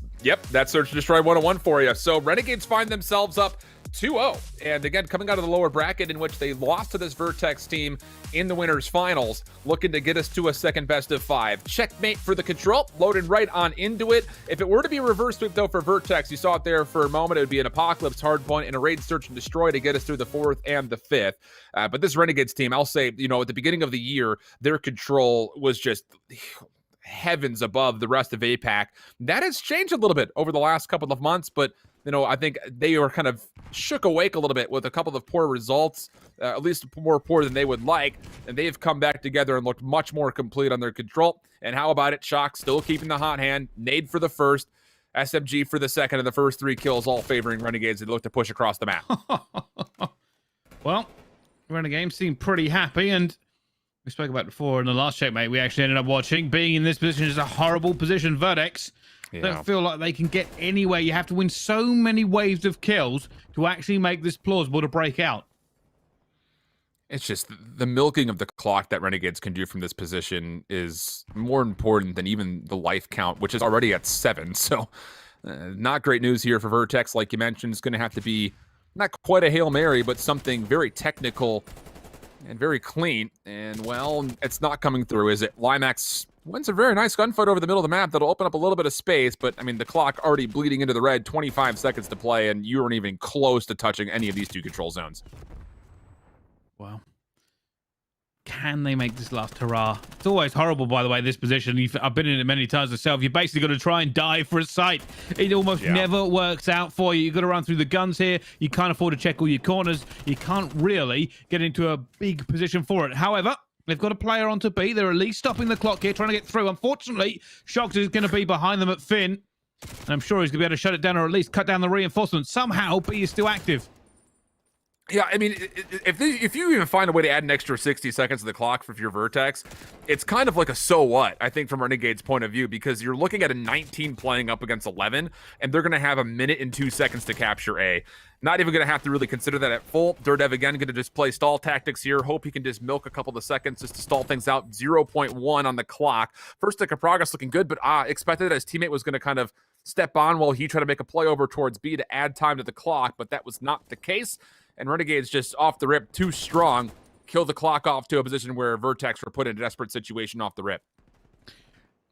[SPEAKER 1] Search and Destroy 101 for you. So Renegades find themselves up 2-0. And again, coming out of the lower bracket in which they lost to this Vertex team in the winners finals, looking to get us to a second best of 5. Checkmate for the control, loading right on into it. If it were to be a reverse sweep though for Vertex, you saw it there for a moment, it would be an Apocalypse Hardpoint and a Raid Search and Destroy to get us through the 4th and the 5th. But this Renegades team, I'll say, at the beginning of the year, their control was just heavens above the rest of APAC. That has changed a little bit over the last couple of months, but I think they were kind of shook awake a little bit with a couple of poor results, at least more poor than they would like, and they've come back together and looked much more complete on their control. And how about it? Shock still keeping the hot hand, nade for the first, SMG for the second, and the first 3 kills all favoring Renegades. They look to push across the map.
[SPEAKER 2] Well, Renegades seem pretty happy, and we spoke about it before in the last checkmate we actually ended up watching. Being in this position is a horrible position. Vertex don't feel like they can get anywhere. You have to win so many waves of kills to actually make this plausible to break out.
[SPEAKER 1] It's just the milking of the clock that Renegades can do from this position is more important than even the life count, which is already at 7. So not great news here for Vertex. Like you mentioned, it's going to have to be not quite a Hail Mary, but something very technical and very clean. And, well, it's not coming through, is it? Limax wins a very nice gunfight over the middle of the map that'll open up a little bit of space, but, I mean, the clock already bleeding into the red, 25 seconds to play, and you weren't even close to touching any of these 2 control zones.
[SPEAKER 2] Wow. Can they make this last hurrah? It's always horrible, by the way, this position. I've been in it many times myself. You basically got to try and dive for a sight. It almost never works out for you. You've got to run through the guns here. You can't afford to check all your corners. You can't really get into a big position for it. However, they've got a player onto B. They're at least stopping the clock here, trying to get through. Unfortunately, Shox is going to be behind them at Finn. And I'm sure he's going to be able to shut it down or at least cut down the reinforcements. Somehow, B is still active.
[SPEAKER 1] Yeah, I mean, if you even find a way to add an extra 60 seconds to the clock for your Vertex, it's kind of like a so what, I think, from Renegade's point of view, because you're looking at a 19 playing up against 11, and they're going to have a minute and 2 seconds to capture A. Not even going to have to really consider that at full. Dirdev, again, going to just play stall tactics here. Hope he can just milk a couple of seconds just to stall things out. 0.1 on the clock. First stick of progress looking good, but expected that his teammate was going to kind of step on while he tried to make a play over towards B to add time to the clock, but that was not the case. And Renegade's just off the rip, too strong. Kill the clock off to a position where Vertex were put in a desperate situation off the rip.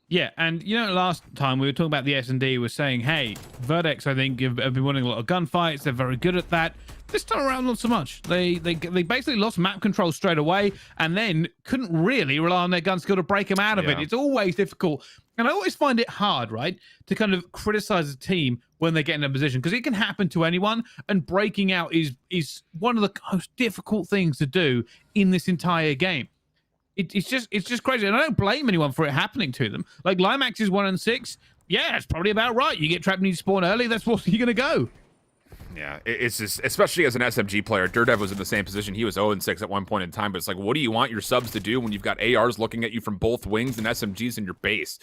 [SPEAKER 2] Yeah, and you know, last time we were talking about the S&D, was saying, hey, Vertex, I think, have been winning a lot of gunfights. They're very good at that. This time around, not so much. They basically lost map control straight away and then couldn't really rely on their gun skill to break them out of it. It's always difficult. And I always find it hard, right, to kind of criticize a team when they get in a position, because it can happen to anyone, and breaking out is one of the most difficult things to do in this entire game. It's just crazy, and I don't blame anyone for it happening to them. Like, Limax is 1-6. Yeah, it's probably about right. You get trapped and you spawn early, that's where you're going to go.
[SPEAKER 1] Yeah, it's just, especially as an SMG player, Dirdev was in the same position. He was 0-6 at one point in time, but it's like, what do you want your subs to do when you've got ARs looking at you from both wings and SMGs in your base?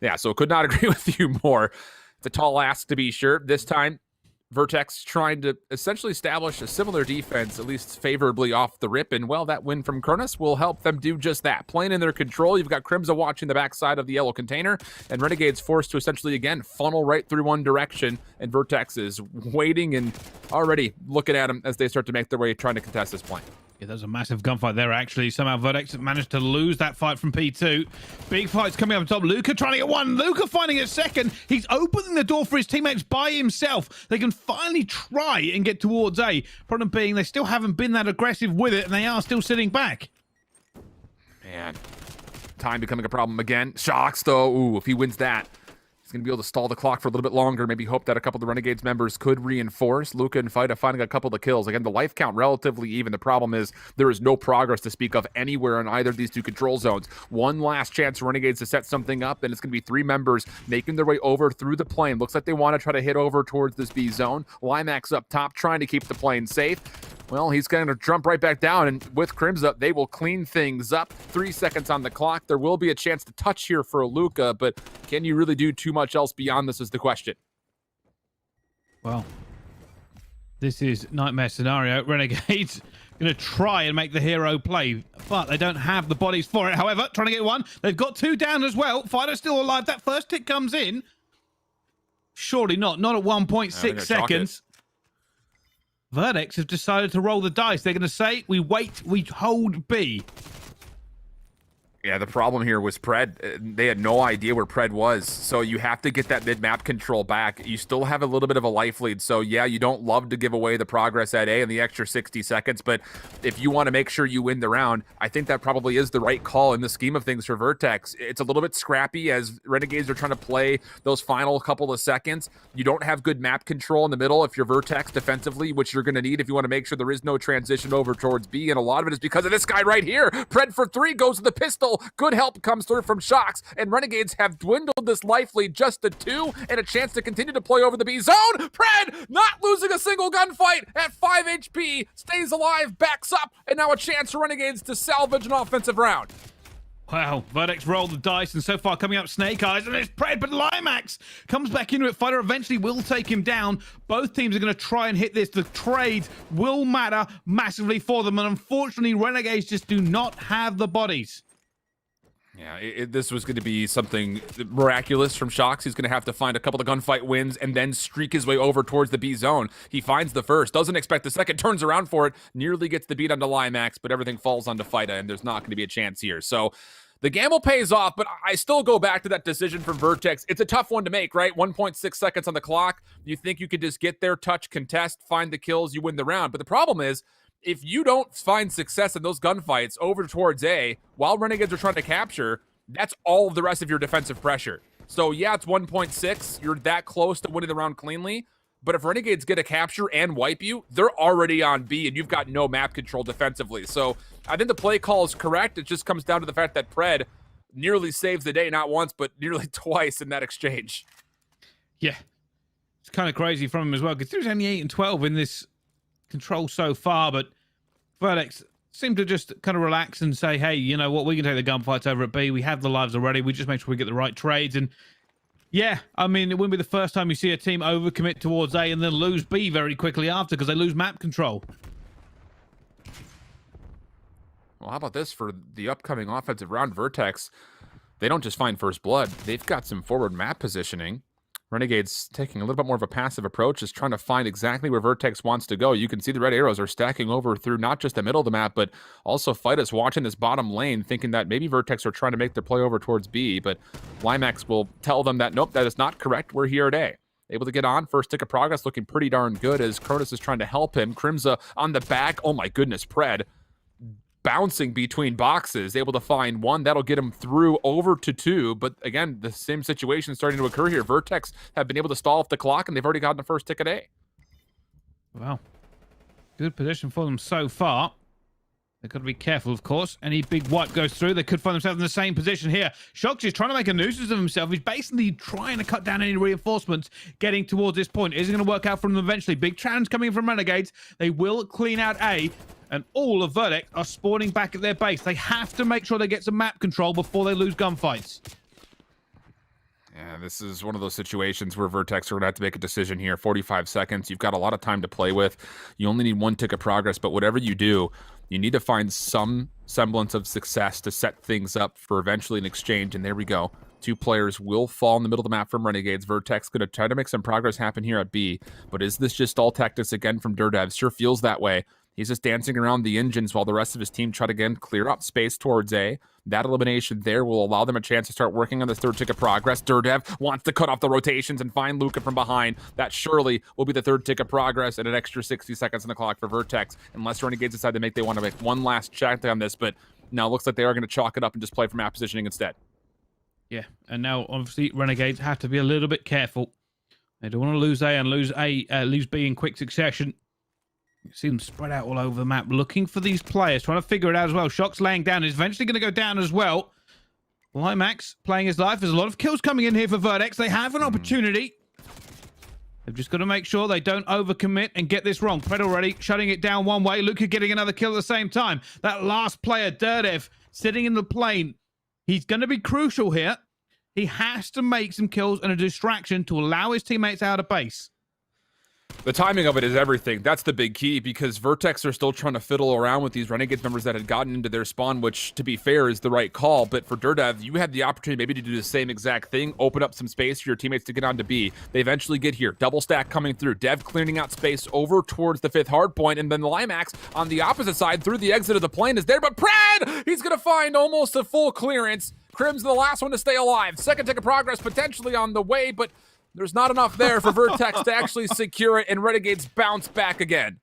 [SPEAKER 1] Yeah, so could not agree with you more. It's a tall ask, to be sure. This time, Vertex trying to essentially establish a similar defense, at least favorably off the rip, and well, that win from Kronus will help them do just that. Playing in their control, you've got Crimza watching the backside of the yellow container, and Renegade's forced to essentially, again, funnel right through one direction, and Vertex is waiting and already looking at them as they start to make their way trying to contest this point.
[SPEAKER 2] Yeah, there's a massive gunfight there, actually. Somehow Vertex managed to lose that fight from P2. Big fights coming up top. Luca trying to get one. Luca finding a second. He's opening the door for his teammates by himself. They can finally try and get towards A. Problem being, they still haven't been that aggressive with it, and they are still sitting back.
[SPEAKER 1] Man, time becoming a problem again. Shox, though. Ooh, if he wins that, he's going to be able to stall the clock for a little bit longer. Maybe hope that a couple of the Renegades members could reinforce. Luca and Fighta finding a couple of kills. Again, the life count relatively even. The problem is there is no progress to speak of anywhere in either of these two control zones. One last chance for Renegades to set something up, and it's going to be 3 members making their way over through the plane. Looks like they want to try to hit over towards this B zone. Limax up top trying to keep the plane safe. Well, he's going to jump right back down, and with Crimza, they will clean things up. 3 seconds on the clock. There will be a chance to touch here for Luca, but can you really do too much else beyond this is the question.
[SPEAKER 2] Well, this is nightmare scenario. Renegades going to try and make the hero play, but they don't have the bodies for it. However, trying to get one. They've got 2 down as well. Fighter's still alive. That first tick comes in. Surely not. Not at 1.6 seconds. Vertex have decided to roll the dice. They're going to say, we wait, we hold B.
[SPEAKER 1] Yeah, the problem here was Pred. They had no idea where Pred was, so you have to get that mid-map control back. You still have a little bit of a life lead, so yeah, you don't love to give away the progress at A and the extra 60 seconds, but if you want to make sure you win the round, I think that probably is the right call in the scheme of things for Vertex. It's a little bit scrappy as Renegades are trying to play those final couple of seconds. You don't have good map control in the middle if you're Vertex defensively, which you're going to need if you want to make sure there is no transition over towards B, and a lot of it is because of this guy right here. Pred for 3 goes to the pistol. Good help comes through from Shox, and Renegades have dwindled this life lead just to 2 and a chance to continue to play over the B zone. Pred not losing a single gunfight at 5 HP, stays alive, backs up, and now a chance for Renegades to salvage an offensive round.
[SPEAKER 2] Wow, Vertex rolled the dice, and so far coming up Snake Eyes, and it's Pred, but Limax comes back into it. Fighter eventually will take him down. Both teams are going to try and hit this. The trades will matter massively for them, and unfortunately, Renegades just do not have the bodies.
[SPEAKER 1] Yeah, this was going to be something miraculous from Shox. He's going to have to find a couple of gunfight wins and then streak his way over towards the B zone. He finds the first, doesn't expect the second, turns around for it, nearly gets the beat onto Limax, but everything falls onto Fighta, and there's not going to be a chance here. So the gamble pays off, but I still go back to that decision from Vertex. It's a tough one to make, right? 1.6 seconds on the clock. You think you could just get there, touch, contest, find the kills, you win the round. But the problem is, if you don't find success in those gunfights over towards A while Renegades are trying to capture, that's all of the rest of your defensive pressure. So yeah, it's 1.6. You're that close to winning the round cleanly. But if Renegades get a capture and wipe you, they're already on B, and you've got no map control defensively. So I think the play call is correct. It just comes down to the fact that Pred nearly saves the day, not once, but nearly twice in that exchange.
[SPEAKER 2] Yeah. It's kind of crazy from him as well, because there's only 8 and 12 in this control so far, but Vertex seem to just kind of relax and say, hey, you know what, we can take the gunfights over at B. We have the lives already. We just make sure we get the right trades. And yeah, I mean, it wouldn't be the first time you see a team overcommit towards A and then lose B very quickly after because they lose map control.
[SPEAKER 1] Well, how about this for the upcoming offensive round? Vertex, they don't just find first blood. They've got some forward map positioning. Renegades taking a little bit more of a passive approach, is trying to find exactly where Vertex wants to go. You can see the red arrows are stacking over through not just the middle of the map, but also Fighters watching this bottom lane, thinking that maybe Vertex are trying to make their play over towards B, but Limax will tell them that, nope, that is not correct. We're here at A. Able to get on. First tick of progress looking pretty darn good as Cronus is trying to help him. Crimza on the back. Oh my goodness, Pred bouncing between boxes, able to find one. That'll get him through over to 2. But again, the same situation starting to occur here. Vertex have been able to stall off the clock, and they've already gotten the first tick a day.
[SPEAKER 2] Wow. Good position for them so far. They've got to be careful, of course. Any big wipe goes through, they could find themselves in the same position here. Shox is trying to make a nuisance of himself. He's basically trying to cut down any reinforcements getting towards this point. Is it going to work out for them eventually? Big challenge coming in from Renegades. They will clean out A, and all of Vertex are spawning back at their base. They have to make sure they get some map control before they lose gunfights.
[SPEAKER 1] Yeah, this is one of those situations where Vertex are going to have to make a decision here. 45 seconds. You've got a lot of time to play with. You only need 1 tick of progress, but whatever you do, you need to find some semblance of success to set things up for eventually an exchange, and there we go. 2 players will fall in the middle of the map from Renegades. Vertex going to try to make some progress happen here at B, but is this just all tactics again from Dirdev? Sure feels that way. He's just dancing around the engines while the rest of his team try to, again, clear up space towards A. That elimination there will allow them a chance to start working on this 3rd tick of progress. Dirdev wants to cut off the rotations and find Luca from behind. That surely will be the 3rd tick of progress and an extra 60 seconds on the clock for Vertex, unless Renegades decide they want to make one last check on this. But now it looks like they are going to chalk it up and just play for map positioning instead.
[SPEAKER 2] Yeah, and now obviously Renegades have to be a little bit careful. They don't want to lose A and lose B in quick succession. You see them spread out all over the map, looking for these players, trying to figure it out as well. Shock's laying down, is eventually going to go down as well. Limax playing his life. There's a lot of kills coming in here for Vertex. They have an opportunity. They've just got to make sure they don't overcommit and get this wrong. Pred already shutting it down one way. Luca getting another kill at the same time. That last player, Dirdev, sitting in the plane. He's going to be crucial here. He has to make some kills and a distraction to allow his teammates out of base.
[SPEAKER 1] The timing of it is everything. That's the big key, because Vertex are still trying to fiddle around with these Renegades members that had gotten into their spawn, which, to be fair, is the right call. But for Dirdev, you had the opportunity maybe to do the same exact thing, open up some space for your teammates to get on to B. They eventually get here. Double stack coming through. Dev clearing out space over towards the 5th hardpoint, and then the Limax on the opposite side through the exit of the plane is there. But Pred! He's going to find almost a full clearance. Crim's the last one to stay alive. 2nd tick of progress potentially on the way, but there's not enough there for Vertex to actually secure it, and Renegades bounce back again.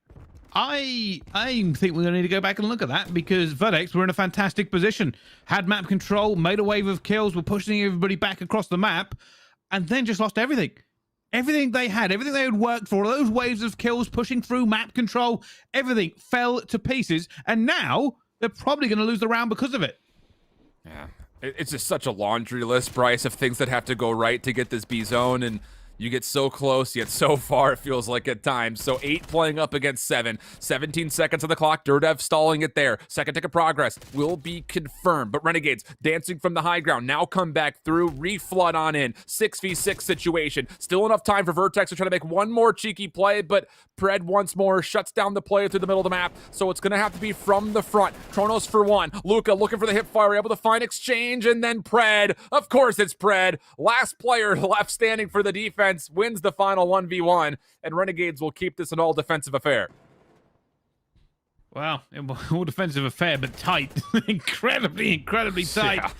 [SPEAKER 2] I think we're going to need to go back and look at that, because Vertex were in a fantastic position. Had map control, made a wave of kills, were pushing everybody back across the map, and then just lost everything. Everything they had, everything they had worked for, all those waves of kills, pushing through map control, everything fell to pieces, and now they're probably going to lose the round because of it.
[SPEAKER 1] Yeah. It's just such a laundry list, Bryce, of things that have to go right to get this B zone, and you get so close, yet so far, it feels like at times. So 8 playing up against 7. 17 seconds on the clock. Dirdev stalling it there. 2nd tick of progress will be confirmed. But Renegades dancing from the high ground. Now come back through. Reflood on in. 6v6 situation. Still enough time for Vertex to try to make one more cheeky play, but Pred once more shuts down the player through the middle of the map. So it's going to have to be from the front. Kronos for 1. Luca looking for the hip fire. Able to find exchange, and then Pred. Of course it's Pred. Last player left standing for the defense. Wins the final 1v1, and Renegades will keep this an all-defensive affair.
[SPEAKER 2] Wow, all defensive affair, but tight. incredibly tight. Yeah.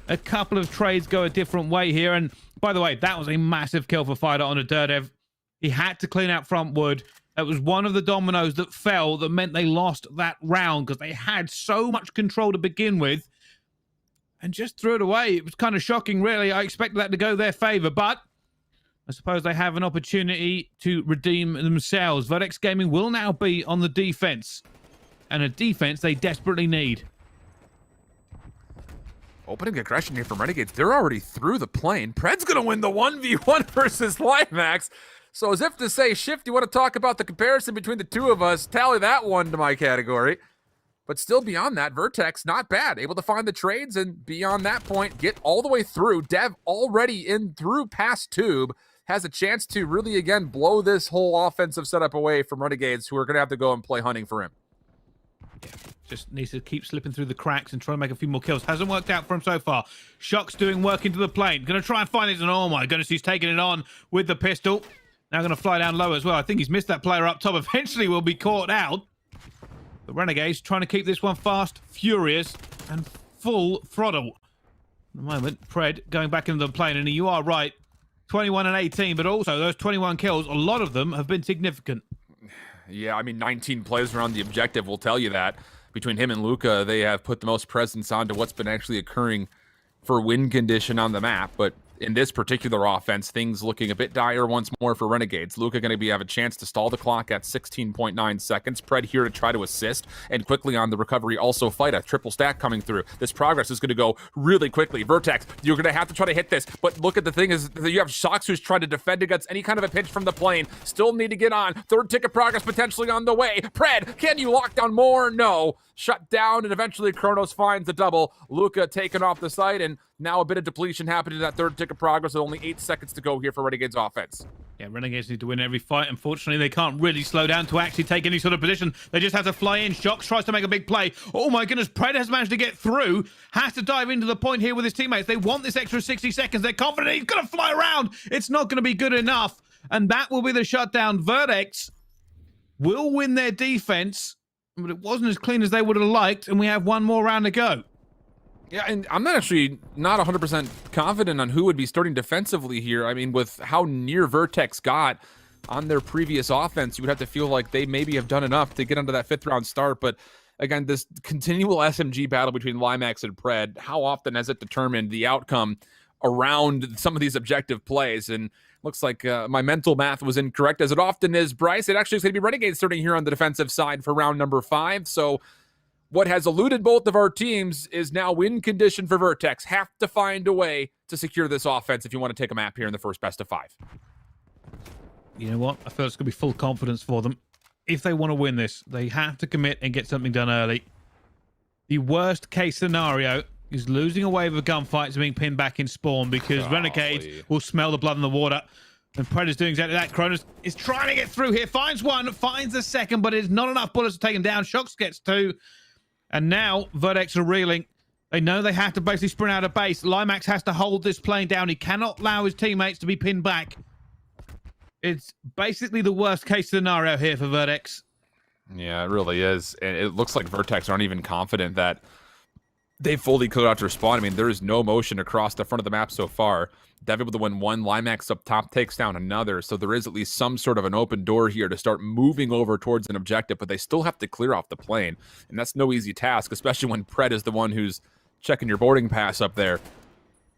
[SPEAKER 2] A couple of trades go a different way here, and by the way, that was a massive kill for Fido on a Dirdev. He had to clean out front wood. That was one of the dominoes that fell that meant they lost that round because they had so much control to begin with and just threw it away. It was kind of shocking, really. I expected that to go their favor, but I suppose they have an opportunity to redeem themselves. Vertex Gaming will now be on the defense, and a defense they desperately need.
[SPEAKER 1] Opening aggression here from Renegades. They're already through the plane. Pred's going to win the 1v1 versus Limax. So as if to say, Shift, you want to talk about the comparison between the two of us? Tally that one to my category. But still beyond that, Vertex, not bad. Able to find the trades and beyond that point, get all the way through. Dev already in through past Tube. Has a chance to really, again, blow this whole offensive setup away from Renegades, who are going to have to go and play hunting for him.
[SPEAKER 2] Yeah, just needs to keep slipping through the cracks and try to make a few more kills. Hasn't worked out for him so far. Shock's doing work into the plane. Going to try and find it, and oh my goodness, he's taking it on with the pistol. Now going to fly down low as well. I think he's missed that player up top. Eventually will be caught out. The Renegades trying to keep this one fast, furious, and full throttle. At the moment, Pred going back into the plane, and you are right. 21 and 18, but also those 21 kills, a lot of them have been significant.
[SPEAKER 1] Yeah, I mean, 19 plays around the objective will tell you that. Between him and Luca, they have put the most presence onto what's been actually occurring for win condition on the map, but in this particular offense, things looking a bit dire once more for Renegades. Luca going to have a chance to stall the clock at 16.9 seconds. Pred here to try to assist, and quickly on the recovery also fight a triple stack coming through. This progress is going to go really quickly. Vertex, you're going to have to try to hit this, but look at the thing is that you have Shocks who's trying to defend against any kind of a pinch from the plane. Still need to get on. Third tick of progress potentially on the way. Pred, can you lock down more? No. Shut down, and eventually Kronos finds the double. Luca taken off the site, and now a bit of depletion happened in that third tick of progress with only 8 seconds to go here for Renegades offense.
[SPEAKER 2] Yeah, Renegades need to win every fight. Unfortunately, they can't really slow down to actually take any sort of position. They just have to fly in. Shocks tries to make a big play. Oh my goodness, Pred has managed to get through. Has to dive into the point here with his teammates. They want this extra 60 seconds. They're confident he's going to fly around. It's not going to be good enough. And that will be the shutdown. Vertex will win their defense, but it wasn't as clean as they would have liked, and we have one more round to go.
[SPEAKER 1] Yeah, and I'm not 100% confident on who would be starting defensively here. I mean, with how near Vertex got on their previous offense, you would have to feel like they maybe have done enough to get onto that 5th round start. But again, this continual SMG battle between Limax and Pred, how often has it determined the outcome around some of these objective plays? And looks like my mental math was incorrect, as it often is, Bryce. It actually is going to be Renegades starting here on the defensive side for round number 5. So what has eluded both of our teams is now win condition for Vertex. Have to find a way to secure this offense if you want to take a map here in the first best of 5.
[SPEAKER 2] You know what? I feel it's going to be full confidence for them. If they want to win this, they have to commit and get something done early. The worst case scenario is losing a wave of gunfights and being pinned back in spawn, because Renegades will smell the blood in the water. And Pred is doing exactly that. Kronos is trying to get through here. Finds one, finds the second, but it's not enough bullets to take him down. Shocks gets 2. And now Vertex are reeling. They know they have to basically sprint out of base. Limax has to hold this plane down. He cannot allow his teammates to be pinned back. It's basically the worst case scenario here for Vertex.
[SPEAKER 1] Yeah, it really is. And it looks like Vertex aren't even confident that they fully cleared out their spawn. I mean, there is no motion across the front of the map so far. They've able to win one. Limax up top takes down another. So there is at least some sort of an open door here to start moving over towards an objective, but they still have to clear off the plane. And that's no easy task, especially when Pred is the one who's checking your boarding pass up there.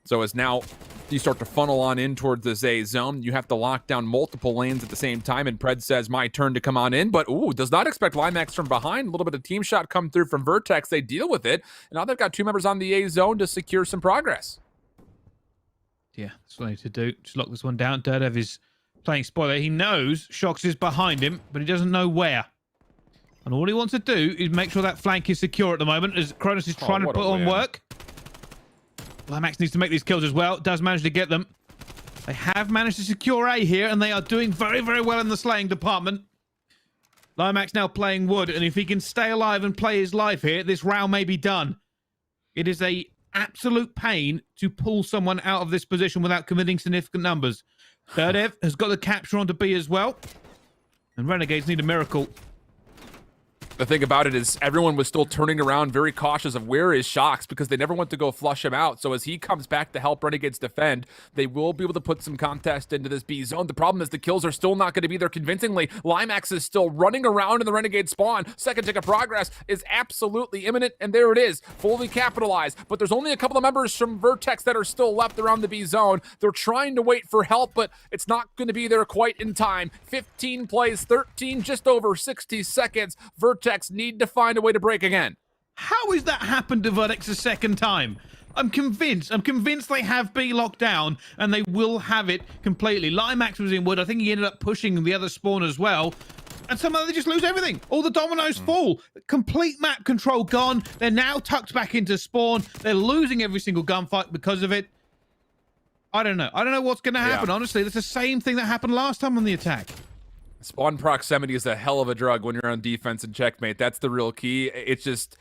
[SPEAKER 1] So as now you start to funnel on in towards this A zone, you have to lock down multiple lanes at the same time, and Pred says, my turn to come on in, but does not expect Limax from behind. A little bit of team shot come through from Vertex. They deal with it, and now they've got 2 members on the A zone to secure some progress.
[SPEAKER 2] Yeah, that's what I need to do. Just lock this one down. Daredevil is playing spoiler. He knows Shocks is behind him, but he doesn't know where. And all he wants to do is make sure that flank is secure at the moment, as Kronos is trying to put on work. Limax needs to make these kills as well. Does manage to get them. They have managed to secure A here, and they are doing very, very well in the slaying department. Limax now playing wood, and if he can stay alive and play his life here, this round may be done. It is a absolute pain to pull someone out of this position without committing significant numbers. Daredevil has got the capture onto B as well. And Renegades need a miracle.
[SPEAKER 1] The thing about it is everyone was still turning around very cautious of where is Shox because they never went to go flush him out. So as he comes back to help Renegades defend, they will be able to put some contest into this B zone. The problem is the kills are still not going to be there convincingly. Limax is still running around in the Renegade spawn. Second tick of progress is absolutely imminent, and there it is, fully capitalized. But there's only a couple of members from Vertex that are still left around the B zone. They're trying to wait for help, but it's not going to be there quite in time. 15 plays, 13, just over 60 seconds. Vertex need to find a way to break again.
[SPEAKER 2] How has that happened to Vertex a second time? I'm convinced they have B locked down and they will have it completely. Limax was in wood. I think he ended up pushing the other spawn as well. And somehow they just lose everything. All the dominoes fall. Complete map control gone. They're now tucked back into spawn. They're losing every single gunfight because of it. I don't know. I don't know what's going to happen. Honestly, it's the same thing that happened last time on the attack.
[SPEAKER 1] Spawn proximity is a hell of a drug when you're on defense and checkmate. That's the real key. It's just,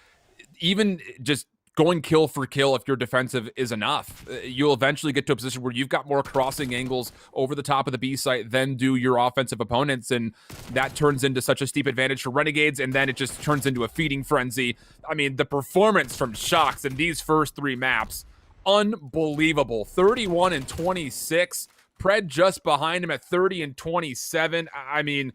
[SPEAKER 1] even just going kill for kill if you're defensive is enough. You'll eventually get to a position where you've got more crossing angles over the top of the B site than do your offensive opponents, and that turns into such a steep advantage for Renegades, and then it just turns into a feeding frenzy. I mean, the performance from Shox in these first 3 maps, unbelievable. 31 and 26. Pred just behind him at 30 and 27. I mean,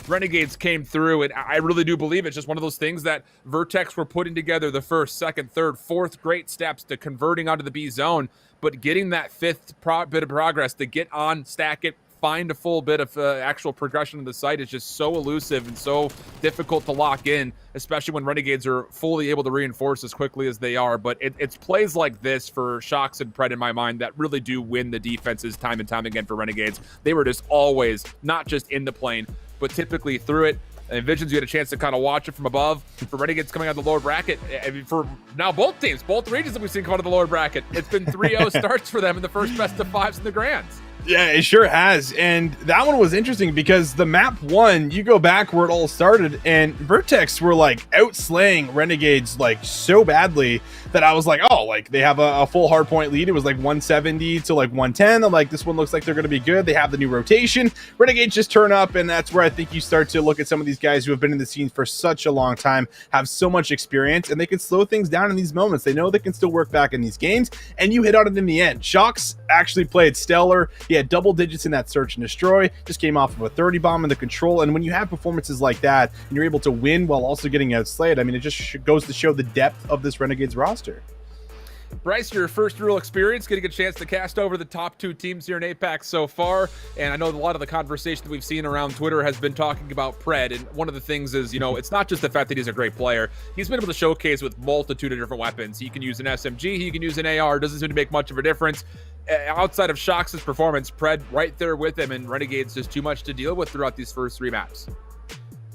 [SPEAKER 1] Renegades came through, and I really do believe it's just one of those things that Vertex were putting together the first, second, third, fourth great steps to converting onto the B zone, but getting that 5th bit of progress to get on, stack it, find a full bit of actual progression of the site is just so elusive and so difficult to lock in, especially when Renegades are fully able to reinforce as quickly as they are. But it's plays like this for Shox and Pred in my mind that really do win the defenses time and time again for Renegades. They were just always, not just in the plane, but typically through it. And Visions, you had a chance to kind of watch it from above. For Renegades coming out of the lower bracket, I mean, for now both teams, both regions that we've seen come out of the lower bracket, it's been 3-0 starts for them in the first best of 5s in the Grands.
[SPEAKER 3] Yeah, it sure has. And that one was interesting because the map 1, you go back where it all started, and Vertex were like outslaying Renegades like so badly that I was like, oh, like they have a full hardpoint lead. It was like 170 to like 110. I'm like, this one looks like they're going to be good. They have the new rotation. Renegades just turn up, and that's where I think you start to look at some of these guys who have been in the scene for such a long time, have so much experience, and they can slow things down in these moments. They know they can still work back in these games, and you hit on it in the end. Shox actually played stellar. He had double digits in that search and destroy, just came off of a 30 bomb in the control, and when you have performances like that and you're able to win while also getting outslayed, I mean, it just goes to show the depth of this Renegades roster.
[SPEAKER 1] Bryce, your first real experience getting a chance to cast over the top 2 teams here in APAC so far, and I know a lot of the conversation that we've seen around Twitter has been talking about Pred, and one of the things is, you know, it's not just the fact that he's a great player. He's been able to showcase with multitude of different weapons. He can use an SMG, he can use an AR, doesn't seem to make much of a difference. Outside of Shox's performance, Pred right there with him, and Renegade's just too much to deal with throughout these first 3 maps.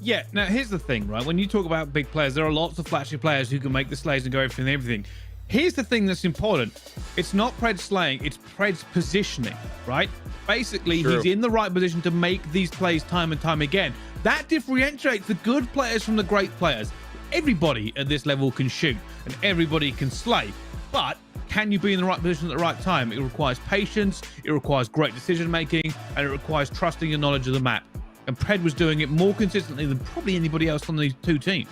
[SPEAKER 2] Yeah, now here's the thing, right? When you talk about big players, there are lots of flashy players who can make the slays and go everything. Here's the thing that's important. It's not Pred slaying, it's Pred's positioning, right? Basically,
[SPEAKER 1] True.
[SPEAKER 2] He's in the right position to make these plays time and time again. That differentiates the good players from the great players. Everybody at this level can shoot, and everybody can slay. But can you be in the right position at the right time? It requires patience, it requires great decision making, and it requires trusting your knowledge of the map. And Pred was doing it more consistently than probably anybody else on these 2 teams.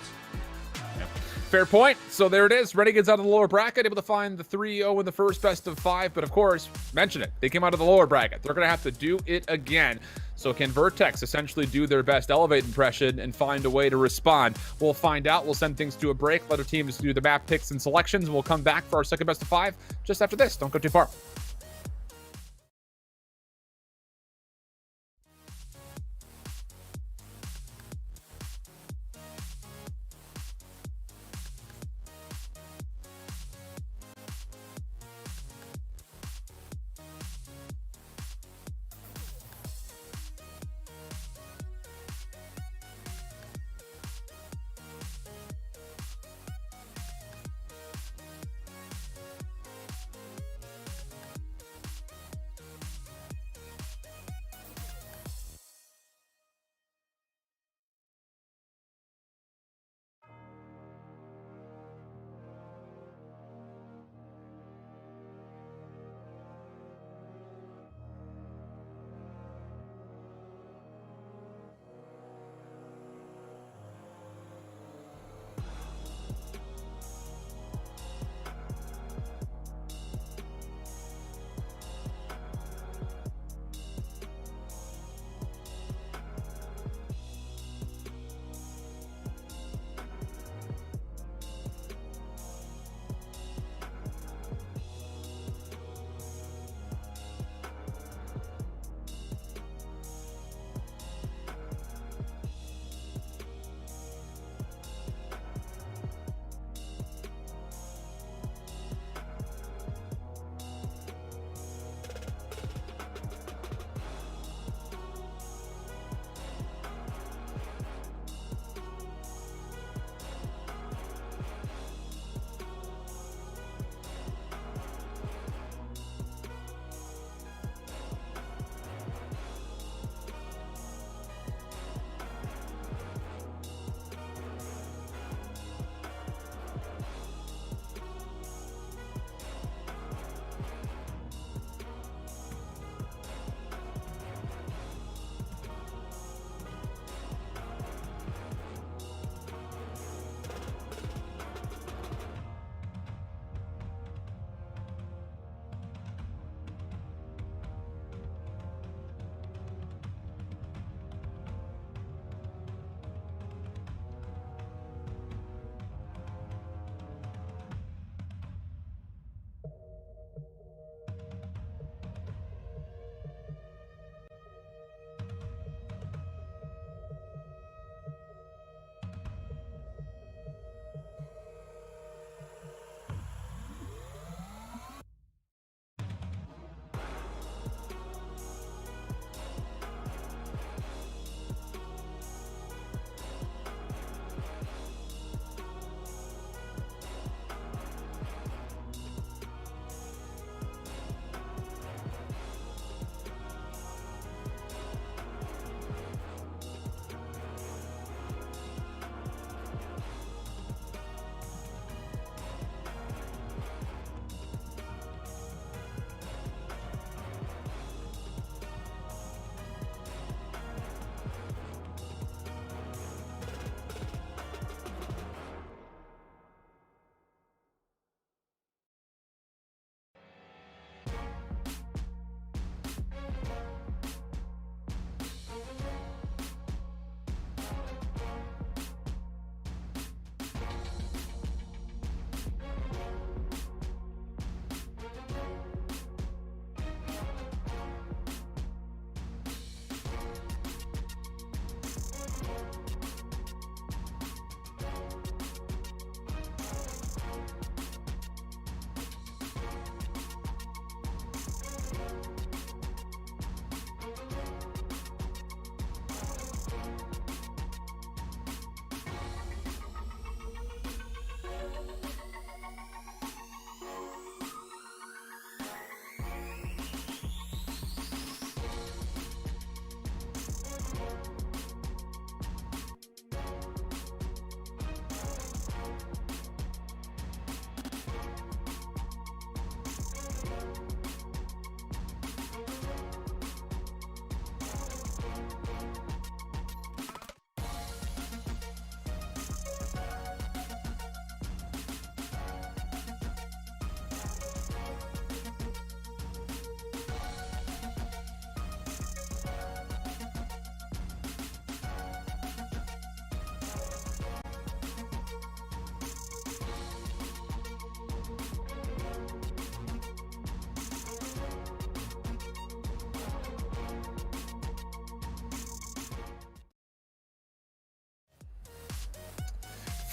[SPEAKER 1] Fair point. So there it is. Renegades out of the lower bracket, able to find the 3-0 in the first best of 5. But of course, mention it, they came out of the lower bracket. They're going to have to do it again. So can Vertex essentially do their best elevate impression and find a way to respond? We'll find out. We'll send things to a break. Let our teams do the map picks and selections. We'll come back for our second best of 5 just after this. Don't go too far.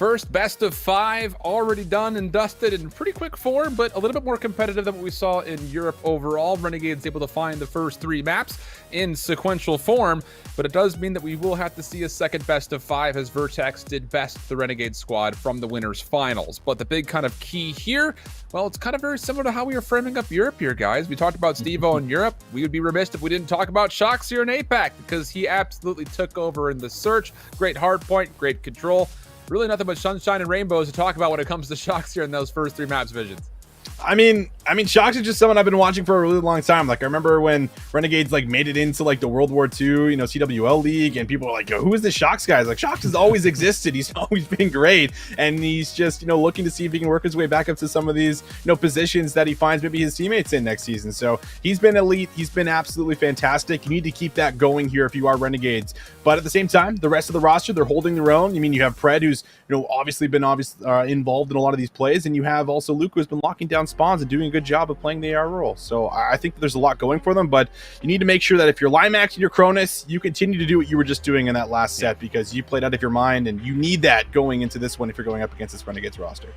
[SPEAKER 1] First best of 5 already done and dusted in pretty quick form, but a little bit more competitive than what we saw in Europe overall. Renegades able to find the first 3 maps in sequential form, but it does mean that we will have to see a second best of 5 as Vertex did best the Renegade squad from the winners finals. But the big kind of key here, well, it's kind of very similar to how we are framing up Europe here, guys. We talked about Steve-O in Europe. We would be remiss if we didn't talk about Shox here in APAC, because he absolutely took over in the search. Great hardpoint, great control. Really nothing but sunshine and rainbows to talk about when it comes to Shox here in those first 3 maps, Visions.
[SPEAKER 3] I mean, Shox is just someone I've been watching for a really long time. Like, I remember when Renegades like made it into like the World War II, CWL League, and people were like, "Yo, who is this Shox guy?" Like, Shox has always existed. He's always been great, and he's just looking to see if he can work his way back up to some of these positions that he finds maybe his teammates in next season. So he's been elite. He's been absolutely fantastic. You need to keep that going here if you are Renegades. But at the same time, the rest of the roster, they're holding their own. You have Pred, who's obviously been involved in a lot of these plays, and you have also Luke, who's been locking down spawns and doing a good job of playing the AR role. So I think there's a lot going for them, but you need to make sure that if you're Limax and you're Cronus, you continue to do what you were just doing in that last set, because you played out of your mind, and you need that going into this one if you're going up against this Renegades roster.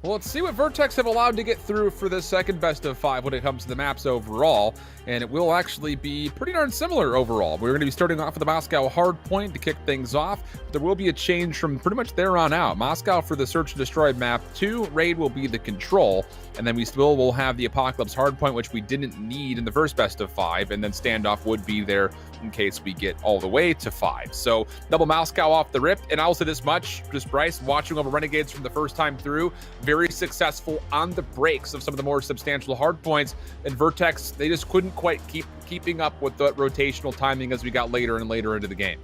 [SPEAKER 1] Well, let's see what Vertex have allowed to get through for this second best of 5 when it comes to the maps overall, and it will actually be pretty darn similar overall. We're going to be starting off with the Moscow Hardpoint to kick things off. There will be a change from pretty much there on out. Moscow for the Search and Destroy map 2, Raid will be the Control, and then we still will have the Apocalypse Hardpoint, which we didn't need in the first best of 5, and then Standoff would be there in case we get all the way to 5. So double Moscow off the rip, and I'll say this much, just Bryce, watching over Renegades from the first time through, very successful on the breaks of some of the more substantial hard points, and Vertex, they just couldn't quite keeping up with the rotational timing as we got later and later into the game.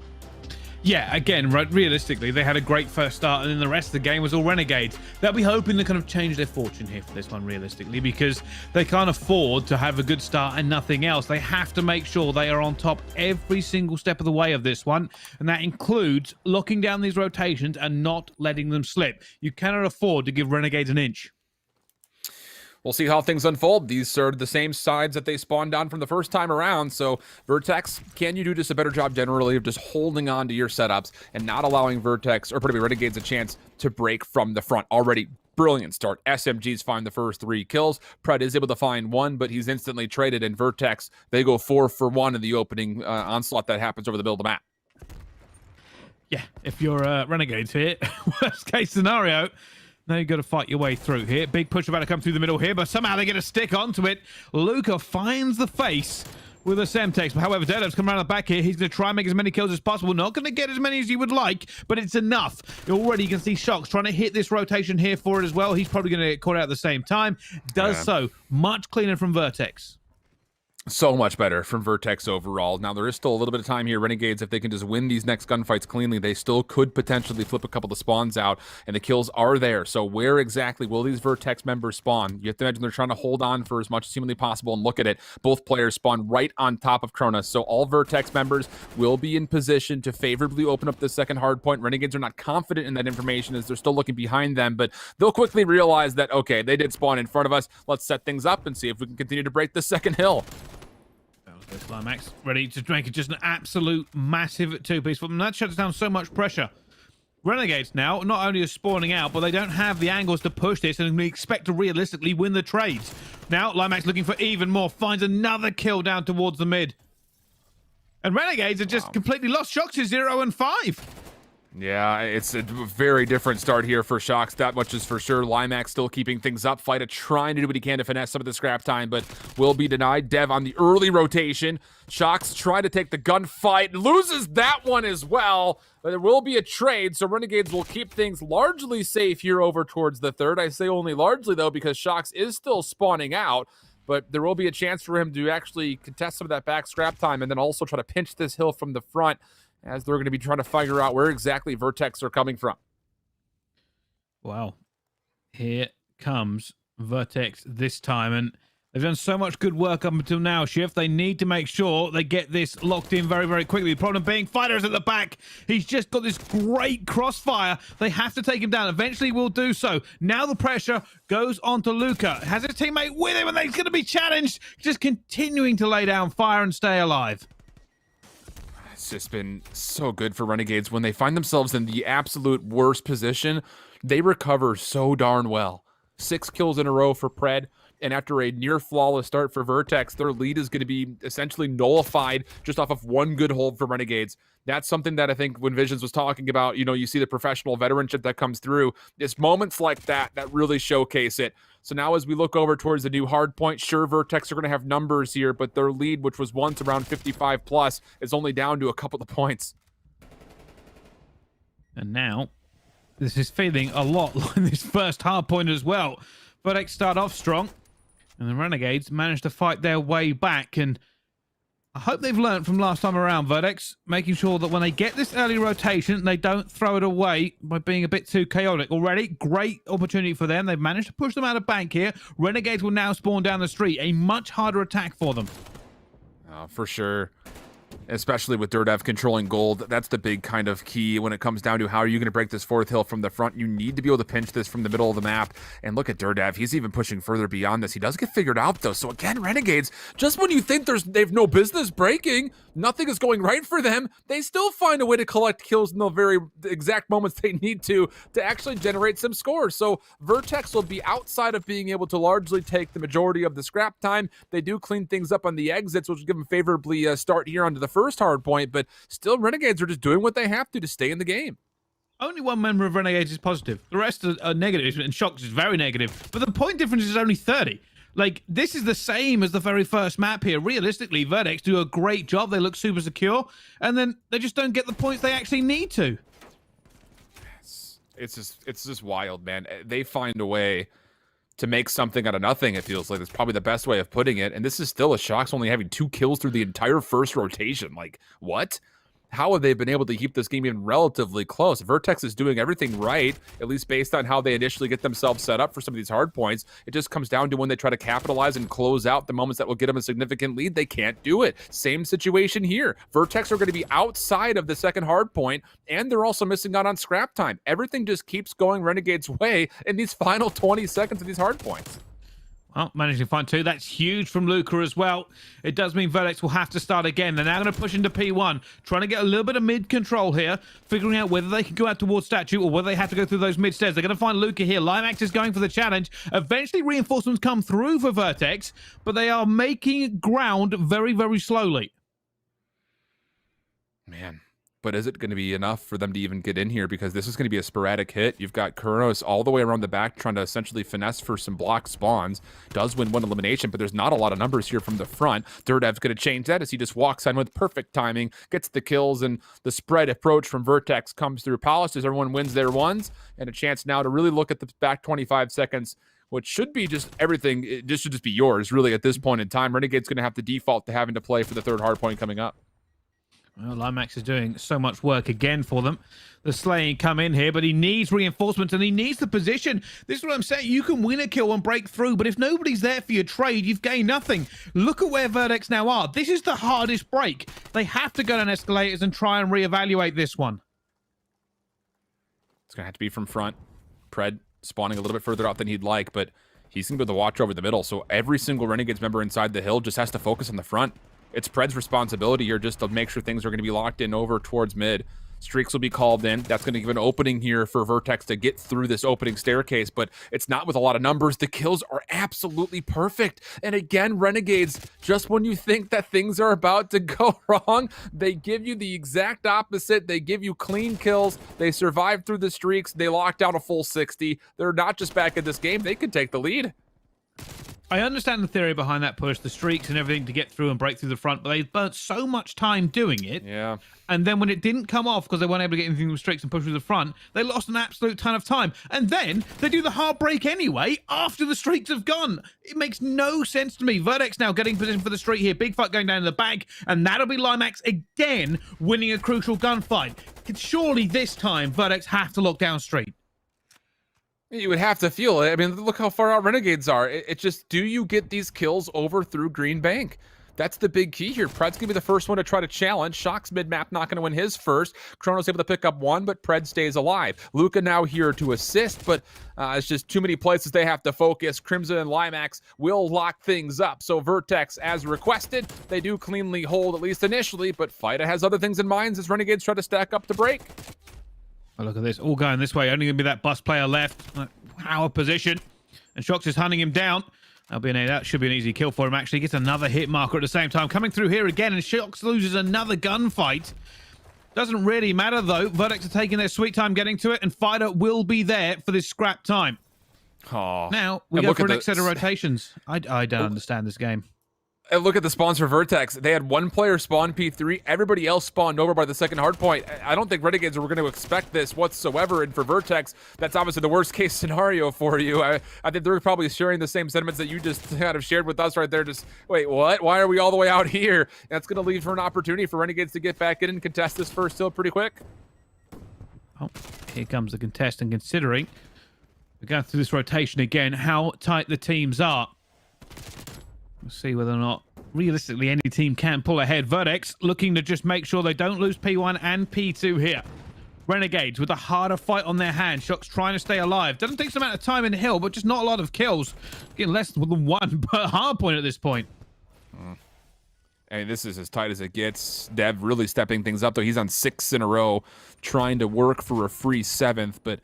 [SPEAKER 2] Yeah, again, realistically, they had a great first start, and then the rest of the game was all Renegades. They'll be hoping to kind of change their fortune here for this one, realistically, because they can't afford to have a good start and nothing else. They have to make sure they are on top every single step of the way of this one, and that includes locking down these rotations and not letting them slip. You cannot afford to give Renegades an inch.
[SPEAKER 1] We'll see how things unfold. These are the same sides that they spawned on from the first time around. So, Vertex, can you do just a better job generally of just holding on to your setups and not allowing Vertex, or probably Renegades, a chance to break from the front? Already brilliant start. SMGs find the first 3 kills. Pred is able to find 1, but he's instantly traded. And Vertex, they go 4 for 1 in the opening onslaught that happens over the middle of the map.
[SPEAKER 2] Yeah, if you're Renegades here, worst case scenario, now you've got to fight your way through here. Big push about to come through the middle here, but somehow they get a stick onto it. Luca finds the face with a Semtex. However, Daredev's come around the back here. He's going to try and make as many kills as possible. Not going to get as many as you would like, but it's enough. Already you can see Shox trying to hit this rotation here for it as well. He's probably going to get caught out at the same time. Does so. Much cleaner from Vertex.
[SPEAKER 1] So much better from Vertex overall. Now, there is still a little bit of time here. Renegades, if they can just win these next gunfights cleanly, they still could potentially flip a couple of spawns out, and the kills are there. So where exactly will these Vertex members spawn? You have to imagine they're trying to hold on for as much as humanly possible, and look at it. Both players spawn right on top of Cronus, so all Vertex members will be in position to favorably open up the second hard point. Renegades are not confident in that information as they're still looking behind them, but they'll quickly realize that, okay, they did spawn in front of us. Let's set things up and see if we can continue to break the second hill.
[SPEAKER 2] Max ready to make it just an absolute massive two-piece for them. That shuts down so much pressure. Renegades now not only are spawning out, but they don't have the angles to push this, and we expect to realistically win the trades. Now, Limax looking for even more, finds another kill down towards the mid. And Renegades have just completely lost. Shox to 0 and 5.
[SPEAKER 1] Yeah, it's a very different start here for Shox. That much is for sure. Limax still keeping things up. Flight trying to do what he can to finesse some of the scrap time, but will be denied. Dev on the early rotation. Shox trying to take the gunfight. Loses that one as well. But there will be a trade, so Renegades will keep things largely safe here over towards the third. I say only largely, though, because Shox is still spawning out. But there will be a chance for him to actually contest some of that back scrap time and then also try to pinch this hill from the front, as they're going to be trying to figure out where exactly Vertex are coming from.
[SPEAKER 2] Wow. Here comes Vertex this time, and they've done so much good work up until now, Shift. They need to make sure they get this locked in very, very quickly. The problem being Fighter's at the back. He's just got this great crossfire. They have to take him down. Eventually will do so. Now the pressure goes on to Luca. Has his teammate with him, and he's going to be challenged. Just continuing to lay down fire and stay alive.
[SPEAKER 1] It's just been so good for Renegades when they find themselves in the absolute worst position. They recover so darn well. 6 kills in a row for Pred, and after a near flawless start for Vertex, their lead is going to be essentially nullified just off of one good hold for Renegades. That's something that I think when Visions was talking about, you see the professional veteranship that comes through. It's moments like that that really showcase it. So now as we look over towards the new Hardpoint, sure, Vertex are going to have numbers here, but their lead, which was once around 55 plus, is only down to a couple of points.
[SPEAKER 2] And now, this is feeling a lot like this first Hardpoint as well. Vertex start off strong, and the Renegades managed to fight their way back, and I hope they've learned from last time around, Vertex, making sure that when they get this early rotation, they don't throw it away by being a bit too chaotic. Already, great opportunity for them. They've managed to push them out of bank here. Renegades will now spawn down the street. A much harder attack for them.
[SPEAKER 1] For sure. Especially with Dirdev controlling gold. That's the big kind of key when it comes down to how are you going to break this fourth hill from the front. You need to be able to pinch this from the middle of the map. And look at Dirdev. He's even pushing further beyond this. He does get figured out, though. So again, Renegades, just when you think they've no business breaking, nothing is going right for them, they still find a way to collect kills in the very exact moments they need to actually generate some scores. So Vertex will be outside of being able to largely take the majority of the scrap time. They do clean things up on the exits, which will give them favorably start here onto the first hard point, but still Renegades are just doing what they have to stay in the game.
[SPEAKER 2] Only one member of Renegades is positive. The rest are negative, and Shocks is very negative. But the point difference is only 30. Like, this is the same as the very first map here. Realistically, Vertex do a great job. They look super secure, and then they just don't get the points they actually need to.
[SPEAKER 1] It's just wild, man. They find a way to make something out of nothing, it feels like. That's probably the best way of putting it. And this is still a Shocks only having 2 kills through the entire first rotation. Like, what? How have they been able to keep this game even relatively close? Vertex is doing everything right, at least based on how they initially get themselves set up for some of these hard points. It just comes down to when they try to capitalize and close out the moments that will get them a significant lead, they can't do it. Same situation here. Vertex are going to be outside of the second hard point, and they're also missing out on scrap time. Everything just keeps going Renegade's way in these final 20 seconds of these hard points.
[SPEAKER 2] Well, managing to find 2. That's huge from Luca as well. It does mean Vertex will have to start again. They're now going to push into P1, trying to get a little bit of mid control here, figuring out whether they can go out towards Statue or whether they have to go through those mid stairs. They're going to find Luca here. Limax is going for the challenge. Eventually, reinforcements come through for Vertex, but they are making ground very, very slowly.
[SPEAKER 1] Man. But is it going to be enough for them to even get in here? Because this is going to be a sporadic hit. You've got Kuros all the way around the back trying to essentially finesse for some block spawns. Does win 1 elimination, but there's not a lot of numbers here from the front. Dirdev's going to change that as he just walks in with perfect timing, gets the kills, and the spread approach from Vertex comes through Palace as everyone wins their ones. And a chance now to really look at the back 25 seconds, which should be just everything. This should just be yours, really, at this point in time. Renegade's going to have to default to having to play for the third hard point coming up.
[SPEAKER 2] Well, Limax is doing so much work again for them. The slaying come in here, but he needs reinforcements and he needs the position. This is what I'm saying. You can win a kill and break through, but if nobody's there for your trade, you've gained nothing. Look at where Vertex now are. This is the hardest break. They have to go down escalators and try and reevaluate this one.
[SPEAKER 1] It's going to have to be from front. Pred spawning a little bit further out than he'd like, but he's going to be able to watch over the middle. So every single Renegades member inside the hill just has to focus on the front. It's Pred's responsibility here just to make sure things are going to be locked in over towards mid. Streaks will be called in. That's going to give an opening here for Vertex to get through this opening staircase, but it's not with a lot of numbers. The kills are absolutely perfect. And again, Renegades, just when you think that things are about to go wrong, they give you the exact opposite. They give you clean kills. They survive through the streaks. They lock down a full 60. They're not just back in this game. They could take the lead.
[SPEAKER 2] I understand the theory behind that push, the streaks and everything to get through and break through the front, but they burnt so much time doing it.
[SPEAKER 1] Yeah.
[SPEAKER 2] And then when it didn't come off because they weren't able to get anything with streaks and push through the front, they lost an absolute ton of time. And then they do the hard break anyway after the streaks have gone. It makes no sense to me. Vertex now getting position for the streak here. Big fight going down in the back, and that'll be Limax again winning a crucial gunfight. Surely this time Vertex have to lock down street.
[SPEAKER 1] You would have to feel it. I mean, look how far out Renegades are. It just, do you get these kills over through Green Bank? That's the big key here. Pred's going to be the first one to try to challenge. Shock's mid-map not going to win his first. Chronos able to pick up one, but Pred stays alive. Luca now here to assist, but it's just too many places they have to focus. Crimson and Limax will lock things up. So Vertex, as requested, they do cleanly hold, at least initially, but Fida has other things in mind as Renegades try to stack up to break.
[SPEAKER 2] Oh, look at this, all going this way. Only going to be that bus player left. Our position. And Shox is hunting him down. That should be an easy kill for him, actually. Gets another hit marker at the same time. Coming through here again, and Shox loses another gunfight. Doesn't really matter, though. Vertex are taking their sweet time getting to it, and Fighter will be there for this scrap time.
[SPEAKER 1] Oh.
[SPEAKER 2] Now, we go for the next set of rotations. I don't understand this game.
[SPEAKER 1] And look at the spawns for Vertex. They had one player spawn P3. Everybody else spawned over by the second hardpoint. I don't think Renegades were going to expect this whatsoever. And for Vertex, that's obviously the worst case scenario for you. I think they're probably sharing the same sentiments that you just kind of shared with us right there. Just, wait, what? Why are we all the way out here? And that's going to leave for an opportunity for Renegades to get back in and contest this first hill pretty quick.
[SPEAKER 2] Oh, here comes the contest. And considering we're going through this rotation again, how tight the teams are. We'll see whether or not, realistically, any team can pull ahead. Vertex looking to just make sure they don't lose P1 and P2 here. Renegades with a harder fight on their hands. Shox trying to stay alive. Doesn't take some amount of time in the hill, but just not a lot of kills. Getting less than one per hardpoint at this point.
[SPEAKER 1] And this is as tight as it gets. Dev really stepping things up, though. He's on 6 in a row, trying to work for a free 7th, but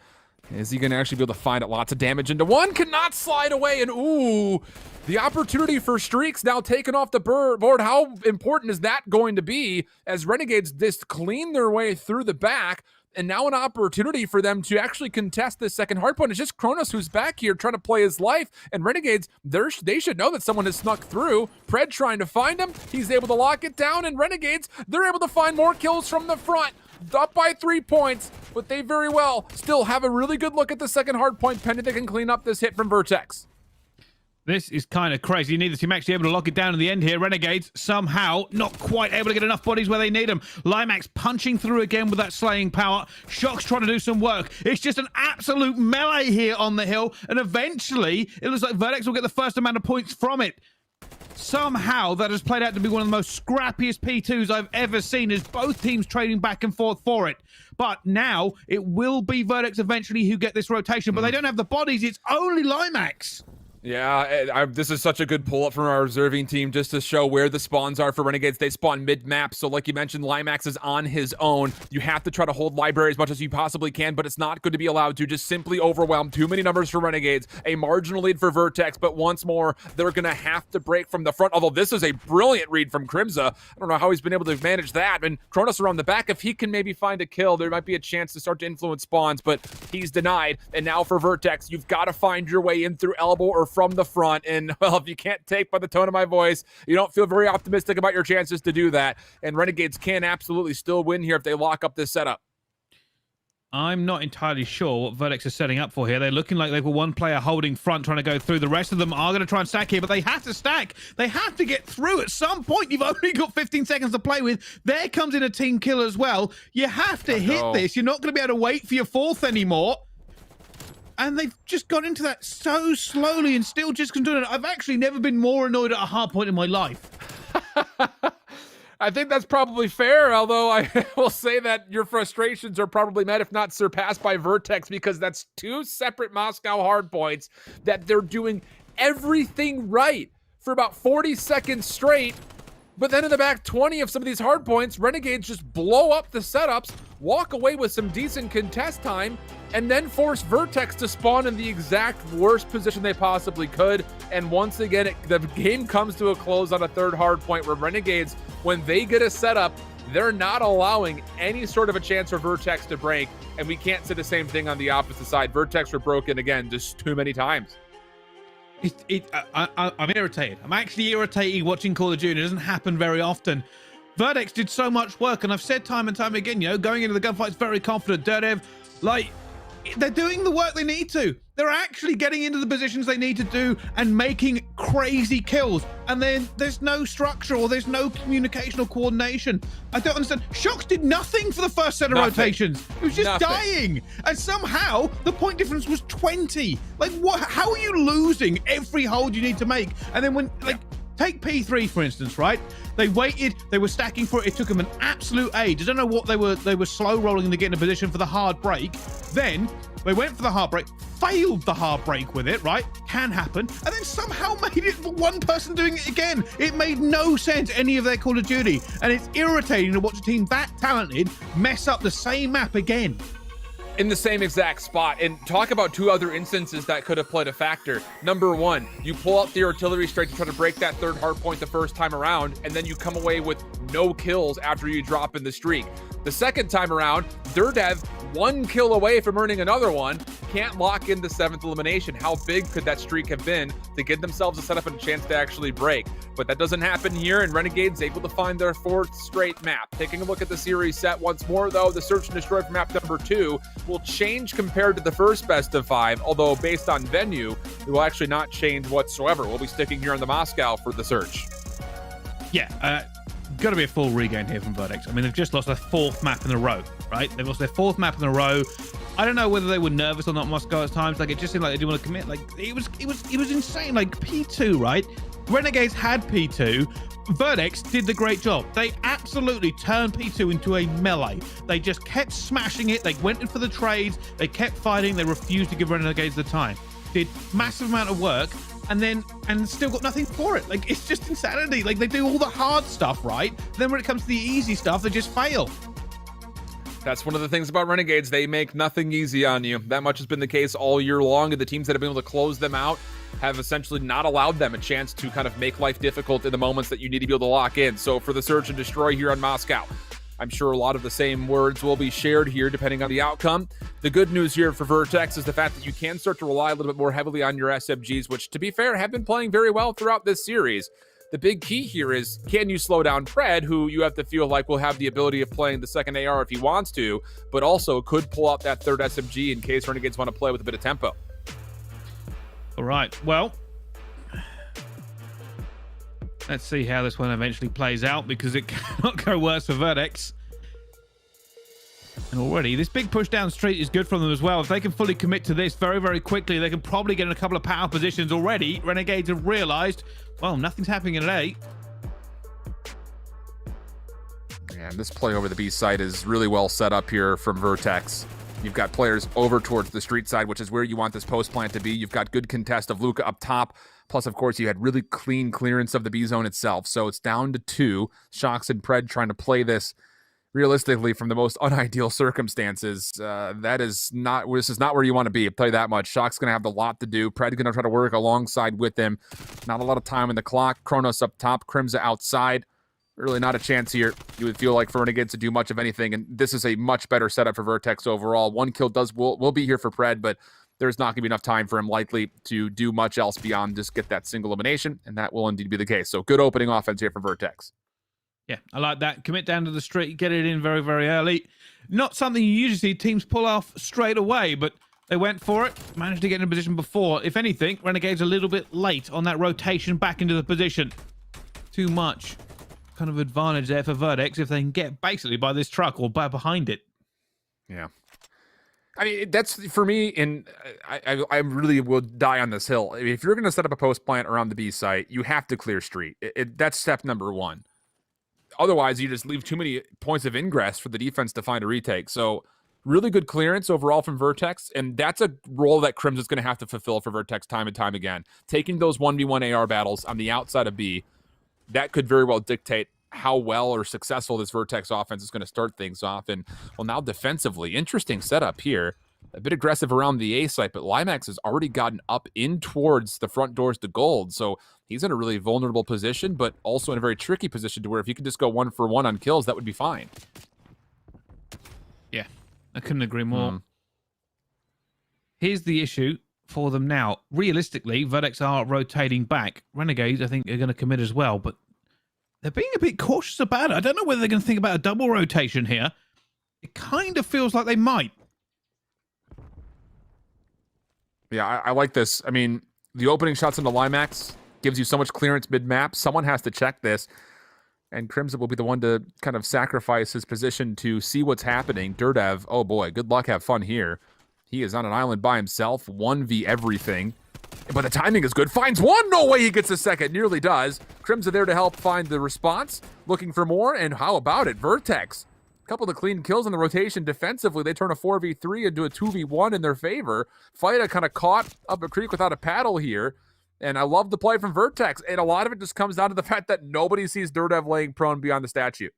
[SPEAKER 1] is he going to actually be able to find it? Lots of damage into one. Cannot slide away. And ooh, the opportunity for Streaks now taken off the board. How important is that going to be as Renegades just clean their way through the back? And now an opportunity for them to actually contest this second hardpoint. It's just Kronos who's back here trying to play his life. And Renegades, they should know that someone has snuck through. Pred trying to find him. He's able to lock it down. And Renegades, they're able to find more kills from the front. Up by 3 points, but they very well still have a really good look at the second hardpoint pending they can clean up this hit from Vertex.
[SPEAKER 2] This is kind of crazy. Neither team actually able to lock it down in the end here. Renegades somehow not quite able to get enough bodies where they need them. Limax punching through again with that slaying power. Shox trying to do some work. It's just an absolute melee here on the hill, and eventually it looks like Vertex will get the first amount of points from it. Somehow that has played out to be one of the most scrappiest P2s I've ever seen, as both teams trading back and forth for it. But now it will be Vertex eventually who get this rotation, but they don't have the bodies. It's only Limax.
[SPEAKER 1] Yeah, this is such a good pull-up from our reserving team just to show where the spawns are for Renegades. They spawn mid-map, so like you mentioned, Limax is on his own. You have to try to hold library as much as you possibly can, but it's not going to be allowed to just simply overwhelm too many numbers for Renegades. A marginal lead for Vertex, but once more, they're going to have to break from the front, although this is a brilliant read from Crimza. I don't know how he's been able to manage that. And Kronos around the back, if he can maybe find a kill, there might be a chance to start to influence spawns, but he's denied. And now for Vertex, you've got to find your way in through elbow or from the front, and well, if you can't take by the tone of my voice, you don't feel very optimistic about your chances to do that, and Renegades can absolutely still win here if they lock up this setup.
[SPEAKER 2] I'm not entirely sure what Vertex is setting up for here. They're looking like they've got one player holding front trying to go through. The rest of them are going to try and stack here, but they have to stack. They have to get through at some point. You've only got 15 seconds to play with. There comes in a team kill as well. You have to hit this. You're not going to be able to wait for your fourth anymore. And they've just got into that so slowly and still just doing it. I've actually never been more annoyed at a hard point in my life.
[SPEAKER 1] I think that's probably fair, although I will say that your frustrations are probably met, if not surpassed, by Vertex, because that's 2 separate Moscow hardpoints that they're doing everything right for about 40 seconds straight. But then in the back 20 of some of these hardpoints, Renegades just blow up the setups, walk away with some decent contest time, and then force Vertex to spawn in the exact worst position they possibly could. And once again, the game comes to a close on a third hardpoint where Renegades, when they get a setup, they're not allowing any sort of a chance for Vertex to break. And we can't say the same thing on the opposite side. Vertex were broken again just too many times.
[SPEAKER 2] I'm irritated. I'm actually irritated watching Call of Duty. It doesn't happen very often. Vertex did so much work, and I've said time and time again, going into the gunfights very confident. Dirtev, they're doing the work they need to. They're actually getting into the positions they need to do and making crazy kills. And then there's no structure or there's no communication or coordination. I don't understand. Shox did nothing for the first set of rotations. It was just dying. And somehow the point difference was 20. Like, what? How are you losing every hold you need to make? And then when, Take P3 for instance, right? They waited, they were stacking for it. It took them an absolute age. I don't know what they were slow rolling to get in a position for the hard break. Then they went for the hard break, failed the hard break with it, right? Can happen. And then somehow made it for one person doing it again. It made no sense, any of their Call of Duty. And it's irritating to watch a team that talented mess up the same map again.
[SPEAKER 1] In the same exact spot. And talk about two other instances that could have played a factor. Number one, you pull out the artillery strike to try to break that third hard point the first time around, and then you come away with no kills after you drop in the streak. The second time around, Dirdev 1 kill away from earning another one, can't lock in the 7th elimination. How big could that streak have been to get themselves a setup and a chance to actually break? But that doesn't happen here, and Renegade's able to find their 4th straight map. Taking a look at the series set once more, though, the search and destroy for map number 2 will change compared to the first best of 5, although based on venue, it will actually not change whatsoever. We'll be sticking here in the Moscow for the search.
[SPEAKER 2] Yeah, got to be a full regain here from Vertex. I mean, they've just lost their 4th map in a row, right? They've lost their 4th map in a row. I don't know whether they were nervous or not, Moscow, at times. Like, it just seemed like they didn't want to commit. Like, it was insane. Like, P2, right? Renegades had P2. Vertex did the great job. They absolutely turned P2 into a melee. They just kept smashing it. They went in for the trades. They kept fighting. They refused to give Renegades the time. Did massive amount of work and still got nothing for it. Like, it's just insanity. Like, they do all the hard stuff, right? Then when it comes to the easy stuff, they just fail.
[SPEAKER 1] That's one of the things about Renegades. They make nothing easy on you. That much has been the case all year long, and the teams that have been able to close them out have essentially not allowed them a chance to kind of make life difficult in the moments that you need to be able to lock in. So for the search and destroy here on Moscow, I'm sure a lot of the same words will be shared here depending on the outcome. The good news here for Vertex is the fact that you can start to rely a little bit more heavily on your SMGs, which, to be fair, have been playing very well throughout this series. The big key here is, can you slow down Pred, who you have to feel like will have the ability of playing the second AR if he wants to, but also could pull out that third SMG in case Renegades want to play with a bit of tempo.
[SPEAKER 2] All right, well, let's see how this one eventually plays out, because it cannot go worse for Vertex. And already, this big push down street is good for them as well. If they can fully commit to this very, very quickly, they can probably get in a couple of power positions already. Renegades have realized, well, nothing's happening at 8.
[SPEAKER 1] And this play over the B site is really well set up here from Vertex. You've got players over towards the street side, which is where you want this post plant to be. You've got good contest of Luca up top. Plus, of course, you had really clean clearance of the B zone itself. So it's down to 2. Shox and Pred trying to play this realistically from the most unideal circumstances. This is not where you want to be. I'll tell you that much. Shock's going to have a lot to do. Pred going to try to work alongside with him. Not a lot of time in the clock. Kronos up top. Crimza outside. Really not a chance here. You would feel like for Renegades to do much of anything, and this is a much better setup for Vertex overall. 1 kill will be here for Pred, but there's not going to be enough time for him likely to do much else beyond just get that single elimination, and that will indeed be the case. So good opening offense here for Vertex.
[SPEAKER 2] Yeah, I like that. Commit down to the street, get it in very, very early. Not something you usually see teams pull off straight away, but they went for it, managed to get in a position before. If anything, Renegades a little bit late on that rotation back into the position. Too much kind of advantage there for Vertex if they can get basically by this truck or by behind it.
[SPEAKER 1] Yeah. I mean, that's for me, and I really will die on this hill. If you're going to set up a post plant around the B site, you have to clear street. That's step number 1. Otherwise, you just leave too many points of ingress for the defense to find a retake. So really good clearance overall from Vertex, and that's a role that Crimson's going to have to fulfill for Vertex time and time again. Taking those 1v1 AR battles on the outside of B, that could very well dictate how well or successful this Vertex offense is going to start things off. And, well, now defensively, interesting setup here. A bit aggressive around the A site, but Limax has already gotten up in towards the front doors to gold. So he's in a really vulnerable position, but also in a very tricky position to where if you could just go 1-for-1 on kills, that would be fine.
[SPEAKER 2] Yeah, I couldn't agree more. Here's the issue for them now. Realistically, Vertex are rotating back. Renegades, I think, are going to commit as well, but they're being a bit cautious about it. I don't know whether they're going to think about a double rotation here. It kind of feels like they might.
[SPEAKER 1] Yeah, I like this. I mean, the opening shots into Limax gives you so much clearance mid-map. Someone has to check this, and Crimson will be the one to kind of sacrifice his position to see what's happening. Dirdev, oh boy, good luck, have fun here. He is on an island by himself, 1v everything. But the timing is good. Finds one. No way he gets a second. Nearly does. Crims are there to help find the response. Looking for more. And how about it? Vertex. A couple of clean kills on the rotation defensively. They turn a 4v3 into a 2v1 in their favor. Fida kind of caught up a creek without a paddle here. And I love the play from Vertex. And a lot of it just comes down to the fact that nobody sees Durdev laying prone beyond the statue.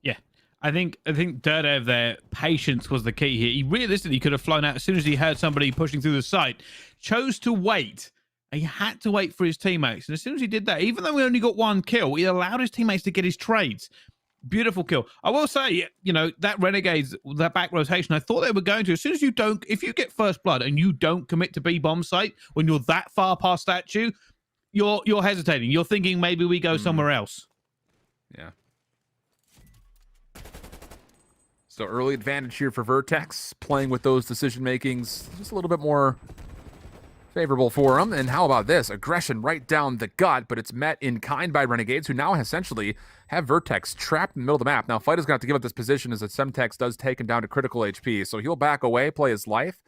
[SPEAKER 2] Yeah. I think Durdev, their patience was the key here. He realistically could have flown out as soon as he heard somebody pushing through the site. Chose to wait. He had to wait for his teammates. And as soon as he did that, even though he only got one kill, he allowed his teammates to get his trades. Beautiful kill. I will say, you know, that Renegades, that back rotation, I thought they were going to. As soon as if you get first blood and you don't commit to B bomb site when you're that far past statue, you're hesitating. You're thinking maybe we go somewhere else.
[SPEAKER 1] Yeah. So early advantage here for Vertex, playing with those decision makings just a little bit more favorable for them. And how about this? Aggression right down the gut, but it's met in kind by Renegades, who now essentially have Vertex trapped in the middle of the map. Now, Fight is going to have to give up this position as the Semtex does take him down to critical HP. So he'll back away, play his life.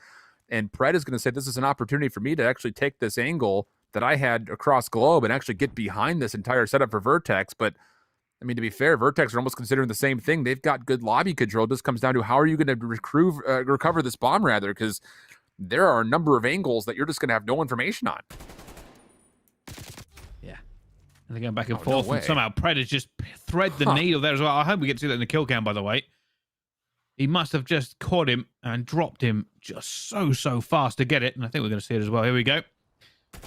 [SPEAKER 1] And Pred is going to say, this is an opportunity for me to actually take this angle that I had across globe and actually get behind this entire setup for Vertex. But I mean, to be fair, Vertex are almost considering the same thing. They've got good lobby control. This comes down to how are you going to recover this bomb, rather, because there are a number of angles that you're just going to have no information on.
[SPEAKER 2] Yeah. And they're going back and forth,
[SPEAKER 1] no
[SPEAKER 2] and somehow Pred has just thread the needle there as well. I hope we get to see that in the kill cam, by the way. He must have just caught him and dropped him just so fast to get it. And I think we're going to see it as well. Here we go.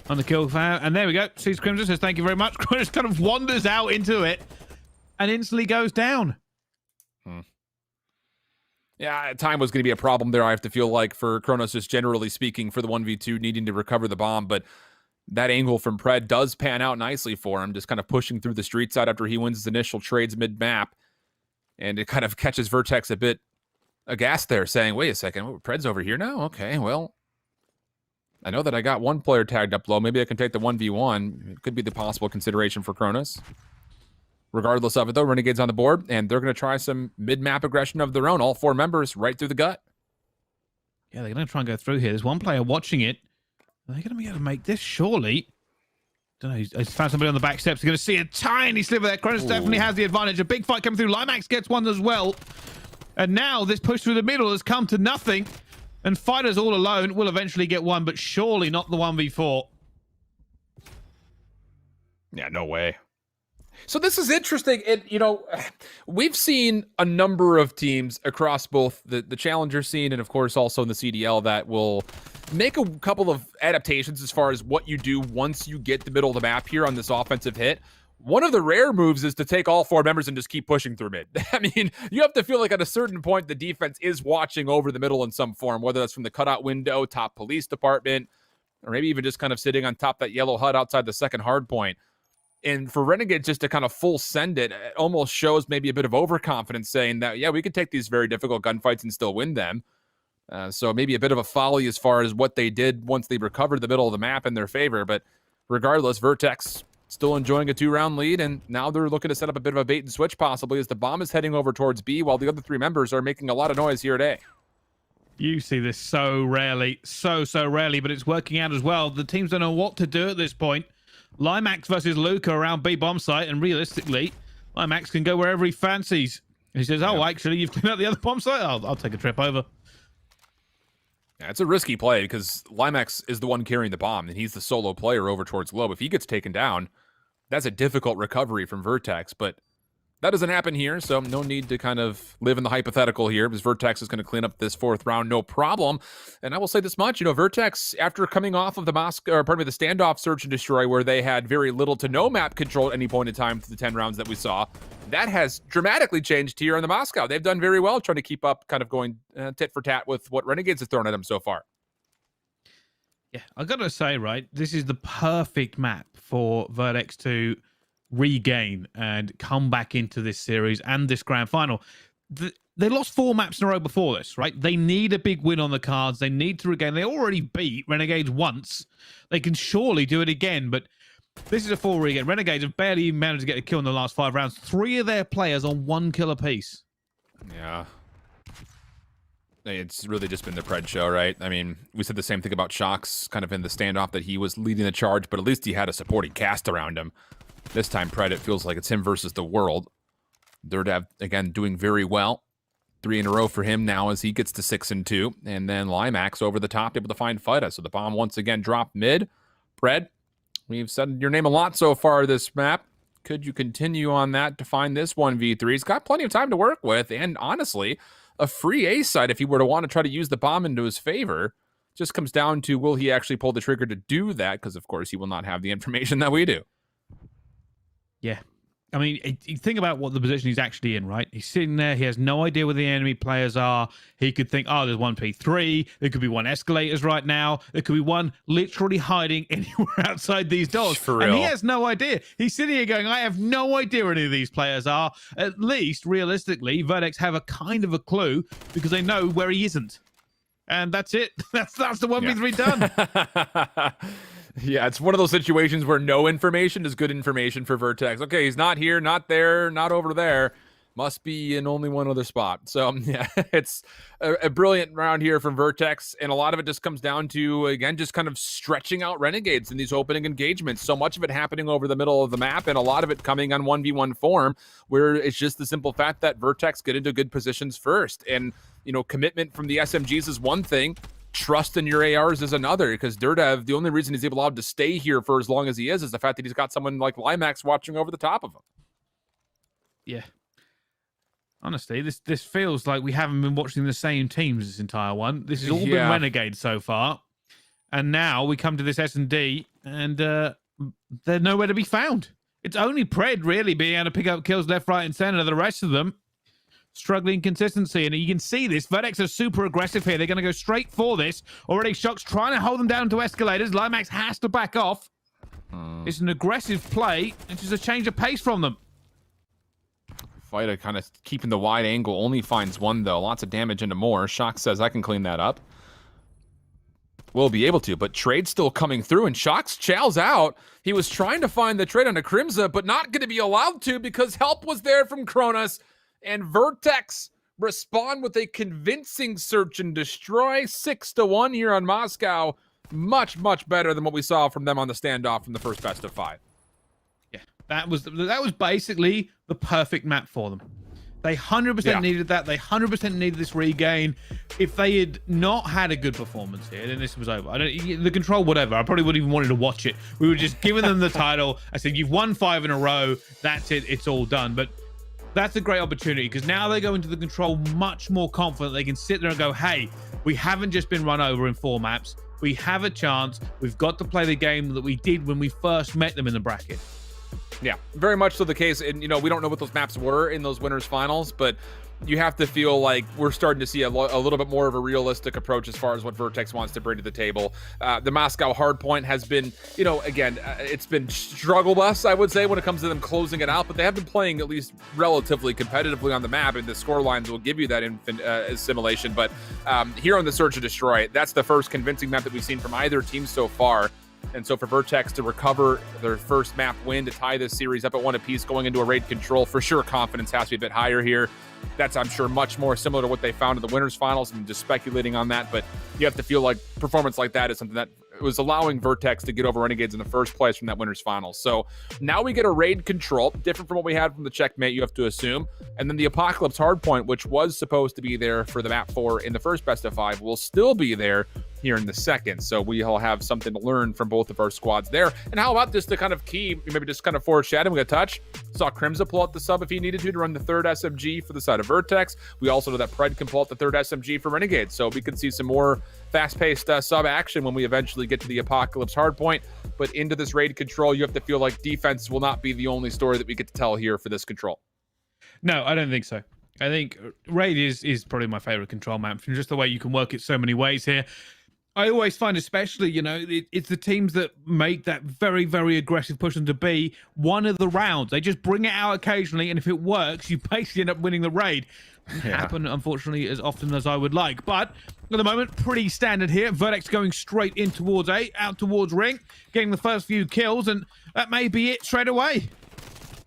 [SPEAKER 2] On the kill cam. And there we go. Sees Crimson, says thank you very much. Just kind of wanders out into it and instantly goes down.
[SPEAKER 1] Yeah, time was going to be a problem there, I have to feel like, for Kronos, just generally speaking, for the 1v2 needing to recover the bomb. But that angle from Pred does pan out nicely for him, just kind of pushing through the street side after he wins his initial trades mid-map. And it kind of catches Vertex a bit aghast there, saying, wait a second, Pred's over here now? Okay, well, I know that I got one player tagged up low. Maybe I can take the 1v1. It could be the possible consideration for Kronos. Regardless of it, though, Renegade's on the board, and they're going to try some mid-map aggression of their own. All four members right through the gut.
[SPEAKER 2] Yeah, they're going to try and go through here. There's one player watching it. Are they going to be able to make this? Surely. Don't know. He's found somebody on the back steps. He's going to see a tiny sliver there. Kronos definitely has the advantage. A big fight coming through. Limax gets one as well. And now this push through the middle has come to nothing. And Fighters all alone will eventually get one, but surely not the 1v4.
[SPEAKER 1] Yeah, no way. So this is interesting. We've seen a number of teams across both the challenger scene and, of course, also in the CDL that will make a couple of adaptations as far as what you do once you get the middle of the map here on this offensive hit. One of the rare moves is to take all four members and just keep pushing through mid. I mean, you have to feel like at a certain point the defense is watching over the middle in some form, whether that's from the cutout window, top police department, or maybe even just kind of sitting on top that yellow hut outside the second hard point. And for Renegade just to kind of full send it almost shows maybe a bit of overconfidence, saying that, yeah, we could take these very difficult gunfights and still win them. So maybe a bit of a folly as far as what they did once they recovered the middle of the map in their favor. But regardless, Vertex still enjoying a 2-round lead, and now they're looking to set up a bit of a bait and switch possibly as the bomb is heading over towards B while the other three members are making a lot of noise here at A.
[SPEAKER 2] You see this so rarely, so rarely, but it's working out as well. The teams don't know what to do at this point. Limax versus Luca around B bomb site, and realistically, Limax can go wherever he fancies. He says, oh, actually, you've cleaned out the other bomb site? I'll take a trip over.
[SPEAKER 1] Yeah, it's a risky play because Limax is the one carrying the bomb, and he's the solo player over towards Globe. If he gets taken down, that's a difficult recovery from Vertex, but that doesn't happen here, so no need to kind of live in the hypothetical here because Vertex is going to clean up this fourth round, no problem. And I will say this much, Vertex, after coming off of the standoff search and destroy where they had very little to no map control at any point in time for the 10 rounds that we saw, that has dramatically changed here in the Moscow. They've done very well trying to keep up, kind of going tit for tat with what Renegades have thrown at them so far.
[SPEAKER 2] Yeah, I got to say, right, this is the perfect map for Vertex to regain and come back into this series and this grand final. They lost 4 maps in a row before this, right? They need a big win on the cards. They need to regain. They already beat Renegades once. They can surely do it again, but this is a full regain. Renegades have barely managed to get a kill in the last 5 rounds. 3 of their players on 1 kill apiece.
[SPEAKER 1] Yeah. It's really just been the Pred show, right? I mean, we said the same thing about Shocks kind of in the standoff, that he was leading the charge, but at least he had a supporting cast around him. This time, Pred, it feels like it's him versus the world. Durdev, again, doing very well. 3 in a row for him now as he gets to 6-2. And then Limax over the top, able to find Fida. So the bomb once again dropped mid. Pred, we've said your name a lot so far this map. Could you continue on that to find this 1v3? He's got plenty of time to work with, and honestly, a free A site if he were to want to try to use the bomb into his favor. Just comes down to, will he actually pull the trigger to do that? Because, of course, he will not have the information that we do.
[SPEAKER 2] Yeah. I mean, you think about what the position he's actually in, right? He's sitting there. He has no idea where the enemy players are. He could think, oh, there's one P3. There could be one escalators right now. There could be one literally hiding anywhere outside these doors.
[SPEAKER 1] For real.
[SPEAKER 2] And he has no idea. He's sitting here going, I have no idea where any of these players are. At least, realistically, Vertex have a kind of a clue because they know where he isn't. And that's it. That's the 1v3 done.
[SPEAKER 1] Yeah, it's one of those situations where no information is good information for Vertex. Okay, he's not here, not there, not over there. Must be in only one other spot. So, yeah, it's a brilliant round here from Vertex, and a lot of it just comes down to, again, just kind of stretching out Renegades in these opening engagements. So much of it happening over the middle of the map, and a lot of it coming on 1v1 form, where it's just the simple fact that Vertex get into good positions first. And, you know, commitment from the SMGs is one thing. Trust in your ARs is another, because Durdev, the only reason he's allowed to stay here for as long as he is the fact that he's got someone like Limax watching over the top of him.
[SPEAKER 2] Yeah. Honestly, this feels like we haven't been watching the same teams this entire one. This has all been Renegade so far. And now we come to this S&D, and they're nowhere to be found. It's only Pred really being able to pick up kills left, right, and center. The rest of them struggling consistency, and you can see this. Vertex are super aggressive here. They're going to go straight for this. Already Shock's trying to hold them down to escalators. Limax has to back off. It's an aggressive play. It's just a change of pace from them.
[SPEAKER 1] Fighter kind of keeping the wide angle. Only finds one, though. Lots of damage into more. Shock says, I can clean that up. We'll be able to, but trade's still coming through, and Shock's chows out. He was trying to find the trade on a Crimza, but not going to be allowed to because help was there from Kronos. And Vertex respond with a convincing search and destroy. 6-1 here on Moscow. Much, much better than what we saw from them on the standoff from the first best of 5.
[SPEAKER 2] Yeah, that was basically the perfect map for them. They 100% needed that. They 100% needed this regain. If they had not had a good performance here, then this was over. The control, whatever. I probably wouldn't even wanted to watch it. We were just giving them the title. I said, you've won 5 in a row. That's it. It's all done. But that's a great opportunity because now they go into the control much more confident. They can sit there and go, hey, we haven't just been run over in 4 maps. We have a chance. We've got to play the game that we did when we first met them in the bracket.
[SPEAKER 1] Yeah, very much so the case. And, you know, we don't know what those maps were in those winners finals, but you have to feel like we're starting to see a little bit more of a realistic approach as far as what Vertex wants to bring to the table. The Moscow Hardpoint has been, you know, again, it's been struggle bus, I would say, when it comes to them closing it out, but they have been playing at least relatively competitively on the map, and the score lines will give you that assimilation. But here on the Search and Destroy, that's the first convincing map that we've seen from either team so far. And so for Vertex to recover their first map win to tie this series up at 1 apiece going into a raid control, for sure confidence has to be a bit higher here. That's, I'm sure, much more similar to what they found in the winners finals. I'm just speculating on that, but you have to feel like performance like that is something that was allowing Vertex to get over Renegades in the first place from that winners finals. So now we get a raid control, different from what we had from the checkmate, you have to assume. And then the Apocalypse Hardpoint, which was supposed to be there for the map 4 in the first best of 5, will still be there here in the second. So we all have something to learn from both of our squads there. And how about just the kind of key, maybe just kind of foreshadowing a touch. Saw Crimza pull out the sub if he needed to run the 3rd SMG for the side of Vertex. We also know that Pred can pull out the 3rd SMG for Renegade. So we could see some more fast-paced sub action when we eventually get to the Apocalypse Hardpoint. But into this raid control, you have to feel like defense will not be the only story that we get to tell here for this control.
[SPEAKER 2] No, I don't think so. I think raid is probably my favorite control map from just the way you can work it so many ways here. I always find, especially, you know, it's the teams that make that very, very aggressive push into B one of the rounds. They just bring it out occasionally, and if it works, you basically end up winning the raid. Doesn't happen, unfortunately, as often as I would like. But at the moment, pretty standard here. Vertex going straight in towards A, out towards Ring, getting the first few kills, and that may be it straight away.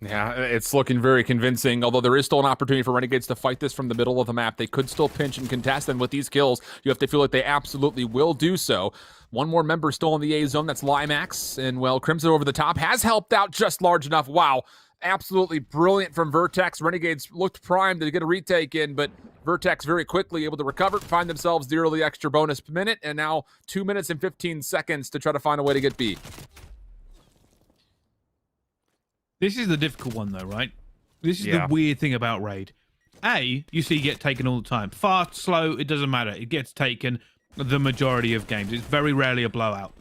[SPEAKER 1] Yeah, it's looking very convincing, although there is still an opportunity for Renegades to fight this from the middle of the map. They could still pinch and contest, and with these kills, you have to feel like they absolutely will do so. One more member still in the A zone, that's Limax, and well, Crimson over the top has helped out just large enough. Wow, absolutely brilliant from Vertex. Renegades looked primed to get a retake in, but Vertex very quickly able to recover, find themselves the early extra bonus minute, and now 2 minutes and 15 seconds to try to find a way to get B.
[SPEAKER 2] This is the difficult one, though, right? This is
[SPEAKER 1] Yeah.
[SPEAKER 2] the weird thing about Raid. A, you see get taken all the time. Fast, slow, it doesn't matter. It gets taken the majority of games. It's very rarely a blowout.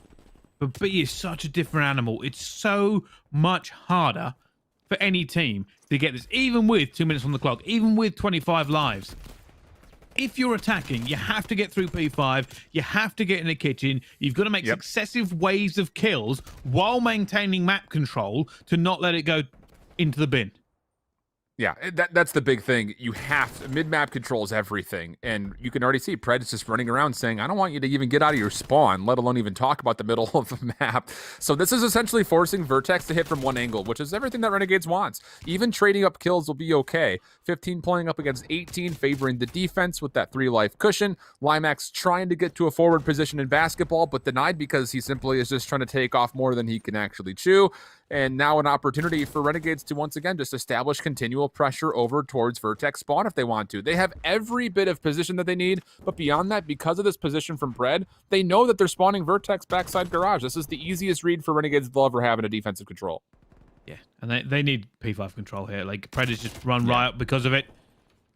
[SPEAKER 2] But B is such a different animal. It's so much harder for any team to get this, even with 2 minutes on the clock, even with 25 lives. If you're attacking, you have to get through P5, you have to get in the kitchen, you've got to make successive waves of kills while maintaining map control to not let it go into the bin.
[SPEAKER 1] Yeah, that's the big thing. You have to, mid-map controls everything, and you can already see Pred is just running around saying, I don't want you to even get out of your spawn, let alone even talk about the middle of the map. So this is essentially forcing Vertex to hit from one angle, which is everything that Renegades wants. Even trading up kills will be okay. 15 playing up against 18, favoring the defense with that 3-life cushion. Limax trying to get to a forward position in basketball, but denied because he simply is just trying to take off more than he can actually chew. And now an opportunity for Renegades to once again just establish continual pressure over towards Vertex spawn if they want to. They have every bit of position that they need, but beyond that, because of this position from Pred, they know that they're spawning Vertex backside garage. This is the easiest read for Renegades they'll ever have in a defensive control.
[SPEAKER 2] Yeah, and they need P5 control here. Like, Pred has just run riot because of it.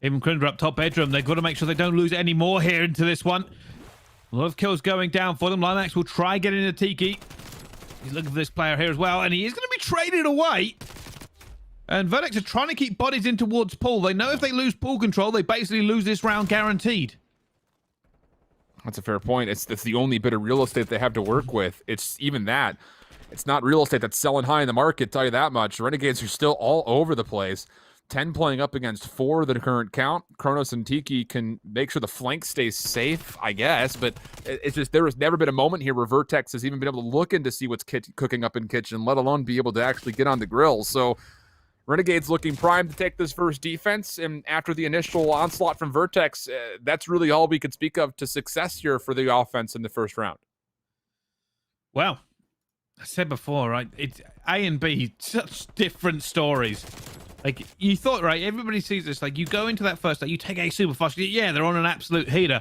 [SPEAKER 2] Even Crinder up top bedroom. They've got to make sure they don't lose any more here into this one. A lot of kills going down for them. Limax will try getting a Tiki. He's looking for this player here as well, and he is going to be traded away. And Vertex are trying to keep bodies in towards pool. They know if they lose pool control, they basically lose this round guaranteed.
[SPEAKER 1] That's a fair point. It's the only bit of real estate they have to work with. It's even that. It's not real estate that's selling high in the market, tell you that much. Renegades are still all over the place. 10 playing up against 4 the current count. Kronos and Tiki can make sure the flank stays safe, I guess, but it's just there has never been a moment here where Vertex has even been able to look in to see what's cooking up in kitchen, let alone be able to actually get on the grill. So Renegades looking primed to take this first defense, and after the initial onslaught from Vertex, that's really all we could speak of to success here for the offense in the first round.
[SPEAKER 2] Well, I said before, right? It's A and B, such different stories. Like, you thought, right, everybody sees this, like, you go into that first, like, you take A super fast, yeah, they're on an absolute heater.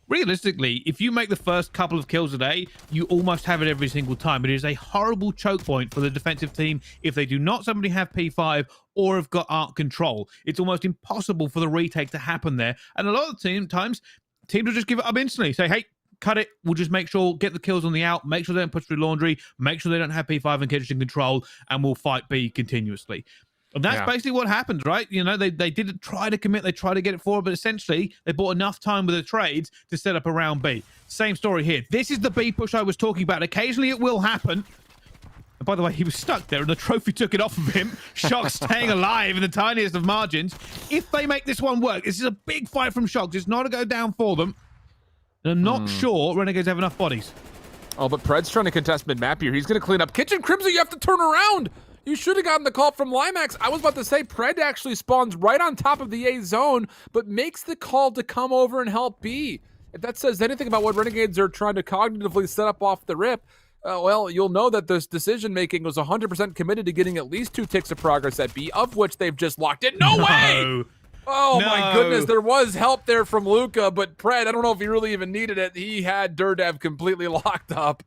[SPEAKER 2] Realistically, if you make the first couple of kills a day, you almost have it every single time. It is a horrible choke point for the defensive team if they do not suddenly have P5 or have got arc control. It's almost impossible for the retake to happen there. And a lot of the times, teams will just give it up instantly. Say, hey, cut it. We'll just make sure, get the kills on the out, make sure they don't push through laundry, make sure they don't have P5 and kitchen control, and we'll fight B continuously. And that's basically what happened, right? You know, they didn't try to commit, they tried to get it forward, but essentially they bought enough time with the trades to set up a round B. Same story here. This is the B push I was talking about. Occasionally it will happen. And by the way, he was stuck there and the trophy took it off of him. Shock staying alive in the tiniest of margins. If they make this one work, this is a big fight from Shock. It's not a go down for them. And I'm not sure Renegades have enough bodies.
[SPEAKER 1] Oh, but Pred's trying to contest mid-map here. He's going to clean up. Kitchen Crimson, you have to turn around. You should have gotten the call from Limax. I was about to say Pred actually spawns right on top of the A zone, but makes the call to come over and help B. If that says anything about what Renegades are trying to cognitively set up off the rip, well, you'll know that this decision-making was 100% committed to getting at least 2 ticks of progress at B, of which they've just locked in. No way! Oh, my goodness, there was help there from Luca, but Pred, I don't know if he really even needed it. He had Durdev completely locked up.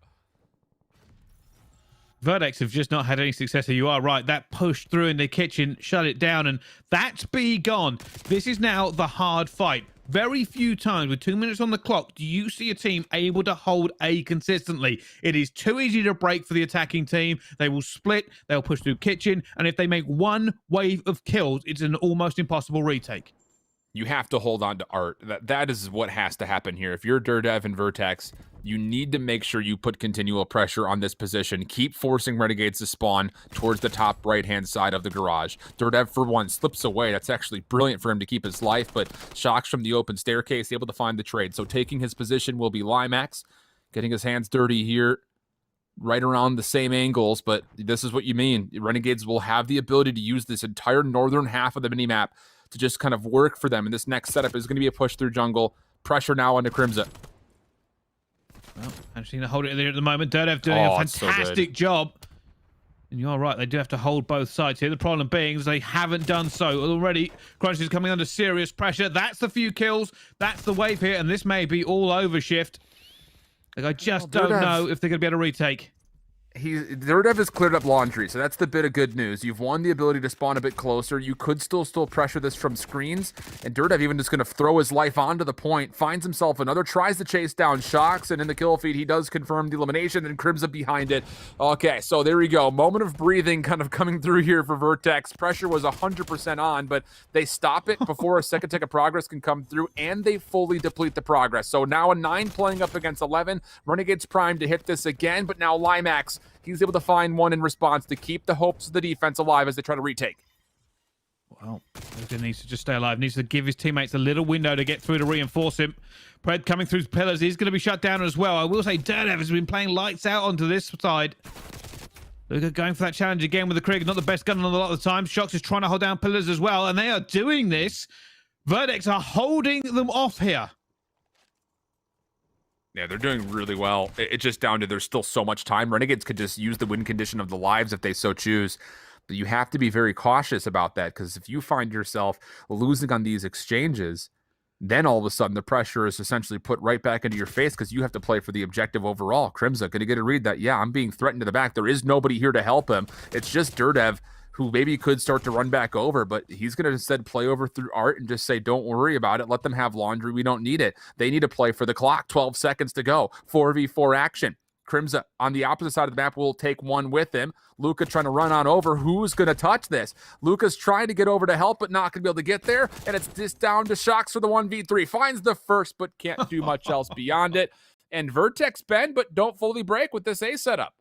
[SPEAKER 2] Vertex have just not had any success here. You are right. That push through in the kitchen, shut it down, and that's B gone. This is now the hard fight. Very few times with 2 minutes on the clock do you see a team able to hold A consistently. It is too easy to break for the attacking team. They will split, they'll push through kitchen, and if they make one wave of kills, it's an almost impossible retake.
[SPEAKER 1] You have to hold on to Art. That is what has to happen here. If you're Durdev and Vertex, you need to make sure you put continual pressure on this position. Keep forcing Renegades to spawn towards the top right-hand side of the garage. Durdev, for one, slips away. That's actually brilliant for him to keep his life, but Shocks from the open staircase, able to find the trade. So taking his position will be Limax, getting his hands dirty here. right around the same angles, but this is what you mean. Renegades will have the ability to use this entire northern half of the minimap to just kind of work for them. And this next setup is going to be a push through jungle. Pressure now onto Crimson.
[SPEAKER 2] Well, actually, to hold it there at the moment. Dirtev doing a fantastic job. And you're right, they do have to hold both sides here. The problem being is they haven't done so already. Crunch is coming under serious pressure. That's the few kills. That's the wave here, and this may be all over Shift. Like, I just don't know if they're going to be able to retake.
[SPEAKER 1] Dirtev has cleared up laundry, so that's the bit of good news. You've won the ability to spawn a bit closer. You could still pressure this from screens, and Dirtev even just going to throw his life onto the point, finds himself another, tries to chase down Shocks, and in the kill feed, he does confirm the elimination, and Crimson behind it. Okay, so there we go. Moment of breathing kind of coming through here for Vertex. Pressure was 100% on, but they stop it before a second tick of progress can come through, and they fully deplete the progress. So now a 9 playing up against 11. Renegades primed to hit this again, but now Limax, he's able to find one in response to keep the hopes of the defense alive as they try to retake.
[SPEAKER 2] Well, Logan needs to just stay alive. Needs to give his teammates a little window to get through to reinforce him. Pred coming through pillars. He's going to be shut down as well. I will say Dirtev has been playing lights out onto this side. Luca going for that challenge again with the Krieg. Not the best gun on a lot of the time. Shocks is trying to hold down pillars as well, and they are doing this. Vertex are holding them off here.
[SPEAKER 1] Yeah, they're doing really well. It's just down to there's still so much time. Renegades could just use the win condition of the lives if they so choose. But you have to be very cautious about that, because if you find yourself losing on these exchanges, then all of a sudden the pressure is essentially put right back into your face because you have to play for the objective overall. Crimson going to get a read that, yeah, I'm being threatened to the back. There is nobody here to help him. It's just Dirtev, who maybe could start to run back over, but he's going to instead play over through Art and just say, don't worry about it. Let them have laundry. We don't need it. They need to play for the clock. 12 seconds to go. 4v4 action. Crimson on the opposite side of the map will take one with him. Luca trying to run on over. Who's going to touch this? Luca's trying to get over to help, but not going to be able to get there. And it's just down to Shocks for the 1v3. Finds the first, but can't do much else beyond it. And Vertex bend, but don't fully break with this A setup.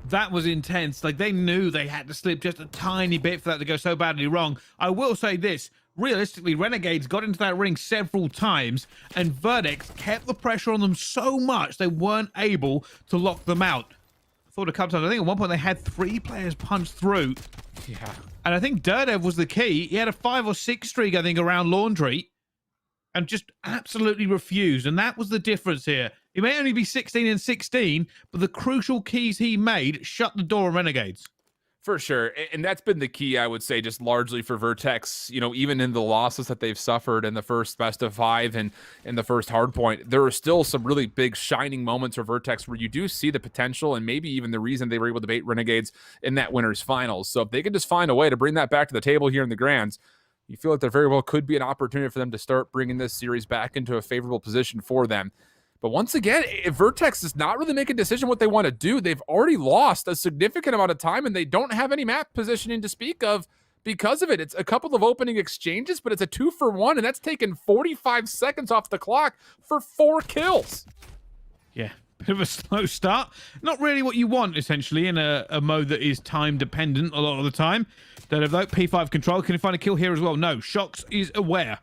[SPEAKER 2] That was intense. Like, they knew they had to slip just a tiny bit for that to go so badly wrong. I will say this. Realistically, Renegades got into that ring several times, and Vertex kept the pressure on them so much they weren't able to lock them out. I thought a couple times. I think at one point they had 3 players punch through.
[SPEAKER 1] Yeah.
[SPEAKER 2] And I think Dirtev was the key. He had a 5 or 6 streak, I think, around Laundry, and just absolutely refused. And that was the difference here. He may only be 16 and 16, but the crucial keys he made shut the door on Renegades.
[SPEAKER 1] For sure. And that's been the key, I would say, just largely for Vertex, you know, even in the losses that they've suffered in the first best of 5 and in the first Hardpoint, there are still some really big shining moments for Vertex where you do see the potential and maybe even the reason they were able to beat Renegades in that winners finals. So if they can just find a way to bring that back to the table here in the Grands, you feel like there very well could be an opportunity for them to start bringing this series back into a favorable position for them. But once again, if Vertex does not really make a decision what they want to do, they've already lost a significant amount of time, and they don't have any map positioning to speak of because of it. It's a couple of opening exchanges, but it's a 2-for-1, and that's taken 45 seconds off the clock for 4 kills.
[SPEAKER 2] Yeah, bit of a slow start. Not really what you want, essentially, in a mode that is time-dependent a lot of the time. Don't have that P5 control. Can he find a kill here as well? No, Shocks is aware.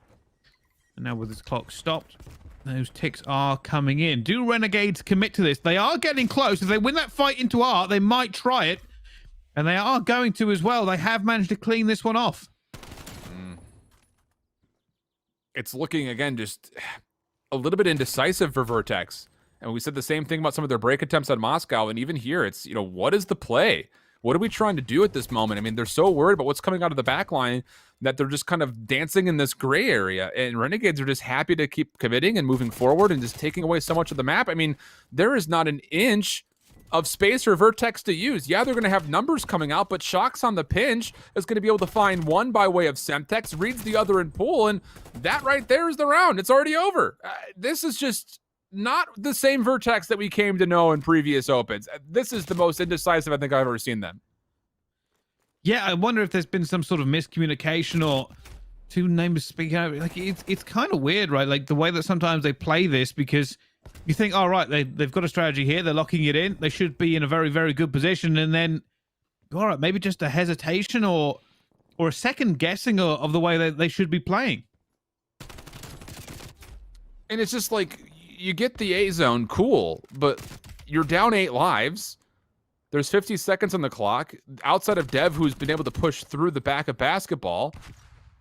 [SPEAKER 2] And now with his clock stopped, those ticks are coming in. Do Renegades commit to this? They are getting close. If they win that fight into Art, they might try it. And they are going to as well. They have managed to clean this one off.
[SPEAKER 1] It's looking, again, just a little bit indecisive for Vertex. And we said the same thing about some of their break attempts at Moscow. And even here, it's, you know, what is the play? What are we trying to do at this moment? I mean, they're so worried about what's coming out of the back line that they're just kind of dancing in this gray area. And Renegades are just happy to keep committing and moving forward and just taking away so much of the map. I mean, there is not an inch of space for Vertex to use. Yeah, they're going to have numbers coming out, but Shocks on the pinch is going to be able to find one by way of Semtex, reads the other in pool, and that right there is the round. It's already over. This is just not the same Vertex that we came to know in previous opens. This is the most indecisive I think I've ever seen them.
[SPEAKER 2] Yeah, I wonder if there's been some sort of miscommunication or two names speaking out. Like, it's kind of weird, right? Like the way that sometimes they play this, because you think, all right, they've got a strategy here. They're locking it in. They should be in a very, very good position. And then, all right, maybe just a hesitation or a second guessing of the way that they should be playing.
[SPEAKER 1] And it's just like, you get the A zone, cool, but you're down 8 lives. There's 50 seconds on the clock. Outside of Dev, who's been able to push through the back of basketball,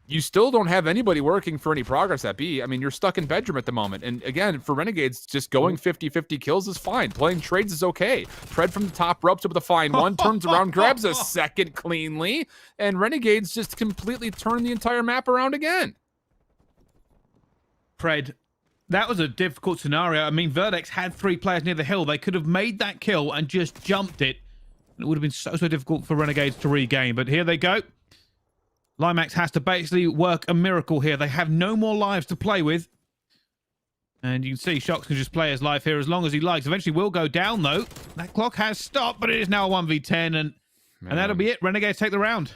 [SPEAKER 1] you still don't have anybody working for any progress at B. I mean, you're stuck in bedroom at the moment. And again, for Renegades, just going 50-50 kills is fine. Playing trades is okay. Tread from the top ropes able to find one, turns around, grabs a second cleanly, and Renegades just completely turn the entire map around again.
[SPEAKER 2] Fred, that was a difficult scenario. I mean, Vertex had 3 players near the hill. They could have made that kill and just jumped it. It would have been so difficult for Renegades to regain. But here they go. Limax has to basically work a miracle here. They have no more lives to play with. And you can see Shox can just play his life here as long as he likes. Eventually will go down, though. That clock has stopped, but it is now a 1v10. And that'll be it. Renegades take the round.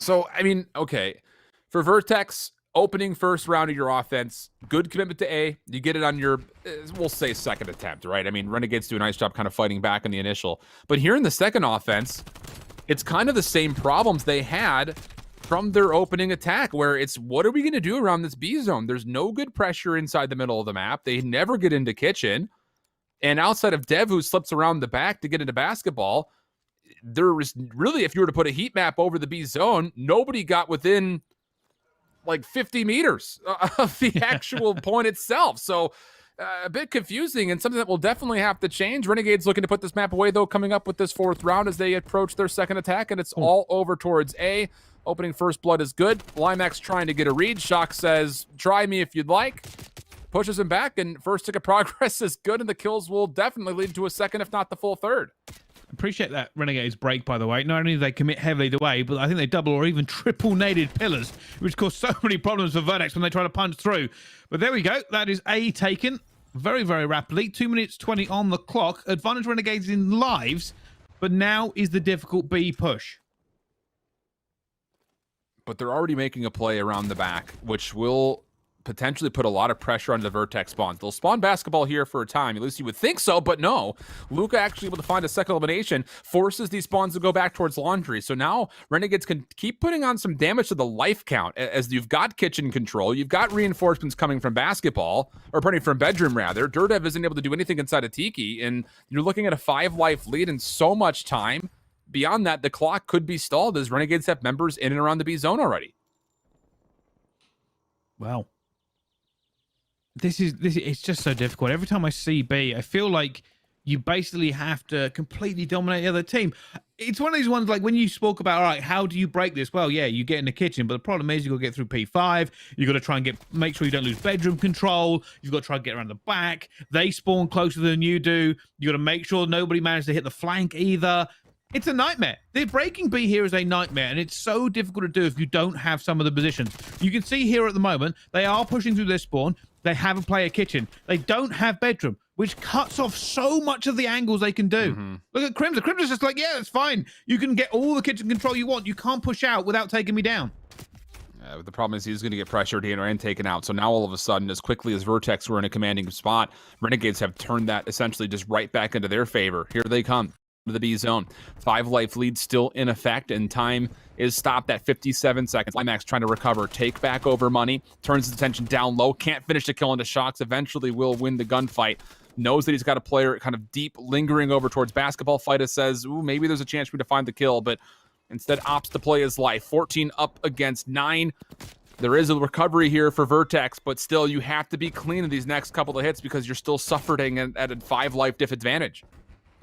[SPEAKER 1] So, I mean, okay. For Vertex, opening first round of your offense, good commitment to A. You get it on your, we'll say, second attempt, right? I mean, Renegades do a nice job kind of fighting back in the initial. But here in the second offense, it's kind of the same problems they had from their opening attack, where it's, what are we going to do around this B zone? There's no good pressure inside the middle of the map. They never get into kitchen. And outside of Dev, who slips around the back to get into basketball, there is really, if you were to put a heat map over the B zone, nobody got within like 50 meters of the actual point itself. So a bit confusing and something that will definitely have to change. Renegades looking to put this map away, though, coming up with this 4th round as they approach their second attack, and it's all over towards A. Opening first blood is good. Limax trying to get a read. Shock says, try me if you'd like. Pushes him back, and first tick of progress is good, and the kills will definitely lead to a second, if not the full third.
[SPEAKER 2] Appreciate that Renegades break, by the way. Not only do they commit heavily to A, but I think they double or even triple naded pillars, which cause so many problems for Vertex when they try to punch through. But there we go. That is A taken very, very rapidly. 2 minutes 20 on the clock. Advantage Renegades in lives, but now is the difficult B push.
[SPEAKER 1] But they're already making a play around the back, which will potentially put a lot of pressure on the Vertex spawns. They'll spawn basketball here for a time. At least you would think so, but no. Luca actually able to find a second elimination, forces these spawns to go back towards Laundry. So now Renegades can keep putting on some damage to the life count, as you've got kitchen control, you've got reinforcements coming from basketball, or pardon me, from bedroom rather. Dirdev isn't able to do anything inside of Tiki, and you're looking at a 5-life lead and so much time. Beyond that, the clock could be stalled as Renegades have members in and around the B zone already.
[SPEAKER 2] Wow. This is it's just so difficult. Every time I see B, I feel like you basically have to completely dominate the other team. It's one of these ones like when you spoke about, all right, how do you break this? Well, yeah, you get in the kitchen, but the problem is you got to get through P5. You got to try and make sure you don't lose bedroom control. You've got to try and get around the back. They spawn closer than you do. You got to make sure nobody managed to hit the flank either. It's a nightmare. The breaking B here is a nightmare, and it's so difficult to do if you don't have some of the positions. You can see here at the moment, they are pushing through their spawn. They have a player kitchen. They don't have bedroom, which cuts off so much of the angles they can do. Look at Crimson. Crimson's just like, yeah, it's fine. You can get all the kitchen control you want. You can't push out without taking me down.
[SPEAKER 1] The problem is he's going to get pressured here and taken out. So now all of a sudden, as quickly as Vertex were in a commanding spot, Renegades have turned that essentially just right back into their favor. Here they come to the B zone. 5-life lead still in effect, and time is stopped at 57 seconds. Limax trying to recover, take back over money, turns his attention down low, can't finish the kill into Shox, eventually will win the gunfight. Knows that he's got a player kind of deep, lingering over towards basketball. Fighter says, ooh, maybe there's a chance for me to find the kill, but instead opts to play his life. 14 up against 9. There is a recovery here for Vertex, but still, you have to be clean in these next couple of hits because you're still suffering at a 5-life diff advantage.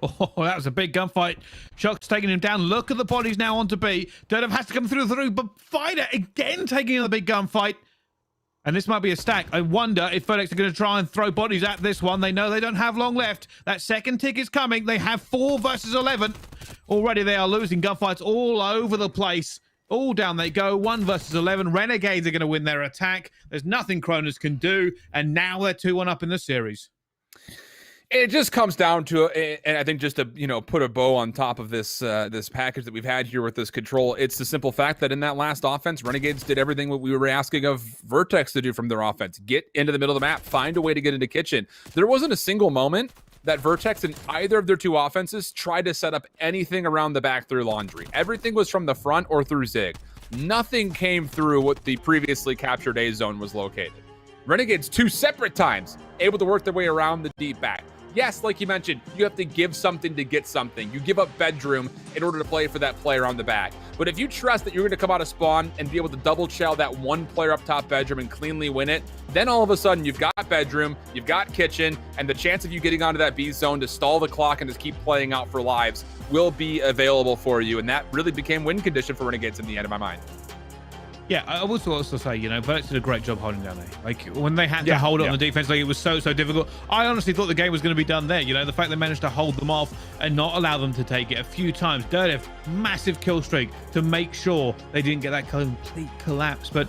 [SPEAKER 2] Oh, that was a big gunfight. Shock's taking him down. Look at the bodies now onto B. Dirdev has to come through, but Fighter again taking the big gunfight. And this might be a stack. I wonder if Vertex are going to try and throw bodies at this one. They know they don't have long left. That second tick is coming. They have 4 versus 11. Already they are losing gunfights all over the place. All down they go. 1 versus 11. Renegades are going to win their attack. There's nothing Kronos can do. And now they're 2-1 up in the series.
[SPEAKER 1] It just comes down to, and I think just to, put a bow on top of this this package that we've had here with this control, it's the simple fact that in that last offense, Renegades did everything what we were asking of Vertex to do from their offense. Get into the middle of the map, find a way to get into kitchen. There wasn't a single moment that Vertex in either of their 2 offenses tried to set up anything around the back through Laundry. Everything was from the front or through Zig. Nothing came through what the previously captured A zone was located. Renegades 2 separate times able to work their way around the deep back. Yes, like you mentioned, you have to give something to get something. You give up bedroom in order to play for that player on the back. But if you trust that you're going to come out of spawn and be able to double chow that one player up top bedroom and cleanly win it, then all of a sudden you've got bedroom, you've got kitchen, and the chance of you getting onto that B zone to stall the clock and just keep playing out for lives will be available for you. And that really became win condition for Renegades in the end, in my mind.
[SPEAKER 2] Yeah, I would also say, Vertex did a great job holding down there. Like, when they had to hold it on the defense, like, it was so difficult. I honestly thought the game was going to be done there. The fact they managed to hold them off and not allow them to take it a few times. Dirtiv, massive kill streak to make sure they didn't get that complete collapse. But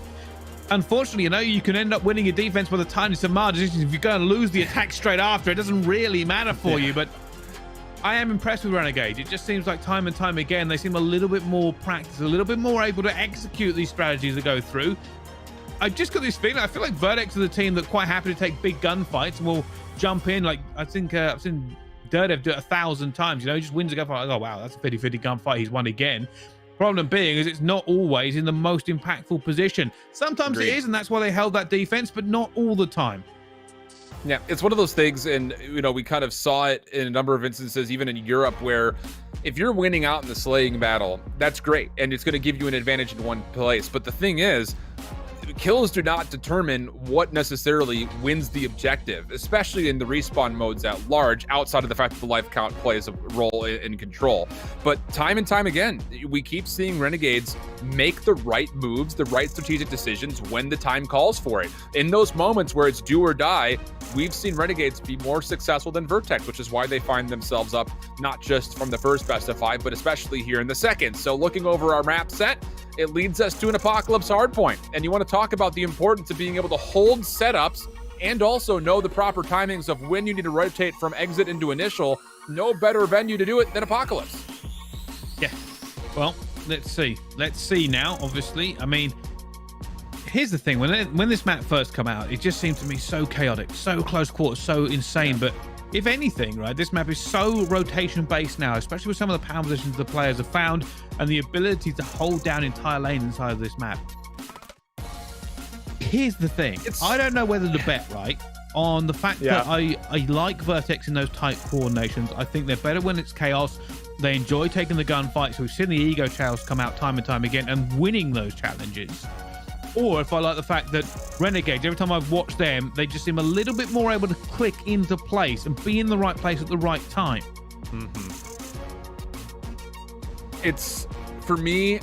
[SPEAKER 2] unfortunately, you can end up winning your defense by the tiniest of margins. If you go and lose the attack straight after, it doesn't really matter for you. But I am impressed with Renegade. It just seems like time and time again, they seem a little bit more practiced, a little bit more able to execute these strategies that go through. I've just got this feeling, I feel like Vertex is a team that quite happy to take big gunfights and will jump in. Like, I think I've seen Dirtiv do it 1,000 times. He just wins a gunfight. Like, oh, wow, that's a 50-50 gunfight. He's won again. Problem being is it's not always in the most impactful position. Sometimes Agreed. It is, and that's why they held that defense, but not all the time.
[SPEAKER 1] Yeah, it's one of those things, and we kind of saw it in a number of instances, even in Europe, where if you're winning out in the slaying battle, that's great, and it's going to give you an advantage in one place. But the thing is, kills do not determine what necessarily wins the objective, especially in the respawn modes at large, outside of the fact that the life count plays a role in control. But time and time again, we keep seeing Renegades make the right moves, the right strategic decisions when the time calls for it. In those moments where it's do or die, we've seen Renegades be more successful than Vertex, which is why they find themselves up not just from the first best of 5, but especially here in the second. So looking over our map set, it leads us to an Apocalypse Hardpoint. And you want to talk about the importance of being able to hold setups and also know the proper timings of when you need to rotate from exit into initial. No better venue to do it than Apocalypse.
[SPEAKER 2] Yeah. Well, let's see. Let's see now, obviously. I mean, here's the thing. When this map first came out, it just seemed to me so chaotic, so close quarters, so insane. But if anything, right, this map is so rotation-based now, especially with some of the power positions the players have found and the ability to hold down entire lanes inside of this map. Here's the thing. I don't know whether to bet, right, on the fact that I like Vertex in those tight coordinations. I think they're better when it's chaos. They enjoy taking the gunfights. So we've seen the ego channels come out time and time again and winning those challenges. Or if I like the fact that Renegades, every time I've watched them, they just seem a little bit more able to click into place and be in the right place at the right time.
[SPEAKER 1] It's, for me,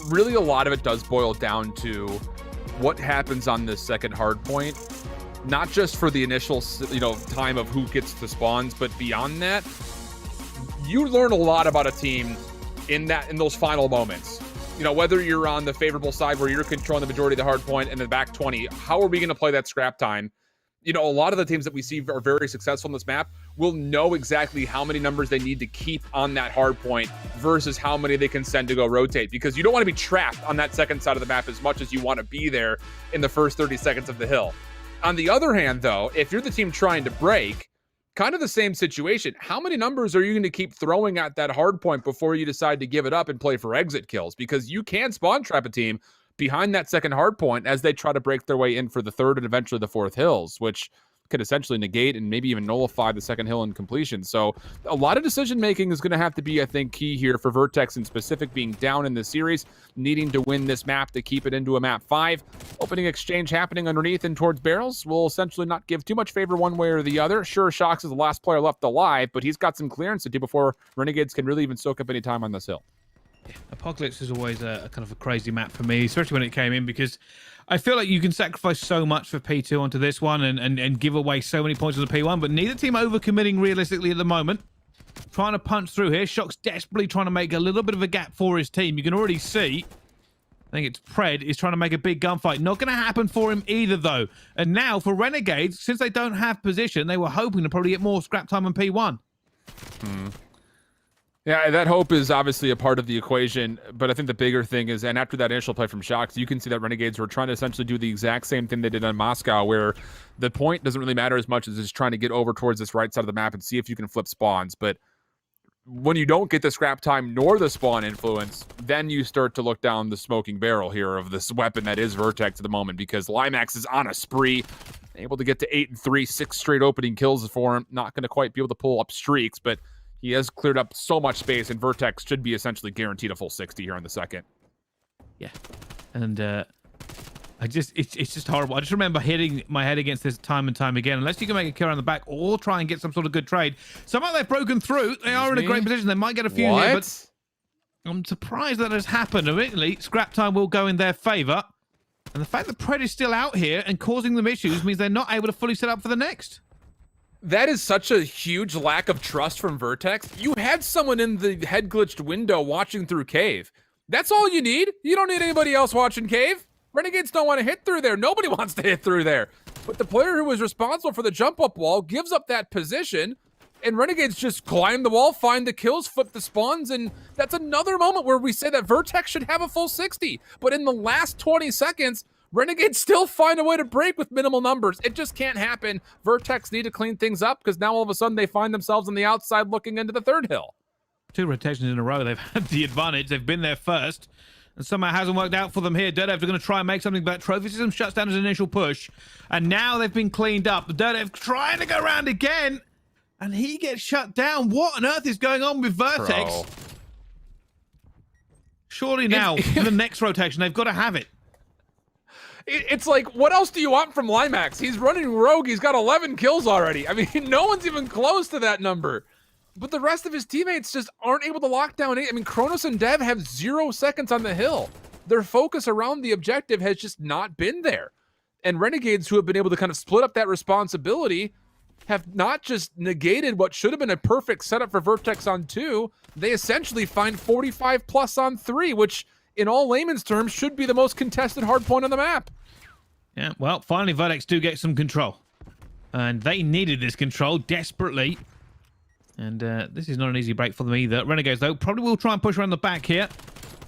[SPEAKER 1] really a lot of it does boil down to what happens on this second hard point. Not just for the initial, time of who gets the spawns, but beyond that, you learn a lot about a team in those final moments. Whether you're on the favorable side where you're controlling the majority of the hard point and the back 20, how are we going to play that scrap time? A lot of the teams that we see are very successful in this map will know exactly how many numbers they need to keep on that hard point versus how many they can send to go rotate, because you don't want to be trapped on that second side of the map as much as you want to be there in the first 30 seconds of the hill. On the other hand, though, if you're the team trying to break, kind of the same situation. How many numbers are you going to keep throwing at that hard point before you decide to give it up and play for exit kills? Because you can spawn trap a team behind that second hard point as they try to break their way in for the third and eventually the fourth hills, which could essentially negate and maybe even nullify the second hill in completion. So a lot of decision making is going to have to be, I think, key here for Vertex in specific, being down in this series, needing to win this map to keep it into a map 5. Opening exchange happening underneath and towards barrels will essentially not give too much favor one way or the other. Sure, Shox is the last player left alive, but he's got some clearance to do before Renegades can really even soak up any time on this hill.
[SPEAKER 2] Apocalypse is always a kind of a crazy map for me, especially when it came in, because I feel like you can sacrifice so much for P2 onto this one and give away so many points on the P1, but neither team overcommitting realistically at the moment. Trying to punch through here. Shock's desperately trying to make a little bit of a gap for his team. You can already see, I think it's Pred, is trying to make a big gunfight. Not going to happen for him either, though. And now for Renegades, since they don't have position, they were hoping to probably get more scrap time on P1.
[SPEAKER 1] Yeah, that hope is obviously a part of the equation, but I think the bigger thing is, and after that initial play from Shox, you can see that Renegades were trying to essentially do the exact same thing they did on Moscow, where the point doesn't really matter as much as just trying to get over towards this right side of the map and see if you can flip spawns. But when you don't get the scrap time nor the spawn influence, then you start to look down the smoking barrel here of this weapon that is Vertex at the moment, because Limax is on a spree, able to get to 8 and 3, 6 straight opening kills for him. Not going to quite be able to pull up streaks, but he has cleared up so much space, and Vertex should be essentially guaranteed a full 60 here in the second.
[SPEAKER 2] Yeah, and it's just horrible. I just remember hitting my head against this time and time again. Unless you can make a kill around the back or try and get some sort of good trade. Somehow they've broken through. They are in a great position. They might get a few here, but I'm surprised that has happened. Immediately, scrap time will go in their favor. And the fact that Pred is still out here and causing them issues means they're not able to fully set up for the next.
[SPEAKER 1] That is such a huge lack of trust from Vertex. You had someone in the head glitched window watching through Cave. That's all you need. You don't need anybody else watching Cave. Renegades don't want to hit through there. Nobody wants to hit through there. But the player who was responsible for the jump up wall gives up that position, and Renegades just climb the wall, find the kills, flip the spawns, and that's another moment where we say that Vertex should have a full 60. But in the last 20 seconds, Renegades still find a way to break with minimal numbers. It just can't happen. Vertex need to clean things up, because now all of a sudden they find themselves on the outside looking into the third hill.
[SPEAKER 2] 2 rotations in a row. They've had the advantage. They've been there first. And somehow hasn't worked out for them here. Dirtev are going to try and make something, but Trophy System shuts down his initial push. And now they've been cleaned up. Dirtev trying to go around again. And he gets shut down. What on earth is going on with Vertex?
[SPEAKER 1] Bro.
[SPEAKER 2] Surely now, for the next rotation, they've got to have it.
[SPEAKER 1] It's like, what else do you want from Limax? He's running rogue. He's got 11 kills already. I mean, no one's even close to that number. But the rest of his teammates just aren't able to lock down. I mean, Kronos and Dev have 0 seconds on the hill. Their focus around the objective has just not been there. And Renegades, who have been able to kind of split up that responsibility, have not just negated what should have been a perfect setup for Vertex on 2. They essentially find 45 plus on 3, which in all layman's terms should be the most contested hard point on the map.
[SPEAKER 2] Yeah, well, finally Vertex do get some control. And they needed this control desperately. And this is not an easy break for them either. Renegades, though, probably will try and push around the back here.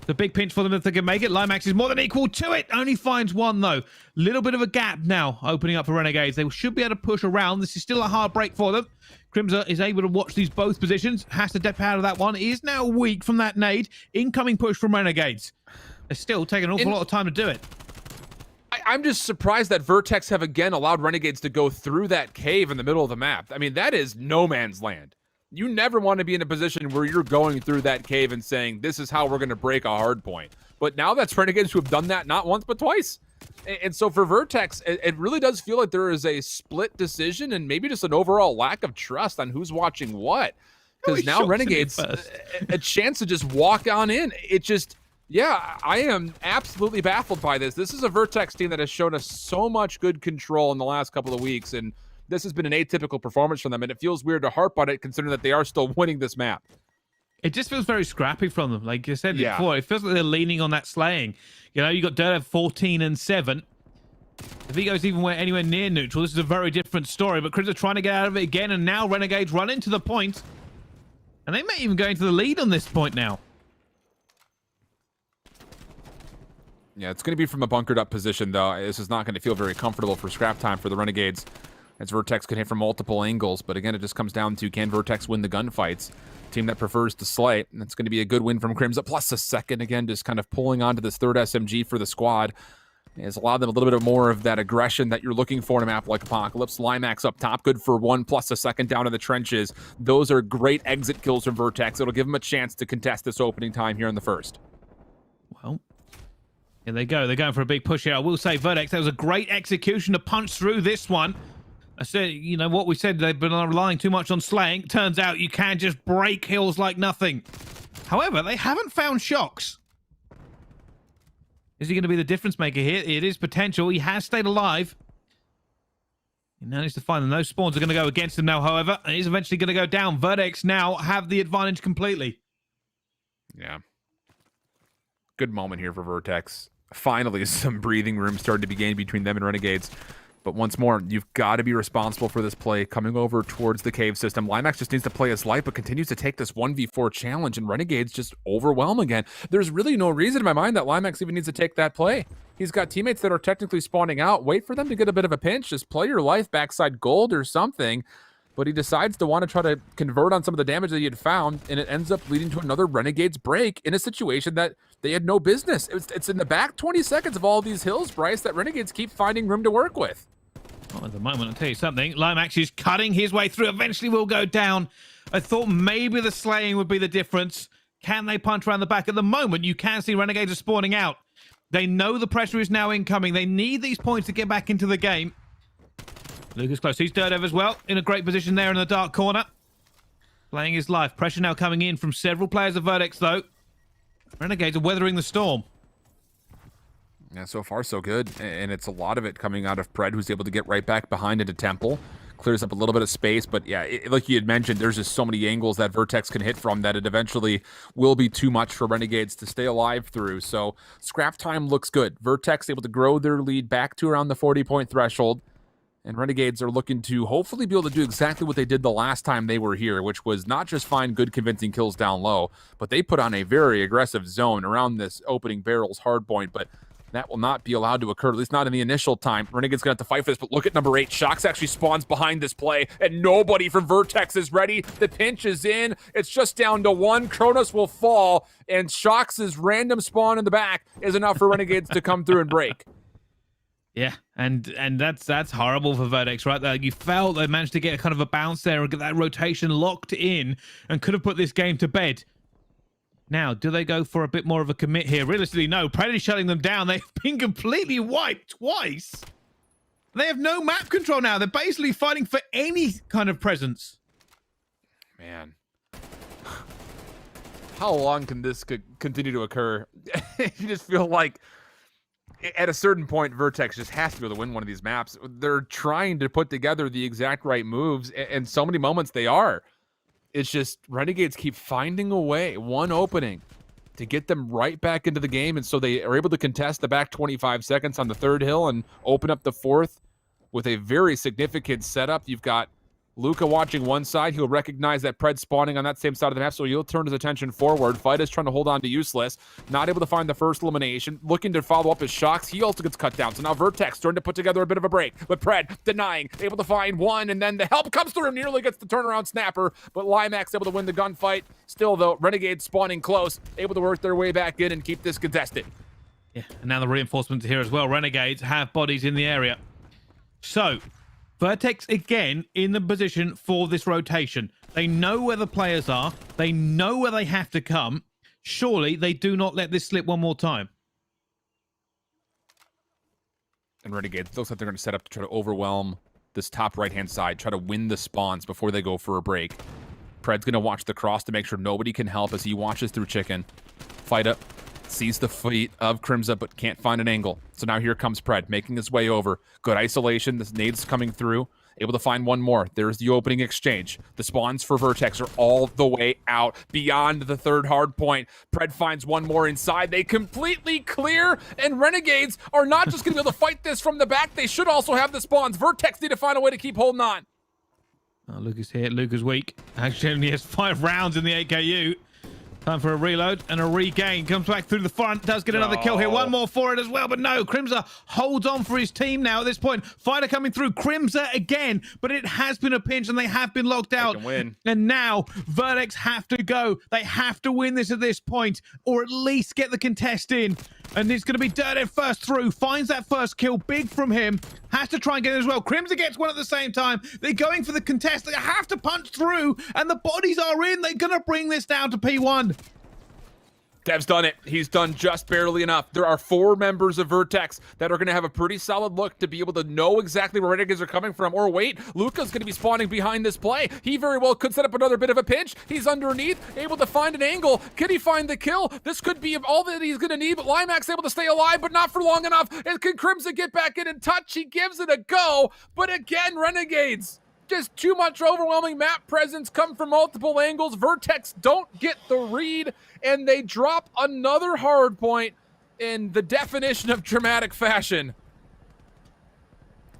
[SPEAKER 2] The big pinch for them if they can make it. Limax is more than equal to it. Only finds 1, though. Little bit of a gap now opening up for Renegades. They should be able to push around. This is still a hard break for them. Crimza is able to watch these both positions. Has to dip out of that one. Is now weak from that nade. Incoming push from Renegades. They're still taking an awful lot of time to do it.
[SPEAKER 1] I'm just surprised that Vertex have again allowed Renegades to go through that cave in the middle of the map. I mean, that is no man's land. You never want to be in a position where you're going through that cave and saying, this is how we're going to break a hard point. But now that's Renegades who have done that not once, but twice. And so for Vertex, it really does feel like there is a split decision and maybe just an overall lack of trust on who's watching what. Because now Renegades, a chance to just walk on in. It just, yeah, I am absolutely baffled by this. This is a Vertex team that has shown us so much good control in the last couple of weeks, and this has been an atypical performance from them, and it feels weird to harp on it considering that they are still winning this map.
[SPEAKER 2] It just feels very scrappy from them. Like you said
[SPEAKER 1] Yeah.
[SPEAKER 2] before, it feels like they're leaning on that slaying. You know, you got Dirtev 14 and 7. If he goes even anywhere near neutral, this is a very different story. But Chris are trying to get out of it again, and now Renegades run into the point. And they may even go into the lead on this point now.
[SPEAKER 1] Yeah, it's going to be from a bunkered up position, though. This is not going to feel very comfortable for scrap time for the Renegades, as Vertex can hit from multiple angles. But again, it just comes down to, can Vertex win the gunfights? Team that prefers to slay, and it's going to be a good win from Crimza, plus a second, again, just kind of pulling onto this third SMG for the squad. It's allowed them a little bit more of that aggression that you're looking for in a map like Apocalypse. Limax up top, good for 1, plus a second down in the trenches. Those are great exit kills from Vertex. It'll give them a chance to contest this opening time here in the first.
[SPEAKER 2] Well, here they go. They're going for a big push here. I will say, Vertex, that was a great execution to punch through this one. I said, you know, what we said, they've been relying too much on slaying. Turns out you can just break hills like nothing. However, they haven't found shocks. Is he going to be the difference maker here? It is potential. He has stayed alive. He now needs to find them. Those spawns are going to go against him now, however. And he's eventually going to go down. Vertex now have the advantage completely.
[SPEAKER 1] Yeah. Good moment here for Vertex. Finally, some breathing room started to be gained between them and Renegades. But once more, you've got to be responsible for this play coming over towards the cave system. Limax just needs to play his life, but continues to take this 1v4 challenge, and Renegades just overwhelm again. There's really no reason in my mind that Limax even needs to take that play. He's got teammates that are technically spawning out. Wait for them to get a bit of a pinch. Just play your life backside gold or something. but he decides to want to try to convert on some of the damage that he had found, and it ends up leading to another Renegades break in a situation that they had no business. It's in the back 20 seconds of all these hills, Bryce, that Renegades keep finding room to work with.
[SPEAKER 2] Well, at the moment, I'll tell you something. Limax is cutting his way through. Eventually will go down. I thought maybe the slaying would be the difference. Can they punch around the back? At the moment, you can see Renegades are spawning out. They know the pressure is now incoming. They need these points to get back into the game. Lucas close. He's Daredevil as well. In a great position there in the dark corner. Playing his life. Pressure now coming in from several players of Vertex, though. Renegades are weathering the storm.
[SPEAKER 1] Yeah, so far so good. And it's a lot of it coming out of Pred, who's able to get right back behind into Temple. Clears up a little bit of space, but yeah, like you had mentioned, there's just so many angles that Vertex can hit from that it eventually will be too much for Renegades to stay alive through. So scrap time looks good. Vertex able to grow their lead back to around the 40-point threshold. And Renegades are looking to hopefully be able to do exactly what they did the last time they were here, which was not just find good convincing kills down low, but they put on a very aggressive zone around this opening barrel's hardpoint. But that will not be allowed to occur, at least not in the initial time. Renegades going to have to fight for this, but look at number 8. Shox actually spawns behind this play, and nobody from Vertex is ready. The pinch is in. It's just down to 1. Kronos will fall, and Shox's random spawn in the back is enough for Renegades to come through and break.
[SPEAKER 2] Yeah, and that's horrible for Vertex, right? There, you felt they managed to get a kind of a bounce there and get that rotation locked in and could have put this game to bed. Now, do they go for a bit more of a commit here? Realistically, no. Predator's shutting them down. They've been completely wiped twice. They have no map control now. They're basically fighting for any kind of presence.
[SPEAKER 1] Man. How long can this continue to occur? You just feel like at a certain point, Vertex just has to be able to win one of these maps. They're trying to put together the exact right moves, and so many moments they are. It's just Renegades keep finding a way, one opening, to get them right back into the game, and so they are able to contest the back 25 seconds on the third hill and open up the fourth with a very significant setup. You've got Luca watching one side. He'll recognize that Pred spawning on that same side of the map, so he'll turn his attention forward. Fight is trying to hold on to Useless. Not able to find the first elimination. Looking to follow up his Shox. He also gets cut down. So now Vertex starting to put together a bit of a break. But Pred denying. Able to find one, and then the help comes through. Nearly gets the turnaround snapper. But Limax able to win the gunfight. Still, though, Renegades spawning close. Able to work their way back in and keep this contested.
[SPEAKER 2] Yeah, and now the reinforcements are here as well. Renegades have bodies in the area. So Vertex again in the position for this rotation. They know where the players are. They know where they have to come. Surely they do not let this slip one more time.
[SPEAKER 1] And Renegades looks like they're going to set up to try to overwhelm this top right-hand side, try to win the spawns before they go for a break. Pred's going to watch the cross to make sure nobody can help as he watches through Chicken. Fight up. Sees the feet of Crimza, but can't find an angle. So now here comes Pred, making his way over. Good isolation. This nade's coming through. Able to find one more. There's the opening exchange. The spawns for Vertex are all the way out beyond the third hard point. Pred finds one more inside. They completely clear, and Renegades are not just going to be able to fight this from the back. They should also have the spawns. Vertex need to find a way to keep holding on.
[SPEAKER 2] Oh, Luca's here. Luca's weak. Actually only has 5 rounds in the AKU. Time for a reload and a regain. Comes back through the front. Does get another kill here. One more for it as well. But no, Crimza holds on for his team now at this point. Fighter coming through. Crimza again. But it has been a pinch and they have been locked out.
[SPEAKER 1] They can win.
[SPEAKER 2] And now Vertex have to go. They have to win this at this point, or at least get the contest in. And it's going to be Dirted first through. Finds that first kill. Big from him. Has to try and get it as well. Crimza gets one at the same time. They're going for the contest. They have to punch through. And the bodies are in. They're going to bring this down to P1.
[SPEAKER 1] Dev's done it. He's done just barely enough. There are 4 members of Vertex that are going to have a pretty solid look to be able to know exactly where Renegades are coming from. Or wait, Luca's going to be spawning behind this play. He very well could set up another bit of a pinch. He's underneath, able to find an angle. Can he find the kill? This could be all that he's going to need, but Limax able to stay alive, but not for long enough. And can Crimson get back in and touch? He gives it a go, but again, Renegades. Just too much overwhelming map presence, come from multiple angles. Vertex don't get the read, and they drop another hard point in the definition of dramatic fashion.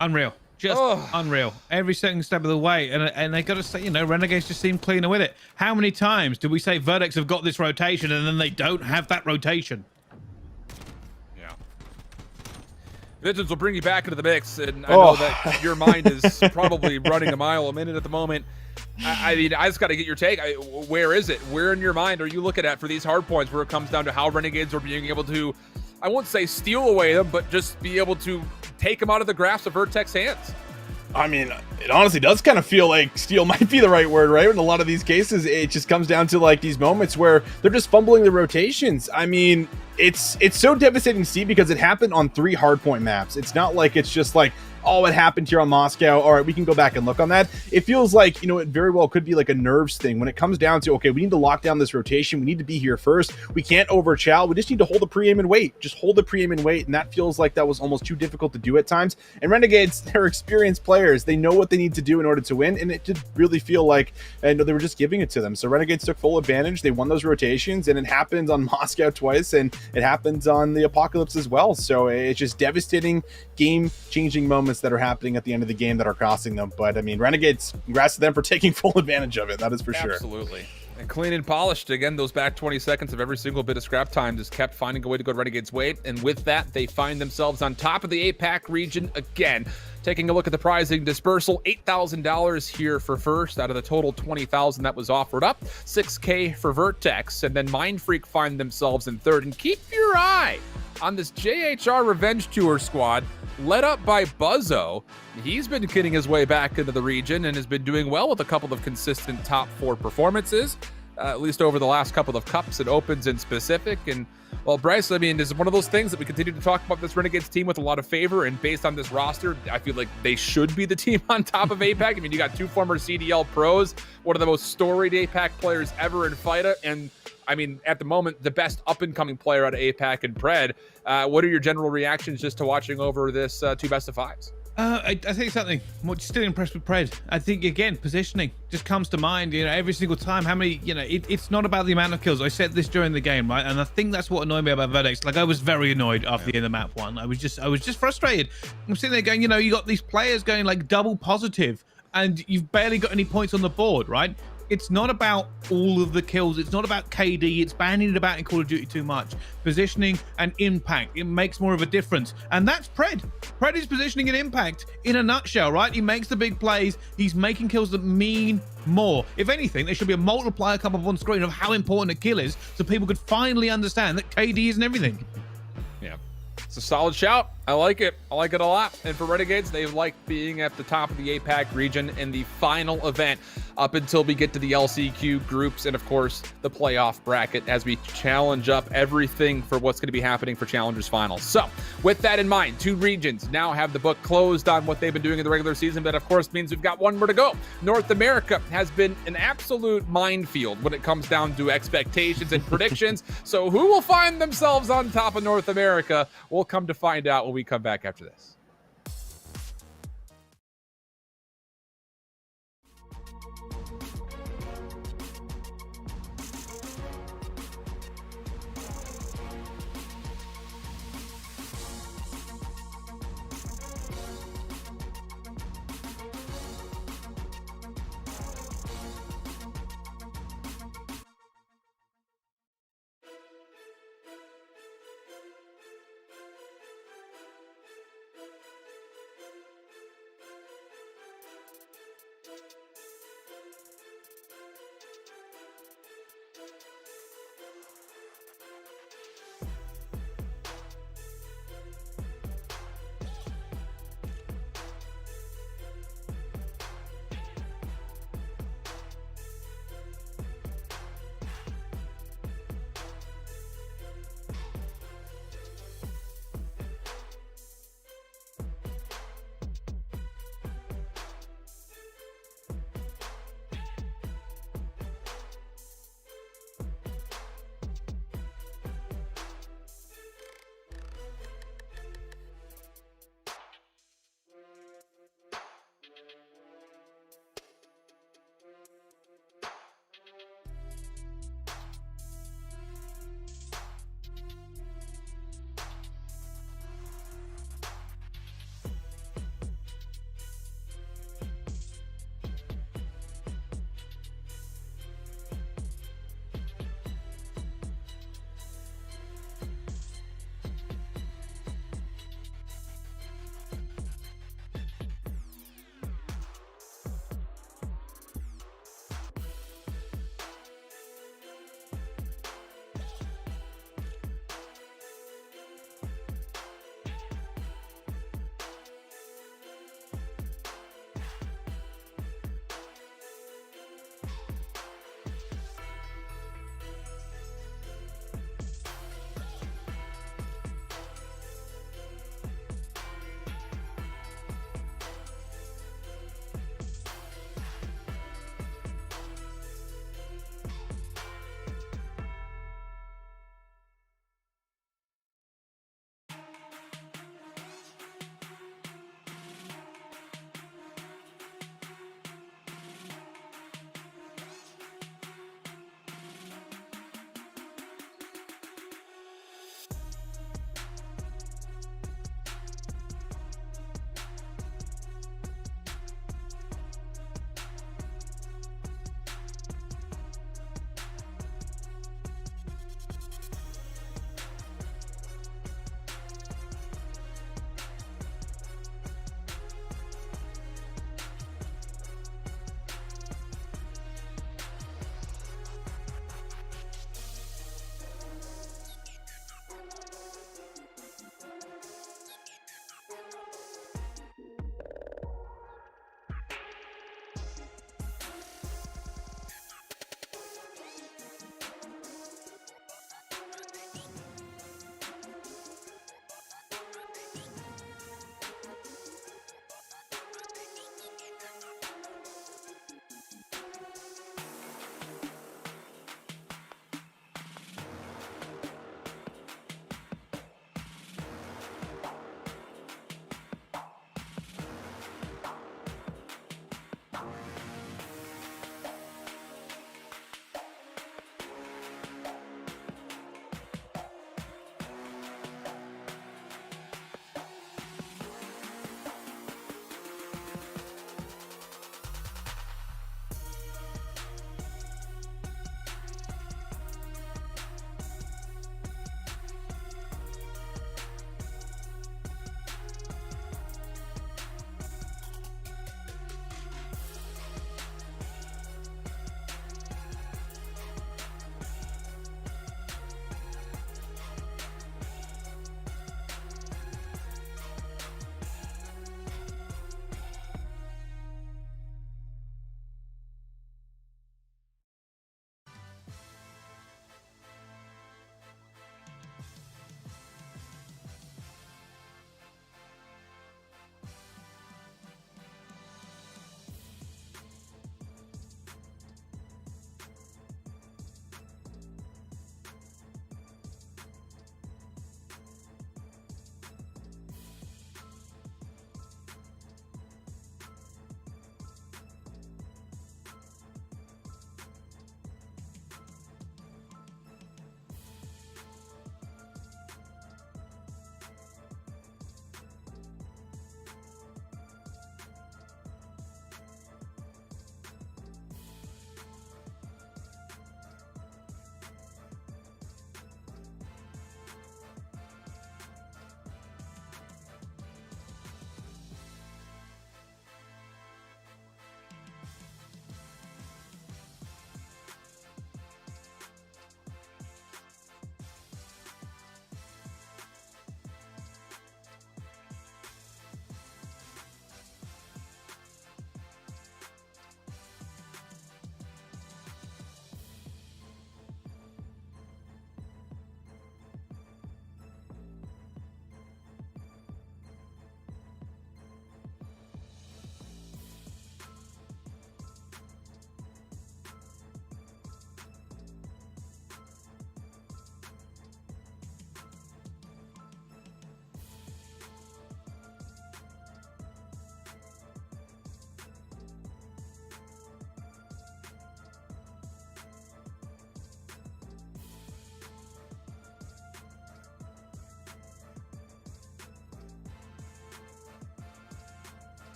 [SPEAKER 2] Unreal. Just unreal. Every second step of the way. And they got to say, you know, Renegades just seem cleaner with it. How many times do we say Vertex have got this rotation and then they don't have that rotation?
[SPEAKER 1] Visions will bring you back into the mix, and I know that your mind is probably running a mile a minute at the moment. I mean, I just got to get your take. Where is it? Where in your mind are you looking at for these hard points where it comes down to how Renegades are being able to, I won't say steal away them, but just be able to take them out of the grasp of Vertex hands?
[SPEAKER 3] I mean, it honestly does kind of feel like steal might be the right word, right? In a lot of these cases, it just comes down to like these moments where they're just fumbling the rotations. I mean, it's so devastating to see because it happened on 3 hardpoint maps. It's not like it's just like, oh, it happened here on Moscow. All right, we can go back and look on that. It feels like, it very well could be like a nerves thing when it comes down to, okay, we need to lock down this rotation. We need to be here first. We can't overchow. We just need to hold the pre-aim and wait. Just hold the pre-aim and wait. And that feels like that was almost too difficult to do at times. And Renegades, they're experienced players. They know what they need to do in order to win. And it did really feel like, they were just giving it to them. So Renegades took full advantage. They won those rotations, and it happened on Moscow twice, and it happens on the Apocalypse as well. So it's just devastating, game-changing moments that are happening at the end of the game that are costing them. But I mean, Renegades, congrats to them for taking full advantage of it. That is for sure.
[SPEAKER 1] Absolutely. And clean and polished. Again, those back 20 seconds of every single bit of scrap time just kept finding a way to go to Renegades' way. And with that, they find themselves on top of the APAC region again. Taking a look at the prizing dispersal, $8,000 here for first out of the total $20,000 that was offered up. $6K for Vertex, and then Mindfreak find themselves in third. And keep your eye on this JHR Revenge Tour squad, led up by Buzzo. He's been getting his way back into the region and has been doing well with a couple of consistent top 4 performances, at least over the last couple of cups and opens in specific. And well, Bryce, I mean, this is one of those things that we continue to talk about this Renegades team with a lot of favor, and based on this roster, I feel like they should be the team on top of APAC. I mean, you got 2 former CDL pros, one of the most storied APAC players ever in FIDA, and I mean, at the moment, the best up-and-coming player out of APAC and Pred. What are your general reactions just to watching over this 2 best of 5s?
[SPEAKER 2] I think something. I'm still impressed with Pred. I think, again, positioning just comes to mind, every single time. How many, it's not about the amount of kills. I said this during the game, right? And I think that's what annoyed me about Vertex. Like, I was very annoyed after the end of map 1. I was just frustrated. I'm sitting there going, you got these players going like double positive, and you've barely got any points on the board, right? It's not about all of the kills. It's not about KD. It's banning it about in Call of Duty too much. Positioning and impact. It makes more of a difference. And that's Pred. Pred is positioning and impact in a nutshell, right? He makes the big plays. He's making kills that mean more. If anything, there should be a multiplier come up on screen of how important a kill is so people could finally understand that KD isn't everything.
[SPEAKER 1] Yeah. It's a solid shout. I like it. I like it a lot. And for Renegades, they like being at the top of the APAC region in the final event up until we get to the LCQ groups and, of course, the playoff bracket as we challenge up everything for what's going to be happening for Challengers Finals. So, with that in mind, 2 regions now have the book closed on what they've been doing in the regular season. That, of course, means we've got 1 more to go. North America has been an absolute minefield when it comes down to expectations and predictions. So, who will find themselves on top of North America? We'll come to find out when we come back after this.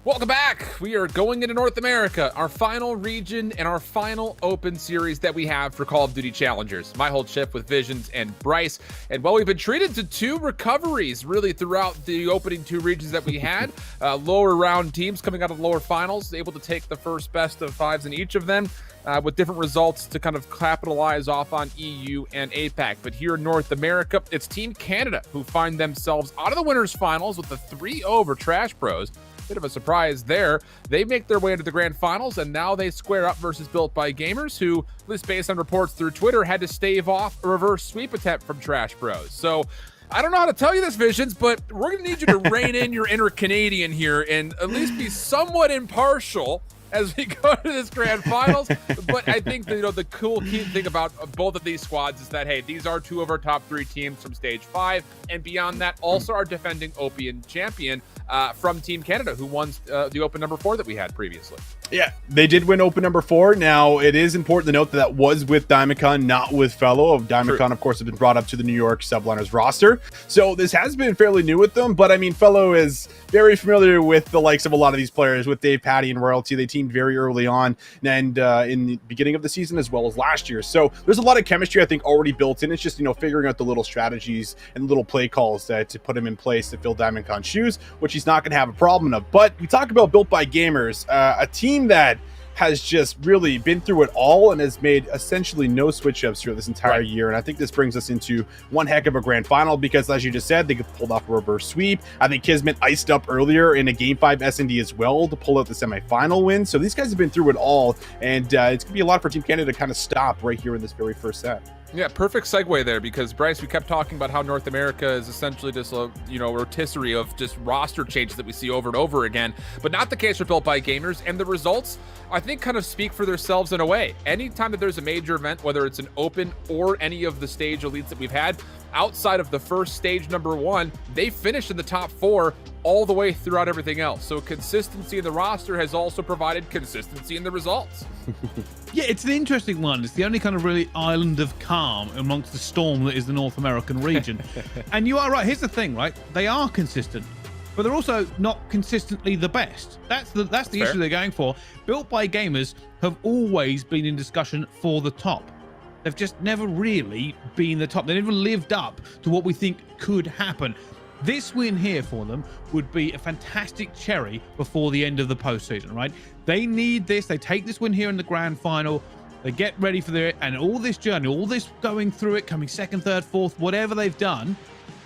[SPEAKER 1] Welcome back. We are going into North America, our final region and our final open series that we have for Call of Duty Challengers. My whole shift with Visions and Bryce. And while we've been treated to 2 recoveries really throughout the opening 2 regions that we had, lower round teams coming out of the lower finals, able to take the first best of 5s in each of them. With different results to kind of capitalize off on EU and APAC. But here in North America, it's Team Canada who find themselves out of the winners finals with a 3-0 over Trash Bros. Bit of a surprise there. They make their way into the grand finals, and now they square up versus Built by Gamers, who, at least based on reports through Twitter, had to stave off a reverse sweep attempt from Trash Bros. So I don't know how to tell you this, Visions, but we're going to need you to rein in your inner Canadian here and at least be somewhat impartial as we go to this grand finals. But I think that, the cool key thing about both of these squads is that, hey, these are 2 of our top 3 teams from stage 5, and beyond that, also our defending Opian champion from Team Canada, who won the open number 4 that we had previously.
[SPEAKER 3] Yeah, they did win open number 4. Now, it is important to note that that was with Diamondcon, not with Fellow. Diamondcon, of course, have been brought up to the New York Subliners roster. So this has been fairly new with them. But, I mean, Fellow is very familiar with the likes of a lot of these players, with Dave, Patty, and Royalty. They teamed very early on and in the beginning of the season as well as last year. So there's a lot of chemistry, I think, already built in. It's just, figuring out the little strategies and little play calls to put him in place to fill Diamondcon's shoes, which he's not going to have a problem of. But we talk about Built by Gamers, a team that has just really been through it all and has made essentially no switch ups through this entire year. And I think this brings us into one heck of a grand final because, as you just said, they pulled off a reverse sweep. I think Kismet iced up earlier in a Game 5 S&D as well to pull out the semifinal win. So these guys have been through it all, and it's going to be a lot for Team Canada to kind of stop right here in this very first set.
[SPEAKER 1] Yeah, perfect segue there, because Bryce, we kept talking about how North America is essentially just a rotisserie of just roster changes that we see over and over again, but not the case for Built by Gamers. And the results, I think, kind of speak for themselves in a way. Anytime that there's a major event, whether it's an open or any of the stage elites that we've had, outside of the first stage number 1, they finished in the top 4 all the way throughout everything else. So consistency in the roster has also provided consistency in the results.
[SPEAKER 2] Yeah, it's an interesting one. It's the only kind of really island of calm amongst the storm that is the North American region. And you are right. Here's the thing, right? They are consistent, but they're also not consistently the best. That's the issue they're going for. Built by Gamers have always been in discussion for the top. They've just never really been the top. They never lived up to what we think could happen. This win here for them would be a fantastic cherry before the end of the postseason, right? They need this. They take this win here in the grand final. They get ready for it, and all this journey, all this going through it, coming 2nd, 3rd, 4th, whatever they've done,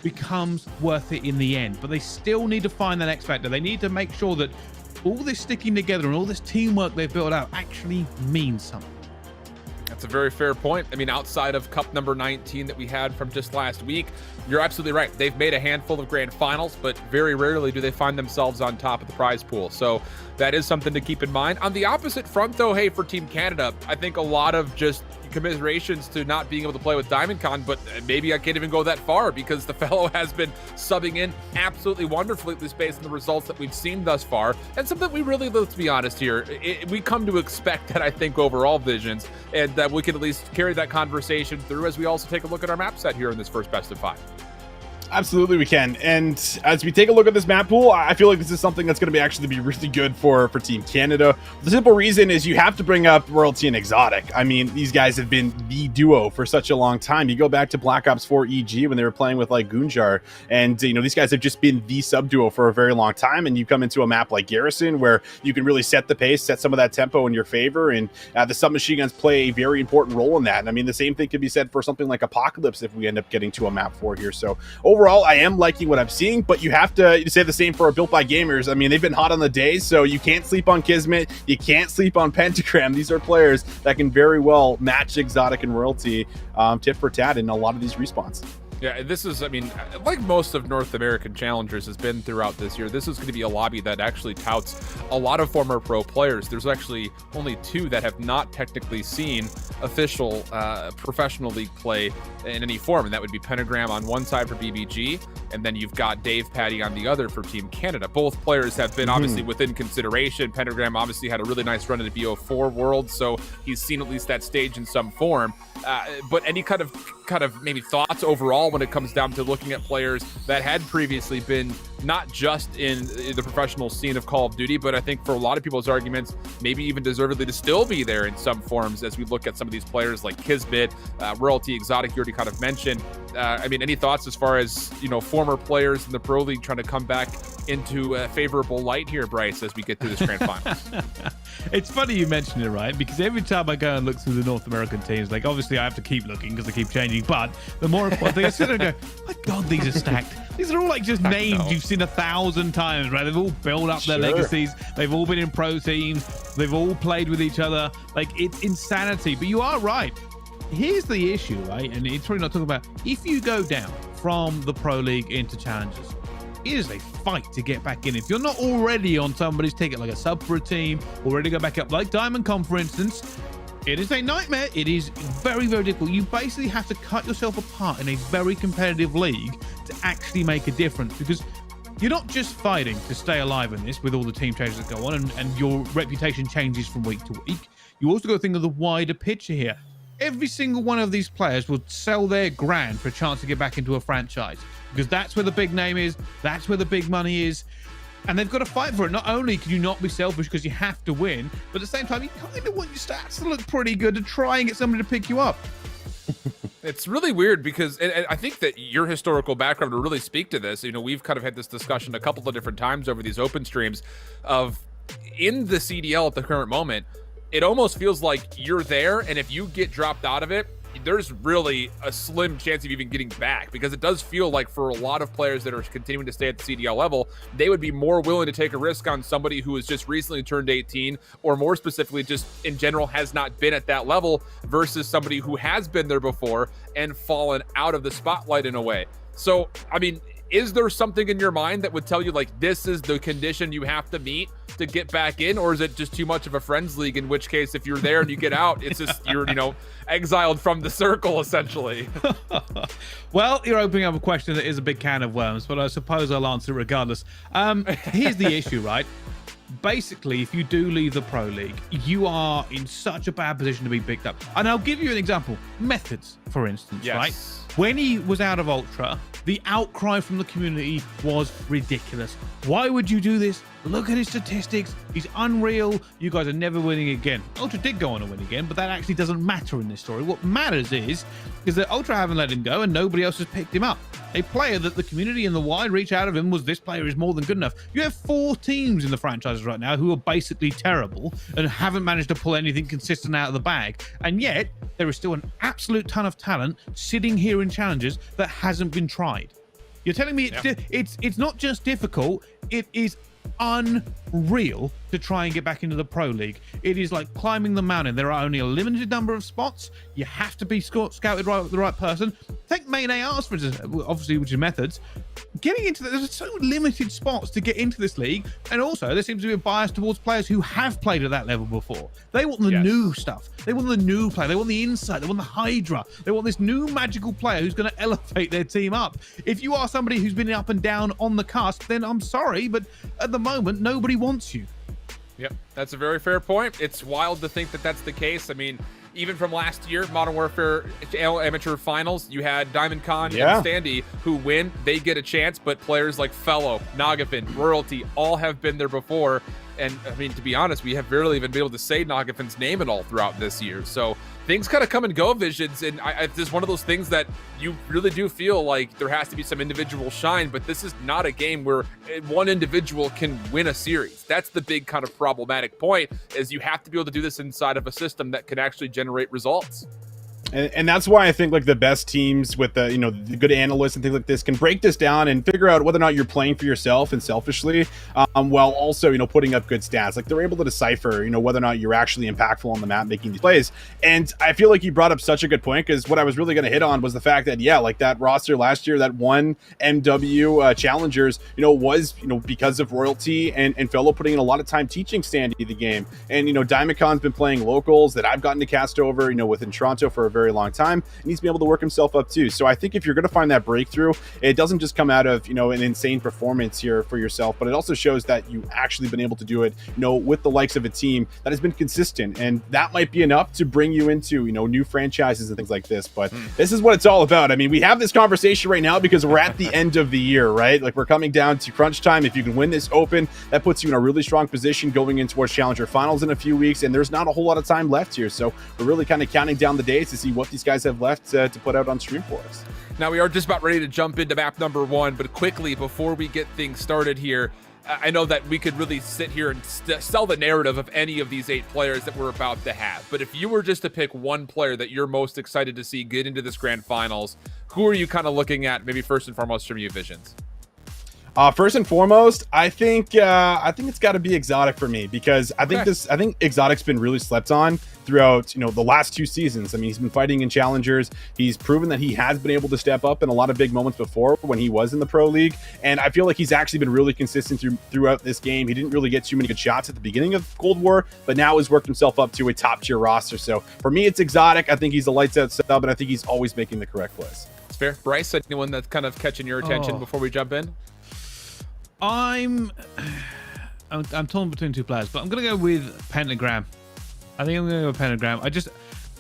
[SPEAKER 2] becomes worth it in the end. But they still need to find that X factor. They need to make sure that all this sticking together and all this teamwork they've built out actually means something.
[SPEAKER 1] That's a very fair point. I mean, outside of Cup number 19 that we had from just last week, you're absolutely right. They've made a handful of grand finals, but very rarely do they find themselves on top of the prize pool. So that is something to keep in mind. On the opposite front, though, hey, for Team Canada, I think a lot of just commiserations to not being able to play with Diamondcon, but maybe I can't even go that far because the fellow has been subbing in absolutely wonderfully, at least based on the results that we've seen thus far. And something we really, let's be honest here, we come to expect that, I think, overall, Visions, and that we can at least carry that conversation through as we also take a look at our map set here in this first best of 5.
[SPEAKER 3] Absolutely, we can. And as we take a look at this map pool, I feel like this is something that's going to be actually be really good for Team Canada. The simple reason is you have to bring up Royalty and Exotic. I mean, these guys have been the duo for such a long time. You go back to Black Ops 4 EG when they were playing with like Gunjar, and these guys have just been the sub duo for a very long time. And you come into a map like Garrison where you can really set the pace, set some of that tempo in your favor, and the submachine guns play a very important role in that. And I mean, the same thing could be said for something like Apocalypse if we end up getting to a map 4 here. So overall, I am liking what I'm seeing, but you have to say the same for Built by Gamers. I mean, they've been hot on the day, so you can't sleep on Kismet. You can't sleep on Pentagram. These are players that can very well match Exotic and Royalty tit for tat in a lot of these respawns.
[SPEAKER 1] Yeah, this is, I mean, like most of North American challengers has been throughout this year, this is going to be a lobby that actually touts a lot of former pro players. There's actually only 2 that have not technically seen official professional league play in any form, and that would be Pentagram on one side for BBG, and then you've got Dave Patty on the other for Team Canada. Both players have been obviously within consideration. Pentagram obviously had a really nice run in the BO4 world, so he's seen at least that stage in some form. But any kind of kind of maybe thoughts overall when it comes down to looking at players that had previously been not just in the professional scene of Call of Duty, but I think for a lot of people's arguments, maybe even deservedly to still be there in some forms as we look at some of these players like Kismet, Royalty, Exotic, you already kind of mentioned. I mean, any thoughts as far as, former players in the Pro League trying to come back into a favorable light here, Bryce, as we get through this grand finals?
[SPEAKER 2] It's funny you mention it, right? Because every time I go and look through the North American teams, like obviously I have to keep looking because they keep changing, but the more important thing, I sit there and go, my God, these are stacked. These are all like just names you've seen 1,000 times, right? They've all built up their legacies. They've all been in pro teams. They've all played with each other. Like, it's insanity. But you are right. Here's the issue, right? And it's probably not talking about, if you go down from the Pro League into Challengers, it is a fight to get back in. If you're not already on somebody's ticket, like a sub for a team, or ready to go back up, like Diamond Com, for instance, it is a nightmare. It is very, very difficult. You basically have to cut yourself apart in a very competitive league to actually make a difference, because you're not just fighting to stay alive in this with all the team changes that go on and your reputation changes from week to week. You also got to think of the wider picture here. Every single one of these players will sell their grand for a chance to get back into a franchise, because that's where the big name is, that's where the big money is, and they've got to fight for it. Not only can you not be selfish because you have to win, but at the same time, you kind of want your stats to look pretty good to try and get somebody to pick you up.
[SPEAKER 1] It's really weird because and I think that your historical background will really speak to this. We've kind of had this discussion a couple of different times over these open streams of, in the CDL at the current moment, it almost feels like you're there, and if you get dropped out of it, there's really a slim chance of even getting back, because it does feel like for a lot of players that are continuing to stay at the CDL level, they would be more willing to take a risk on somebody who has just recently turned 18, or more specifically just in general has not been at that level, versus somebody who has been there before and fallen out of the spotlight in a way. So, I mean, is there something in your mind that would tell you, like, this is the condition you have to meet to get back in? Or is it just too much of a friends league, in which case, if you're there and you get out, it's just, you're, exiled from the circle, essentially?
[SPEAKER 2] Well, you're opening up a question that is a big can of worms, but I suppose I'll answer it regardless. Here's the issue, right? Basically, if you do leave the Pro League, you are in such a bad position to be picked up. And I'll give you an example. Methods, for instance,
[SPEAKER 1] Yes.
[SPEAKER 2] right? When he was out of Ultra, the outcry from the community was ridiculous. Why would you do this? Look at his statistics. He's unreal. You guys are never winning again. Ultra did go on to win again, but that actually doesn't matter in this story. What matters is that Ultra haven't let him go and nobody else has picked him up. A player that the community and the wide reach out of him was, this player is more than good enough. You have 4 teams in the franchises right now who are basically terrible and haven't managed to pull anything consistent out of the bag. And yet, there is still an absolute ton of talent sitting here in Challengers that hasn't been tried. You're telling me it's not just difficult, it is unreal to try and get back into the Pro League. It is like climbing the mountain. There are only a limited number of spots. You have to be scouted right with the right person. Take main ARs, for instance, obviously, which is Methods. Getting into there's so limited spots to get into this league, and also there seems to be a bias towards players who have played at that level before. They want the new stuff. They want the new player. They want the insight. They want the Hydra. They want this new magical player who's going to elevate their team up. If you are somebody who's been up and down on the cusp, then I'm sorry, but at the moment, nobody wants you.
[SPEAKER 1] Yep, that's a very fair point. It's wild to think that that's the case. I mean, even from last year, Modern Warfare Amateur Finals, you had Diamond Con and Standy who win. They get a chance, but players like Fellow, Nagafin, Royalty, all have been there before. And, I mean, to be honest, we have barely even been able to say Nagafin's name at all throughout this year. So things kind of come and go, Visions, and it's just one of those things that you really do feel like there has to be some individual shine, but this is not a game where one individual can win a series. That's the big kind of problematic point, is you have to be able to do this inside of a system that can actually generate results.
[SPEAKER 3] And that's why I think like the best teams with the the good analysts and things like this can break this down and figure out whether or not you're playing for yourself and selfishly, while also putting up good stats. Like they're able to decipher whether or not you're actually impactful on the map making these plays. And I feel like you brought up such a good point, because what I was really going to hit on was the fact that like that roster last year, that one MW Challengers was because of Royalty and Fellow putting in a lot of time teaching Standy the game. And Diamond Con's been playing locals that I've gotten to cast over within Toronto for a very very long time, and he's been able to work himself up too. So I think if you're going to find that breakthrough, it doesn't just come out of, an insane performance here for yourself, but it also shows that you actually been able to do it, with the likes of a team that has been consistent, and that might be enough to bring you into, new franchises and things like this. But this is what it's all about. I mean, we have this conversation right now because we're at the end of the year, right? Like, we're coming down to crunch time. If you can win this Open, that puts you in a really strong position going in towards Challenger Finals in a few weeks, and there's not a whole lot of time left here. So we're really kind of counting down the days to see what these guys have left to put out on stream for us.
[SPEAKER 1] Now, we are just about ready to jump into map number 1, but quickly, before we get things started here, I know that we could really sit here and sell the narrative of any of these 8 players that we're about to have. But if you were just to pick one player that you're most excited to see get into this grand finals, who are you kind of looking at, maybe first and foremost from you, Visions?
[SPEAKER 3] First and foremost, I think it's got to be Exotic for me, because I think Exotic's been really slept on throughout the last 2 seasons. I mean, he's been fighting in challengers. He's proven that he has been able to step up in a lot of big moments before when he was in the pro league, and I feel like he's actually been really consistent throughout this game. He didn't really get too many good shots at the beginning of Cold War, but now has worked himself up to a top tier roster. So for me, it's Exotic. I think he's a lights out sub, and I think he's always making the correct plays.
[SPEAKER 1] It's fair. Bryce, anyone that's kind of catching your attention before we jump in?
[SPEAKER 2] I'm torn between 2 players, but I'm gonna go with Pentagram. I think I'm gonna go with Pentagram.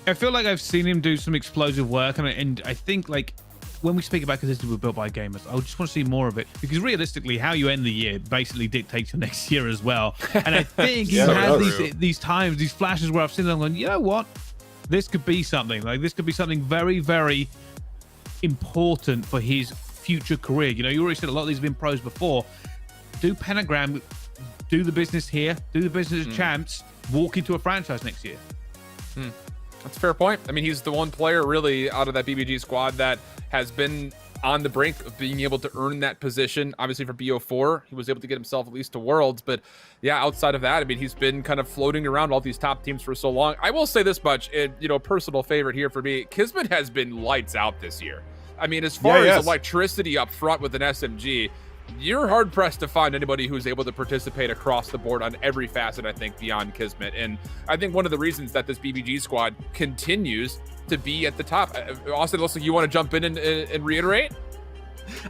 [SPEAKER 2] I feel like I've seen him do some explosive work, and I think, like, when we speak about consistency with built by gamers, I just want to see more of it, because realistically, how you end the year basically dictates your next year as well. And I think he has these times, these flashes where I've seen them going, you know what, this could be something. Like, this could be something very, very important for his future career. You already said a lot of these have been pros before. Do Pentagram do the business here, do the business as champs, walk into a franchise next year?
[SPEAKER 1] That's a fair point. I mean, he's the one player really out of that BBG squad that has been on the brink of being able to earn that position. Obviously, for BO4, he was able to get himself at least to Worlds, but yeah, outside of that, I mean, he's been kind of floating around all these top teams for so long. I will say this much, personal favorite here for me, Kismet has been lights out this year. I mean, as far as electricity up front with an SMG, you're hard pressed to find anybody who's able to participate across the board on every facet, I think, beyond Kismet. And I think one of the reasons that this BBG squad continues to be at the top. Austin, it looks like you want to jump in and reiterate?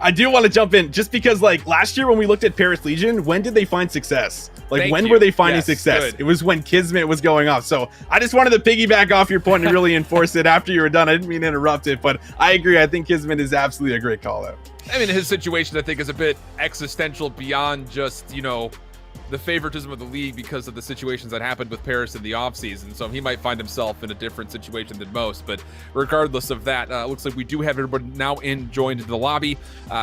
[SPEAKER 3] I do want to jump in, just because, like, last year when we looked at Paris Legion, when did they find success? Like, when were they finding success? Good. It was when Kismet was going off. So I just wanted to piggyback off your point and really enforce it after you were done. I didn't mean to interrupt it, but I agree. I think Kismet is absolutely a great call out.
[SPEAKER 1] I mean, his situation, I think, is a bit existential beyond just, the favoritism of the league because of the situations that happened with Paris in the offseason. So he might find himself in a different situation than most. But regardless of that, looks like we do have everybody now joined into the lobby.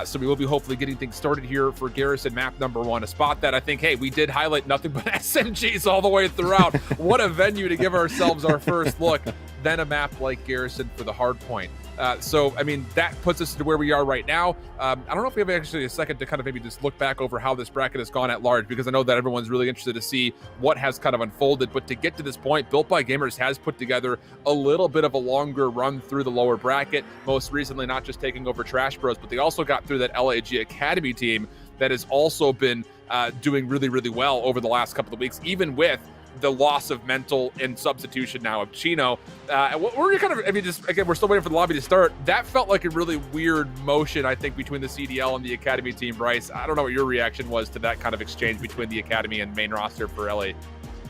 [SPEAKER 1] So we will be hopefully getting things started here for Garrison map number 1, a spot that I think, hey, we did highlight nothing but SMGs all the way throughout. What a venue to give ourselves our first look. Then a map like Garrison for the Hardpoint. So, I mean, that puts us to where we are right now. I don't know if we have actually a second to kind of maybe just look back over how this bracket has gone at large, because I know that everyone's really interested to see what has kind of unfolded. But to get to this point, Built by Gamers has put together a little bit of a longer run through the lower bracket, most recently not just taking over Trash Bros, but they also got through that LAG Academy team that has also been doing really, really well over the last couple of weeks, even with the loss of Mental and substitution now of Chino. We're kind of, I mean, just again, we're still waiting for the lobby to start. That felt like a really weird motion, I think, between the CDL and the Academy team. Bryce, I don't know what your reaction was to that kind of exchange between the Academy and main roster for LA.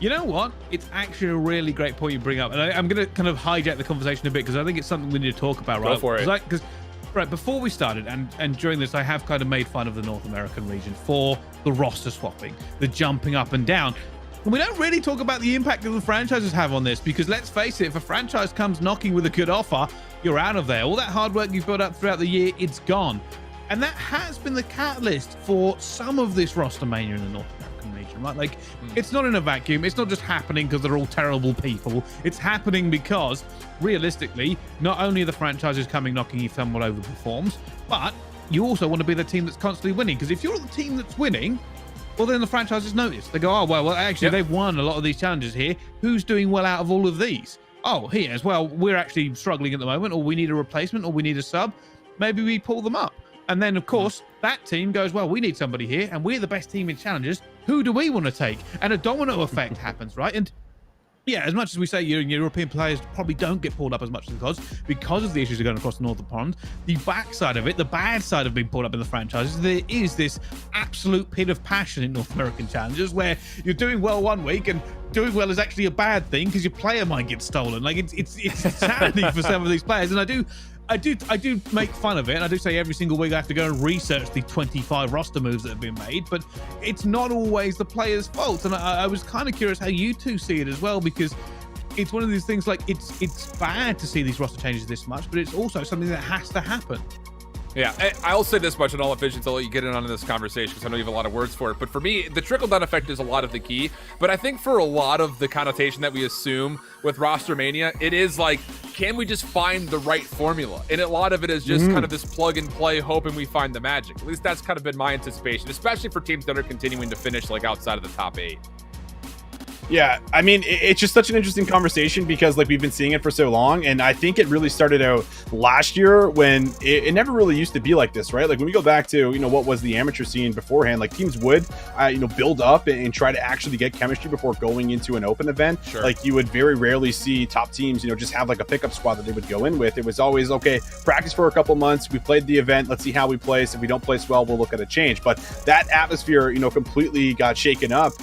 [SPEAKER 2] You know what? It's actually a really great point you bring up. And I'm going to kind of hijack the conversation a bit, because I think it's something we need to talk about, right?
[SPEAKER 1] Go for it.
[SPEAKER 2] Because right, before we started, and during this, I have kind of made fun of the North American region for the roster swapping, the jumping up and down. And we don't really talk about the impact that the franchises have on this, because let's face it, if a franchise comes knocking with a good offer, you're out of there. All that hard work you've built up throughout the year, it's gone. And that has been the catalyst for some of this roster mania in the North American region, right? Like, it's not in a vacuum. It's not just happening because they're all terrible people. It's happening because, realistically, not only are the franchises coming knocking if someone overperforms, but you also want to be the team that's constantly winning. Because if you're the team that's winning, well, then the franchises notice. They go, oh, well, actually, they've won a lot of these challenges here. Who's doing well out of all of these? Oh, he as well. We're actually struggling at the moment, or we need a replacement, or we need a sub. Maybe we pull them up. And then, of course, that team goes, well, we need somebody here, and we're the best team in challenges. Who do we want to take? And a domino effect happens, right? And Yeah, as much as we say European players probably don't get pulled up as much as because of the issues that are going across the northern pond, the backside of it, the bad side of being pulled up in the franchises, there is this absolute pit of passion in North American challenges where you're doing well one week and doing well is actually a bad thing because your player might get stolen. Like it's saddening for some of these players, and I do make fun of it, and I do say every single week I have to go and research the 25 roster moves that have been made, but it's not always the player's fault. And I was kind of curious how you two see it as well, because it's one of these things, like it's bad to see these roster changes this much, but it's also something that has to happen.
[SPEAKER 1] Yeah, I'll say this much in all efficiency. I'll let you get in on this conversation because I know you have a lot of words for it. But for me, the trickle-down effect is a lot of the key. But I think for a lot of the connotation that we assume with roster mania, it is like, can we just find the right formula? And a lot of it is just kind of this plug-and-play, hoping we find the magic. At least that's kind of been my anticipation, especially for teams that are continuing to finish like outside of the top 8.
[SPEAKER 3] Yeah, I mean, it's just such an interesting conversation because like we've been seeing it for so long, and I think it really started out last year when it never really used to be like this, right? Like when we go back to what was the amateur scene beforehand, like teams would build up and try to actually get chemistry before going into an open event.
[SPEAKER 1] Sure.
[SPEAKER 3] Like you would very rarely see top teams just have like a pickup squad that they would go in with. It was always, okay, practice for a couple months, we played the event, let's see how we place. If we don't place well, we'll look at a change. But that atmosphere completely got shaken up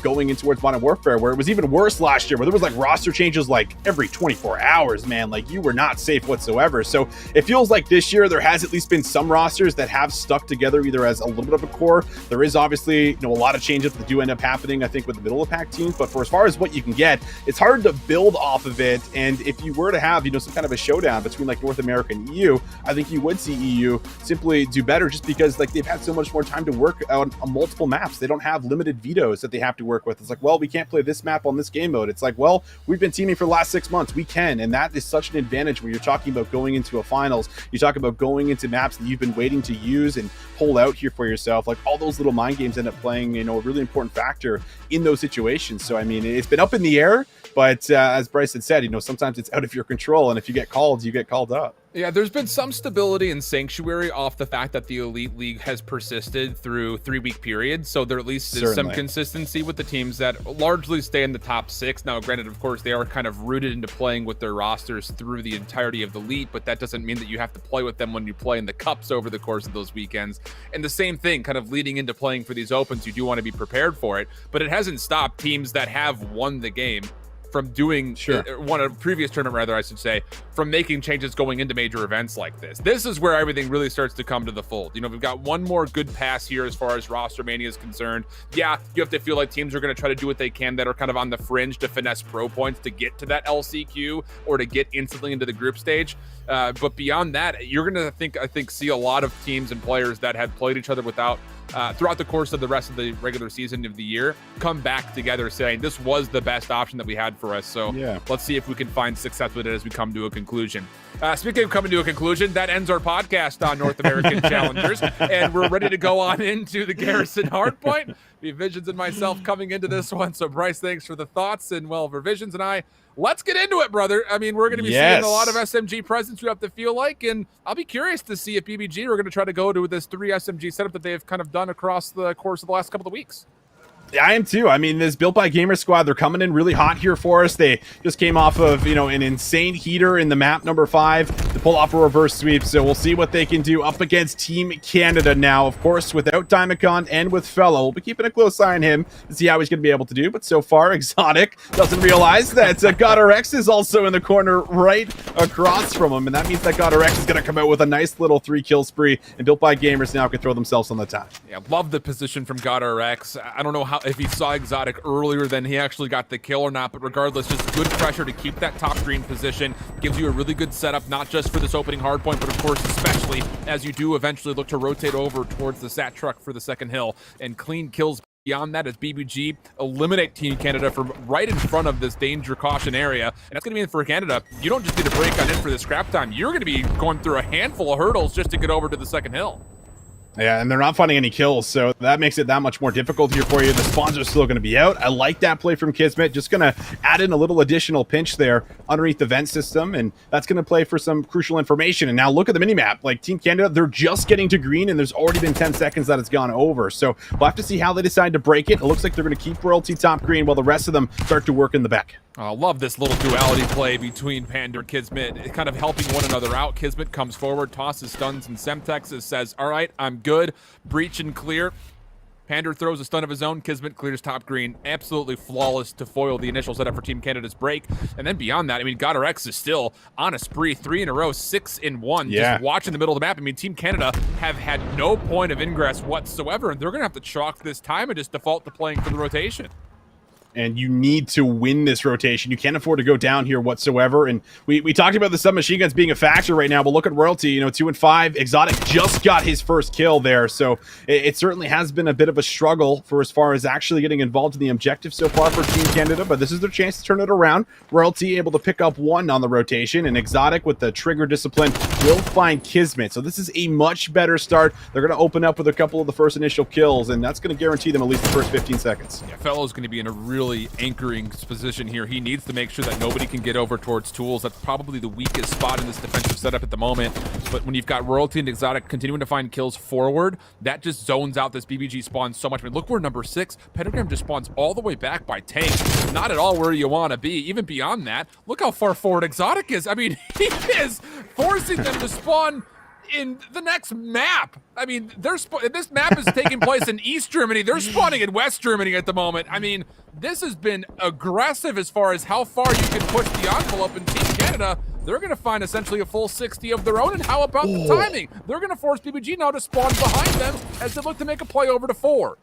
[SPEAKER 3] going in towards Modern Warfare, where it was even worse last year, where there was like roster changes like every 24 hours, man. Like you were not safe whatsoever. So it feels like this year there has at least been some rosters that have stuck together either as a little bit of a core. There is obviously a lot of changes that do end up happening, I think, with the middle of pack teams, but for as far as what you can get, it's hard to build off of it. And if you were to have some kind of a showdown between like North America and EU, I think you would see EU simply do better just because like they've had so much more time to work on multiple maps. They don't have limited vetoes that they have to work with. It's like, well, we can't play this map on this game mode. It's like, well, we've been teaming for the last 6 months, we can. And that is such an advantage when you're talking about going into a finals. You talk about going into maps that you've been waiting to use and pull out here for yourself. Like all those little mind games end up playing a really important factor in those situations. So I mean, it's been up in the air, but as Bryce had said, sometimes it's out of your control, and if you get called, you get called up.
[SPEAKER 1] Yeah, there's been some stability in Sanctuary off the fact that the Elite League has persisted through 3-week periods. So there at least is some consistency with the teams that largely stay in the top 6. Now, granted, of course, they are kind of rooted into playing with their rosters through the entirety of the Elite, but that doesn't mean that you have to play with them when you play in the Cups over the course of those weekends. And the same thing, kind of leading into playing for these Opens, you do want to be prepared for it, but it hasn't stopped teams that have won the game from doing won a previous tournament, rather, I should say, from making changes going into major events like this. This is where everything really starts to come to the fold. We've got one more good pass here as far as roster mania is concerned. Yeah, you have to feel like teams are going to try to do what they can that are kind of on the fringe to finesse pro points to get to that LCQ or to get instantly into the group stage. But beyond that, you're going to, I think, see a lot of teams and players that have played each other without throughout the course of the rest of the regular season of the year come back together saying this was the best option that we had for us. So let's see if we can find success with it as we come to a conclusion. Speaking of coming to a conclusion, that ends our podcast on North American Challengers, and we're ready to go on into the Garrison Hardpoint. Visions and myself coming into this one. So Bryce, thanks for the thoughts, and well, for Visions and I, let's get into it, brother. I mean, we're going to be seeing a lot of SMG presence, we have to feel like, and I'll be curious to see if BBG are going to try to go to this 3 SMG setup that they've kind of done across the course of the last couple of weeks.
[SPEAKER 3] Yeah, I am too. I mean, this Built by Gamer squad, they're coming in really hot here for us. They just came off of, an insane heater in the map number 5 to pull off a reverse sweep. So we'll see what they can do up against Team Canada now. Of course, without Diamondcon and with Fellow, we'll be keeping a close eye on him to see how he's going to be able to do. But so far, Exotic doesn't realize that GodRX is also in the corner right across from him. And that means that GodRX is going to come out with a nice little 3-kill spree. And Built by Gamers now can throw themselves on the top.
[SPEAKER 1] Yeah, love the position from GodRX. I don't know if he saw Exotic earlier than he actually got the kill or not, but regardless, just good pressure to keep that top green position. Gives you a really good setup, not just for this opening hard point, but of course, especially as you do eventually look to rotate over towards the SAT truck for the second hill, and clean kills beyond that as BBG eliminate Team Canada from right in front of this danger caution area. And that's going to mean for Canada, you don't just need to break on in for the scrap time. You're going to be going through a handful of hurdles just to get over to the second hill.
[SPEAKER 3] Yeah, and they're not finding any kills, so that makes it that much more difficult here for you. The spawns are still going to be out. I like that play from Kismet. Just going to add in a little additional pinch there underneath the vent system, and that's going to play for some crucial information. And now look at the minimap. Like, Team Canada, they're just getting to green, and there's already been 10 seconds that it's gone over. So we'll have to see how they decide to break it. It looks like they're going to keep Royalty top green while the rest of them start to work in the back.
[SPEAKER 1] I love this little duality play between Panda and Kismet, kind of helping one another out. Kismet comes forward, tosses stuns and Semtex, says, all right, I'm good. Breach and clear. Panda throws a stun of his own. Kismet clears top green. Absolutely flawless to foil the initial setup for Team Canada's break. And then beyond that, I mean, GodRx is still on a spree. 3 in a row, 6 in 1.
[SPEAKER 3] Yeah.
[SPEAKER 1] Just watching the middle of the map. I mean, Team Canada have had no point of ingress whatsoever, and they're going to have to chalk this time and just default to playing for the rotation.
[SPEAKER 3] And you need to win this rotation. You can't afford to go down here whatsoever. And we talked about the submachine guns being a factor right now, but look at Royalty, you know, 2 and 5. Exotic just got his first kill there. So it certainly has been a bit of a struggle for as far as actually getting involved in the objective so far for Team Canada, but this is their chance to turn it around. Royalty able to pick up 1 on the rotation, and Exotic with the trigger discipline will find Kismet. So this is a much better start. They're going to open up with a couple of the first initial kills, and that's going to guarantee them at least the first 15 seconds.
[SPEAKER 1] Yeah, Fellow's going to be in a really anchoring position here. He needs to make sure that nobody can get over towards Tools. That's probably the weakest spot in this defensive setup at the moment. But when you've got Royalty and Exotic continuing to find kills forward, that just zones out this BBG spawn so much. I mean, look where number 6, Pentagram just spawns all the way back by tank. Not at all where you want to be. Even beyond that, look how far forward Exotic is. I mean, he is forcing them to spawn in the next map. I mean, this map is taking place in East Germany. They're spawning in West Germany at the moment. I mean, this has been aggressive as far as how far you can push the envelope in Team Canada. They're going to find essentially a full 60 of their own. And how about the timing? They're going to force BBG now to spawn behind them as they look to make a play over to 4.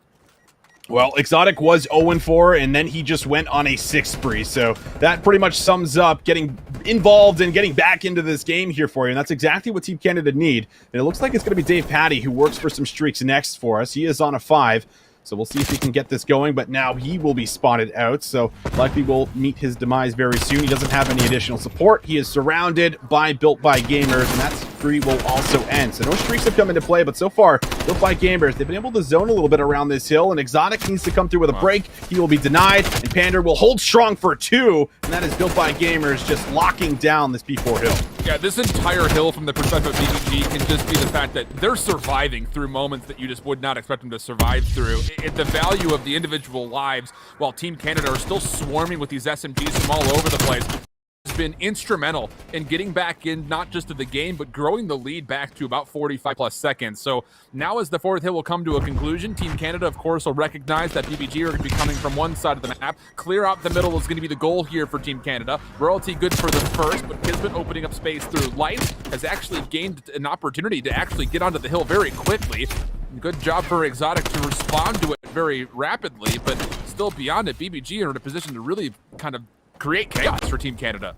[SPEAKER 3] Well, Exotic was 0-4, and then he just went on a 6 spree. So that pretty much sums up getting involved and getting back into this game here for you. And that's exactly what Team Canada need. And it looks like it's going to be Dave Patty who works for some streaks next for us. He is on a 5. So we'll see if he can get this going, but now he will be spotted out, so likely will meet his demise very soon. He doesn't have any additional support. He is surrounded by Built by Gamers, and that spree will also end. So no streaks have come into play, but so far, Built by Gamers, they've been able to zone a little bit around this hill, and Exotic needs to come through with a break. He will be denied, and Pander will hold strong for 2, and that is Built by Gamers just locking down this P4 hill.
[SPEAKER 1] Yeah, this entire hill from the perspective of BBG can just be the fact that they're surviving through moments that you just would not expect them to survive through. The value of the individual lives, while Team Canada are still swarming with these SMGs from all over the place, has been instrumental in getting back in not just to the game, but growing the lead back to about 45 plus seconds. So now as the 4th hill will come to a conclusion, Team Canada, of course, will recognize that BBG are going to be coming from one side of the map. Clear out the middle is going to be the goal here for Team Canada. Royalty good for the first, but Kismet opening up space through Light has actually gained an opportunity to actually get onto the hill very quickly. Good job for Exotic to respond to it very rapidly, but still beyond it, BBG are in a position to really kind of create chaos for Team Canada.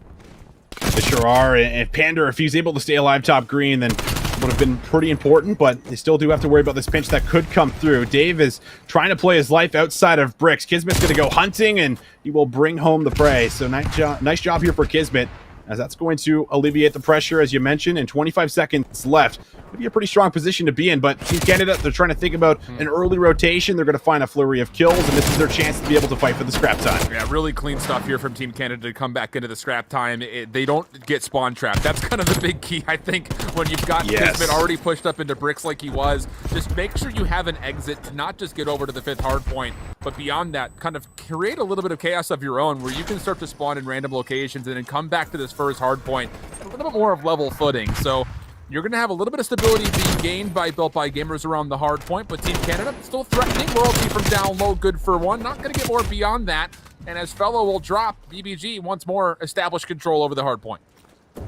[SPEAKER 3] They sure are, and if Pander, if he's able to stay alive top green, then would have been pretty important, but they still do have to worry about this pinch that could come through. Dave is trying to play his life outside of bricks. Kismet's going to go hunting, and he will bring home the prey. So nice job here for Kismet, as that's going to alleviate the pressure, as you mentioned, and 25 seconds left. Could be a pretty strong position to be in, but Team Canada, they're trying to think about an early rotation. They're going to find a flurry of kills, and this is their chance to be able to fight for the scrap time.
[SPEAKER 1] Yeah, really clean stuff here from Team Canada to come back into the scrap time. They don't get spawn trapped. That's kind of the big key, I think, when you've got Kismet already pushed up into bricks like he was. Just make sure you have an exit to not just get over to the 5th hard point, but beyond that, kind of create a little bit of chaos of your own where you can start to spawn in random locations and then come back to this first hard point at a little bit more of level footing. So you're going to have a little bit of stability being gained by Built by Gamers around the hard point, but Team Canada still threatening. Royalty from down low, good for 1. Not going to get more beyond that. And as Fellow will drop, BBG once more established control over the hard point.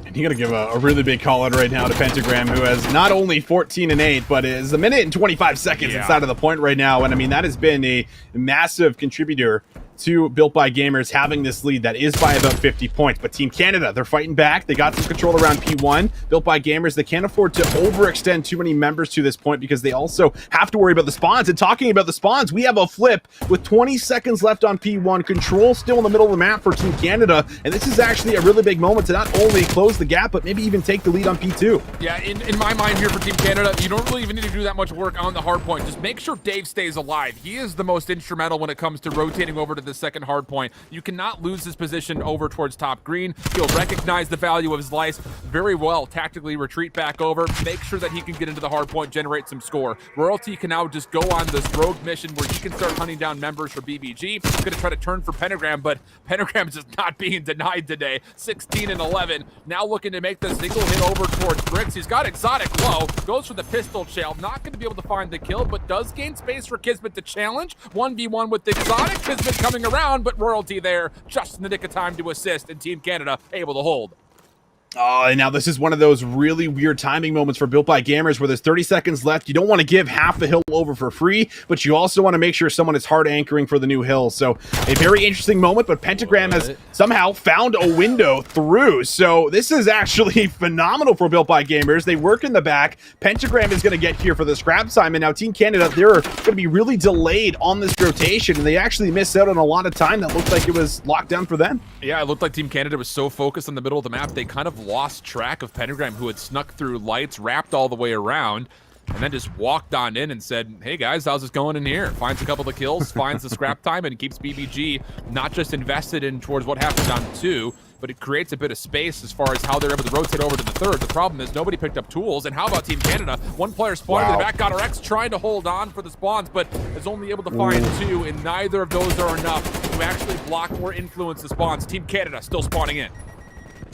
[SPEAKER 3] And you got to give a really big call out right now to Pentagram, who has not only 14 and 8, but is a minute and 25 seconds inside of the point right now. And I mean, that has been a massive contributor to Built by Gamers having this lead that is by about 50 points. But Team Canada, they're fighting back. They got some control around P1. Built by Gamers, they can't afford to overextend too many members to this point because they also have to worry about the spawns. And talking about the spawns, we have a flip with 20 seconds left on P1. Control still in the middle of the map for Team Canada. And this is actually a really big moment to not only close the gap, but maybe even take the lead on P2.
[SPEAKER 1] Yeah, in my mind here for Team Canada, you don't really even need to do that much work on the hard point. Just make sure Dave stays alive. He is the most instrumental when it comes to rotating over to the second hard point. You cannot lose his position over towards top green. He'll recognize the value of his life very well, tactically retreat back over, make sure that he can get into the hard point, generate some score. Royalty can now just go on this rogue mission where he can start hunting down members for BBG. He's going to try to turn for Pentagram, but Pentagram is just not being denied today. 16 and 11. Now looking to make the single hit over towards Bricks. He's got Exotic low, goes for the pistol shell, not going to be able to find the kill, but does gain space for Kismet to challenge. 1v1 with Exotic. Kismet coming around, but Royalty there just in the nick of time to assist, and Team Canada able to hold.
[SPEAKER 3] Oh, and now this is one of those really weird timing moments for Built by Gamers where there's 30 seconds left. You don't want to give half the hill over for free, but you also want to make sure someone is hard anchoring for the new hill. So a very interesting moment, but Pentagram has somehow found a window through. So this is actually phenomenal for Built by Gamers. They work in the back. Pentagram is going to get here for the scrap time, and now Team Canada, they're going to be really delayed on this rotation, and they actually missed out on a lot of time that looked like it was locked down for them.
[SPEAKER 1] Yeah, it looked like Team Canada was so focused on the middle of the map, they kind of lost track of Pentagram, who had snuck through lights, wrapped all the way around, and then just walked on in and said, hey guys, how's this going in here? Finds a couple of kills, finds the scrap time, and keeps BBG not just invested in towards what happened on 2, but it creates a bit of space as far as how they're able to rotate over to the third. The problem is nobody picked up tools, and how about Team Canada? One player spawning in the back, got RX trying to hold on for the spawns, but is only able to find 2, and neither of those are enough to actually block or influence the spawns. Team Canada still spawning in.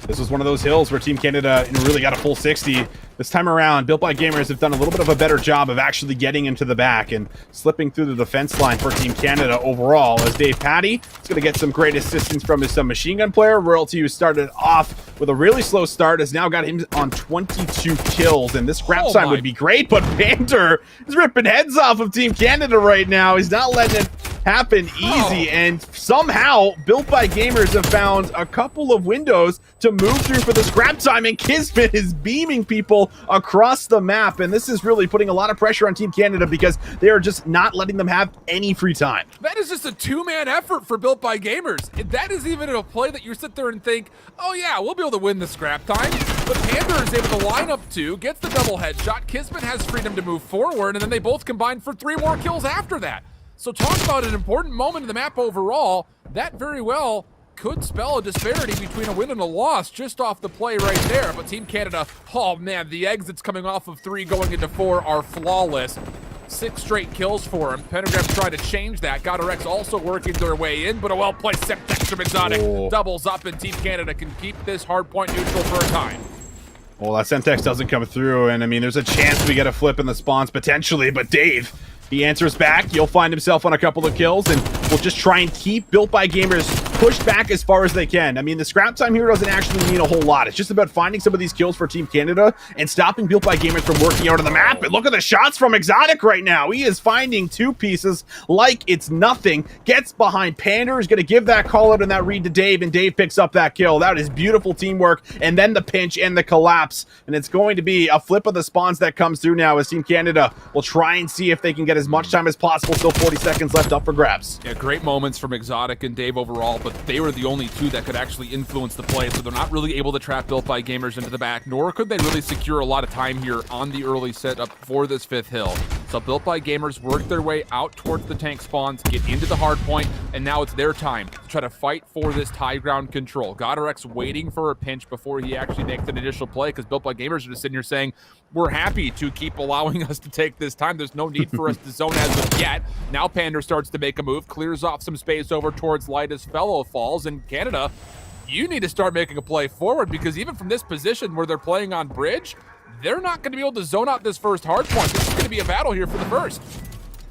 [SPEAKER 3] This was one of those hills where Team Canada really got a full 60. This time around, Built by Gamers have done a little bit of a better job of actually getting into the back and slipping through the defense line for Team Canada overall, as Dave Patty is going to get some great assistance from his machine gun player. Royalty, who started off with a really slow start, has now got him on 22 kills, and this scrap time would be great, but Panther is ripping heads off of Team Canada right now. He's not letting it happen easy, and somehow Built by Gamers have found a couple of windows to move through for the scrap time, and Kismet is beaming people across the map, and this is really putting a lot of pressure on Team Canada because they are just not letting them have any free time.
[SPEAKER 1] That is just a two-man effort for Built by Gamers. That is even a play that you sit there and think, oh yeah, we'll be able to win the scrap time, but Panther is able to line up 2, gets the double headshot, Kismet has freedom to move forward, and then they both combine for 3 more kills after that. So talk about an important moment in the map overall. That very well could spell a disparity between a win and a loss just off the play right there. But Team Canada, oh man, the exits coming off of 3 going into 4 are flawless. 6 straight kills for him. Pentagram trying to change that. Got RX also working their way in, but a well-placed Semtex from Exotic doubles up, and Team Canada can keep this hardpoint neutral for a time.
[SPEAKER 3] Well, that Semtex doesn't come through, and I mean, there's a chance we get a flip in the spawns potentially, but Dave, he answers back. He'll find himself on a couple of kills, and we'll just try and keep Built by Gamers pushed back as far as they can. I mean, the scrap time here doesn't actually mean a whole lot. It's just about finding some of these kills for Team Canada and stopping Built by Gamers from working out on the map. And look at the shots from Exotic right now. He is finding 2 pieces like it's nothing. Gets behind Pander, is going to give that call out and that read to Dave, and Dave picks up that kill. That is beautiful teamwork, and then the pinch and the collapse. And it's going to be a flip of the spawns that comes through now as Team Canada will try and see if they can get as much time as possible. Still 40 seconds left up for grabs.
[SPEAKER 1] Yeah, great moments from Exotic and Dave overall, but they were the only 2 that could actually influence the play, so they're not really able to trap Built by Gamers into the back, nor could they really secure a lot of time here on the early setup for this 5th hill. So Built by Gamers work their way out towards the tank spawns, get into the hard point, and now it's their time to try to fight for this high ground control. GodRX waiting for a pinch before he actually makes an initial play, because Built by Gamers are just sitting here saying, we're happy to keep allowing us to take this time. There's no need for us to zone as of yet. Now Pander starts to make a move, clears off some space over towards light as Fellow falls, and Canada, you need to start making a play forward, because even from this position where they're playing on bridge, they're not going to be able to zone out this first hard point. This is going to be a battle here for the first.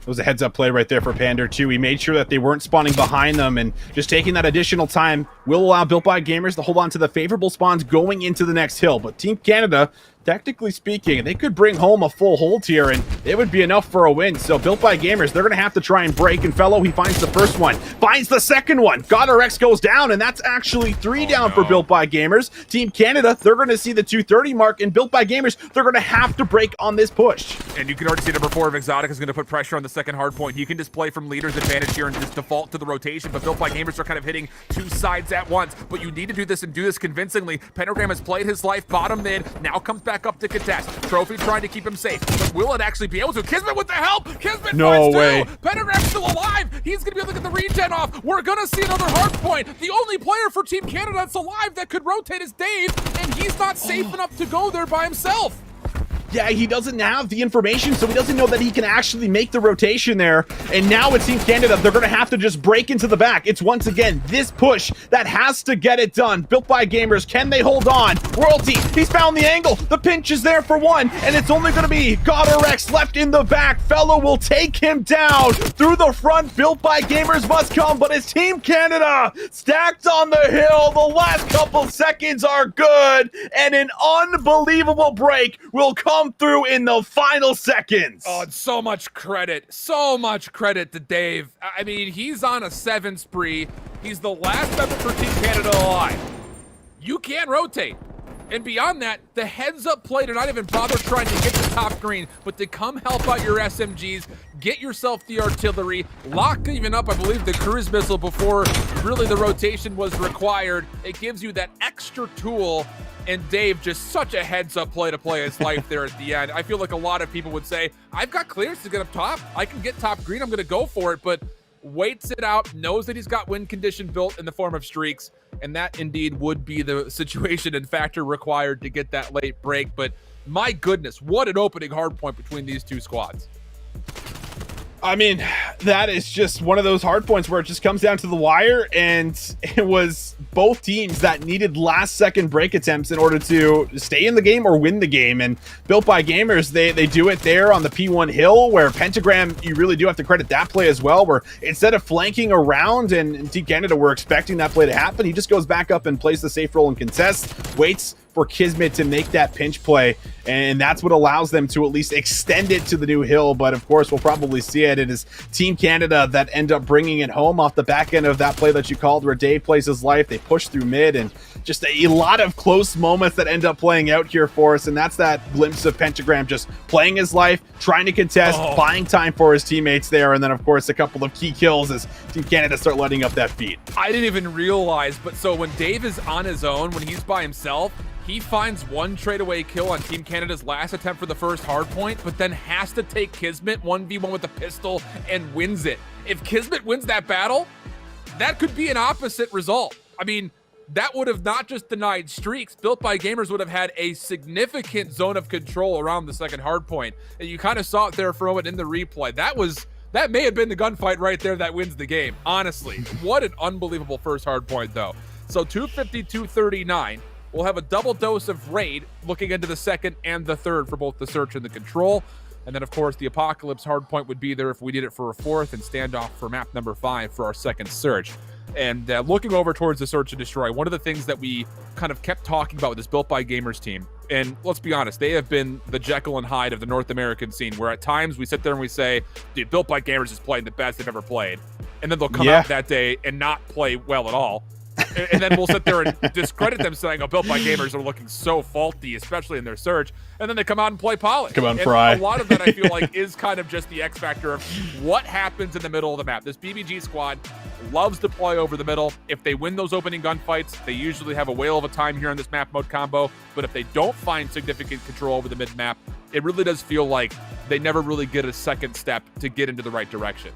[SPEAKER 3] It was a heads-up play right there for Pander, too. He made sure that they weren't spawning behind them, and just taking that additional time will allow Built by Gamers to hold on to the favorable spawns going into the next hill. But Team Canada, technically speaking, they could bring home a full hold here, and it would be enough for a win. So Built by Gamers, they're going to have to try and break. And Fellow, he finds the first one, finds the second one. GodRX goes down, and that's actually 3 down for Built by Gamers. Team Canada, they're going to see the 230 mark, and Built by Gamers, they're going to have to break on this push.
[SPEAKER 1] And you can already see number 4 of Exotic is going to put pressure on the second hard point. He can just play from leader's advantage here and just default to the rotation, but Built by Gamers are kind of hitting 2 sides at once. But you need to do this and do this convincingly. Pentagram has played his life bottom mid, now comes back up to contest. Trophy trying to keep him safe, but will it actually be able to? Kismet with the help! Kismet finds
[SPEAKER 3] way.
[SPEAKER 1] 2! Pentagram's still alive! He's gonna be able to get the regen off! We're gonna see another hard point! The only player for Team Canada that's alive that could rotate is Dave, and he's not safe enough to go there by himself!
[SPEAKER 3] Yeah, he doesn't have the information, so he doesn't know that he can actually make the rotation there. And now it seems Canada, they're going to have to just break into the back. It's once again this push that has to get it done. Built by Gamers, can they hold on? Royalty, he's found the angle. The pinch is there for one, and it's only going to be GodRX left in the back. Fellow will take him down through the front. Built by Gamers must come, but it's Team Canada stacked on the hill. The last couple seconds are good, and an unbelievable break will come through in the final seconds.
[SPEAKER 1] Oh, and so much credit to Dave. I mean, he's on a 7 spree. He's the last member for Team Canada alive. You can rotate. And beyond that, the heads-up play to not even bother trying to get the top green, but to come help out your SMGs, get yourself the artillery, lock even up, I believe, the cruise missile before really the rotation was required. It gives you that extra tool. And Dave, just such a heads-up play to play his life there at the end. I feel like a lot of people would say, I've got clearance to get up top. I can get top green. I'm going to go for it. But waits it out, knows that he's got win condition built in the form of streaks. And that indeed would be the situation and factor required to get that late break. But my goodness, what an opening hard point between these two squads.
[SPEAKER 3] I mean, that is just one of those hard points where it just comes down to the wire, and it was both teams that needed last second break attempts in order to stay in the game or win the game. And Built by Gamers, they do it there on the P1 hill, where Pentagram, you really do have to credit that play as well, where instead of flanking around and Team Canada were expecting that play to happen, he just goes back up and plays the safe roll and contests, waits for Kismet to make that pinch play, and that's what allows them to at least extend it to the new hill. But of course, we'll probably see it. It is Team Canada that end up bringing it home off the back end of that play that you called, where Dave plays his life. They push through mid, and just a lot of close moments that end up playing out here for us. And that's that glimpse of Pentagram just playing his life, trying to contest, buying time for his teammates there. And then, of course, a couple of key kills as Team Canada start letting up that feed.
[SPEAKER 1] I didn't even realize, but so when Dave is on his own, when he's by himself, he finds one trade-away kill on Team Canada's last attempt for the first hard point, but then has to take Kismet 1v1 with a pistol and wins it. If Kismet wins that battle, that could be an opposite result. I mean, that would have not just denied streaks. Built by Gamers would have had a significant zone of control around the second hard point. And you kind of saw it there for a moment in the replay. That may have been the gunfight right there that wins the game. Honestly, what an unbelievable first hard point, though. So 250-239. We'll have a double dose of raid looking into the second and the third for both the search and the control. And then, of course, the Apocalypse hardpoint would be there if we did it for a fourth, and standoff for map number 5 for our second search. And looking over towards the search and destroy, one of the things that we kind of kept talking about with this Built by Gamers team, and let's be honest, they have been the Jekyll and Hyde of the North American scene, where at times we sit there and we say, dude, Built by Gamers is playing the best they've ever played. And then they'll come out that day and not play well at all. And then we'll sit there and discredit them, saying, oh, Built by Gamers are looking so faulty, especially in their search. And then they come out and play polished.
[SPEAKER 3] Come on, Fry.
[SPEAKER 1] A lot of that, I feel like, is kind of just the X factor of what happens in the middle of the map. This BBG squad loves to play over the middle. If they win those opening gunfights, they usually have a whale of a time here in this map mode combo. But if they don't find significant control over the mid-map, it really does feel like they never really get a second step to get into the right direction.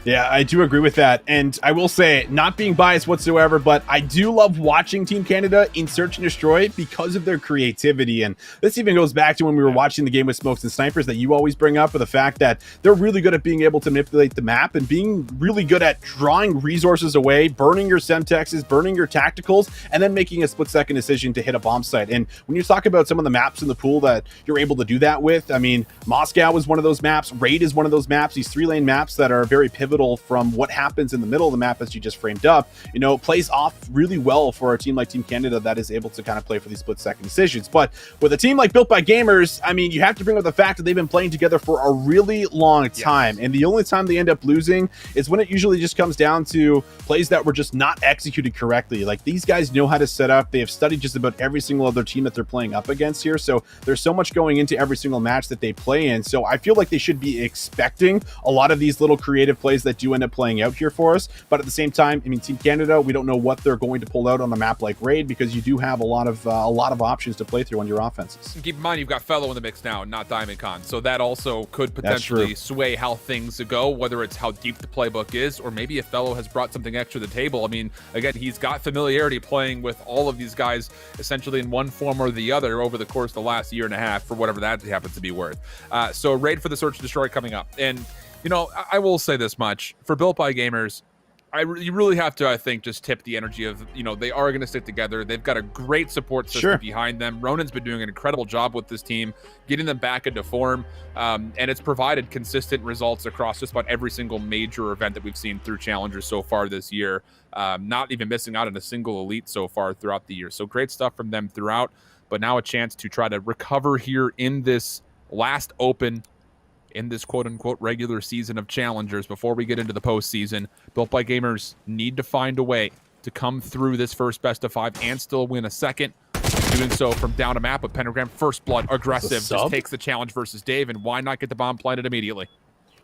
[SPEAKER 3] Yeah, I do agree with that. And I will say, not being biased whatsoever, but I do love watching Team Canada in Search and Destroy because of their creativity. And this even goes back to when we were watching the game with Smokes and Snipers that you always bring up, with the fact that they're really good at being able to manipulate the map and being really good at drawing resources away, burning your Semtexes, burning your tacticals, and then making a split-second decision to hit a bomb site. And when you talk about some of the maps in the pool that you're able to do that with, I mean, Moscow is one of those maps, Raid is one of those maps, these 3-lane maps that are very pivotal pivotal from what happens in the middle of the map, as you just framed up, you know, plays off really well for a team like Team Canada that is able to kind of play for these split-second decisions. But with a team like Built by Gamers, I mean, you have to bring up the fact that they've been playing together for a really long time. And the only time they end up losing is when it usually just comes down to plays that were just not executed correctly. Like, these guys know how to set up. They have studied just about every single other team that they're playing up against here. So there's so much going into every single match that they play in. So I feel like they should be expecting a lot of these little creative plays that do end up playing out here for us. But at the same time, I mean, Team Canada, we don't know what they're going to pull out on a map like Raid, because you do have a lot of options to play through on your offenses.
[SPEAKER 1] Keep in mind, you've got Fellow in the mix now, not Diamond Con, so that also could potentially sway how things go, whether it's how deep the playbook is, or maybe if Fellow has brought something extra to the table. I mean, again, he's got familiarity playing with all of these guys essentially in one form or the other over the course of the last year and a half, for whatever that happens to be worth. So Raid for the Search and Destroy coming up. And, you know, I will say this much. For Built by Gamers, you really have to, I think, just tip the energy of, you know, they are going to stick together. They've got a great support system behind them. Ronan's been doing an incredible job with this team, getting them back into form, and it's provided consistent results across just about every single major event that we've seen through Challengers so far this year, not even missing out on a single elite so far throughout the year. So great stuff from them throughout, but now a chance to try to recover here in this last open, in this quote-unquote regular season of Challengers before we get into the postseason. Built by Gamers need to find a way to come through this first best of 5 and still win a second. Doing so from down a map with Pentagram. First Blood, aggressive, just takes the challenge versus Dave, and why not get the bomb planted immediately?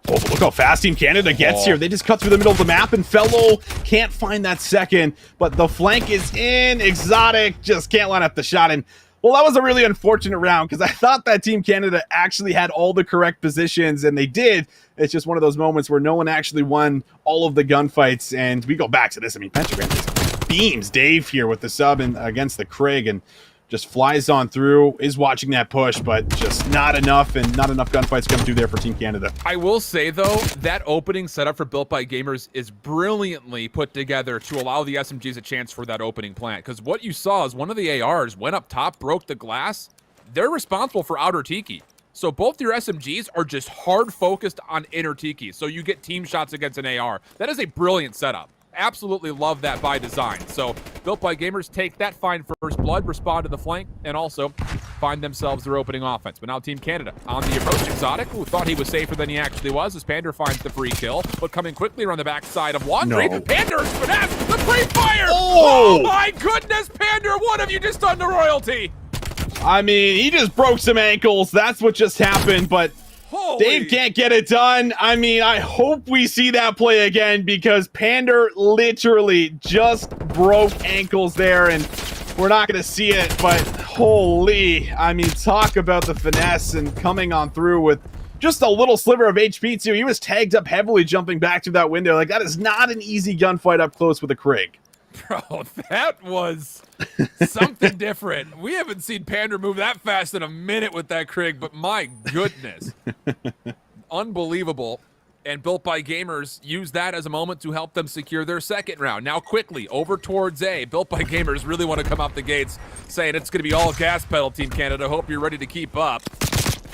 [SPEAKER 3] Oh, but look how fast Team Canada gets here. They just cut through the middle of the map, and Fellow can't find that second, but the flank is in. Exotic just can't line up the shot, and well, that was a really unfortunate round, because I thought that Team Canada actually had all the correct positions, and they did. It's just one of those moments where no one actually won all of the gunfights, and we go back to this. I mean, Pentagram just beams Dave here with the sub and against the Krieg, and just flies on through, is watching that push, but just not enough, and not enough gunfights come through there for Team Canada.
[SPEAKER 1] I will say, though, that opening setup for Built by Gamers is brilliantly put together to allow the SMGs a chance for that opening plant, because what you saw is one of the ARs went up top, broke the glass. They're responsible for outer Tiki. So both your SMGs are just hard focused on inner Tiki, so you get team shots against an AR. That is a brilliant setup. Absolutely love that by design. So Built by Gamers take that, find First Blood, respond to the flank, and also find themselves their opening offense. But now Team Canada on the approach. Exotic, who thought he was safer than he actually was, as Pander finds the free kill, but coming quickly around the backside of Laundry. Pander finesse the free fire! Oh my goodness, Pander, what have you just done to royalty?
[SPEAKER 3] I mean, he just broke some ankles. That's what just happened, but Dave can't get it done. I mean, I hope we see that play again, because Pander literally just broke ankles there, and we're not going to see it, but holy, I mean, talk about the finesse and coming on through with just a little sliver of HP too. He was tagged up heavily jumping back through that window. Like, that is not an easy gunfight up close with a Krieg.
[SPEAKER 1] Bro, that was something different. We haven't seen Pander move that fast in a minute with that Krieg, but my goodness. Unbelievable. And Built by Gamers use that as a moment to help them secure their second round. Now quickly, over towards A. Built by Gamers really want to come out the gates saying it's going to be all gas pedal, Team Canada. Hope you're ready to keep up.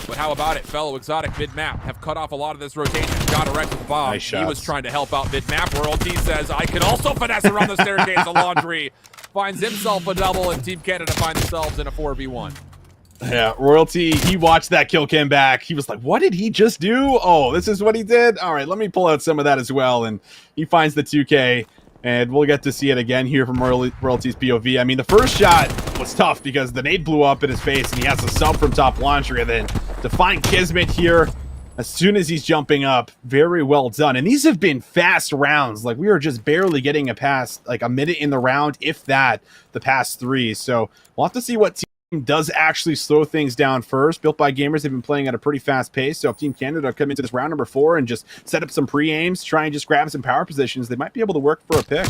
[SPEAKER 1] But how about it? Fellow Exotic mid-map have cut off a lot of this rotation. Got a wreck with the bomb.
[SPEAKER 3] Nice
[SPEAKER 1] he was trying to help out mid-map. Royalty says, I can also finesse around the staircase of Laundry. Finds himself a double, and Team Canada find themselves in a 4v1.
[SPEAKER 3] Yeah, Royalty, he watched that kill cam back. He was like, what did he just do? Oh, this is what he did? All right, let me pull out some of that as well. And he finds the 2K. And we'll get to see it again here from Royalty's POV. I mean, the first shot was tough because the nade blew up in his face, and he has a sub from top launcher. And then to find Kismet here, as soon as he's jumping up, very well done. And these have been fast rounds. Like, we are just barely getting a pass, like a minute in the round, if that, the past 3. So we'll have to see what team does actually slow things down first. Built by Gamers have been playing at a pretty fast pace, so if Team Canada come into this round number 4 and just set up some pre-aims, try and just grab some power positions, they might be able to work for a pick.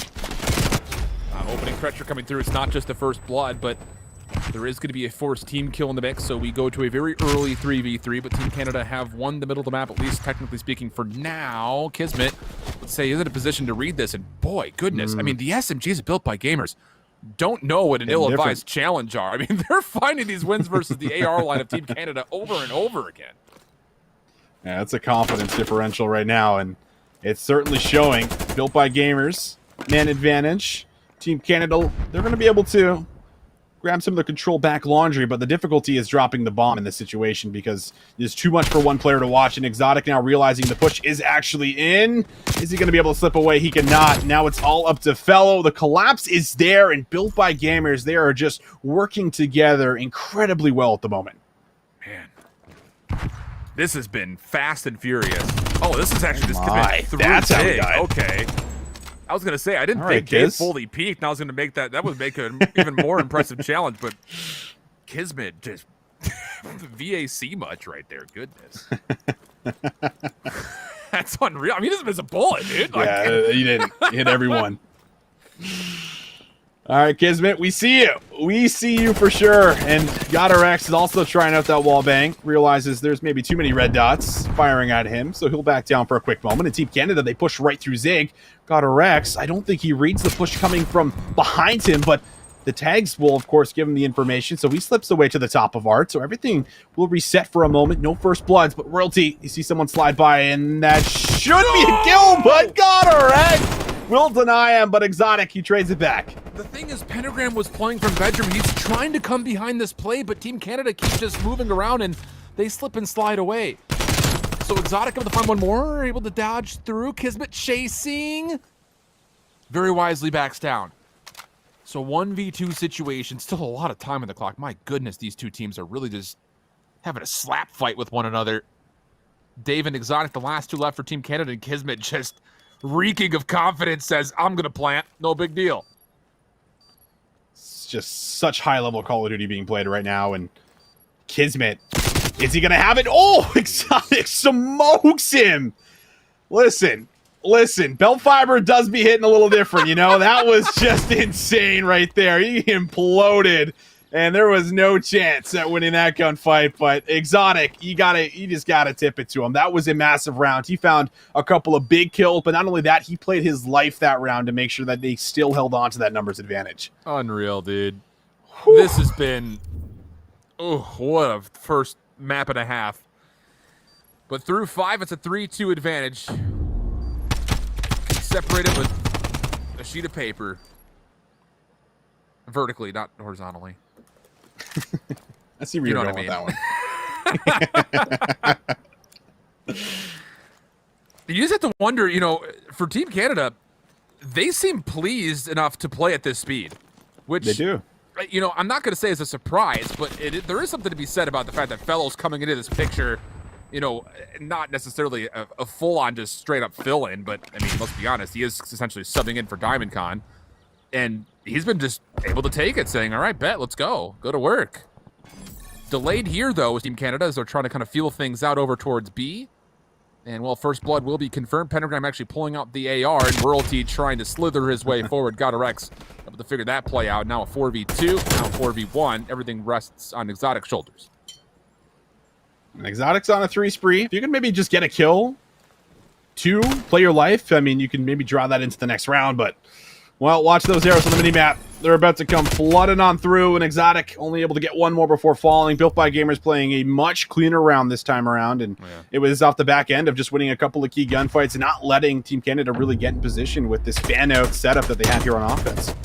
[SPEAKER 1] Opening pressure coming through. It's not just the First Blood, but there is going to be a forced team kill in the mix, so we go to a very early 3v3, but Team Canada have won the middle of the map, at least technically speaking for now. Kismet, let's say, is in a position to read this, and boy, goodness, I mean, the SMGs are Built by Gamers don't know what an ill-advised challenge are. I mean, they're finding these wins versus the AR line of Team Canada over and over again.
[SPEAKER 3] Yeah, it's a confidence differential right now, and It's certainly showing. Built by Gamers, man advantage. Team Canada, they're going to be able to grab some of the control back laundry, but the difficulty is dropping the bomb in this situation because there's too much for one player to watch, and Exotic now realizing the push is actually in. Is he going to be able to slip away? He cannot. Now it's all up to Fellow. The collapse is there, and Built by Gamers, they are just working together incredibly well at the moment.
[SPEAKER 1] Man, this has been fast and furious. Oh, this is actually just through
[SPEAKER 3] that's how
[SPEAKER 1] Zig.
[SPEAKER 3] we died.
[SPEAKER 1] Okay. I was gonna say I didn't
[SPEAKER 3] All
[SPEAKER 1] think
[SPEAKER 3] right,
[SPEAKER 1] Kiz
[SPEAKER 3] Kiz.
[SPEAKER 1] fully peaked, and I was gonna make that would make an even more impressive challenge, but Kismet just VAC much right there. Goodness. That's unreal. I mean, this is a bullet, dude. Like,
[SPEAKER 3] Yeah, you didn't. You hit everyone. All right, Kismet, we see you. We see you for sure. And Godarex is also trying out that wall bang. Realizes there's maybe too many red dots firing at him, so he'll back down for a quick moment. And Team Canada, they push right through Zig. Godarex, I don't think he reads the push coming from behind him, but the tags will, of course, give him the information, so he slips away to the top of Art. So everything will reset for a moment. No first bloods, but Royalty, you see someone slide by, and that should be a kill, but Godarex will deny him, but Exotic, he trades it back.
[SPEAKER 1] the thing is, Pentagram was playing from bedroom. He's trying to come behind this play, but Team Canada keeps just moving around, and they slip and slide away. So Exotic able to find one more, able to dodge through. Kismet chasing. Very wisely backs down. So 1v2 situation, still a lot of time on the clock. My goodness, these two teams are really just having a slap fight with one another. Dave and Exotic, the last two left for Team Canada, and Kismet just reeking of confidence says, I'm gonna plant, no big deal.
[SPEAKER 3] It's just such high-level Call of Duty being played right now, and Kismet, is he gonna have it? Oh, Exotic smokes him! Listen, Belt Fiber does be hitting a little different, you know? That was just insane right there. He imploded, and there was no chance at winning that gunfight, but Exotic, you just gotta tip it to him. That was a massive round. He found a couple of big kills, but not only that, he played his life that round to make sure that they still held on to that numbers advantage.
[SPEAKER 1] Unreal, dude. Whew. This has been, oh, what a first map and a half. But through 5, it's a 3-2 advantage. Separate it with a sheet of paper. Vertically, not horizontally.
[SPEAKER 3] I see where you're going with that one.
[SPEAKER 1] You just have to wonder, you know, for Team Canada, they seem pleased enough to play at this speed. Which,
[SPEAKER 3] they do.
[SPEAKER 1] You know, I'm not going to say it's a surprise, but there is something to be said about the fact that Fellow's coming into this picture, you know, not necessarily a full-on just straight-up fill-in, but, I mean, let's be honest, he is essentially subbing in for Diamond Con, and he's been just able to take it, saying, all right, bet, let's go to work. Delayed here, though, with Team Canada, as they're trying to kind of feel things out over towards B, and, well, first blood will be confirmed. Pentagram actually pulling out the AR, and Royalty trying to slither his way forward. Godarex able to figure that play out. Now a 4v2, now a 4v1. Everything rests on Exotic's shoulders.
[SPEAKER 3] And Exotic's on a 3 spree. If you can maybe just get a kill, 2, play your life, I mean, you can maybe draw that into the next round, but, well, watch those arrows on the mini-map. They're about to come flooding on through, and Exotic only able to get one more before falling. Built by Gamers playing a much cleaner round this time around, and it was off the back end of just winning a couple of key gunfights and not letting Team Canada really get in position with this fan-out setup that they have here on offense.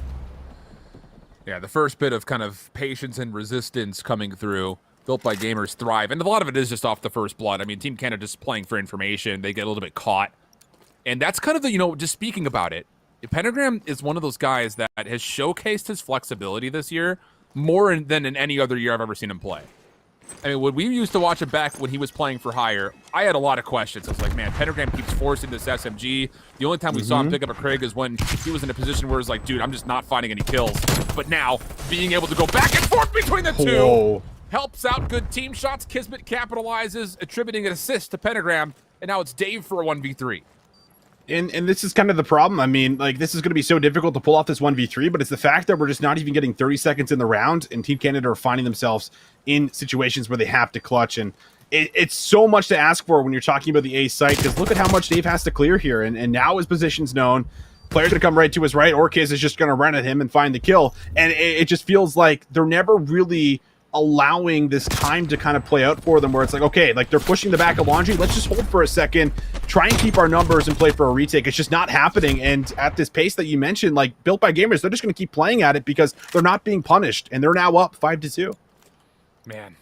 [SPEAKER 1] Yeah, the first bit of kind of patience and resistance coming through. Built by Gamers thrive, and a lot of it is just off the first blood. I mean, Team Canada just playing for information. They get a little bit caught, and that's kind of the, you know, just speaking about it, Pentagram is one of those guys that has showcased his flexibility this year more than in any other year I've ever seen him play. I mean, when we used to watch him back when he was playing for hire, I had a lot of questions. I was like, man, Pentagram keeps forcing this SMG. The only time we saw him pick up a Krieg is when he was in a position where it's like, dude, I'm just not finding any kills. But now, being able to go back and forth between the two helps out good team shots. Kismet capitalizes, attributing an assist to Pentagram, and now it's Dave for a 1v3.
[SPEAKER 3] And this is kind of the problem. I mean, like, this is going to be so difficult to pull off this 1v3, but it's the fact that we're just not even getting 30 seconds in the round, and Team Canada are finding themselves in situations where they have to clutch. And it's so much to ask for when you're talking about the A site, because look at how much Dave has to clear here. And now his position's known. Player's going to come right to his right. Orkiz is just going to run at him and find the kill. And it just feels like they're never really allowing this time to kind of play out for them, where it's like, okay, like they're pushing the back of Laundry, let's just hold for a second, try and keep our numbers and play for a retake. It's just not happening. And at this pace that you mentioned, like Built by Gamers, they're just going to keep playing at it because they're not being punished, and they're now up 5-2.
[SPEAKER 1] Man.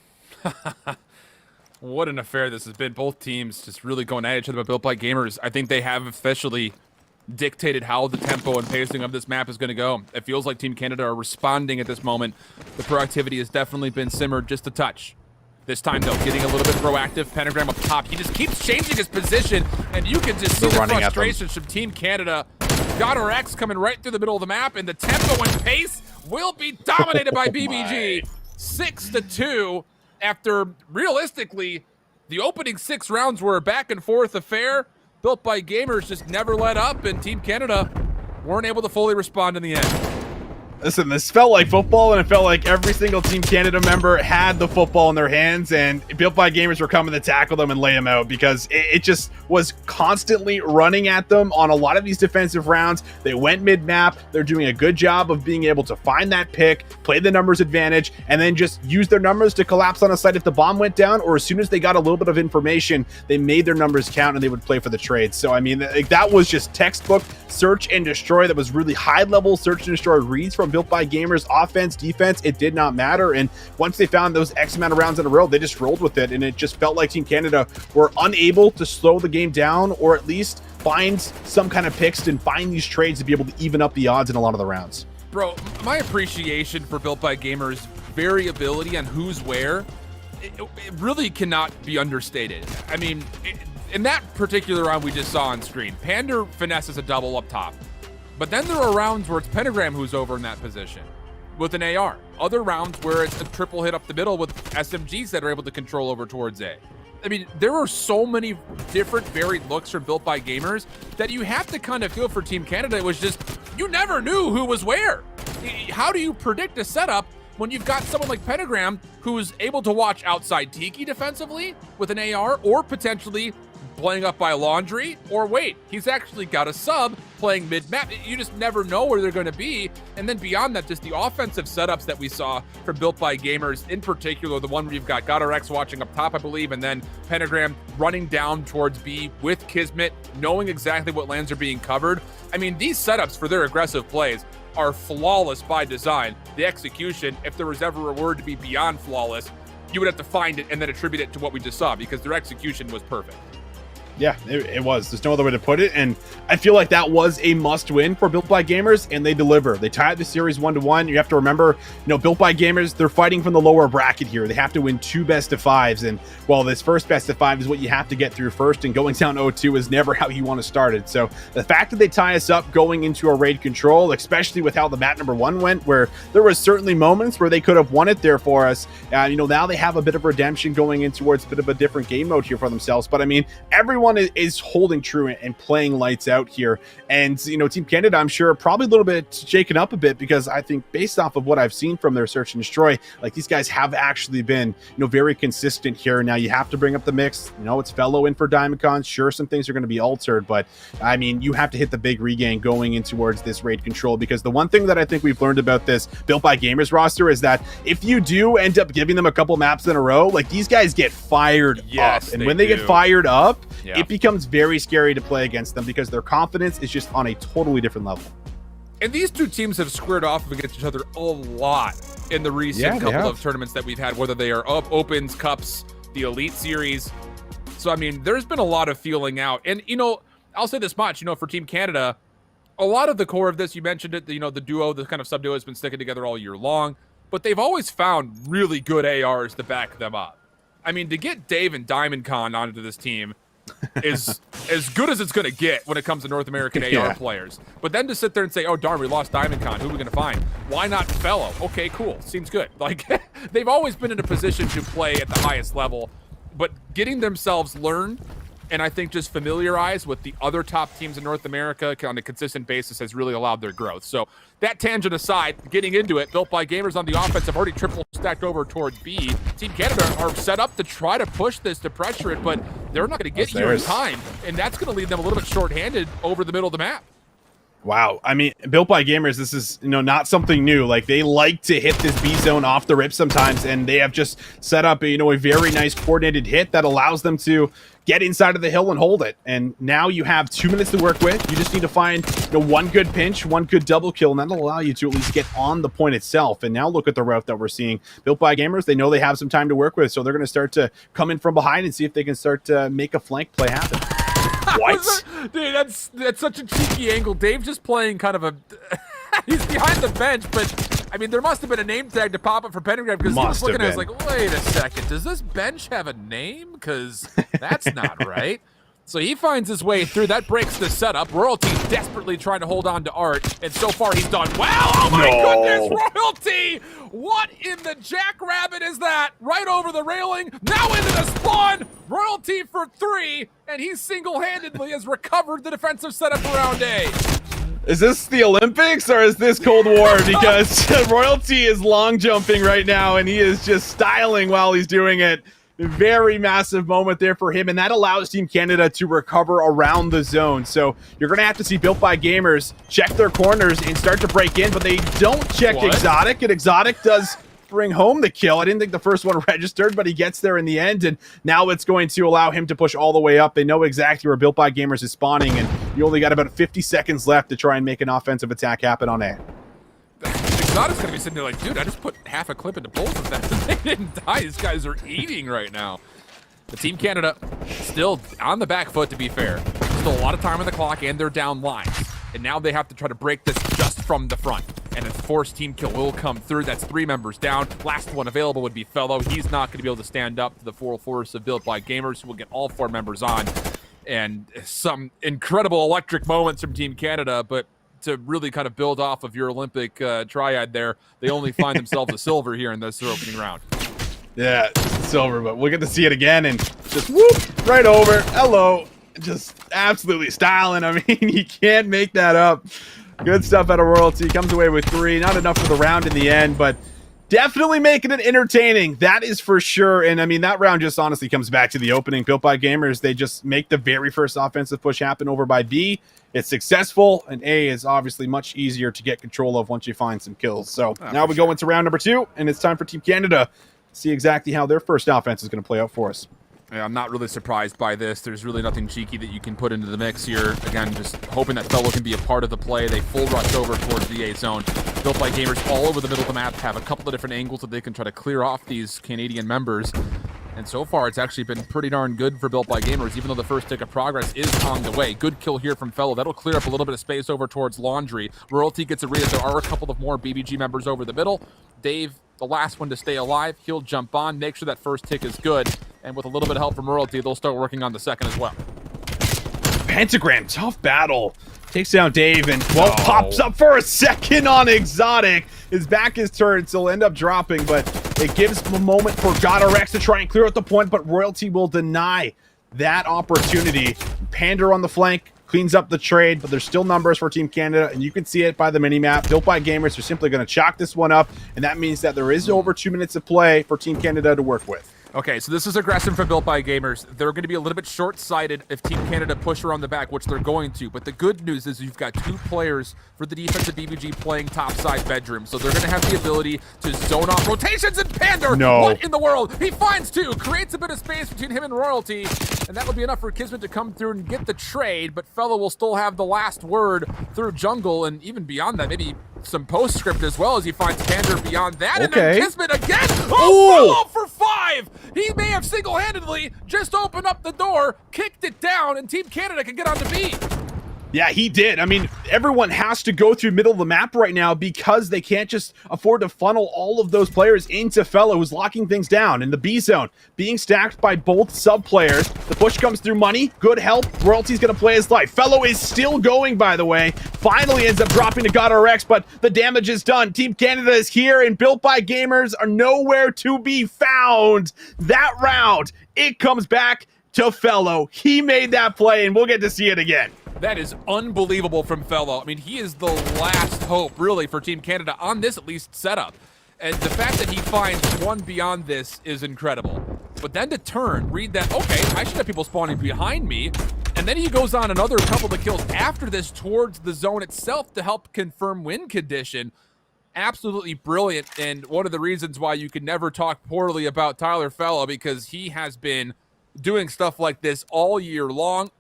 [SPEAKER 1] What an affair this has been. Both teams just really going at each other. But Built by Gamers, I think they have officially dictated how the tempo and pacing of this map is going to go. It feels like Team Canada are responding at this moment. The proactivity has definitely been simmered just a touch. This time, though, getting a little bit proactive. Pentagram up top. He just keeps changing his position, and you can just see the frustrations from Team Canada. Got our X coming right through the middle of the map, and the tempo and pace will be dominated by BBG. 6-2 after, realistically, the opening 6 rounds were a back-and-forth affair. Built by Gamers just never let up, and Team Canada weren't able to fully respond in the end.
[SPEAKER 3] Listen, this felt like football, and it felt like every single Team Canada member had the football in their hands, and Built by Gamers were coming to tackle them and lay them out because it just was constantly running at them on a lot of these defensive rounds. They went mid-map. They're doing a good job of being able to find that pick, play the numbers advantage, and then just use their numbers to collapse on a site if the bomb went down, or as soon as they got a little bit of information, they made their numbers count and they would play for the trade. So, I mean, that was just textbook search and destroy. That was really high-level search and destroy reads from Built by Gamers. Offense, defense, it did not matter. And once they found those X amount of rounds in a row, they just rolled with it. And it just felt like Team Canada were unable to slow the game down, or at least find some kind of picks and find these trades to be able to even up the odds in a lot of the rounds.
[SPEAKER 1] Bro, my appreciation for Built by Gamers' variability on who's where, it really cannot be understated. I mean, in that particular round we just saw on screen, Pander finesses a double up top. But then there are rounds where it's Pentagram who's over in that position with an AR. Other rounds where it's a triple hit up the middle with SMGs that are able to control over towards A. I mean, there are so many different varied looks from Built by Gamers that you have to kind of feel for Team Canada. It was just, you never knew who was where. How do you predict a setup when you've got someone like Pentagram who's able to watch outside Tiki defensively with an AR, or potentially playing up by Laundry, or wait, he's actually got a sub playing mid-map. You just never know where they're going to be. And then beyond that, just the offensive setups that we saw from Built by Gamers, in particular, the one where you've got our X watching up top, I believe, and then Pentagram running down towards B with Kismet, knowing exactly what lands are being covered. I mean, these setups for their aggressive plays are flawless by design. The execution, if there was ever a word to be beyond flawless, you would have to find it and then attribute it to what we just saw, because their execution was perfect.
[SPEAKER 3] Yeah, it was. There's no other way to put it. And I feel like that was a must win for Built by Gamers, and they deliver. They tied the series 1-1. You have to remember, Built by Gamers, they're fighting from the lower bracket here. They have to win 2 best of 5s. And well, this first best of 5 is what you have to get through first, and going down 0-2 is never how you want to start it. So the fact that they tie us up going into a raid control, especially with how the map number 1 went, where there was certainly moments where they could have won it there for us. Now they have a bit of redemption going in towards a bit of a different game mode here for themselves. But I mean, everyone is holding true and playing lights out here. And, Team Canada, I'm sure, probably a little bit shaken up a bit, because I think based off of what I've seen from their search and destroy, like, these guys have actually been, very consistent here. Now you have to bring up the mix. It's Fellow in for Diamondcon. Sure, some things are going to be altered, but I mean, you have to hit the big regain going in towards this raid control, because the one thing that I think we've learned about this Built by Gamers roster is that if you do end up giving them a couple maps in a row, like, these guys get fired up. And when they get fired up, it becomes very scary to play against them, because their confidence is just on a totally different level.
[SPEAKER 1] And these two teams have squared off against each other a lot in the recent couple of tournaments that we've had, whether they are Opens, Cups, the Elite Series. So, I mean, there's been a lot of feeling out. And, I'll say this much, for Team Canada, a lot of the core of this, you mentioned it, the duo, the kind of sub-duo has been sticking together all year long, but they've always found really good ARs to back them up. I mean, to get Dave and Diamondcon onto this team is as good as it's going to get when it comes to North American AR players. But then to sit there and say, oh, darn, we lost Diamondcon. Who are we going to find? Why not Fellow? Okay, cool. Seems good. Like, they've always been in a position to play at the highest level, but getting themselves learned and I think just familiarized with the other top teams in North America on a consistent basis has really allowed their growth. So that tangent aside, getting into it, Built by Gamers on the offense have already triple stacked over towards B. Team Canada are set up to try to push this, to pressure it, but they're not going to get here in time, and that's going to leave them a little bit shorthanded over the middle of the map.
[SPEAKER 3] Wow. I mean, Built by Gamers, this is, not something new. Like, they like to hit this B zone off the rip sometimes, and they have just set up, a very nice coordinated hit that allows them to get inside of the hill and hold it. And now you have 2 minutes to work with. You just need to find, one good pinch, one good double kill, and that'll allow you to at least get on the point itself. And now look at the route that we're seeing. Built by Gamers, they know they have some time to work with, so they're going to start to come in from behind and see if they can start to make a flank play happen. What?
[SPEAKER 1] Dude, that's such a cheeky angle. Dave's just playing kind of a... He's behind the bench, but... I mean, there must have been a name tag to pop up for Pentagram because he was looking at us like, wait a second, does this bench have a name? Because that's not right. So he finds his way through. That breaks the setup. Royalty desperately trying to hold on to Art, and so far he's done well. Oh my goodness, Royalty! What in the jackrabbit is that? Right over the railing, now into the spawn! Royalty for 3, and he single-handedly has recovered the defensive setup for round A.
[SPEAKER 3] Is this the Olympics or is this Cold War? Because Royalty is long jumping right now and he is just styling while he's doing it. Very massive moment there for him, and that allows Team Canada to recover around the zone. So you're going to have to see Built by Gamers check their corners and start to break in, but they don't check Exotic, and Exotic does bring home the kill. I didn't think the first one registered, but he gets there in the end, and now it's going to allow him to push all the way up. They know exactly where Built by Gamers is spawning, and you only got about 50 seconds left to try and make an offensive attack happen on A.
[SPEAKER 1] Exotic's gonna be sitting there like, dude, I just put half a clip into both of them. They didn't die. These guys are eating right now. The Team Canada still on the back foot, to be fair. Still a lot of time on the clock, and they're down lines. And now they have to try to break this just from the front. And a forced team kill will come through. That's 3 members down. Last one available would be Fellow. He's not going to be able to stand up to the full force of Built by Gamers, who will get all 4 members on. And some incredible electric moments from Team Canada, but to really kind of build off of your Olympic triad there, they only find themselves a silver here in this opening round.
[SPEAKER 3] Yeah, silver, but we'll get to see it again and just whoop, right over. Hello. Just absolutely styling. I mean, you can't make that up. Good stuff out of Royalty. Comes away with 3. Not enough for the round in the end, but definitely making it entertaining. That is for sure. And I mean, that round just honestly comes back to the opening. Built by Gamers, they just make the very first offensive push happen over by B. It's successful, and A is obviously much easier to get control of once you find some kills. So now we go into round number 2, and it's time for Team Canada to see exactly how their first offense is going to play out for us.
[SPEAKER 1] Yeah, I'm not really surprised by this. There's really nothing cheeky that you can put into the mix here. Again, just hoping that Fellow can be a part of the play. They full rush over towards the A zone. Built by Gamers all over the middle of the map, have a couple of different angles that they can try to clear off these Canadian members. And so far, it's actually been pretty darn good for Built by Gamers, even though the first tick of progress is on the way. Good kill here from Fellow. That'll clear up a little bit of space over towards Laundry. Royalty gets a read that there are a couple of more BBG members over the middle. Dave, the last one to stay alive, he'll jump on, make sure that first tick is good. And with a little bit of help from Royalty, they'll start working on the second as well.
[SPEAKER 3] Pentagram, tough battle. Takes down Dave and, well, pops up for a second on Exotic. His back is turned, so he'll end up dropping, but it gives a moment for GodRx to try and clear out the point, but Royalty will deny that opportunity. Pander on the flank, cleans up the trade, but there's still numbers for Team Canada, and you can see it by the mini-map. Built by Gamers are simply going to chalk this one up, and that means that there is over 2 minutes of play for Team Canada to work with.
[SPEAKER 1] Okay, so this is aggressive for Built by Gamers. They're going to be a little bit short-sighted if Team Canada push around the back, which they're going to. But the good news is you've got 2 players for the defensive BBG playing topside bedroom. So they're going to have the ability to zone off rotations and Pander.
[SPEAKER 3] No.
[SPEAKER 1] What in the world? He finds 2, creates a bit of space between him and Royalty. And that would be enough for Kismet to come through and get the trade. But Fellow will still have the last word through jungle. And even beyond that, maybe some postscript as well as he finds Pander beyond that. And then Kismet again. Oh, Fellow for 5. He may have single-handedly just opened up the door, kicked it down, and Team Canada can get on the B.
[SPEAKER 3] Yeah, he did. I mean, everyone has to go through middle of the map right now because they can't just afford to funnel all of those players into Fellow, who's locking things down in the B zone, being stacked by both sub players. The push comes through money, good help. Royalty's going to play his life. Fellow is still going, by the way. Finally ends up dropping to GodRx, but the damage is done. Team Canada is here, and Built by Gamers are nowhere to be found. That round, it comes back to Fellow. He made that play, and we'll get to see it again.
[SPEAKER 1] That is unbelievable from Fellow. I mean, he is the last hope, really, for Team Canada on this, at least, setup. And the fact that he finds one beyond this is incredible. But then to turn, read that, okay, I should have people spawning behind me, And then he goes on another couple of kills after this towards the zone itself to help confirm win condition. Absolutely brilliant, and one of the reasons why you can never talk poorly about Tyler Fellow, because he has been doing stuff like this all year long,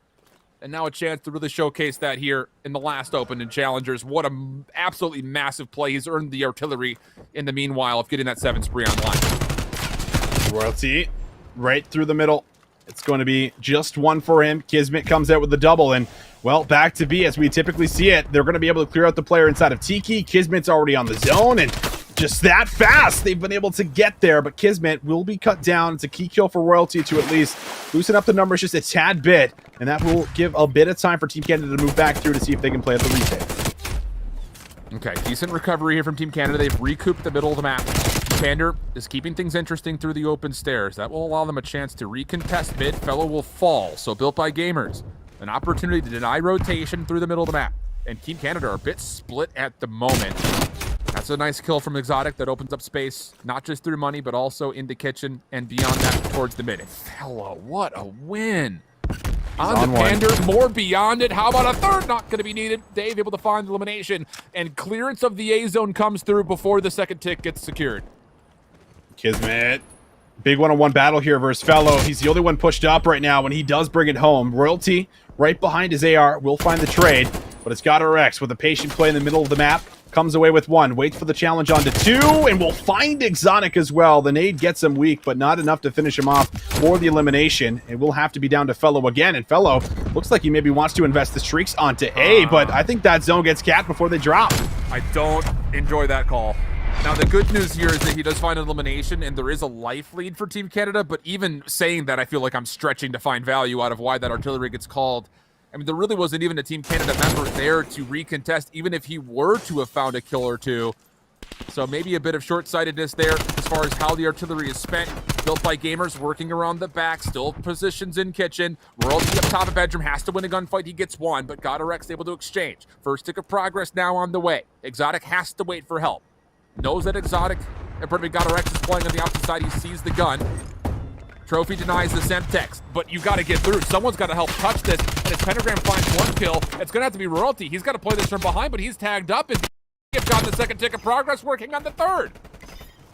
[SPEAKER 1] and now a chance to really showcase that here in the last Open in Challengers. What a absolutely massive play. He's earned the artillery in the meanwhile of getting that 7 spree online.
[SPEAKER 3] Royalty right through the middle. It's going to be just one for him. Kismet comes out with the double, and well, back to B as we typically see it. They're going to be able to clear out the player inside of Tiki. Kismet's already on the zone, and just that fast they've been able to get there, but Kismet will be cut down. It's a key kill for Royalty to at least loosen up the numbers just a tad bit, and that will give a bit of time for Team Canada to move back through to see if they can play at the retake.
[SPEAKER 1] Okay, decent recovery here from Team Canada. They've recouped the middle of the map. Pander is keeping things interesting through the open stairs. That will allow them a chance to recontest mid. Fellow will fall, so Built by Gamers, an opportunity to deny rotation through the middle of the map. And Team Canada are a bit split at the moment. That's a nice kill from Exotic that opens up space, not just through money, but also into kitchen and beyond that towards the mid. And Fellow, what a win. On the Pander, more beyond it. How about a third? Not going to be needed. Dave able to find the elimination, and clearance of the A zone comes through before the second tick gets secured.
[SPEAKER 3] Kismet, big one-on-one battle here versus Fellow. He's the only one pushed up right now when he does bring it home. Royalty right behind his AR will find the trade, but it's got RX with a patient play in the middle of the map. Comes away with 1, waits for the challenge onto 2, and will find Exotic as well. The nade gets him weak, but not enough to finish him off for the elimination. It will have to be down to Fellow again, and Fellow looks like he maybe wants to invest the streaks onto A, but I think that zone gets capped before they drop.
[SPEAKER 1] I don't enjoy that call. Now, the good news here is that he does find an elimination, and there is a life lead for Team Canada, but even saying that, I feel like I'm stretching to find value out of why that artillery gets called. I mean, there really wasn't even a Team Canada member there to recontest, even if he were to have found a kill or two. So maybe a bit of short-sightedness there as far as how the artillery is spent. Built by Gamers, working around the back, still positions in kitchen. Royalty up top of bedroom, has to win a gunfight, he gets 1, but GodRX able to exchange. First tick of progress now on the way. Exotic has to wait for help. Knows that GodRX is playing on the opposite side, he sees the gun. Trophy denies the Semtex, but you got to get through. Someone's got to help touch this, and as Pentagram finds 1 kill, it's going to have to be Royalty. He's got to play this from behind, but he's tagged up, and have gotten the second tick of progress, working on the third.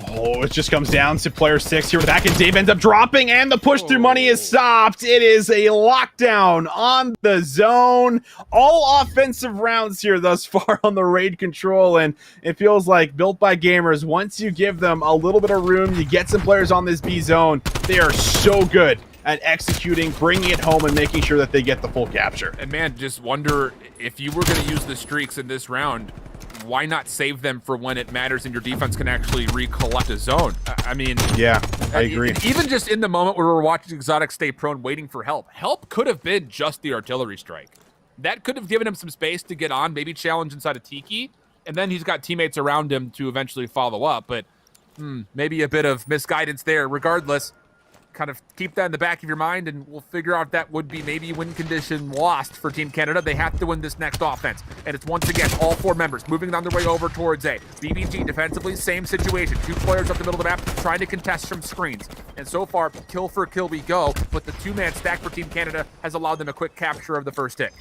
[SPEAKER 3] Oh, it just comes down to player 6 here with back, and Dave ends up dropping, and the push through money is stopped. It is a lockdown on the zone. All offensive rounds here thus far on the raid control, and it feels like Built by Gamers, once you give them a little bit of room, you get some players on this B zone, they are so good at executing, bringing it home, and making sure that they get the full capture.
[SPEAKER 1] And man, just wonder if you were going to use the streaks in this round, why not save them for when it matters and your defense can actually recollect a zone? I mean,
[SPEAKER 3] yeah, I agree.
[SPEAKER 1] Even just in the moment where we're watching Exotic stay prone, waiting for help could have been just the artillery strike. That could have given him some space to get on, maybe challenge inside of Tiki, and then he's got teammates around him to eventually follow up. But maybe a bit of misguidance there. Regardless, kind of keep that in the back of your mind, and we'll figure out if that would be maybe win condition lost for Team Canada. They have to win this next offense, and it's once again all 4 members moving on their way over towards A. BBG defensively, same situation. 2 players up the middle of the map trying to contest from screens, and so far kill for kill we go, but the 2-man stack for Team Canada has allowed them a quick capture of the first hit.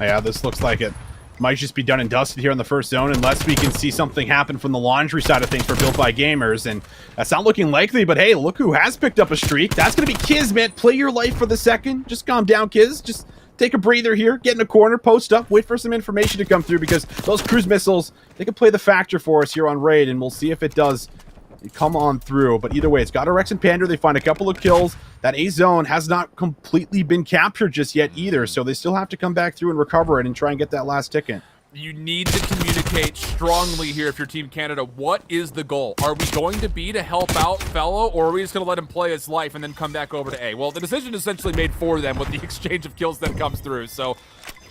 [SPEAKER 3] Yeah, this looks like it might just be done and dusted here in the first zone unless we can see something happen from the laundry side of things for Built by Gamers, and that's not looking likely, but hey, look who has picked up a streak. That's going to be Kismet. Play your life for the second. Just calm down, Kiz. Just take a breather here, get in a corner, post up, wait for some information to come through, because those cruise missiles, they can play the factor for us here on Raid, and we'll see if it does come on through. But either way, it's got RX and Pander. They find a couple of kills. That A zone has not completely been captured just yet either, so they still have to come back through and recover it and try and get that last tick in.
[SPEAKER 1] You need to communicate strongly here if you're Team Canada. What is the goal? Are we going to be to help out Fellow, or are we just going to let him play his life and then come back over to A? Well, the decision is essentially made for them with the exchange of kills that comes through. So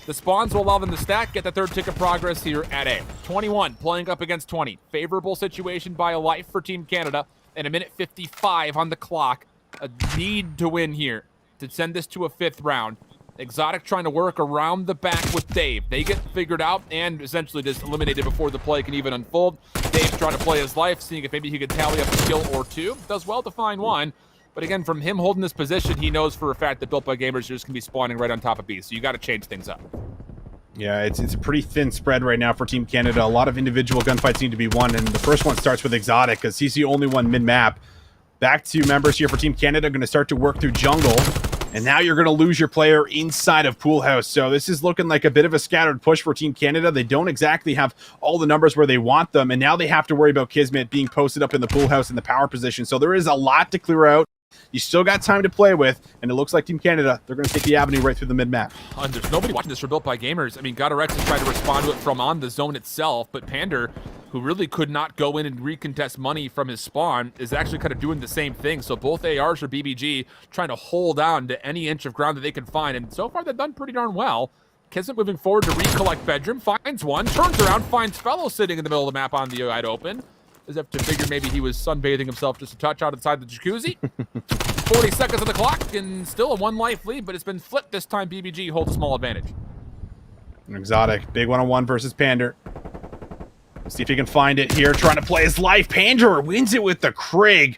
[SPEAKER 1] the spawns will allow them to stack, get the 3rd tick of progress here at A. 21 playing up against 20. Favorable situation by a life for Team Canada, and a minute 55 on the clock. A need to win here to send this to a 5th round. Exotic trying to work around the back with Dave. They get figured out and essentially just eliminated before the play can even unfold. Dave's trying to play his life, seeing if maybe he could tally up a kill or 2. Does well to find 1. But again, from him holding this position, he knows for a fact that Built by Gamers are just going to be spawning right on top of B. So you got to change things up.
[SPEAKER 3] Yeah, it's a pretty thin spread right now for Team Canada. A lot of individual gunfights need to be won, and the first one starts with Exotic because he's the only one mid-map. Back to members here for Team Canada, going to start to work through jungle, and now you're going to lose your player inside of Pool House. So this is looking like a bit of a scattered push for Team Canada. They don't exactly have all the numbers where they want them, and now they have to worry about Kismet being posted up in the Pool House in the power position. So there is a lot to clear out. You still got time to play with, and it looks like Team Canada, they're going to take the avenue right through the mid-map.
[SPEAKER 1] And there's nobody watching this for Built by Gamers. I mean, Godorex is trying to respond to it from on the zone itself, but Pander, who really could not go in and recontest money from his spawn, is actually kind of doing the same thing. So both ARs or BBG trying to hold on to any inch of ground that they can find, and so far they've done pretty darn well. Kismet moving forward to recollect bedroom, finds one, turns around, finds Fellow sitting in the middle of the map on the wide open. As if to figure maybe he was sunbathing himself just a touch outside the jacuzzi. 40 seconds on the clock and still a 1-life lead, but it's been flipped this time. BBG holds a small advantage.
[SPEAKER 3] An Exotic, big one-on-one versus Pander. Let's see if he can find it here, trying to play his life. Pander wins it with the Krig.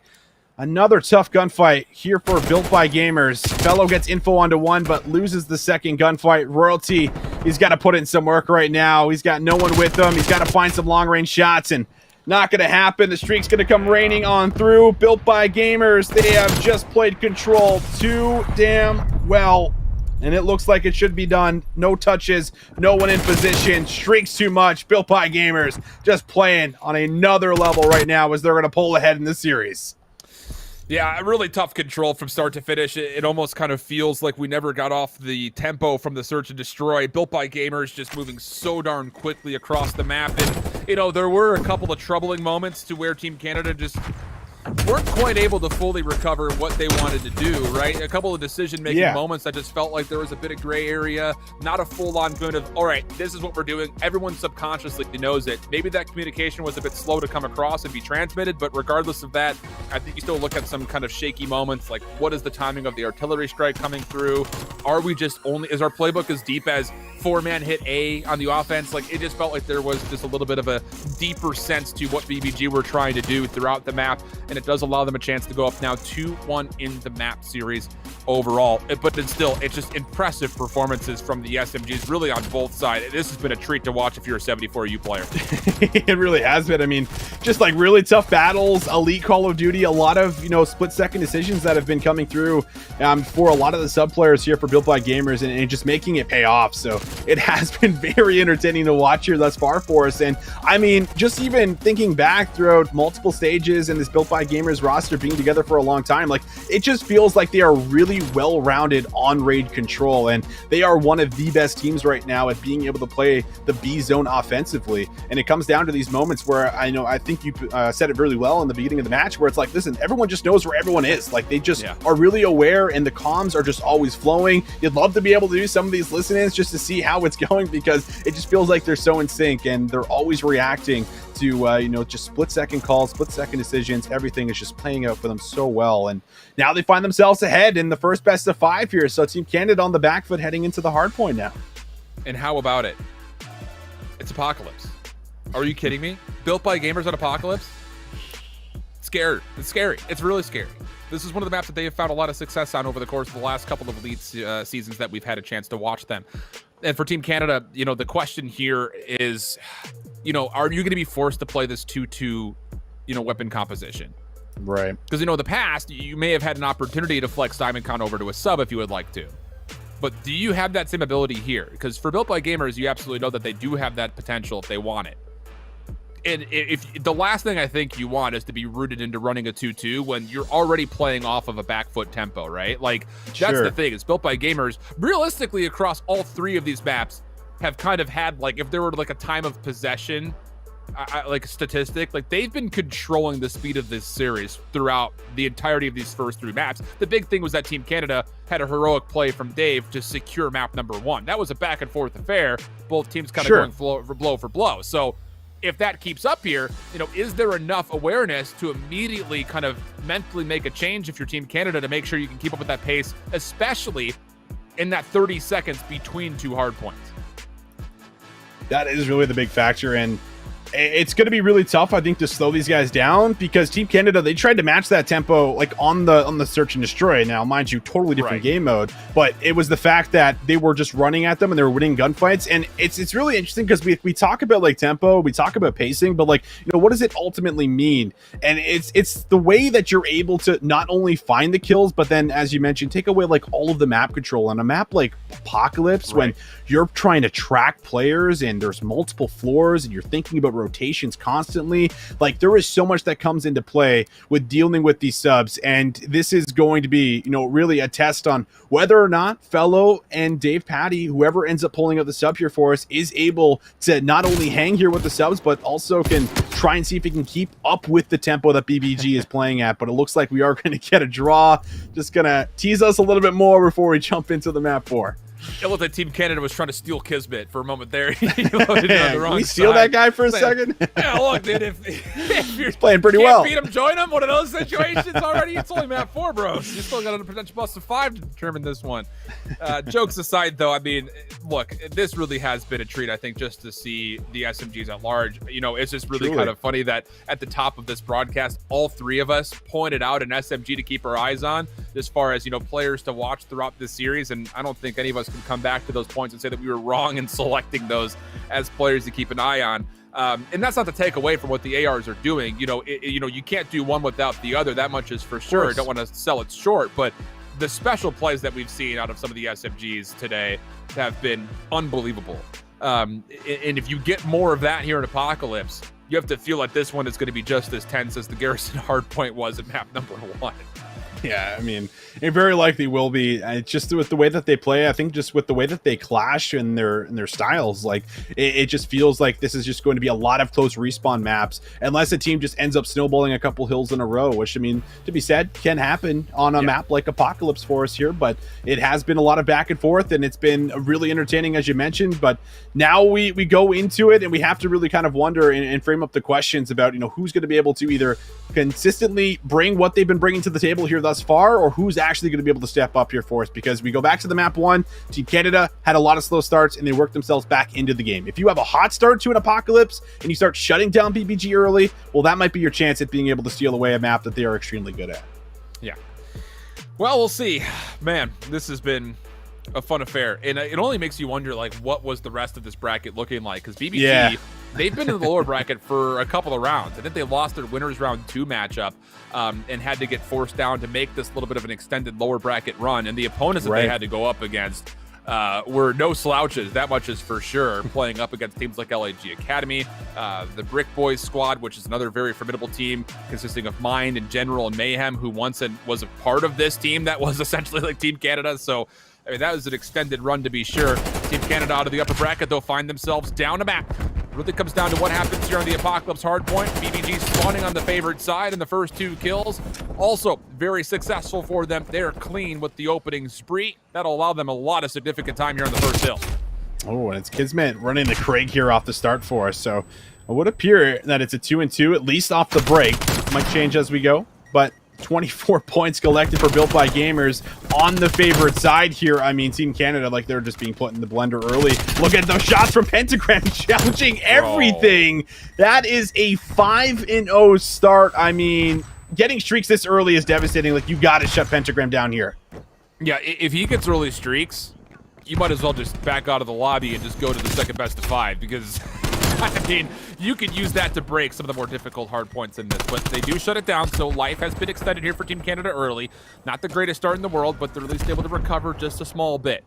[SPEAKER 3] Another tough gunfight here for Built by Gamers. Fellow gets info onto one, but loses the second gunfight. Royalty, he's got to put in some work right now. He's got no one with him. He's got to find some long-range shots, and not going to happen. The streak's going to come raining on through. Built by Gamers, they have just played control too damn well. And it looks like it should be done. No touches, no one in position. Streaks too much. Built by Gamers just playing on another level right now as they're going to pull ahead in this series.
[SPEAKER 1] Yeah, a really tough control from start to finish. It almost kind of feels like we never got off the tempo from the search and destroy. Built by Gamers just moving so darn quickly across the map. And, you know, there were a couple of troubling moments to where Team Canada just weren't quite able to fully recover what they wanted to do, right? A couple of decision-making moments that just felt like there was a bit of gray area, not a full-on good of, all right, this is what we're doing. Everyone subconsciously knows it. Maybe that communication was a bit slow to come across and be transmitted, but regardless of that, I think you still look at some kind of shaky moments, like what is the timing of the artillery strike coming through? Are we just only, is our playbook as deep as 4-man hit A on the offense? Like, it just felt like there was just a little bit of a deeper sense to what BBG were trying to do throughout the map, and it does allow them a chance to go up now 2-1 in the map series overall. But then still, it's just impressive performances from the SMGs really on both sides. This has been a treat to watch if you're a 74U player.
[SPEAKER 3] It really has been. I mean, just like really tough battles, elite Call of Duty, a lot of, you know, split-second decisions that have been coming through for a lot of the sub-players here for Built by Gamers, and just making it pay off. So it has been very entertaining to watch here thus far for us. And I mean, just even thinking back throughout multiple stages and this Built by Gamers roster being together for a long time, like, it just feels like they are really well-rounded on raid control, and they are one of the best teams right now at being able to play the B zone offensively. And it comes down to these moments where I think you said it really well in the beginning of the match, where it's like, listen, everyone just knows where everyone is. Like, they just are really aware, and the comms are just always flowing. You'd love to be able to do some of these listen-ins just to see how it's going, because it just feels like they're so in sync, and they're always reacting to just split-second calls, split-second decisions. Everything is just playing out for them so well, and now they find themselves ahead in the first best of 5 here. So Team Canada on the back foot heading into the hard point now.
[SPEAKER 1] And how about it? It's Apocalypse. Are you kidding me? Built by Gamers on Apocalypse? Scared. It's scary. It's really scary. This is one of the maps that they have found a lot of success on over the course of the last couple of elite seasons that we've had a chance to watch them. And for Team Canada, the question here is, are you going to be forced to play this 2-2, weapon composition?
[SPEAKER 3] Right.
[SPEAKER 1] Because, in the past, you may have had an opportunity to flex Diamond Con over to a sub if you would like to. But do you have that same ability here? Because for Built by Gamers, you absolutely know that they do have that potential if they want it. And if the last thing I think you want is to be rooted into running a 2-2 when you're already playing off of a back foot tempo, right? Like, that's the thing. It's Built by Gamers. Realistically, across all 3 of these maps, have kind of had, like, if there were like a time of possession, like a statistic, like, they've been controlling the speed of this series throughout the entirety of these first 3 maps. The big thing was that Team Canada had a heroic play from Dave to secure map number 1. That was a back and forth affair. Both teams kind of going blow for blow. So if that keeps up here, is there enough awareness to immediately kind of mentally make a change if you're Team Canada to make sure you can keep up with that pace, especially in that 30 seconds between 2 hard points?
[SPEAKER 3] That is really the big factor. And it's going to be really tough, I think, to slow these guys down, because Team Canada, they tried to match that tempo like on the search and destroy. Now, mind you, totally different game mode, but it was the fact that they were just running at them and they were winning gunfights. And it's really interesting because we talk about like tempo, we talk about pacing, but like, you know, what does it ultimately mean? And it's the way that you're able to not only find the kills, but then, as you mentioned, take away like all of the map control on a map like Apocalypse, when you're trying to track players and there's multiple floors and you're thinking about rotations constantly. Like, there is so much that comes into play with dealing with these subs, and this is going to be, you know, really a test on whether or not Fellow and Dave Patty, whoever ends up pulling up the sub here for us, is able to not only hang here with the subs, but also can try and see if he can keep up with the tempo that BBG is playing at. But it looks like we are going to get a draw. Just going to tease us a little bit more before we jump into the map 4.
[SPEAKER 1] It looked like Team Canada was trying to steal Kismet for a moment there. Can
[SPEAKER 3] we steal that guy for a second?
[SPEAKER 1] Yeah, look, dude, if you're
[SPEAKER 3] playing pretty well,
[SPEAKER 1] beat him, join him. One of those situations already. It's only map 4, bro. You still got a potential bust of 5 to determine this one. Jokes aside, though, I mean, look, this really has been a treat, I think, just to see the SMGs at large. You know, it's just really kind of funny that at the top of this broadcast, all 3 of us pointed out an SMG to keep our eyes on as far as, you know, players to watch throughout this series. And I don't think any of us can come back to those points and say that we were wrong in selecting those as players to keep an eye on. And that's not to take away from what the ARs are doing. You know, you can't do one without the other. That much is for sure. I don't want to sell it short, but the special plays that we've seen out of some of the SMGs today have been unbelievable. And if you get more of that here in Apocalypse, you have to feel like this one is going to be just as tense as the Garrison Hardpoint was at map number 1.
[SPEAKER 3] Yeah, I mean, it very likely will be. It's just with the way that they play. I think just with the way that they clash in their styles, like it just feels like this is just going to be a lot of close respawn maps, unless a team just ends up snowballing a couple hills in a row, which, I mean, to be said, can happen on a map like Apocalypse for us here. But it has been a lot of back and forth, and it's been really entertaining, as you mentioned. But now we go into it, and we have to really kind of wonder and frame up the questions about, you know, who's going to be able to either consistently bring what they've been bringing to the table here thus far, or who's actually going to be able to step up here for us. Because we go back to the map 1, Team Canada had a lot of slow starts and they worked themselves back into the game. If you have a hot start to an Apocalypse and you start shutting down BBG early, well, that might be your chance at being able to steal away a map that they are extremely good at.
[SPEAKER 1] Yeah. Well, we'll see. Man, this has been a fun affair, and it only makes you wonder, like, what was the rest of this bracket looking like? Because BBG, they've been in the lower bracket for a couple of rounds. I think they lost their winners round 2 matchup and had to get forced down to make this little bit of an extended lower bracket run, and the opponents that they had to go up against were no slouches, that much is for sure, playing up against teams like LAG Academy, the Brick Boys squad, which is another very formidable team consisting of Mind and General and Mayhem, who once was a part of this team that was essentially like Team Canada. So I mean, that was an extended run, to be sure. Team Canada out of the upper bracket, they'll find themselves down a map. It really comes down to what happens here on the Apocalypse Hardpoint. BBG spawning on the favored side in the first 2 kills. Also, very successful for them. They're clean with the opening spree. That'll allow them a lot of significant time here on the first hill.
[SPEAKER 3] Oh, and it's Kismet running the Craig here off the start for us. So it would appear that it's a 2-2, at least off the break. Might change as we go, but 24 points collected for Built by Gamers on the favorite side here. I mean, Team Canada, like, they're just being put in the blender early. Look at those shots from Pentagram, challenging everything. That is a 5-0 start. I mean, getting streaks this early is devastating. Like, you got to shut Pentagram down here.
[SPEAKER 1] Yeah, if he gets early streaks, you might as well just back out of the lobby and just go to the second best of 5, because I mean, you could use that to break some of the more difficult hard points in this, but they do shut it down, so life has been extended here for Team Canada early. Not the greatest start in the world, but they're at least able to recover just a small bit.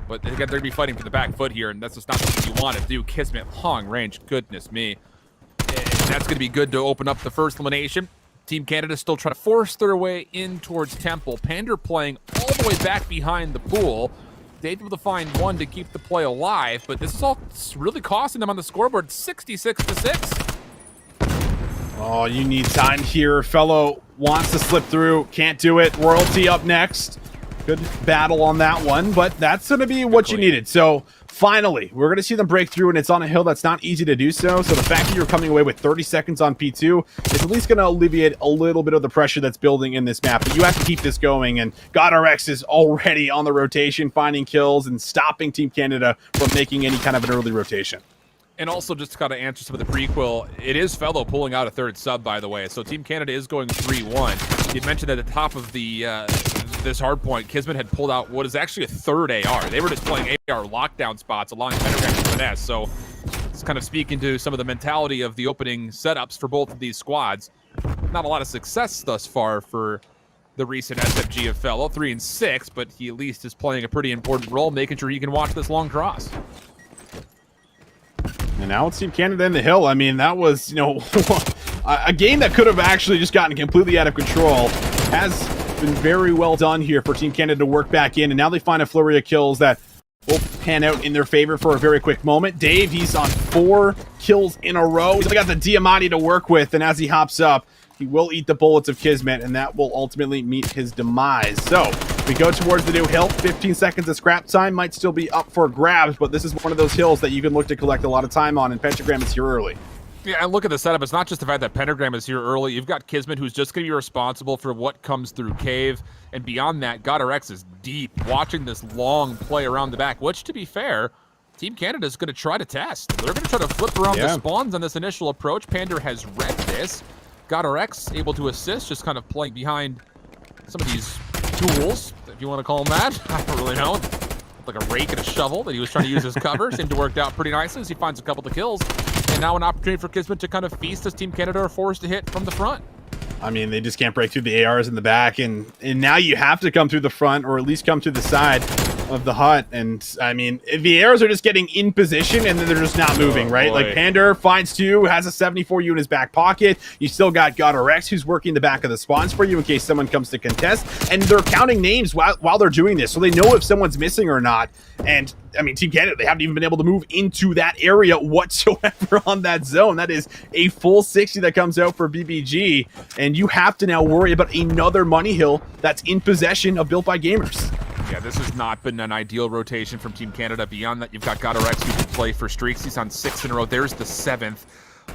[SPEAKER 1] But again, they're going to be fighting for the back foot here, and that's just not something you want to do. Kismet, long range, goodness me. And that's going to be good to open up the first elimination. Team Canada still trying to force their way in towards Temple. Pander playing all the way back behind the pool. They're able to find one to keep the play alive, but this is all really costing them on the scoreboard. 66-6.
[SPEAKER 3] Oh, you need time here. Fellow wants to slip through, can't do it. Royalty up next. Good battle on that one, but that's going to be what you needed. So finally, we're going to see them break through, and it's on a hill that's not easy to do so. So the fact that you're coming away with 30 seconds on P2 is at least going to alleviate a little bit of the pressure that's building in this map. But you have to keep this going, and GodRx is already on the rotation, finding kills and stopping Team Canada from making any kind of an early rotation.
[SPEAKER 1] And also, just to kind of answer some of the prequel, it is Fellow pulling out a third sub, by the way. So Team Canada is going 3-1. You'd mentioned at the top of the this hardpoint, Kismet had pulled out what is actually a third AR. They were just playing AR lockdown spots along Pentagram and Finesse. So it's kind of speaking to some of the mentality of the opening setups for both of these squads. Not a lot of success thus far for the recent SFG of Fellow. 3-6, but he at least is playing a pretty important role, making sure he can watch this long cross.
[SPEAKER 3] And now it's Team Canada in the hill. I mean, that was, a game that could have actually just gotten completely out of control. Has been very well done here for Team Canada to work back in, and now they find a flurry of kills that will pan out in their favor for a very quick moment. Dave, he's on 4 kills in a row. He's got the Diamante to work with, and as he hops up, he will eat the bullets of Kismet, and that will ultimately meet his demise. So we go towards the new hill. 15 seconds of scrap time might still be up for grabs, but this is one of those hills that you can look to collect a lot of time on, and Pentagram is here early.
[SPEAKER 1] Yeah, and look at the setup. It's not just the fact that Pentagram is here early. You've got Kismet, who's just going to be responsible for what comes through Cave. And beyond that, GodRx is deep, watching this long play around the back, which, to be fair, Team Canada is going to try to test. They're going to try to flip around the spawns on this initial approach. Pander has read this. GodRx able to assist, just kind of playing behind some of these tools, if you want to call them that. I don't really know. Like a rake and a shovel that he was trying to use as cover. Seemed to work out pretty nicely as he finds a couple of kills. And now an opportunity for Kismet to kind of feast as Team Canada are forced to hit from the front.
[SPEAKER 3] I mean, they just can't break through the ARs in the back, and now you have to come through the front, or at least come through the side of the hut. And I mean, the ARs are just getting in position, and then they're just not moving, right? Like Pander finds 2, has a 74U in his back pocket. You still got GodRx, who's working the back of the spawns for you in case someone comes to contest, and they're counting names while they're doing this, so they know if someone's missing or not. And I mean, Team Canada, they haven't even been able to move into that area whatsoever on that zone. That is a full 60 that comes out for BBG, and you have to now worry about another money hill that's in possession of Built by Gamers.
[SPEAKER 1] Yeah, this has not been an ideal rotation from Team Canada. Beyond that, you've got GodRx who can play for streaks. He's on 6 in a row. There's the 7th.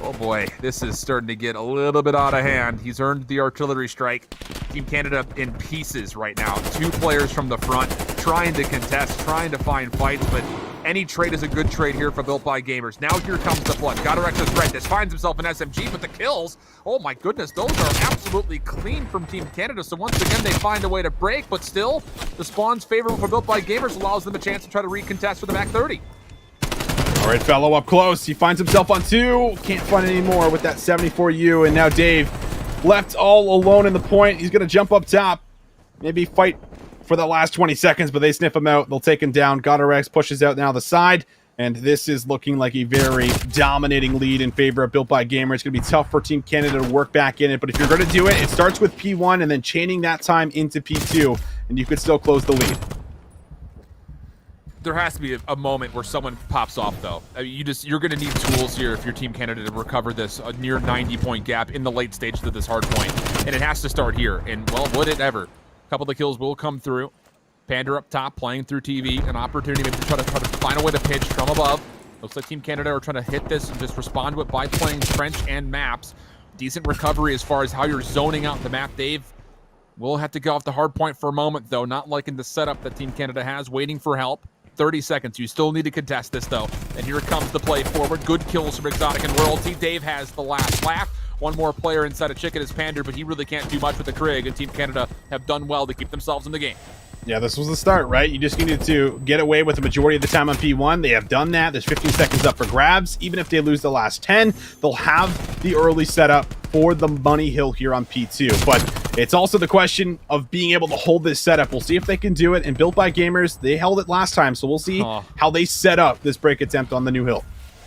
[SPEAKER 1] Oh boy, this is starting to get a little bit out of hand. He's earned the artillery strike. Team Canada in pieces right now. 2 players from the front trying to contest, trying to find fights, but any trade is a good trade here for Built by Gamers. Now here comes the flood. GodRx has read this, finds himself an SMG, but the kills, oh my goodness, those are absolutely clean from Team Canada. So once again, they find a way to break, but still, the spawns favorable for Built by Gamers allows them a chance to try to recontest for the back 30.
[SPEAKER 3] All right, Fellow up close. He finds himself on 2. Can't find any more with that 74U. And now Dave left all alone in the point. He's going to jump up top. Maybe fight for the last 20 seconds, but they sniff him out. They'll take him down. GodRx pushes out now the side. And this is looking like a very dominating lead in favor of Built by Gamer. It's going to be tough for Team Canada to work back in it. But if you're going to do it, it starts with P1 and then chaining that time into P2. And you could still close the lead.
[SPEAKER 1] There has to be a moment where someone pops off, though. I mean, you're going to need tools here if you're Team Canada to recover this near 90-point gap in the late stages of this hard point. And it has to start here. And, well, would it ever? A couple of the kills will come through. Pander up top, playing through TV. An opportunity maybe to try to find a way to pitch from above. Looks like Team Canada are trying to hit this and just respond to it by playing French and maps. Decent recovery as far as how you're zoning out the map, Dave. We'll have to go off the hard point for a moment, though. Not liking the setup that Team Canada has, waiting for help. 30 seconds. You still need to contest this, though. And here comes the play forward. Good kills from Exotic and Royalty. Dave has the last laugh. One more player inside a chicken is Pander, but he really can't do much with the Krieg, and Team Canada have done well to keep themselves in the game.
[SPEAKER 3] Yeah, this was the start, right? You just needed to get away with the majority of the time on P1. They have done that. There's 15 seconds up for grabs. Even if they lose the last 10, they'll have the early setup for the money hill here on P2. But it's also the question of being able to hold this setup. We'll see if they can do it. And Built by Gamers, they held it last time, so we'll see how they set up this break attempt on the new hill.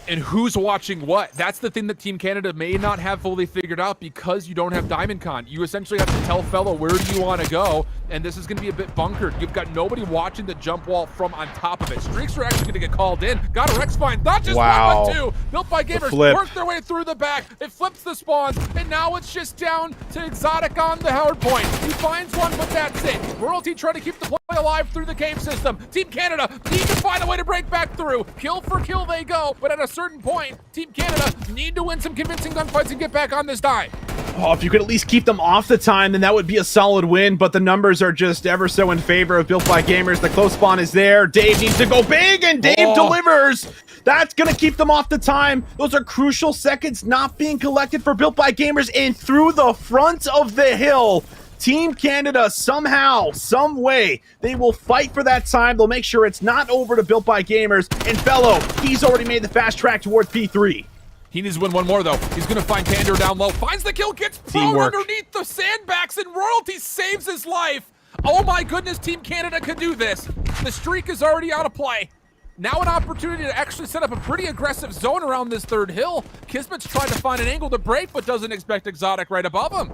[SPEAKER 1] And who's watching what? That's the thing that Team Canada may not have fully figured out because you don't have Diamond Con. You essentially have to tell Fellow where do you want to go, and this is going to be a bit bunkered. You've got nobody watching the jump wall from on top of it. Streaks are actually going to get called in. GodRx finds not just one, but 2. Built by Gamers work their way through the back. It flips the spawns, and now it's just down to Exotic on the hard point. He finds one, but that's it. Royalty trying to keep the play stay alive through the cave system. Team Canada need to find a way to break back through. Kill for kill they go, but at a certain point, Team Canada need to win some convincing gunfights and get back on this dive.
[SPEAKER 3] Oh, if you could at least keep them off the time, then that would be a solid win, but the numbers are just ever so in favor of Built by Gamers. The close spawn is there. Dave needs to go big, and Dave delivers. That's going to keep them off the time. Those are crucial seconds not being collected for Built by Gamers, and through the front of the hill, Team Canada, somehow, some way, they will fight for that time. They'll make sure it's not over to Built by Gamers. And Fellow, he's already made the fast track towards P3.
[SPEAKER 1] He needs to win one more, though. He's going to find Pandora down low. Finds the kill, gets thrown
[SPEAKER 3] Teamwork.
[SPEAKER 1] underneath the sandbags, and Royalty saves his life. Oh my goodness, Team Canada can do this. The streak is already out of play. Now an opportunity to actually set up a pretty aggressive zone around this third hill. Kismet's trying to find an angle to break, but doesn't expect Exotic right above him.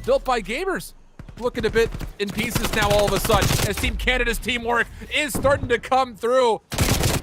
[SPEAKER 1] Built by Gamers. Looking a bit in pieces now all of a sudden, as Team Canada's teamwork is starting to come through.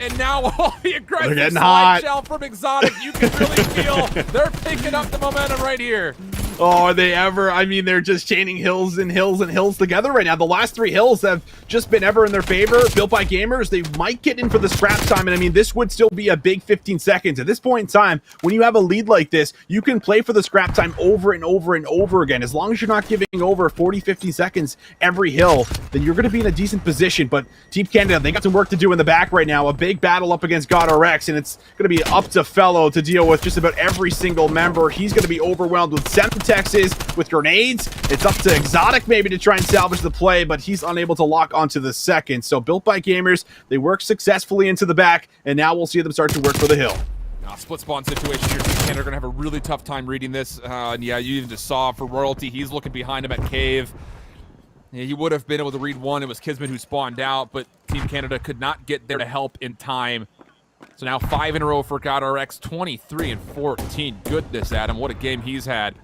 [SPEAKER 1] And now all the aggressive slide shell from Exotic, you can really feel they're picking up the momentum right here.
[SPEAKER 3] Oh, are they ever? I mean, they're just chaining hills and hills and hills together right now. The last three hills have just been ever in their favor. Built by Gamers, they might get in for the scrap time. And I mean, this would still be a big 15 seconds. At this point in time, when you have a lead like this, you can play for the scrap time over and over and over again. As long as you're not giving over 40, 50 seconds every hill, then you're going to be in a decent position. But Team Canada, they got some work to do in the back right now. A big battle up against GodRx, and it's going to be up to Fellow to deal with just about every single member. He's going to be overwhelmed with Semtexes, with grenades. It's up to Exotic maybe to try and salvage the play, but he's unable to lock onto the second. So Built by Gamers, they work successfully into the back, and now we'll see them start to work for the hill.
[SPEAKER 1] Split spawn situation here. Team Canada are going to have a really tough time reading this. And yeah, you even just saw for Royalty, he's looking behind him at Cave. Yeah, he would have been able to read one. It was Kismet who spawned out, but Team Canada could not get there to help in time. So now 5 in a row for GodRx, 23 and 14. Goodness, Adam, what a game he's had.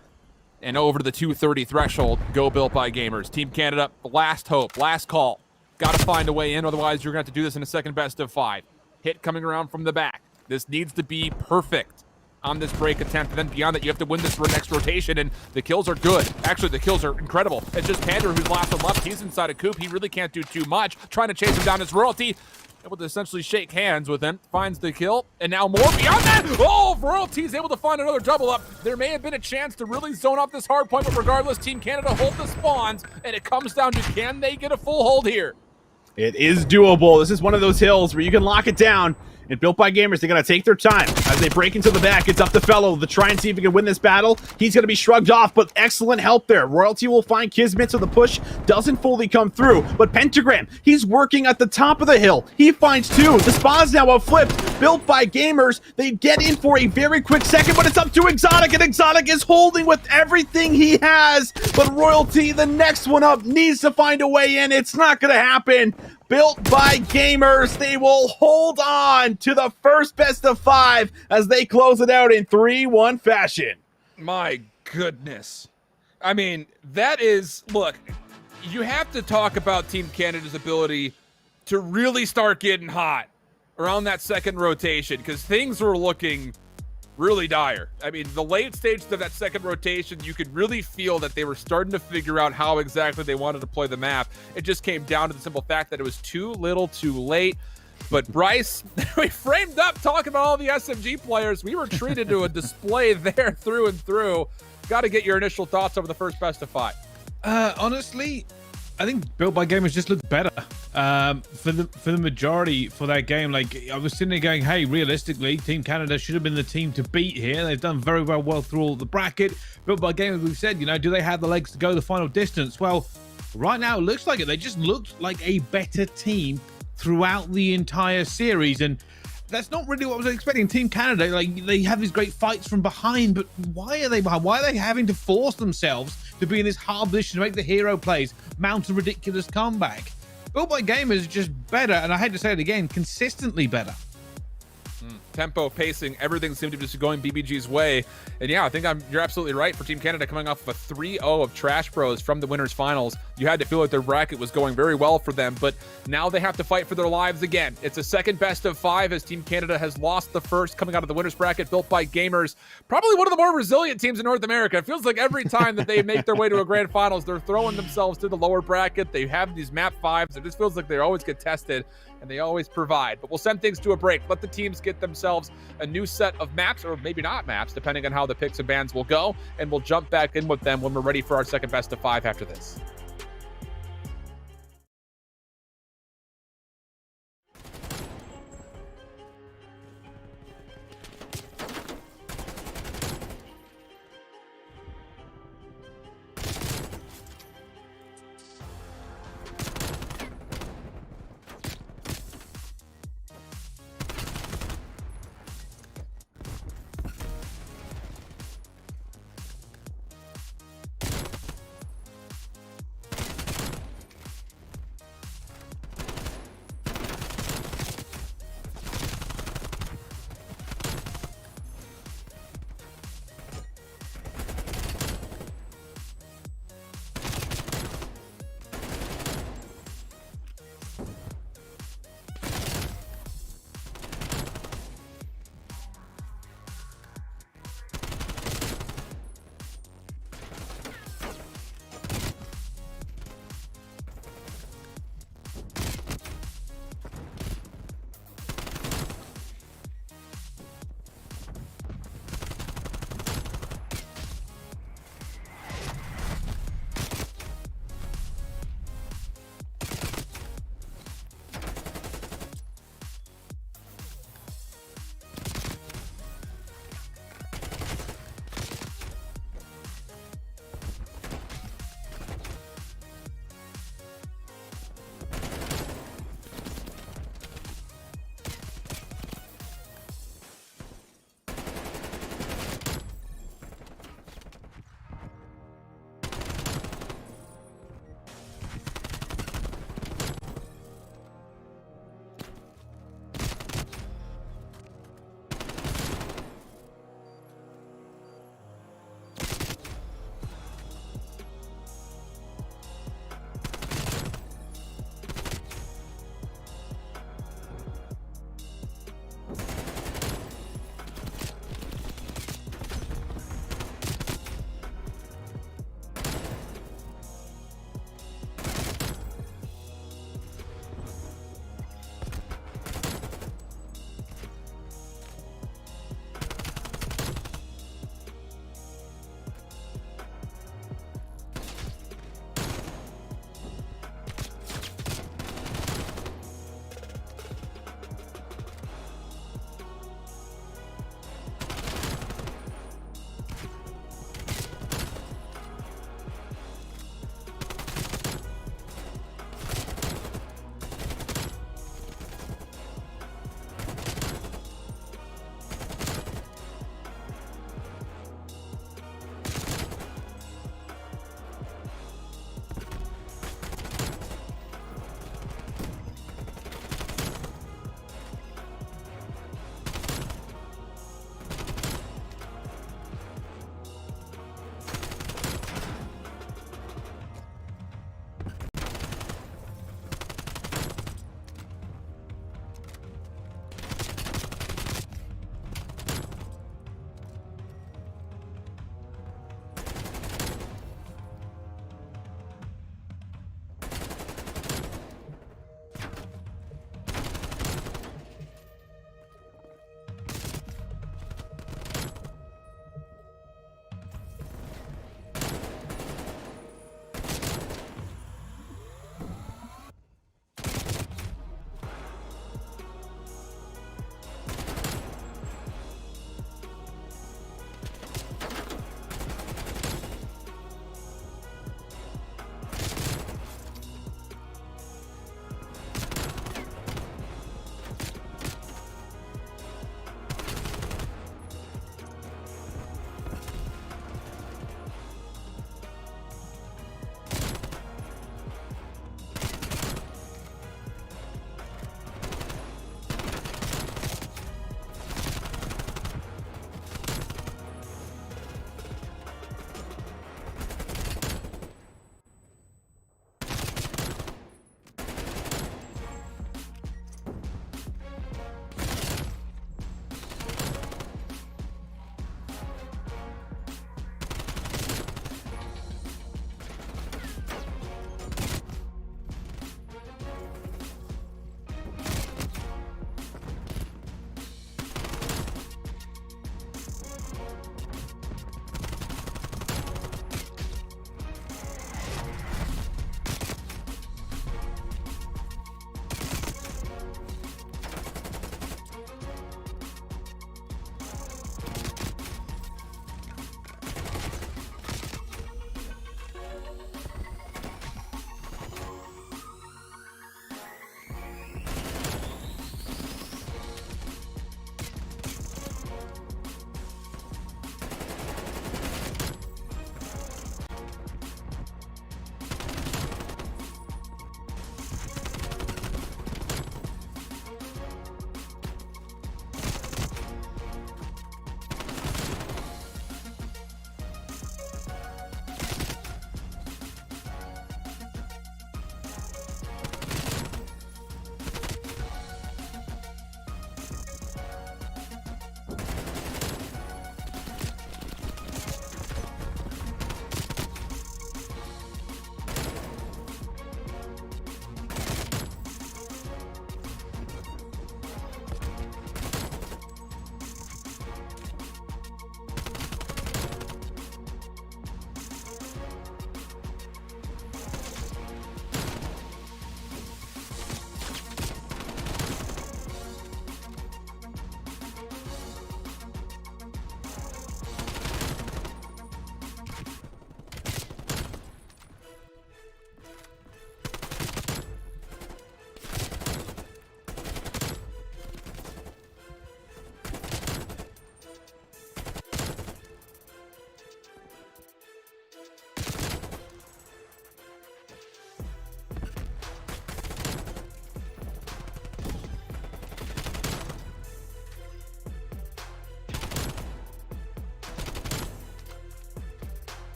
[SPEAKER 1] And over to the 230 threshold, go Built by Gamers. Team Canada, last hope, last call. Got to find a way in, otherwise you're going to have to do this in a second best of 5. Hit coming around from the back. This needs to be perfect on this break attempt. And then beyond that, you have to win this next rotation, and the kills are good. Actually, the kills are incredible. It's just Pander who's last one left. He's inside a coop. He really can't do too much. Trying to chase him down his Royalty. Able to essentially shake hands with him. Finds the kill. And now more beyond that. Oh, Royalty's able to find another double up. There may have been a chance to really zone off this hard point, but regardless, Team Canada hold the spawns, and it comes down to can they get a full hold here?
[SPEAKER 3] It is doable. This is one of those hills where you can lock it down. And Built by Gamers, they got to take their time. As they break into the back, it's up to Fellow to try and see if he can win this battle. He's going to be shrugged off, but excellent help there. Royalty will find Kismet, so the push doesn't fully come through. But Pentagram, he's working at the top of the hill. He finds 2. The spawn's now up flipped. Built by Gamers, they get in for a very quick second, but it's up to Exotic, and Exotic is holding with everything he has. But Royalty, the next one up, needs to find a way in. It's not going to happen. Built by Gamers, they will hold on to the first best of 5 as they close it out in 3-1 fashion.
[SPEAKER 1] My goodness. I mean, that is, look, you have to talk about Team Canada's ability to really start getting hot around that second rotation, because things were looking really dire. I mean, the late stages of that second rotation, you could really feel that they were starting to figure out how exactly they wanted to play the map. It just came down to the simple fact that it was too little too late. But Bryce, we framed up talking about all the SMG players. We were treated to a display there through and through. Got to get your initial thoughts over the first best of 5.
[SPEAKER 2] Honestly, I think Built by Gamers just looked better for the majority for that game. Like, I was sitting there going, hey, realistically, Team Canada should have been the team to beat here. They've done very well through all the bracket. Built by Gamers, we've said, you know, do they have the legs to go the final distance? Well, right now it looks like it. They just looked like a better team throughout the entire series, and that's not really what I was expecting. Team Canada, like, they have these great fights from behind, but why are they behind? Why are they having to force themselves to be in this hard position to make the hero plays, mount a ridiculous comeback? Built by Gamers is just better, and I hate to say it again, consistently better.
[SPEAKER 1] tempo, pacing, everything seemed to be just going BBG's way. And yeah, I think you're absolutely right. For Team Canada coming off of a 3-0 of Trash Bros from the winners finals, you had to feel like their bracket was going very well for them, but now they have to fight for their lives again. It's a second best of 5 as Team Canada has lost the first coming out of the winners bracket built by gamers. Probably one of the more resilient teams in North America. It feels like every time that they make their way to a grand finals, they're throwing themselves to the lower bracket. They have these map 5s. It just feels like they always get tested and they always provide. But we'll send things to a break. Let the teams get themselves a new set of maps, or maybe not maps, depending on how the picks and bans will go, and we'll jump back in with them when we're ready for our second best of 5 after this.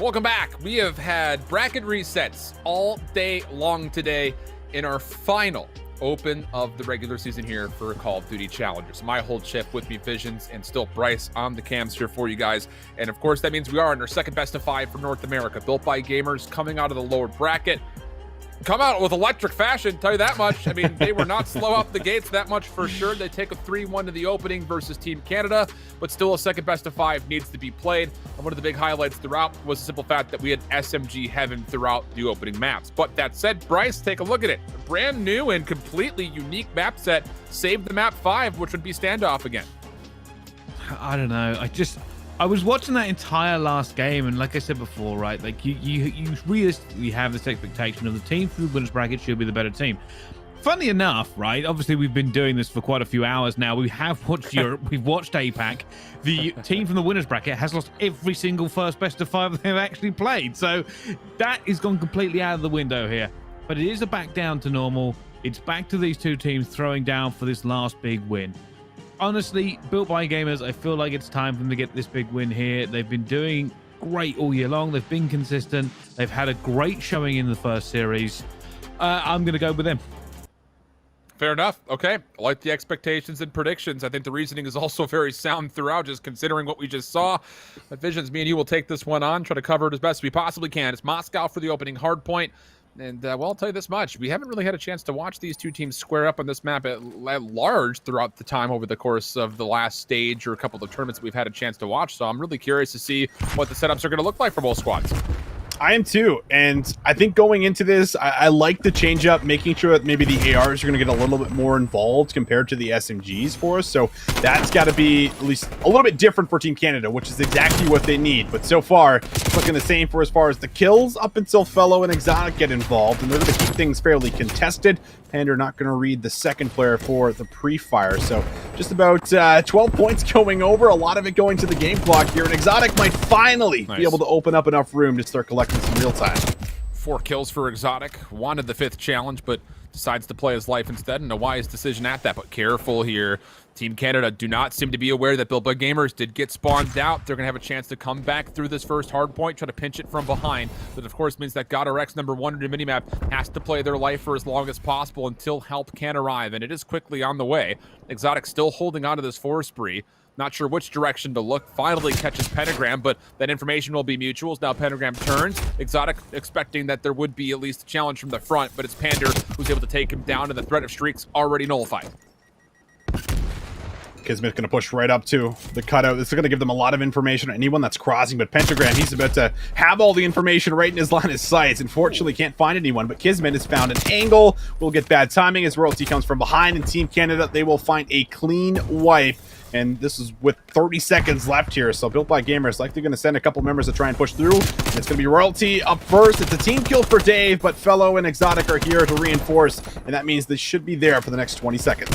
[SPEAKER 1] Welcome back. We have had bracket resets all day long today in our final open of the regular season here for Call of Duty Challengers. My whole chip with me, Visions, and still Bryce on the cams here for you guys. And of course, that means we are in our second best of 5 for North America. Built by Gamers coming out of the lower bracket. Come out with electric fashion, tell you that much. I mean, they were not slow out the gates, that much for sure. They take a 3-1 to the opening versus Team Canada, but still a second best of 5 needs to be played. And one of the big highlights throughout was the simple fact that we had SMG heaven throughout the opening maps. But that said, Bryce, take a look at it. A brand new and completely unique map set. Save the map 5, which would be standoff again.
[SPEAKER 2] I don't know. I was watching that entire last game, and like I said before, right, like you realistically have this expectation of the team from the winners bracket should be the better team. Funny enough, right, obviously we've been doing this for quite a few hours now. We have watched Europe, we've watched APAC. The team from the winners bracket has lost every single first best of 5 they've actually played. So that is gone completely out of the window here. But it is a back down to normal. It's back to these two teams throwing down for this last big win. Honestly, Built by Gamers, I feel like it's time for them to get this big win here. They've been doing great all year long. They've been consistent. They've had a great showing in the first series. I'm going to go with them.
[SPEAKER 1] Fair enough. Okay. I like the expectations and predictions. I think the reasoning is also very sound throughout, just considering what we just saw. But Visions, me and you will take this one on, try to cover it as best we possibly can. It's Moscow for the opening Hardpoint. And, well, I'll tell you this much. We haven't really had a chance to watch these two teams square up on this map at large throughout the time over the course of the last stage or a couple of tournaments we've had a chance to watch. So I'm really curious to see what the setups are going to look like for both squads.
[SPEAKER 3] I am too, and I think going into this, I like the change up, making sure that maybe the ARs are going to get a little bit more involved compared to the SMGs for us. So that's got to be at least a little bit different for Team Canada, which is exactly what they need. But so far, it's looking the same for as far as the kills up until Fellow and Exotic get involved, and they're going to keep things fairly contested. Pander not going to read the second player for the pre-fire. So just about 12 points going over, a lot of it going to the game clock here, and Exotic might finally be able to open up enough room to start collecting some real time.
[SPEAKER 1] 4 kills for Exotic. Wanted the 5th challenge, but decides to play his life instead, and a wise decision at that. But careful here. Team Canada do not seem to be aware that Built by Gamers did get spawned out. They're going to have a chance to come back through this first hard point, try to pinch it from behind. That, of course, means that God RX number 1 in the minimap has to play their life for as long as possible until help can arrive, and it is quickly on the way. Exotic still holding on to this 4 spree. Not sure which direction to look. Finally catches Pentagram, but that information will be mutuals. Now Pentagram turns. Exotic expecting that there would be at least a challenge from the front, but it's Pander who's able to take him down, and the threat of streaks already nullified.
[SPEAKER 3] Kismet going to push right up to the cutout. This is going to give them a lot of information on anyone that's crossing, but Pentagram, he's about to have all the information right in his line of sights. Unfortunately, can't find anyone, but Kismet has found an angle. Will get bad timing as Royalty comes from behind, and Team Canada, they will find a clean wipe. And this is with 30 seconds left here, so Built by Gamers likely going to send a couple members to try and push through. And it's going to be Royalty up first. It's a team kill for Dave, but Fellow and Exotic are here to reinforce, and that means they should be there for the next 20 seconds.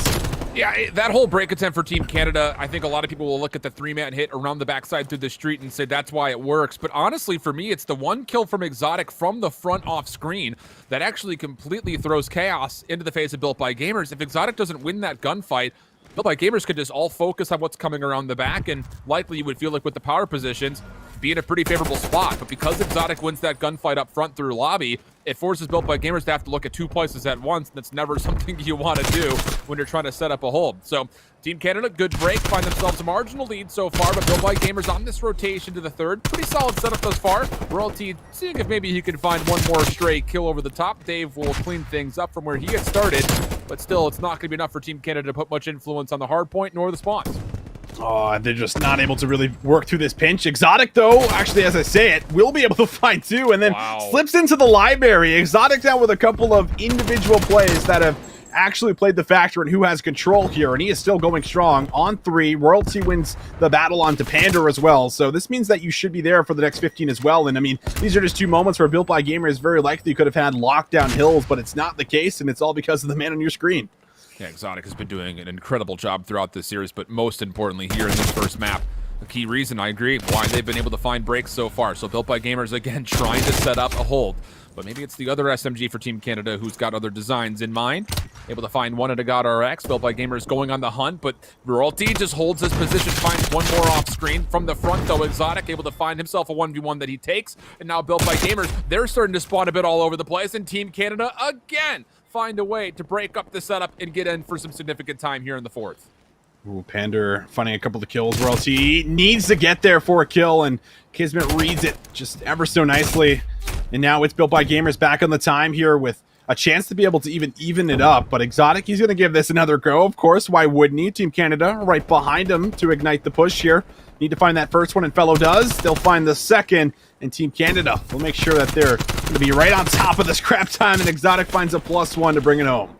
[SPEAKER 1] Yeah, that whole break attempt for Team Canada, I think a lot of people will look at the 3-man hit around the backside through the street and say that's why it works. But honestly, for me, it's the 1 kill from Exotic from the front off screen that actually completely throws chaos into the face of Built by Gamers. If Exotic doesn't win that gunfight, Built by Gamers could just all focus on what's coming around the back, and likely you would feel like with the power positions, be in a pretty favorable spot. But because Exotic wins that gunfight up front through lobby, it forces Built by Gamers to have to look at 2 places at once, and that's never something you want to do when you're trying to set up a hold. So Team Canada, good break, find themselves a marginal lead so far, but Built by Gamers on this rotation to the 3rd. Pretty solid setup thus far. Royalty seeing if maybe he can find one more stray kill over the top. Dave will clean things up from where he gets started, but still, it's not going to be enough for Team Canada to put much influence on the hard point nor the spawns.
[SPEAKER 3] Oh, they're just not able to really work through this pinch. Exotic, though, actually, as I say it, will be able to find 2, and then slips into the library. Exotic down with a couple of individual plays that have actually played the factor in who has control here, and he is still going strong on 3. Royalty wins the battle onto Pander as well, so this means that you should be there for the next 15 as well. And I mean, these are just 2 moments where Built by Gamers very likely could have had lockdown hills, but it's not the case, and it's all because of the man on your screen.
[SPEAKER 1] Yeah, Exotic has been doing an incredible job throughout this series, but most importantly here in this first map, A key reason, I agree, why they've been able to find breaks so far. So Built by Gamers, again, trying to set up a hold. But maybe it's the other SMG for Team Canada who's got other designs in mind. Able to find one at a God RX. Built by Gamers going on the hunt, but Royalty just holds his position, finds one more off screen. From the front, though, Exotic able to find himself a 1v1 that he takes. And now Built by Gamers, they're starting to spawn a bit all over the place. And Team Canada, again, find a way to break up the setup and get in for some significant time here in the fourth.
[SPEAKER 3] Ooh, Pander finding a couple of kills. Royalty needs to get there for a kill, and Kismet reads it just ever so nicely. And now it's Built by Gamers back on the time here with a chance to be able to even it up. But Exotic, he's going to give this another go, of course. Why wouldn't he? Team Canada right behind him to ignite the push here. Need to find that first one, and Fellow does. They'll find the second, and Team Canada will make sure that they're going to be right on top of the scrap time, and Exotic finds a +1 to bring it home.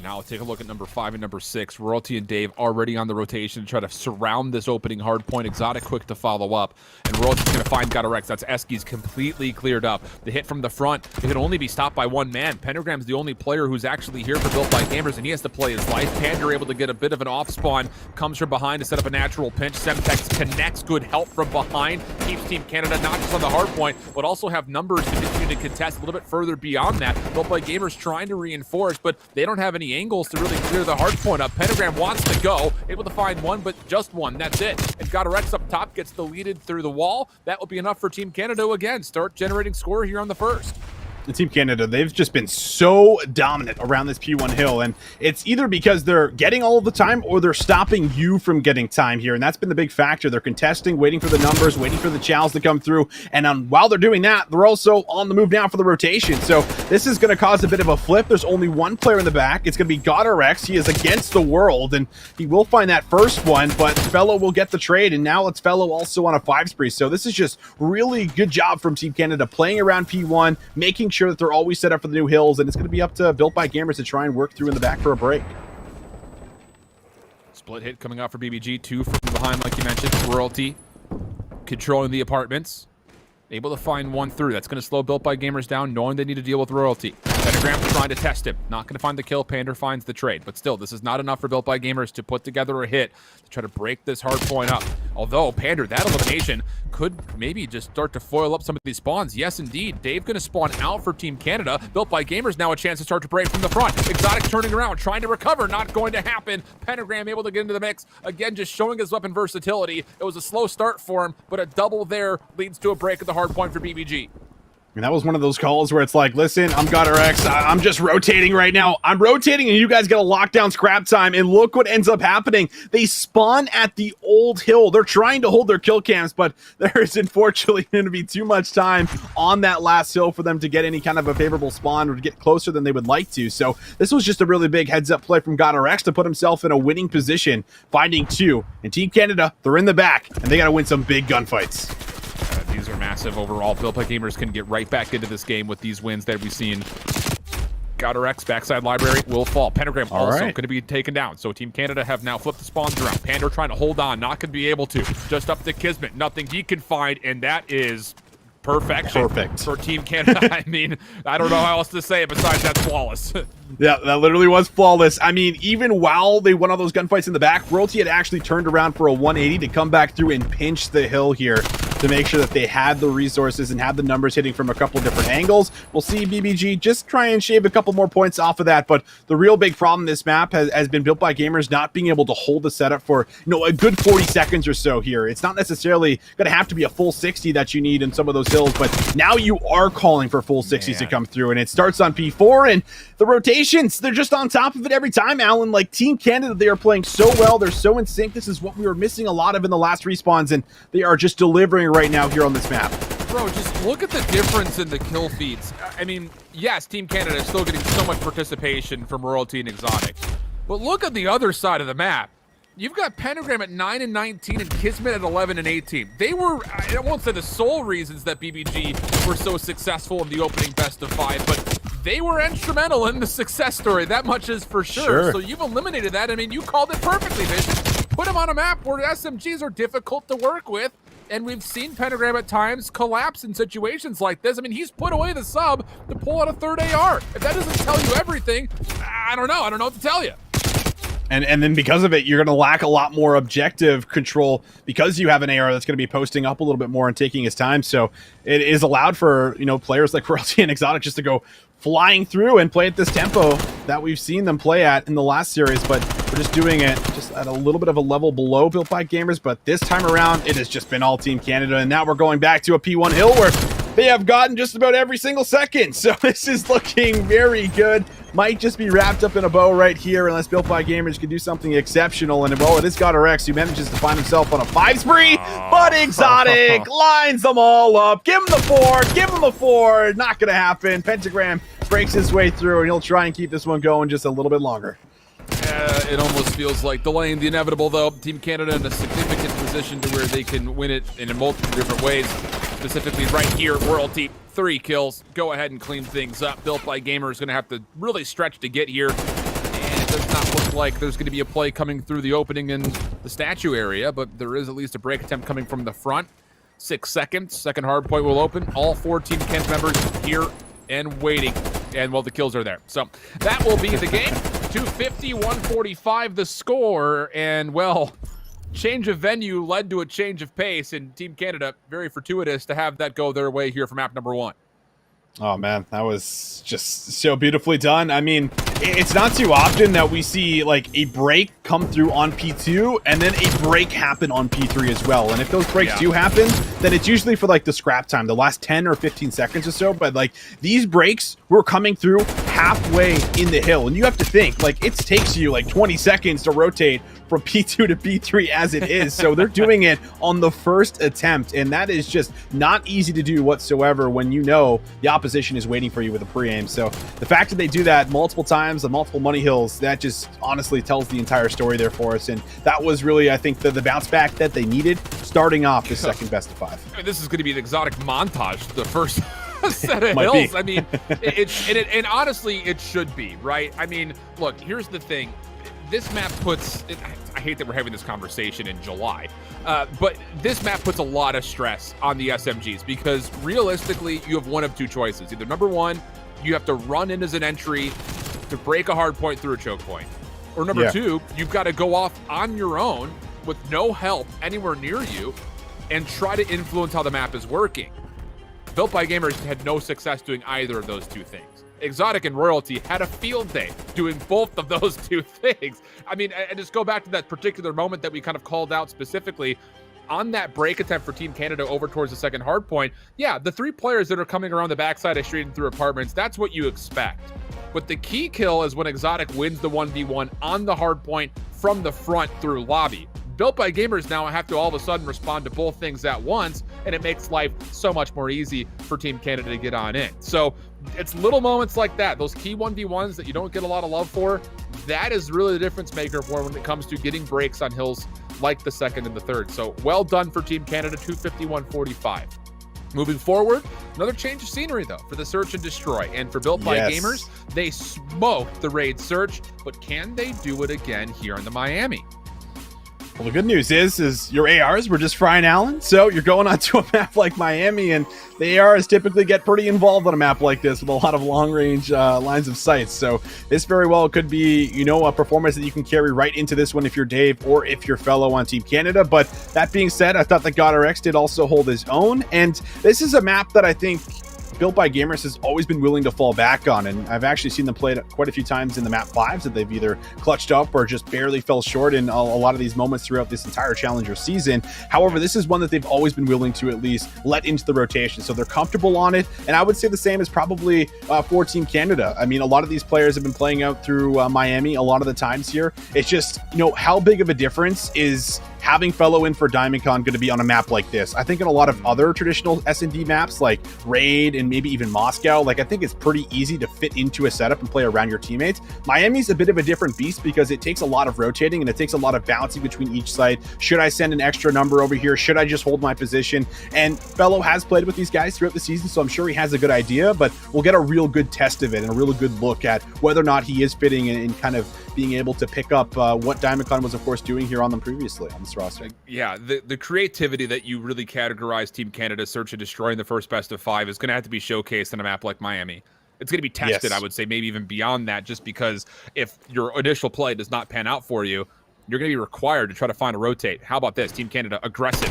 [SPEAKER 1] Now take a look at number 5 and number 6. Royalty and Dave already on the rotation to try to surround this opening hard point. Exotic quick to follow up. And Royalty's going to find GodRx. That's Eski's completely cleared up. The hit from the front, it can only be stopped by one man. Pentagram's the only player who's actually here for Built by Gamers, and he has to play his life. Pander able to get a bit of an off spawn. Comes from behind to set up a natural pinch. Semtex connects. Good help from behind. Keeps Team Canada not just on the hard point, but also have numbers to continue to contest a little bit further beyond that. Built by Gamers trying to reinforce, but they don't have any angles to really clear the hard point up. Pentagram wants to go, able to find one, but just one. That's it. And GodRx up top gets deleted through the wall. That will be enough for Team Canada to again start generating score here on the first.
[SPEAKER 3] The Team Canada, they've just been so dominant around this P1 hill, and it's either because they're getting all of the time or they're stopping you from getting time here, and that's been the big factor. They're contesting, waiting for the numbers, waiting for the chows to come through, and while they're doing that, they're also on the move now for the rotation. So this is going to cause a bit of a flip. There's only one player in the back. It's going to be GodRx. He is against the world, and he will find that first one, but Fellow will get the trade, and now it's Fellow also on a 5 spree. So this is just really good job from Team Canada playing around P1, making sure that they're always set up for the new hills, and it's going to be up to Built by Gamers to try and work through in the back for a break.
[SPEAKER 1] Split hit coming out for BBG, 2 from behind, like you mentioned. Royalty controlling the apartments, able to find one through. That's going to slow Built by Gamers down, knowing they need to deal with Royalty. Pentagram trying to test him, not going to find the kill. Pander finds the trade, but still, this is not enough for Built by Gamers to put together a hit to try to break this hard point up. Although Pander, that elimination could maybe just start to foil up some of these spawns. Yes, indeed. Dave going to spawn out for Team Canada. Built by Gamers now a chance to start to break from the front. Exotic turning around, trying to recover. Not going to happen. Pentagram able to get into the mix. Again, just showing his weapon versatility. It was a slow start for him, but a double there leads to a break at the hard point for BBG.
[SPEAKER 3] And that was one of those calls where it's like, listen, I'm GodRx. I'm just rotating right now. I'm rotating, and you guys got to lock down scrap time. And look what ends up happening. They spawn at the old hill. They're trying to hold their kill cams, but there is unfortunately going to be too much time on that last hill for them to get any kind of a favorable spawn or to get closer than they would like to. So this was just a really big heads-up play from GodRx to put himself in a winning position, finding 2. And Team Canada, they're in the back, and they got to win some big gunfights.
[SPEAKER 1] These are massive overall. Built by Gamers can get right back into this game with these wins that we've seen. GodRx backside library will fall. Pentagram also going to be taken down. So Team Canada have now flipped the spawns around. Pander trying to hold on, not going to be able to. Just up to Kismet, nothing he can find, and that is perfection for Team Canada. I mean, I don't know how else to say it besides that's flawless.
[SPEAKER 3] Yeah, that literally was flawless. I mean, even while they won all those gunfights in the back, Royalty had actually turned around for a 180 to come back through and pinch the hill here to make sure that they had the resources and had the numbers hitting from a couple different angles. We'll see BBG just try and shave a couple more points off of that, but the real big problem this map has been Built by Gamers not being able to hold the setup for, a good 40 seconds or so here. It's not necessarily going to have to be a full 60 that you need in some of those hills, but now you are calling for full 60s to come through, and it starts on P4, and the rotations, they're just on top of it every time, Alan. Like, Team Canada, they are playing so well. They're so in sync. This is what we were missing a lot of in the last respawns, and they are just delivering right now here on this map.
[SPEAKER 1] Bro, just look at the difference in the kill feeds. I mean, yes, Team Canada is still getting so much participation from Royalty and Exotic, but look at the other side of the map. You've got Pentagram at 9 and 19 and Kismet at 11 and 18. They were, I won't say the sole reasons that BBG were so successful in the opening best of 5, but they were instrumental in the success story. That much is for sure. So you've eliminated that. I mean, you called it perfectly, Vision. Put them on a map where SMGs are difficult to work with, and we've seen Pentagram at times collapse in situations like this. I mean, he's put away the sub to pull out a third AR. If that doesn't tell you everything, I don't know. I don't know what to tell you.
[SPEAKER 3] And then because of it, you're going to lack a lot more objective control because you have an AR that's going to be posting up a little bit more and taking his time. So it is allowed for, players like Royalty and Exotic just to go flying through and play at this tempo that we've seen them play at in the last series. But we're just doing it just at a little bit of a level below Built by Gamers. But this time around, it has just been all Team Canada. And now we're going back to a P1 hill where they have gotten just about every single second. So this is looking very good. Might just be wrapped up in a bow right here unless Built by Gamers can do something exceptional. And well, it is GodRx who manages to find himself on a 5 spree, but Exotic lines them all up. Give him the 4, give him the 4. Not going to happen. Pentagram breaks his way through, and he'll try and keep this one going just a little bit longer.
[SPEAKER 1] It almost feels like delaying the inevitable, though. Team Canada in a significant position to where they can win it in multiple different ways. Specifically right here, Royalty, 3 kills. Go ahead and clean things up. Built by Gamer is going to have to really stretch to get here. And it does not look like there's going to be a play coming through the opening in the statue area, but there is at least a break attempt coming from the front. 6 seconds. Second hardpoint will open. All 4 Team Kent members here and waiting. And, well, the kills are there. So that will be the game. 250, 145 the score. And, well, change of venue led to a change of pace, and Team Canada, very fortuitous to have that go their way here for map number 1.
[SPEAKER 3] Oh, man, that was just so beautifully done. I mean, it's not too often that we see, like, a break come through on P2 and then a break happen on P3 as well. And if those breaks do happen, then it's usually for, like, the scrap time, the last 10 or 15 seconds or so. But, like, these breaks were coming through halfway in the hill. And you have to think, like, it takes you, like, 20 seconds to rotate from P2 to P3 as it is. So they're doing it on the first attempt. And that is just not easy to do whatsoever when you know the opposition is waiting for you with a pre-aim. So the fact that they do that multiple times, the multiple money hills, that just honestly tells the entire story there for us. And that was really, I think, the bounce back that they needed starting off this second best of 5.
[SPEAKER 1] I mean, this is going to be an Exotic montage, the first set of
[SPEAKER 3] Might
[SPEAKER 1] hills.
[SPEAKER 3] be.
[SPEAKER 1] I mean, and honestly, it should be, right? I mean, look, here's the thing. This map puts, I hate that we're having this conversation in July, but this map puts a lot of stress on the SMGs because realistically, you have one of 2 choices. Either number 1, you have to run in as an entry to break a hard point through a choke point. Or number 2, you've got to go off on your own with no help anywhere near you and try to influence how the map is working. Built by Gamers had no success doing either of those 2 things. Exotic and Royalty had a field day doing both of those 2 things. I mean, and just go back to that particular moment that we kind of called out specifically on that break attempt for Team Canada over towards the second hard point. Yeah, the 3 players that are coming around the backside of street and through apartments, that's what you expect. But the key kill is when Exotic wins the 1v1 on the hard point from the front through lobby. Built by Gamers now have to all of a sudden respond to both things at once, and it makes life so much more easy for Team Canada to get on in. So it's little moments like that, those key 1v1s that you don't get a lot of love for, that is really the difference maker for when it comes to getting breaks on hills like the second and the third. So well done for Team Canada, 250, 145. Moving forward, another change of scenery, though, for the Search and Destroy. And for Built by Gamers, they smoked the raid Search, but can they do it again here in the Miami?
[SPEAKER 3] Well, the good news is your ARs were just frying Allen, so you're going onto a map like Miami, and the ARs typically get pretty involved on a map like this with a lot of long-range lines of sight. So this very well could be, a performance that you can carry right into this one if you're Dave or if you're Fellow on Team Canada. But that being said, I thought that GodRx did also hold his own, and this is a map that I think Built by Gamers has always been willing to fall back on, and I've actually seen them play it quite a few times in the map 5s that they've either clutched up or just barely fell short in a lot of these moments throughout this entire Challenger season. However, this is one that they've always been willing to at least let into the rotation, so they're comfortable on it, and I would say the same is probably for Team Canada. I mean, a lot of these players have been playing out through Miami a lot of the times here. It's just, how big of a difference is having Fellow in for DiamondCon going to be on a map like this? I think in a lot of other traditional S&D maps like Raid and maybe even Moscow, I think it's pretty easy to fit into a setup and play around your teammates. Miami's a bit of a different beast because it takes a lot of rotating and it takes a lot of bouncing between each site. Should I send an extra number over here? Should I just hold my position? And Fellow has played with these guys throughout the season, so I'm sure he has a good idea, but we'll get a real good test of it and a really good look at whether or not he is fitting in kind of being able to pick up what DiamondCon was, of course, doing here on them previously on this roster.
[SPEAKER 1] Yeah, the creativity that you really categorize Team Canada Search and Destroy in the first best of 5 is going to have to be showcased in a map like Miami. It's going to be tested,
[SPEAKER 3] Yes.
[SPEAKER 1] I would say, maybe even beyond that, just because if your initial play does not pan out for you, you're going to be required to try to find a rotate. How about this? Team Canada, aggressive.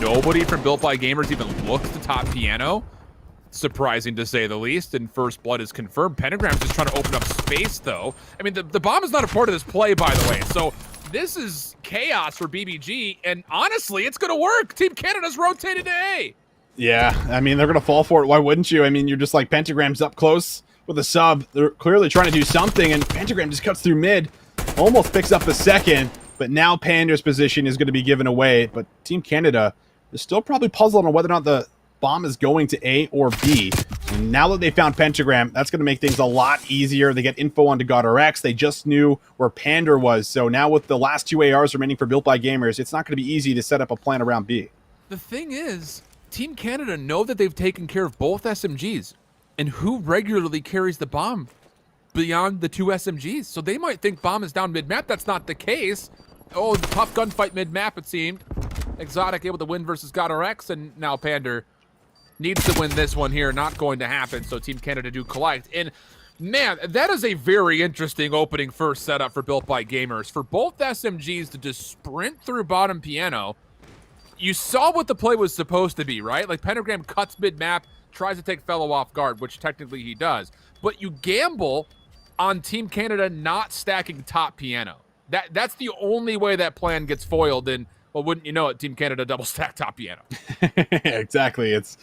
[SPEAKER 1] Nobody from Built by Gamers even looked to top piano. Surprising to say the least, and first blood is confirmed. Pentagram's just trying to open up space, though. I mean, the bomb is not a part of this play, by the way, so this is chaos for BBG, and honestly, it's going to work. Team Canada's rotated to A.
[SPEAKER 3] Yeah, I mean, they're going to fall for it. Why wouldn't you? I mean, you're just like Pentagram's up close with a sub. They're clearly trying to do something, and Pentagram just cuts through mid, almost picks up the second, but now Pander's position is going to be given away. But Team Canada is still probably puzzled on whether or not the bomb is going to A or B. And now that they found Pentagram, that's going to make things a lot easier. They get info onto GodRx. They just knew where Pander was. So now with the last 2 ARs remaining for Built by Gamers, it's not going to be easy to set up a plan around B.
[SPEAKER 1] The thing is, Team Canada know that they've taken care of both SMGs, and who regularly carries the bomb beyond the 2 SMGs? So they might think bomb is down mid-map. That's not the case. Oh, tough gunfight mid-map, it seemed. Exotic able to win versus GodRx, and now Pander needs to win this one here. Not going to happen, so Team Canada do collect. And man, that is a very interesting opening first setup for Built by Gamers. For both SMGs to just sprint through bottom piano, you saw what the play was supposed to be, right? Like, Pentagram cuts mid-map, tries to take Fellow off guard, which technically he does. But you gamble on Team Canada not stacking top piano. That's the only way that plan gets foiled, and, well, wouldn't you know it, Team Canada double stack top piano.
[SPEAKER 3] Exactly. It's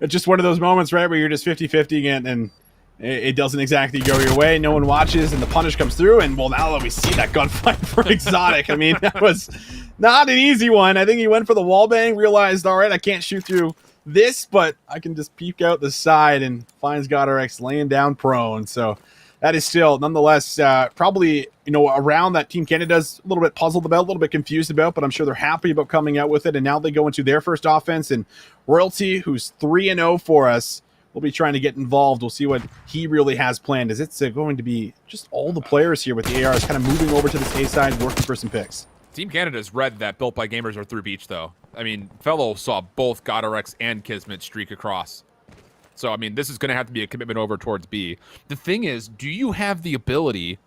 [SPEAKER 3] just one of those moments, right, where you're just 50-50 and it doesn't exactly go your way. No one watches, and the punish comes through, and, well, now that we see that gunfight for Exotic, I mean, that was not an easy one. I think he went for the wallbang, realized, all right, I can't shoot through this, but I can just peek out the side, and finds GodRx laying down prone. So that is still, nonetheless, probably, around that Team Canada's a little bit puzzled about, a little bit confused about, but I'm sure they're happy about coming out with it. And now they go into their first offense, and Royalty, who's 3-0 for us, will be trying to get involved. We'll see what he really has planned, as it's going to be just all the players here with the ARs kind of moving over to this A side, working for some picks.
[SPEAKER 1] Team Canada's read that Built by Gamers are through beach, though. I mean, Fellow saw both GodRx and Kismet streak across. So, I mean, this is going to have to be a commitment over towards B. The thing is, do you have the ability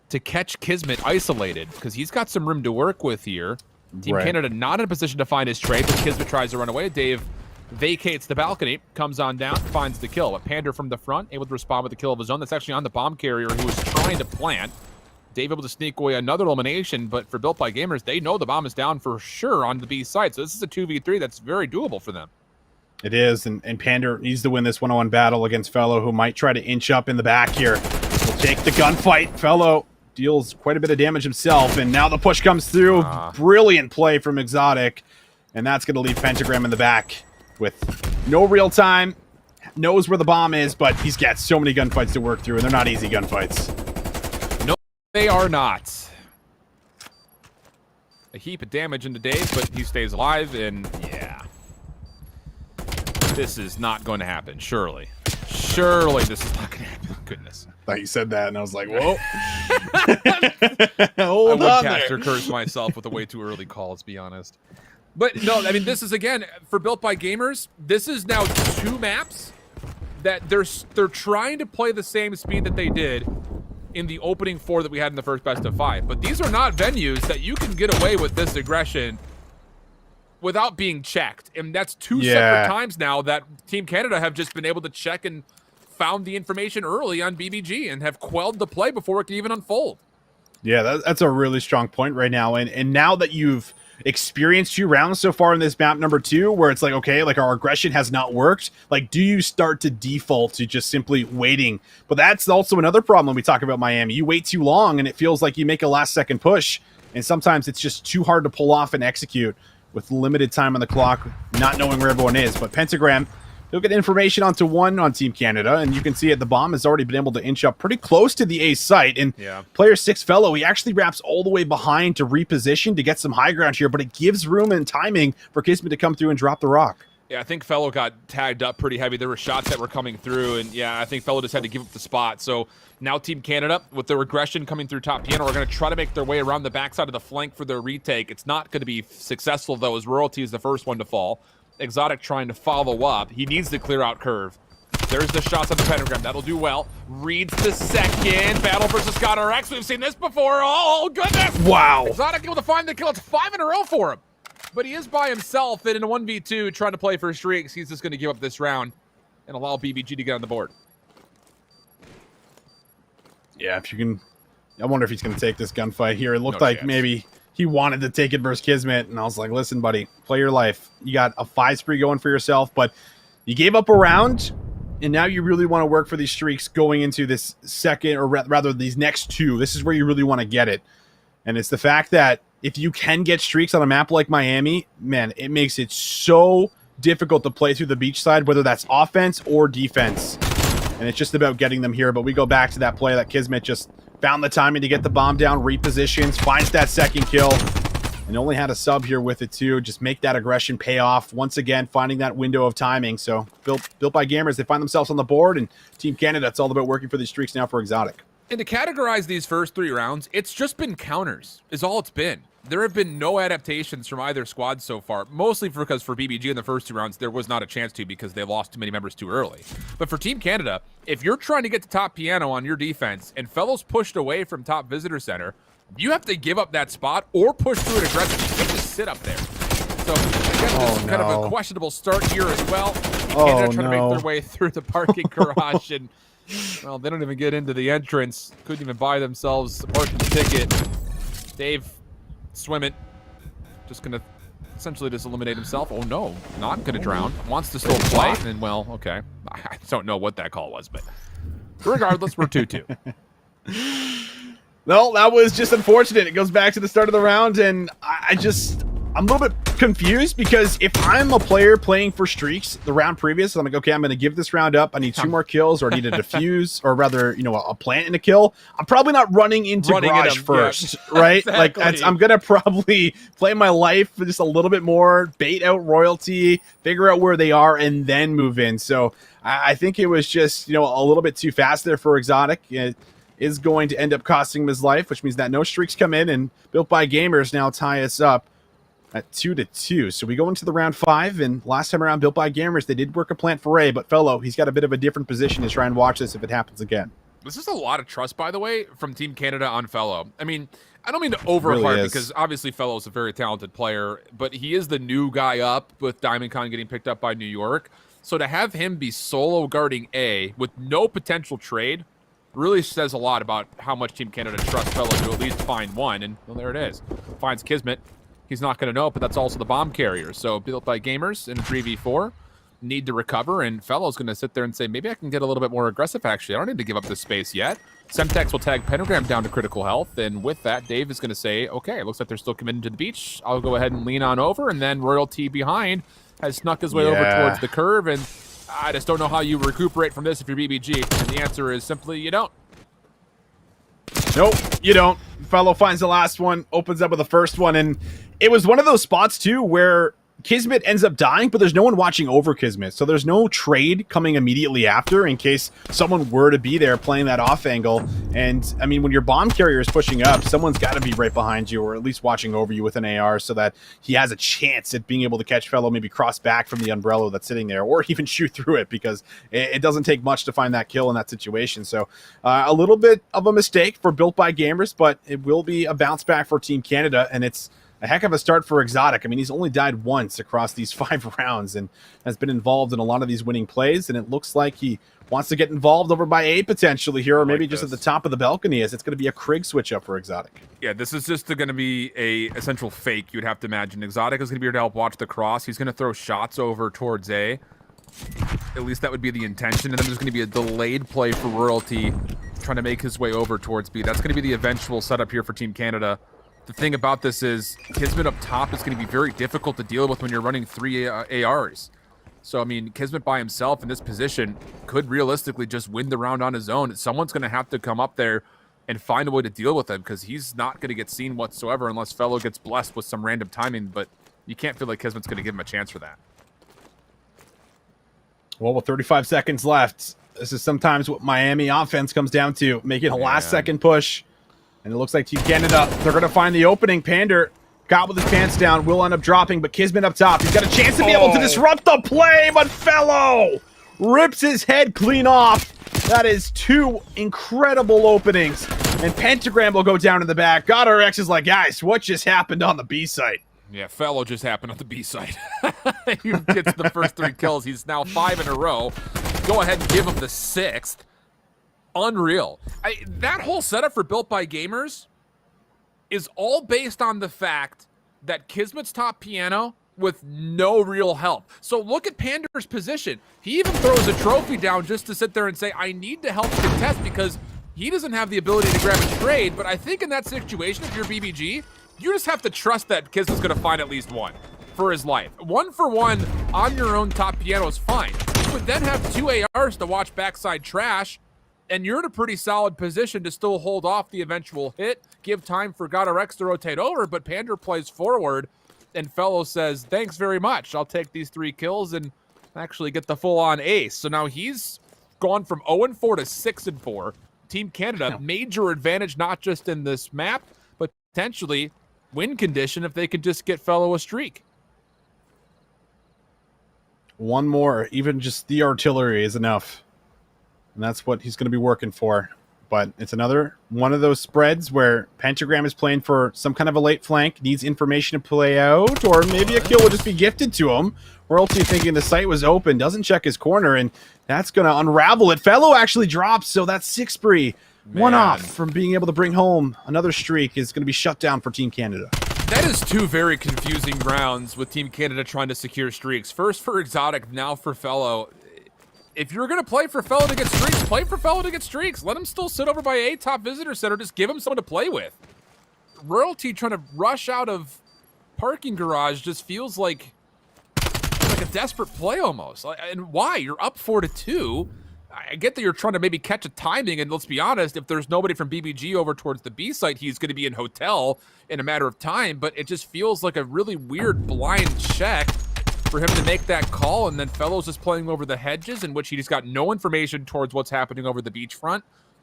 [SPEAKER 1] to catch Kismet isolated? Because he's got some room to work with here. Team Canada not in a position to find his trade, but Kismet tries to run away. Dave vacates the balcony, comes on down, finds the kill. But Pander from the front, able to respond with the kill of his own. That's actually on the bomb carrier who was trying to plant. Dave able to sneak away another elimination, but for Built by Gamers, they know the bomb is down for sure on the B side. So this is a 2v3 that's very doable for them.
[SPEAKER 3] It is, and Pander needs to win this one-on-one battle against Fellow, who might try to inch up in the back here. Will take the gunfight. Fellow deals quite a bit of damage himself, and now the push comes through. Brilliant play from Exotic, and that's going to leave Pentagram in the back with no real time, knows where the bomb is, but he's got so many gunfights to work through, and they're not easy gunfights.
[SPEAKER 1] No, they are not. A heap of damage into Dave, but he stays alive, and yeah. This is not going to happen, surely. Surely this is not going to happen. Oh, goodness.
[SPEAKER 3] I thought you said that, and I was like, whoa.
[SPEAKER 1] I would caster curse myself with a way too early call, let's be honest. But no, I mean, this is, again, for Built by Gamers, this is now 2 maps that they're trying to play the same speed that they did in the opening 4 that we had in the first best of 5. But these are not venues that you can get away with this aggression without being checked. And that's 2 separate times now that Team Canada have just been able to check and found the information early on BBG and have quelled the play before it can even unfold.
[SPEAKER 3] Yeah, that's a really strong point right now. And now that you've experienced 2 rounds so far in this map number 2, where it's like, okay, like our aggression has not worked, like, do you start to default to just simply waiting? But that's also another problem when we talk about Miami. You wait too long and it feels like you make a last second push, and sometimes it's just too hard to pull off and execute with limited time on the clock, not knowing where everyone is. But Pentagram, he'll get information onto 1 on Team Canada, and you can see it, the bomb has already been able to inch up pretty close to the A site. And player 6 Fellow, he actually wraps all the way behind to reposition to get some high ground here, but it gives room and timing for Kismet to come through and drop the rock.
[SPEAKER 1] Yeah, I think Fellow got tagged up pretty heavy. There were shots that were coming through, and yeah, I think Fellow just had to give up the spot. So now Team Canada, with their aggression coming through top piano, are going to try to make their way around the backside of the flank for their retake. It's not going to be successful, though, as Royalty is the first one to fall. Exotic trying to follow up. He needs to clear out curve. There's the shots on the pentagram. That'll do well. Reads the second. Battle versus Scott RX. We've seen this before. Oh, goodness.
[SPEAKER 3] Wow.
[SPEAKER 1] Exotic able to find the kill. It's 5 in a row for him. But he is by himself, and in a 1v2, trying to play for streaks, he's just going to give up this round and allow BBG to get on the board.
[SPEAKER 3] Yeah, if you can... I wonder if he's going to take this gunfight here. It looked
[SPEAKER 1] No
[SPEAKER 3] like
[SPEAKER 1] chance.
[SPEAKER 3] maybe he wanted to take it versus Kismet, and I was like, listen, buddy, play your life. You got a 5 spree going for yourself, but you gave up a round, and now you really want to work for these streaks going into this second, or rather these next 2. This is where you really want to get it. And it's the fact that if you can get streaks on a map like Miami, man, it makes it so difficult to play through the beach side, whether that's offense or defense. And it's just about getting them here. But we go back to that play that Kismet just found the timing to get the bomb down, repositions, finds that second kill, and only had a sub here with it too. Just make that aggression pay off. Once again, finding that window of timing. So built by gamers, they find themselves on the board, and Team Canada, it's all about working for these streaks now for Exotic.
[SPEAKER 1] And to categorize these first 3 rounds, it's just been counters, is all it's been. There have been no adaptations from either squad so far, mostly because for BBG in the first 2 rounds, there was not a chance to because they lost too many members too early. But for Team Canada, if you're trying to get to top piano on your defense and fellows pushed away from top visitor center, you have to give up that spot or push through it aggressively. You can't just sit up there. So I guess this is kind of a questionable start here as well. Team Canada trying to make their way through the parking garage, and well, they don't even get into the entrance. Couldn't even buy themselves a parking ticket. Dave, swim it. Just gonna essentially just eliminate himself. Oh no, not gonna drown. Wants to still play. And well, okay. I don't know what that call was, but regardless, we're 2-2.
[SPEAKER 3] No, that was just unfortunate. It goes back to the start of the round, and I'm a little bit confused because if I'm a player playing for streaks the round previous, I'm like, okay, I'm going to give this round up. I need 2 more kills, or I need a defuse, or rather, a plant and a kill. I'm probably not running into garage first, right?
[SPEAKER 1] Exactly.
[SPEAKER 3] Like, I'm going to probably play my life just a little bit more, bait out royalty, figure out where they are, and then move in. So I think it was just, a little bit too fast there for Exotic. It is going to end up costing him his life, which means that no streaks come in, and Built by Gamers now tie us up at 2-2. So we go into the round 5, and last time around, Built by Gamers, they did work a plant for A, but Fellow, he's got a bit of a different position to try and watch this if it happens again.
[SPEAKER 1] This is a lot of trust, by the way, from Team Canada on Fellow. I mean, I don't mean to overharp
[SPEAKER 3] Really
[SPEAKER 1] because obviously Fellow is a very talented player, but he is the new guy up with DiamondCon getting picked up by New York. So to have him be solo guarding A with no potential trade really says a lot about how much Team Canada trusts Fellow to at least find one. And well, there it is. Finds Kismet. He's not going to know, but that's also the bomb carrier. So Built by Gamers in 3v4 need to recover, and Fellow's going to sit there and say, maybe I can get a little bit more aggressive, actually. I don't need to give up this space yet. Semtex will tag Pentagram down to critical health, and with that, Dave is going to say, okay, it looks like they're still committed to the beach. I'll go ahead and lean on over, and then Royalty behind has snuck his way over towards the curve, and I just don't know how you recuperate from this if you're BBG, and the answer is simply you don't.
[SPEAKER 3] Nope, you don't. Fellow finds the last one, opens up with the first one, and it was one of those spots, too, where Kismet ends up dying, but there's no one watching over Kismet, so there's no trade coming immediately after in case someone were to be there playing that off angle. And, I mean, when your bomb carrier is pushing up, someone's got to be right behind you or at least watching over you with an AR so that he has a chance at being able to catch Fellow, maybe cross back from the umbrella that's sitting there, or even shoot through it, because it doesn't take much to find that kill in that situation. So a little bit of a mistake for Built by Gamers, but it will be a bounce back for Team Canada, and it's a heck of a start for Exotic. I mean, he's only died once across these 5 rounds and has been involved in a lot of these winning plays, and it looks like he wants to get involved over by A potentially here, or maybe just at the top of the balcony, as it's going to be a Krieg switch up for Exotic.
[SPEAKER 1] Yeah, this is just going to be a essential fake, you'd have to imagine. Exotic is going to be here to help watch the cross. He's going to throw shots over towards A. At least that would be the intention, and then there's going to be a delayed play for Royalty trying to make his way over towards B. That's going to be the eventual setup here for Team Canada. The thing about this is Kismet up top is going to be very difficult to deal with when you're running 3 ARs. So, I mean, Kismet by himself in this position could realistically just win the round on his own. Someone's going to have to come up there and find a way to deal with him, because he's not going to get seen whatsoever unless Fellow gets blessed with some random timing, but you can't feel like Kismet's going to give him a chance for that.
[SPEAKER 3] Well, with 35 seconds left, this is sometimes what Miami offense comes down to, making a last-second push. And it looks like Team Canada, they're going to find the opening. Pander got with his pants down, will end up dropping, but Kismet up top. He's got a chance to be able to disrupt the play, but Fellow rips his head clean off. That is 2 incredible openings. And Pentagram will go down in the back. GodRx is like, guys, what just happened on the B site?
[SPEAKER 1] Yeah, Fellow just happened on the B side. He gets the first 3 kills. He's now 5 in a row. Go ahead and give him the 6th. Unreal. That whole setup for Built by Gamers is all based on the fact that Kismet's top piano with no real help. So look at Pander's position. He even throws a trophy down just to sit there and say, I need to help contest because he doesn't have the ability to grab a trade. But I think in that situation, if you're BBG, you just have to trust that Kismet's going to find at least one for his life. 1 for 1 on your own top piano is fine. You would then have 2 ARs to watch backside trash, and you're in a pretty solid position to still hold off the eventual hit, give time for GodRx to rotate over, but Pander plays forward, and Fellow says, thanks very much. I'll take these 3 kills and actually get the full-on ace. So now he's gone from 0-4 to 6-4. Team Canada, major advantage not just in this map, but potentially win condition if they could just get Fellow a streak.
[SPEAKER 3] One more, even just the artillery is enough. And that's what he's going to be working for. But it's another one of those spreads where Pentagram is playing for some kind of a late flank, needs information to play out, or maybe a kill will just be gifted to him. Royalty thinking the site was open, doesn't check his corner, and that's going to unravel it. Fellow actually drops, so that's 6 spree. One off from being able to bring home another streak is going to be shut down for Team Canada.
[SPEAKER 1] That is 2 very confusing rounds with Team Canada trying to secure streaks. First for Exotic, now for Fellow. If you're going to play for Fellow to get streaks, play for Fellow to get streaks. Let him still sit over by a top visitor center. Just give him someone to play with. Royalty trying to rush out of parking garage just feels like a desperate play almost. And why? You're up 4-2. I get that you're trying to maybe catch a timing, and let's be honest, if there's nobody from BBG over towards the B site, he's going to be in hotel in a matter of time, but it just feels like a really weird blind check for him to make that call, and then Fellow's just playing over the hedges, in which he just got no information towards what's happening over the beachfront,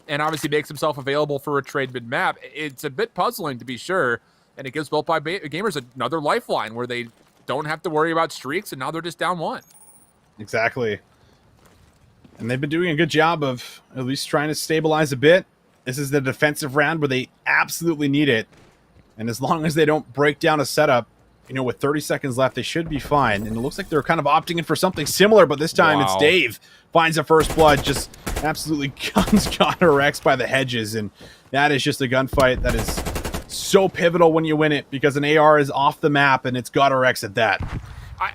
[SPEAKER 1] and obviously makes himself available for a trade mid-map. It's a bit puzzling, to be sure, and it gives Built by Gamers another lifeline where they don't have to worry about streaks, and now they're just down 1.
[SPEAKER 3] Exactly. And they've been doing a good job of at least trying to stabilize a bit. This is the defensive round where they absolutely need it. And as long as they don't break down a setup, you know, with 30 seconds left, they should be fine. And it looks like they're kind of opting in for something similar, but this time it's Dave finds a first blood, just absolutely guns GodRx by the hedges. And that is just a gunfight that is so pivotal when you win it, because an AR is off the map and it's GodRx at that.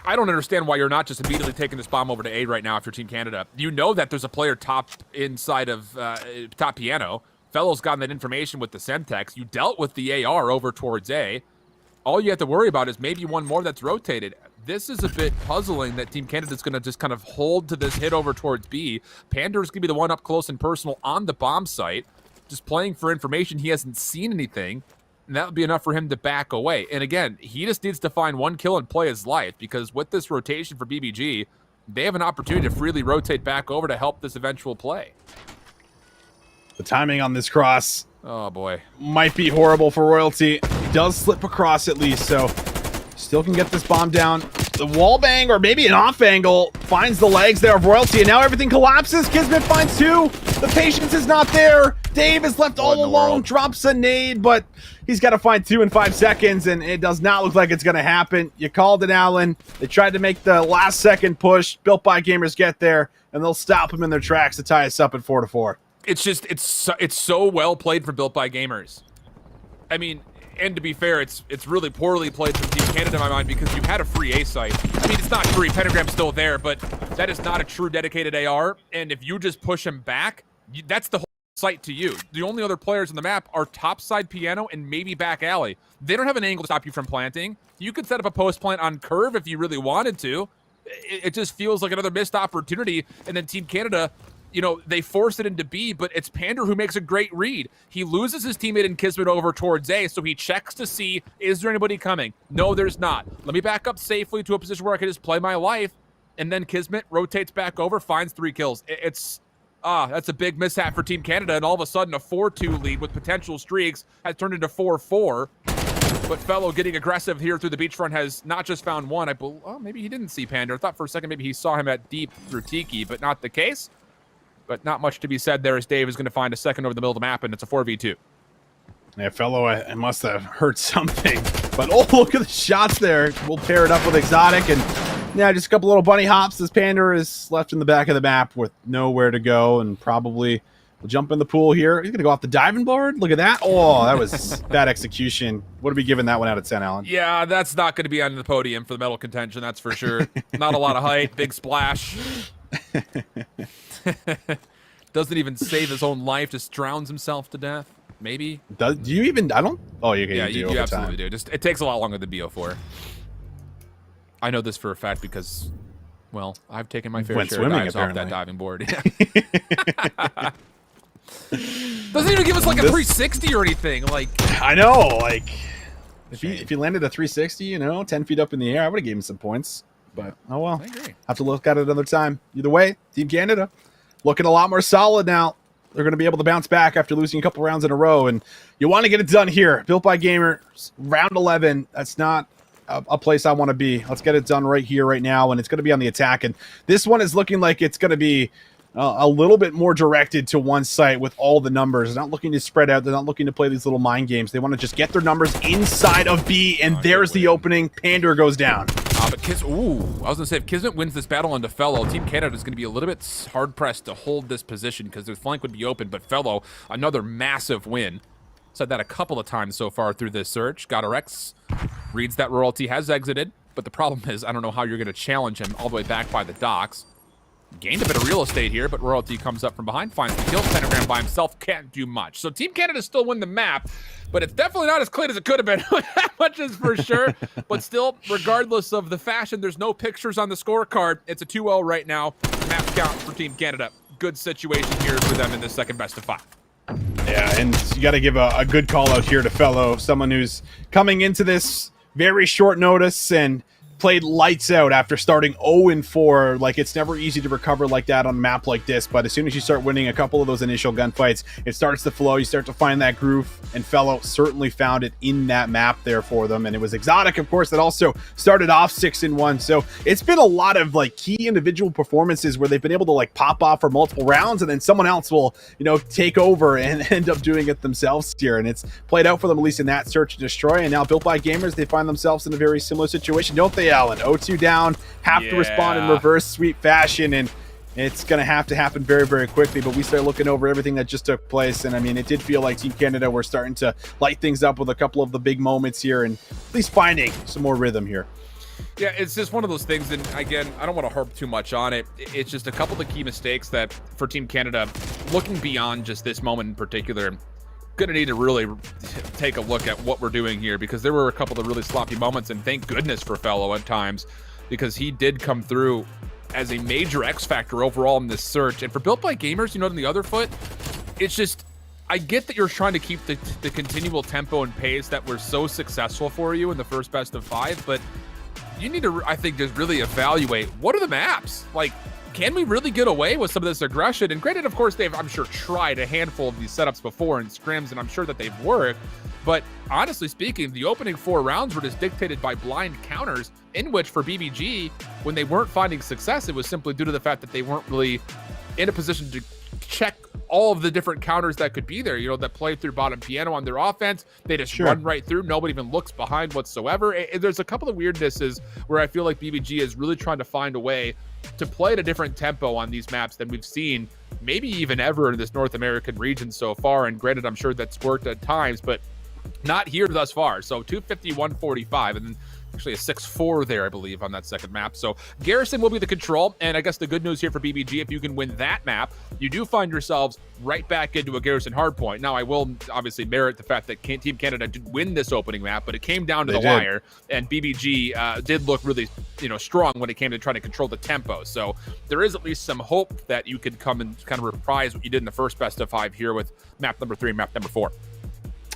[SPEAKER 1] I don't understand why you're not just immediately taking this bomb over to A right now if you're Team Canada. You know that there's a player top inside of top piano. Fellow's gotten that information with the Semtex. You dealt with the AR over towards A. All you have to worry about is maybe one more that's rotated. This is a bit puzzling that Team Canada's going to just kind of hold to this hit over towards B. Pander's going to be the one up close and personal on the bomb site, just playing for information. He hasn't seen anything. And that would be enough for him to back away. And again, he just needs to find 1 kill and play his life, because with this rotation for BBG, they have an opportunity to freely rotate back over to help this eventual play.
[SPEAKER 3] The timing on this cross,
[SPEAKER 1] oh boy,
[SPEAKER 3] might be horrible for Royalty. He does slip across at least, so still can get this bomb down. The wall bang, or maybe an off angle, finds the legs there of Royalty, and now everything collapses. Kismet finds 2. The patience is not there. Dave is left all alone, drops a nade, but he's got to find 2 in 5 seconds, and it does not look like it's going to happen. You called it, Allen. They tried to make the last second push. Built by Gamers get there, and they'll stop them in their tracks to tie us up at 4-4.
[SPEAKER 1] It's just, it's so well played for Built by Gamers. I mean, and to be fair, it's really poorly played from Team Canada in my mind, because you had a free A site. I mean, it's not free. Pentagram's still there, but that is not a true dedicated AR. And if you just push him back, that's the whole site to you. The only other players on the map are top side piano and maybe back alley. They don't have an angle to stop you from planting. You could set up a post plant on curve if you really wanted to. It just feels like another missed opportunity. And then Team Canada, you know, they force it into B, but it's Pander who makes a great read. He loses his teammate in Kismet over towards A, so he checks to see, is there anybody coming? No, there's not. Let me back up safely to a position where I can just play my life. And then Kismet rotates back over, finds 3 kills. That's a big mishap for Team Canada, and all of a sudden a 4-2 lead with potential streaks has turned into 4-4. But Fellow getting aggressive here through the beachfront has not just found one. Well, maybe he didn't see Panda. I thought for a second maybe he saw him at deep through Tiki, but not the case. But not much to be said there as Dave is going to find a second over the middle of the map, and it's a 4v2.
[SPEAKER 3] Yeah, Fellow, I must have heard something. But oh, look at the shots there. We'll pair it up with Exotic, and yeah, just a couple little bunny hops as Panda is left in the back of the map with nowhere to go, and probably will jump in the pool here. He's going to go off the diving board. Look at that. Oh, that was bad execution. What are we giving that one out of 10, Alan?
[SPEAKER 1] Yeah, that's not going to be on the podium for the medal contention, that's for sure. Not a lot of height, big splash. Doesn't even save his own life, just drowns himself to death. Maybe.
[SPEAKER 3] Do you even? I don't. Oh, you can.
[SPEAKER 1] Yeah,
[SPEAKER 3] do
[SPEAKER 1] you absolutely do. Just it takes a lot longer than BO4. I know this for a fact because, well, I've taken my fair share of dives off that diving board. Yeah. Doesn't even give us like a 360 or anything. Like
[SPEAKER 3] I know, like if he landed a 360, you know, 10 feet up in the air, I would have given him some points. But oh well,
[SPEAKER 1] I agree.
[SPEAKER 3] Have to look at it another time. Either way, Team Canada looking a lot more solid now. They're going to be able to bounce back after losing a couple rounds in a row, and you want to get it done here. Built by Gamers, round 11. That's not a place I want to be. Let's get it done right here, right now, and it's going to be on the attack. And this one is looking like it's going to be a little bit more directed to one site with all the numbers. They're not looking to spread out. They're not looking to play these little mind games. They want to just get their numbers inside of B, and there's the opening. Pander goes down.
[SPEAKER 1] But I was going to say, if Kismet wins this battle onto Fellow, Team Canada is going to be a little bit hard-pressed to hold this position because their flank would be open, but Fellow, another massive win. Said that a couple of times so far through this search. Gotarex reads that Royalty has exited, but the problem is I don't know how you're going to challenge him all the way back by the docks. Gained a bit of real estate here, but Royalty comes up from behind, finds the kill. Pentagram by himself can't do much. So Team Canada still win the map, but it's definitely not as clean as it could have been. That much is for sure. But still, regardless of the fashion, there's no pictures on the scorecard. It's a 2-0 right now. Map count for Team Canada. Good situation here for them in this second best of 5.
[SPEAKER 3] Yeah, and you got to give a good call out here to Fellow, someone who's coming into this very short notice and played lights out after starting 0-4. Like, it's never easy to recover like that on a map like this, but as soon as you start winning a couple of those initial gunfights, it starts to flow. You start to find that groove, and Fellow certainly found it in that map there for them. And it was Exotic, of course, that also started off 6-1. So it's been a lot of like key individual performances where they've been able to like pop off for multiple rounds, and then someone else will, you know, take over and end up doing it themselves here. And it's played out for them, at least in that search and destroy. And now Built by Gamers, they find themselves in a very similar situation, don't they, Alan? 0-2 down, have to respond in reverse sweep fashion, and it's going to happen very, very quickly. But we start looking over everything that just took place, and I mean, it did feel like Team Canada were starting to light things up with a couple of the big moments here, and at least finding some more rhythm here.
[SPEAKER 1] Yeah, it's just one of those things, and again, I don't want to harp too much on it. It's just a couple of the key mistakes that for Team Canada, looking beyond just this moment in particular, going to need to really take a look at what we're doing here, because there were a couple of really sloppy moments, and thank goodness for Fellow at times, because he did come through as a major X factor overall in this search. And for Built by Gamers, you know, on the other foot, it's just, I get that you're trying to keep the continual tempo and pace that were so successful for you in the first best of 5, but you need to, I think, just really evaluate what are the maps like. Can we really get away with some of this aggression? And granted, of course, they've, I'm sure, tried a handful of these setups before in scrims, and I'm sure that they've worked. But honestly speaking, the opening 4 rounds were just dictated by blind counters, in which for BBG, when they weren't finding success, it was simply due to the fact that they weren't really in a position to check all of the different counters that could be there, you know, that play through bottom piano on their offense. They just run right through. Nobody even looks behind whatsoever. There's a couple of weirdnesses where I feel like BBG is really trying to find a way to play at a different tempo on these maps than we've seen maybe even ever in this North American region so far. And granted, I'm sure that's worked at times, but not here thus far. So 250, 145, and then actually a 6-4 there, I believe, on that second map. So Garrison will be the control, and I guess the good news here for BBG, if you can win that map, you do find yourselves right back into a Garrison hardpoint. Now, I will obviously merit the fact that Team Canada did win this opening map, but it came down to the wire, and BBG did look really, you know, strong when it came to trying to control the tempo. So there is at least some hope that you could come and kind of reprise what you did in the first best of 5 here with map number 3 and map number 4.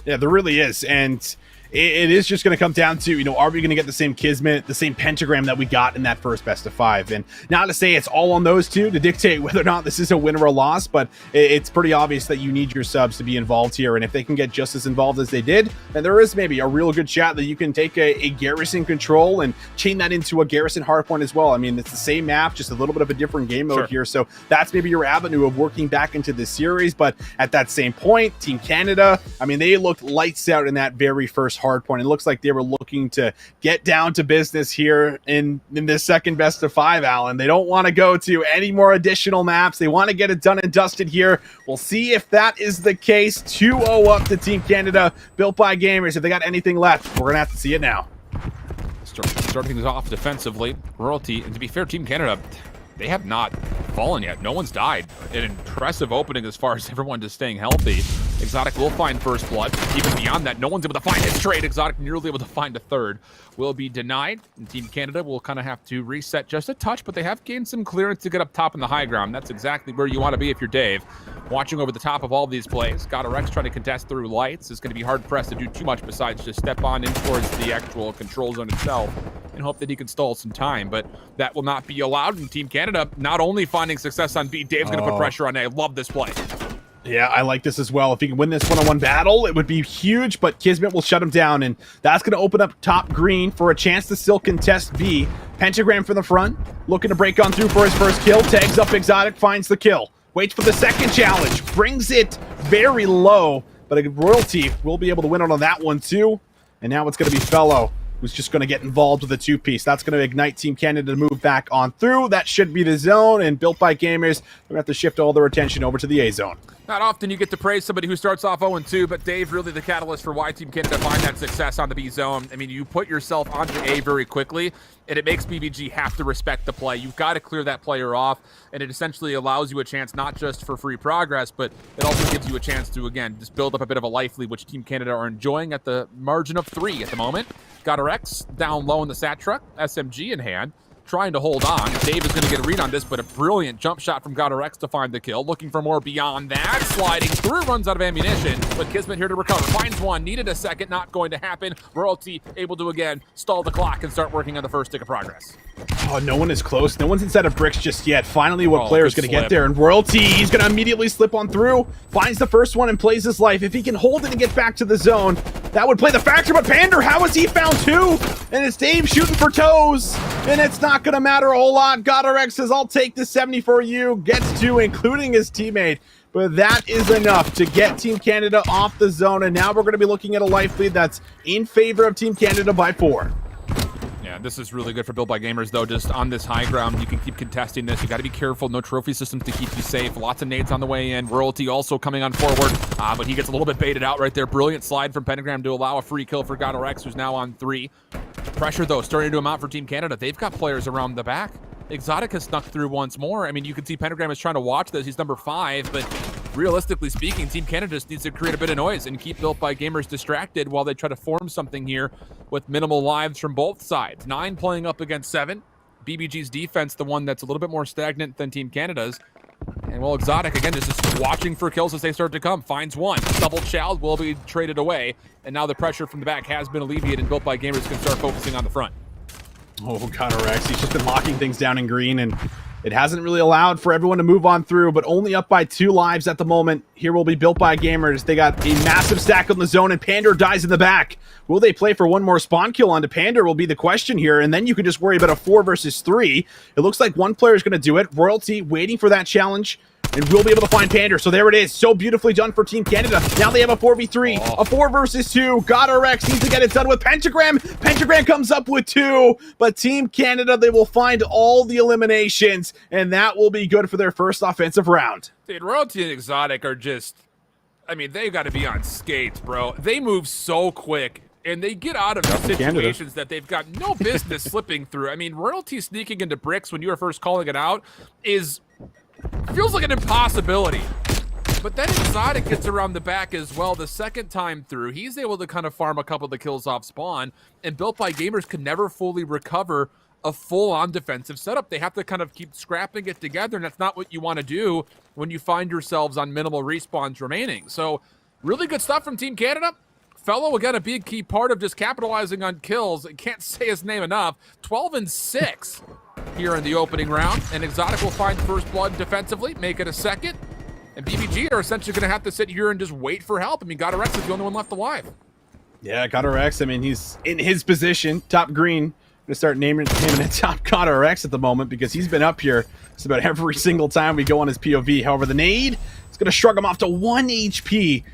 [SPEAKER 3] Yeah, there really is, and it is just going to come down to, you know, are we going to get the same Kismet, the same pentagram that we got in that first best of 5? And not to say it's all on those two to dictate whether or not this is a win or a loss, but it's pretty obvious that you need your subs to be involved here. And if they can get just as involved as they did, then there is maybe a real good shot that you can take a Garrison control and chain that into a Garrison Hardpoint as well. I mean, it's the same map, just a little bit of a different game mode here. So that's maybe your avenue of working back into this series. But at that same point, Team Canada, I mean, they looked lights out in that very first Hardpoint. It looks like they were looking to get down to business here in this second best of 5, Alan. They don't want to go to any more additional maps. They want to get it done and dusted here. We'll see if that is the case. 2-0 up to Team Canada, built by gamers. If they got anything left, we're going to have to see it now.
[SPEAKER 1] Starting things off defensively, Royalty, and to be fair, Team Canada, they have not fallen yet. No one's died. An impressive opening as far as everyone just staying healthy. Exotic will find first blood. Even beyond that, no one's able to find his trade. Exotic nearly able to find a third. Will be denied. And Team Canada will kind of have to reset just a touch, but they have gained some clearance to get up top in the high ground. That's exactly where you want to be if you're Dave. Watching over the top of all of these plays. Godarex trying to contest through lights. Is going to be hard-pressed to do too much besides just step on in towards the actual control zone itself and hope that he can stall some time, but that will not be allowed. And Team Canada not only finding success on B, Dave's going to put pressure on A. Love this play.
[SPEAKER 3] Yeah, I like this as well. If he can win this one-on-one battle, it would be huge, but Kismet will shut him down, and that's going to open up top green for a chance to still contest B. Pentagram from the front, looking to break on through for his first kill, tags up Exotic, finds the kill, waits for the second challenge, brings it very low, but a Royalty will be able to win out on that one too, and now it's going to be Fellow, who's just going to get involved with a two-piece. That's going to ignite Team Canada to move back on through. That should be the zone, and built by gamers, we're going to have to shift all their attention over to the A zone.
[SPEAKER 1] Not often you get to praise somebody who starts off 0-2, but Dave really the catalyst for why Team Canada find that success on the B zone. I mean, you put yourself onto A very quickly, and it makes BBG have to respect the play. You've got to clear that player off, and it essentially allows you a chance not just for free progress, but it also gives you a chance to, again, just build up a bit of a life lead, which Team Canada are enjoying at the margin of 3 at the moment. Godarex down low in the Sat Truck, SMG in hand, trying to hold on. Dave is going to get a read on this, but a brilliant jump shot from Godarex to find the kill. Looking for more beyond that. Sliding through, runs out of ammunition, but Kismet here to recover. Finds one, needed a second, not going to happen. Royalty able to, again, stall the clock and start working on the first stick of progress.
[SPEAKER 3] Oh, no one is close. No one's inside of bricks just yet. Finally, what player is going to get there? And Royalty, he's going to immediately slip on through, finds the first one and plays his life. If he can hold it and get back to the zone, that would play the factor, but Pander, how has he found 2? And it's Dave shooting for toes, and it's not going to matter a whole lot. Godarex says, I'll take the 70 for you, gets 2, including his teammate. But that is enough to get Team Canada off the zone, and now we're going to be looking at a life lead that's in favor of Team Canada by 4.
[SPEAKER 1] Yeah, this is really good for Built by Gamers, though. Just on this high ground, you can keep contesting this. You got to be careful. No trophy systems to keep you safe. Lots of nades on the way in. Royalty also coming on forward, but he gets a little bit baited out right there. Brilliant slide from Pentagram to allow a free kill for Godarex, who's now on 3. Pressure, though, starting to amount for Team Canada. They've got players around the back. Exotic has snuck through once more. I mean, you can see Pentagram is trying to watch this. He's number 5, but realistically speaking, Team Canada just needs to create a bit of noise and keep Built by Gamers distracted while they try to form something here with minimal lives from both sides. 9 playing up against 7. BBG's defense, the one that's a little bit more stagnant than Team Canada's. And well, Exotic, again, just watching for kills as they start to come. Finds one. Double child will be traded away. And now the pressure from the back has been alleviated, and Built by Gamers can start focusing on the front.
[SPEAKER 3] Oh, Godarex, he's just been locking things down in green, and it hasn't really allowed for everyone to move on through, but only up by 2 lives at the moment. Here will be Built by Gamers. They got a massive stack on the zone, and Pander dies in the back. Will they play for one more spawn kill onto Pander will be the question here, and then you can just worry about a 4 versus 3. It looks like one player is going to do it. Royalty waiting for that challenge, and we'll be able to find Pander. So there it is. So beautifully done for Team Canada. Now they have a 4v3, a 4 versus 2. Godarex needs to get it done with Pentagram. Pentagram comes up with 2, but Team Canada, they will find all the eliminations, and that will be good for their first offensive round.
[SPEAKER 1] Dude, Royalty and Exotic are just, I mean, they've got to be on skates, bro. They move so quick, and they get out of situations that they've got no business slipping through. I mean, Royalty sneaking into bricks when you were first calling it out feels like an impossibility. But then Exotic gets around the back as well the second time through. He's able to kind of farm a couple of the kills off spawn, and Built by Gamers can never fully recover a full-on defensive setup. They have to kind of keep scrapping it together, and that's not what you want to do when you find yourselves on minimal respawns remaining. So really good stuff from Team Canada. Fellow, again, a big key part of just capitalizing on kills. I can't say his name enough. 12-6 here in the opening round. And Exotic will find first blood defensively, make it a second. And BBG are essentially going to have to sit here and just wait for help. I mean, Godorex is the only one left alive.
[SPEAKER 3] Yeah, Godorex, I mean, he's in his position, top green. I'm going to start naming it top Godorex at the moment because he's been up here just about every single time we go on his POV. However, the nade is going to shrug him off to 1 HP.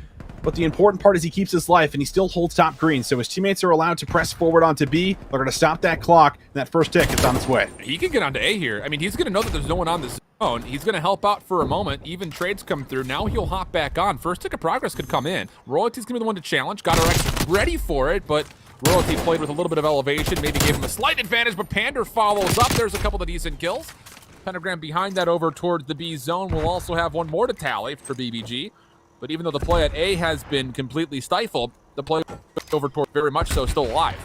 [SPEAKER 3] But the important part is he keeps his life, and he still holds top green. So his teammates are allowed to press forward onto B. They're going to stop that clock, and that first tick is on its way.
[SPEAKER 1] He can get onto A here. I mean, he's going to know that there's no one on this zone. He's going to help out for a moment. Even trades come through. Now he'll hop back on. First tick of progress could come in. Royalty's going to be the one to challenge. Godorex ready for it, but Royalty played with a little bit of elevation. Maybe gave him a slight advantage, but Pander follows up. There's a couple of decent kills. Pentagram behind that over towards the B zone. We'll also have one more to tally for BBG. But even though the play at A has been completely stifled, the play over toward very much so still alive.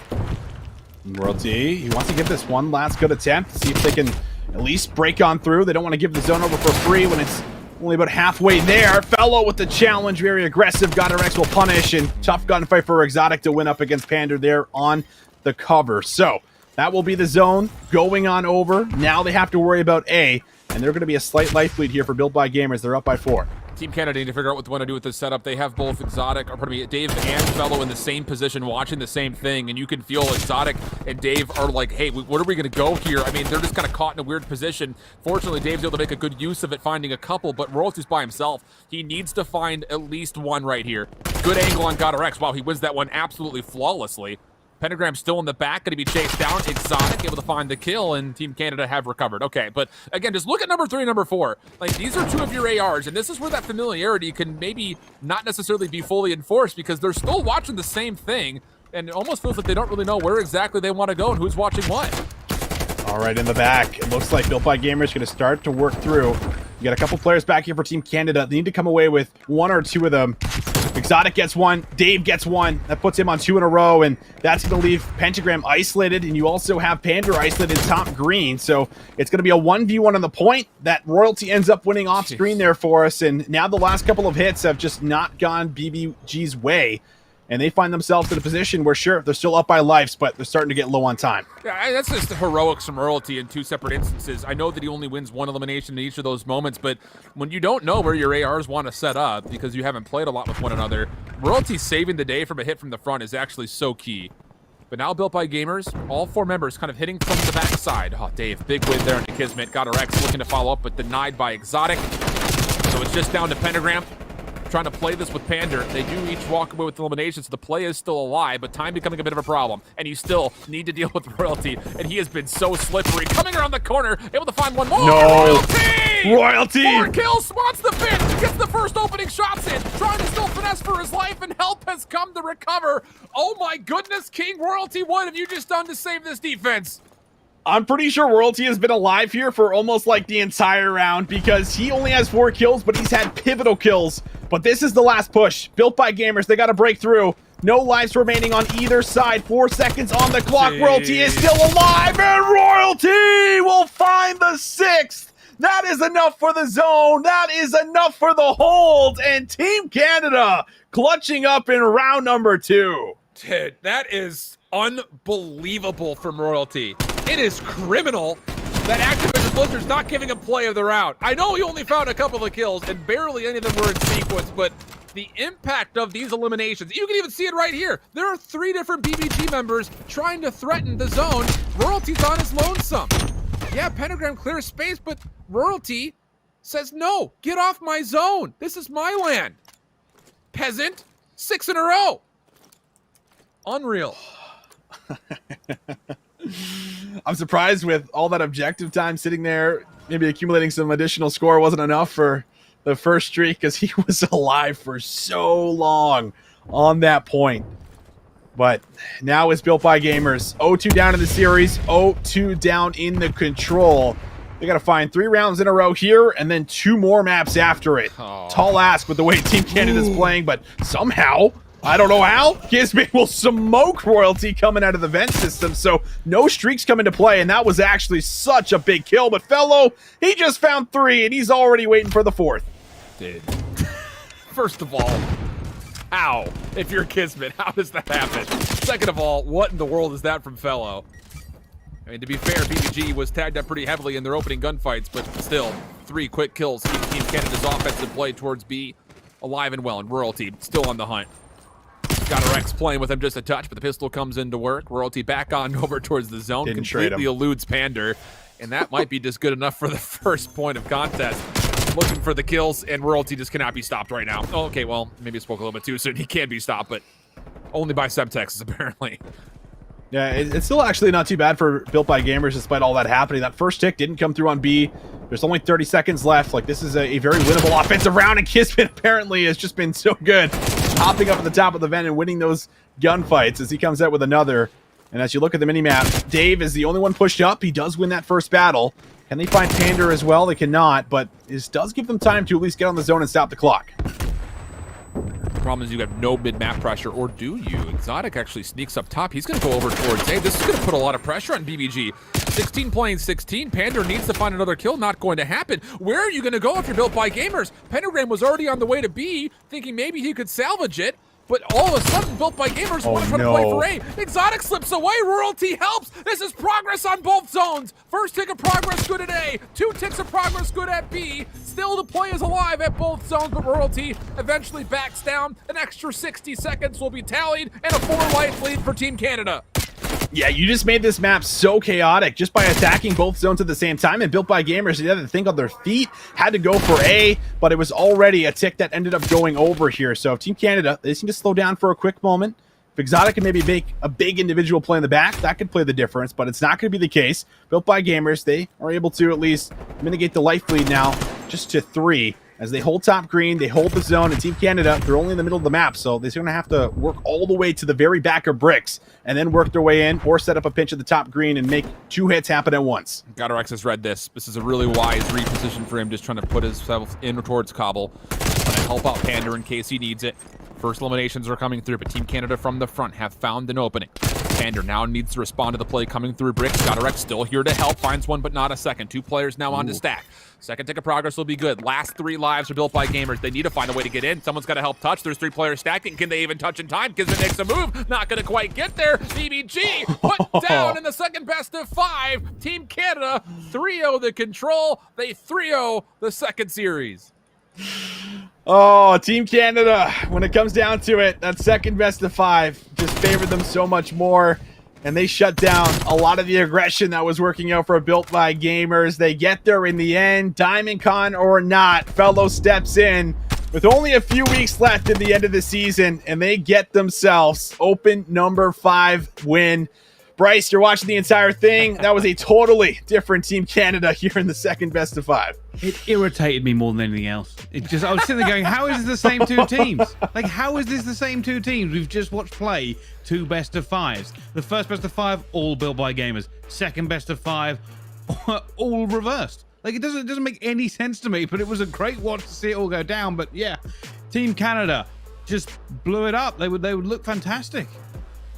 [SPEAKER 3] Royalty, he wants to give this one last good attempt, see if they can at least break on through. They don't want to give the zone over for free when it's only about halfway there. Fellow with the challenge, very aggressive. Godorex will punish, and tough gunfight for Exotic to win up against Pander there on the cover. So that will be the zone going on over. Now they have to worry about A, and they're going to be a slight life lead here for Built by Gamers. They're up by 4.
[SPEAKER 1] Team Canada need to figure out what they want to do with this setup. They have both Exotic, or pardon me, Dave and Fellow in the same position, watching the same thing, and you can feel Exotic and Dave are like, hey, what are we going to go here? I mean, they're just kind of caught in a weird position. Fortunately, Dave's able to make a good use of it, finding a couple, but Royalty's by himself. He needs to find at least one right here. Good angle on Godorex. Wow, he wins that one absolutely flawlessly. Pentagram still in the back, going to be chased down. Exotic able to find the kill, and Team Canada have recovered. Okay, but again, just look at number 3 and number 4. Like, these are 2 of your ARs, and this is where that familiarity can maybe not necessarily be fully enforced because they're still watching the same thing, and it almost feels like they don't really know where exactly they want to go and who's watching what.
[SPEAKER 3] All right, in the back, it looks like Built by Gamers going to start to work through. You got a couple players back here for Team Canada. They need to come away with 1 or 2 of them. Exotic gets 1, Dave gets 1. That puts him on 2 in a row, and that's going to leave Pentagram isolated, and you also have Pander isolated top green, so it's going to be a 1v1 on the point. That Royalty ends up winning off screen there for us, and now the last couple of hits have just not gone BBG's way, and they find themselves in a position where, sure, they're still up by lives, but they're starting to get low on time.
[SPEAKER 1] Yeah, that's just heroics from Royalty in 2 separate instances. I know that he only wins 1 elimination in each of those moments, but when you don't know where your ARs want to set up because you haven't played a lot with one another, Royalty saving the day from a hit from the front is actually so key. But now Built by Gamers, all 4 members kind of hitting from the backside. Oh, Dave, big win there into Kismet. Godorex looking to follow up, but denied by Exotic. So it's just down to Pentagram. Trying to play this with Pander. They do each walk away with elimination, so the play is still alive, but time becoming a bit of a problem. And you still need to deal with Royalty, and he has been so slippery. Coming around the corner, able to find one more.
[SPEAKER 3] No!
[SPEAKER 1] Royalty! 4
[SPEAKER 3] Royalty!
[SPEAKER 1] kills, spots the pin, gets the first opening shots in, trying to still finesse for his life, and help has come to recover. Oh my goodness, King Royalty, what have you just done to save this defense?
[SPEAKER 3] I'm pretty sure Royalty has been alive here for almost like the entire round because he only has 4 kills, but he's had pivotal kills. But this is the last push. Built by Gamers, they got to break through. No lives remaining on either side. 4 seconds on the clock.
[SPEAKER 1] Jeez.
[SPEAKER 3] Royalty is still alive, and Royalty will find the 6th. That is enough for the zone. That is enough for the hold. And Team Canada clutching up in round number 2.
[SPEAKER 1] Dude, that is unbelievable from Royalty. It is criminal that Activision Blizzard's not giving a play of the round. I know he only found a couple of kills, and barely any of them were in sequence, but the impact of these eliminations, you can even see it right here. There are 3 different BBG members trying to threaten the zone. Royalty's on his lonesome. Yeah, Pentagram clears space, but Royalty says, no, get off my zone. This is my land. Peasant, 6 in a row. Unreal.
[SPEAKER 3] I'm surprised with all that objective time sitting there, maybe accumulating some additional score wasn't enough for the first streak because he was alive for so long on that point. But now it's Built by Gamers. 0-2 down in the series, 0-2 down in the control. They got to find 3 rounds in a row here and then 2 more maps after it.
[SPEAKER 1] Oh.
[SPEAKER 3] Tall ask with the way Team Canada's playing, but somehow, I don't know how, Kismet will smoke Royalty coming out of the vent system, so no streaks come into play, and that was actually such a big kill. But Fellow, he just found 3, and he's already waiting for the 4th.
[SPEAKER 1] Dude. First of all, How? If you're Kismet, how does that happen? Second of all, what in the world is that from Fellow? I mean, to be fair, BBG was tagged up pretty heavily in their opening gunfights, but still, 3 quick kills keep Team Canada's offensive play towards B alive and well, and Royalty still on the hunt. Got a Rex playing with him just a touch, but the pistol comes into work. Royalty back on over towards the zone,
[SPEAKER 3] Didn't trade
[SPEAKER 1] completely
[SPEAKER 3] him.
[SPEAKER 1] eludes Pander, and that might be just good enough for the first point of contest. Looking for the kills, and Royalty just cannot be stopped right now. Oh, okay, well, maybe I spoke a little bit too soon. He can be stopped, but only by Semtex, apparently.
[SPEAKER 3] Yeah, it's still actually not too bad for Built by Gamers despite all that happening. That first tick didn't come through on B. There's only 30 seconds left. Like, this is a very winnable offensive round, and Kismet apparently has just been so good. Hopping up at the top of the vent and winning those gunfights as he comes out with another. And as you look at the minimap, Dave is the only one pushed up. He does win that first battle. Can they find Pander as well? They cannot, but this does give them time to at least get on the zone and stop the clock.
[SPEAKER 1] The problem is you have no mid-map pressure, or do you? Exotic actually sneaks up top. He's going to go over towards A. This is going to put a lot of pressure on BBG. 16 playing 16. Pander needs to find another kill. Not going to happen. Where are you going to go if you're Built by Gamers? Pentagram was already on the way to B, thinking maybe he could salvage it. But all of a sudden, Built by Gamers want to try to play for A. Exotic slips away. Royalty helps. This is progress on both zones. First tick of progress good at A. 2 ticks of progress good at B. Still the play is alive at both zones, but Royalty eventually backs down. An extra 60 seconds will be tallied, and a 4-life lead for Team Canada.
[SPEAKER 3] Yeah, you just made this map so chaotic just by attacking both zones at the same time, and Built by Gamers, they had to think on their feet, had to go for A, but it was already a tick that ended up going over here. So Team Canada, they just need to slow down for a quick moment. If Exotic can maybe make a big individual play in the back, that could play the difference, but it's not going to be the case. Built by Gamers, they are able to at least mitigate the life lead now just to 3. As they hold top green, they hold the zone, and Team Canada, they're only in the middle of the map, so they're going to have to work all the way to the very back of bricks and then work their way in or set up a pinch at the top green and make 2 hits happen at once.
[SPEAKER 1] Gotarex has read this. This is a really wise reposition for him, just trying to put himself in towards Cobble. Trying to help out Pander in case he needs it. First eliminations are coming through, but Team Canada from the front have found an opening. Pander now needs to respond to the play coming through bricks. Gotarex still here to help. Finds one, but not a second. 2 players now on to stack. Second tick of progress will be good. Last 3 lives are Built by Gamers. They need to find a way to get in. Someone's got to help touch. There's 3 players stacking. Can they even touch in time? Kismet makes a move. Not going to quite get there. BBG put down in the second best of 5. Team Canada 3-0 the control. They 3-0 the second series.
[SPEAKER 3] Oh, Team Canada, when it comes down to it, that second best of 5 just favored them so much more. And they shut down a lot of the aggression that was working out for Built by Gamers. They get there in the end. Diamond Con or not, Fellow steps in with only a few weeks left in the end of the season, and they get themselves open number 5 win. Bryce, you're watching the entire thing. That was a totally different Team Canada here in the second best of 5.
[SPEAKER 2] It irritated me more than anything else. I was sitting there going, how is this the same 2 teams? Like, how is this the same 2 teams? We've just watched play 2 best of 5s. The first best of 5, all Built by Gamers. Second best of 5, all reversed. Like, it doesn't make any sense to me, but it was a great watch to see it all go down. But yeah, Team Canada just blew it up. They would look fantastic.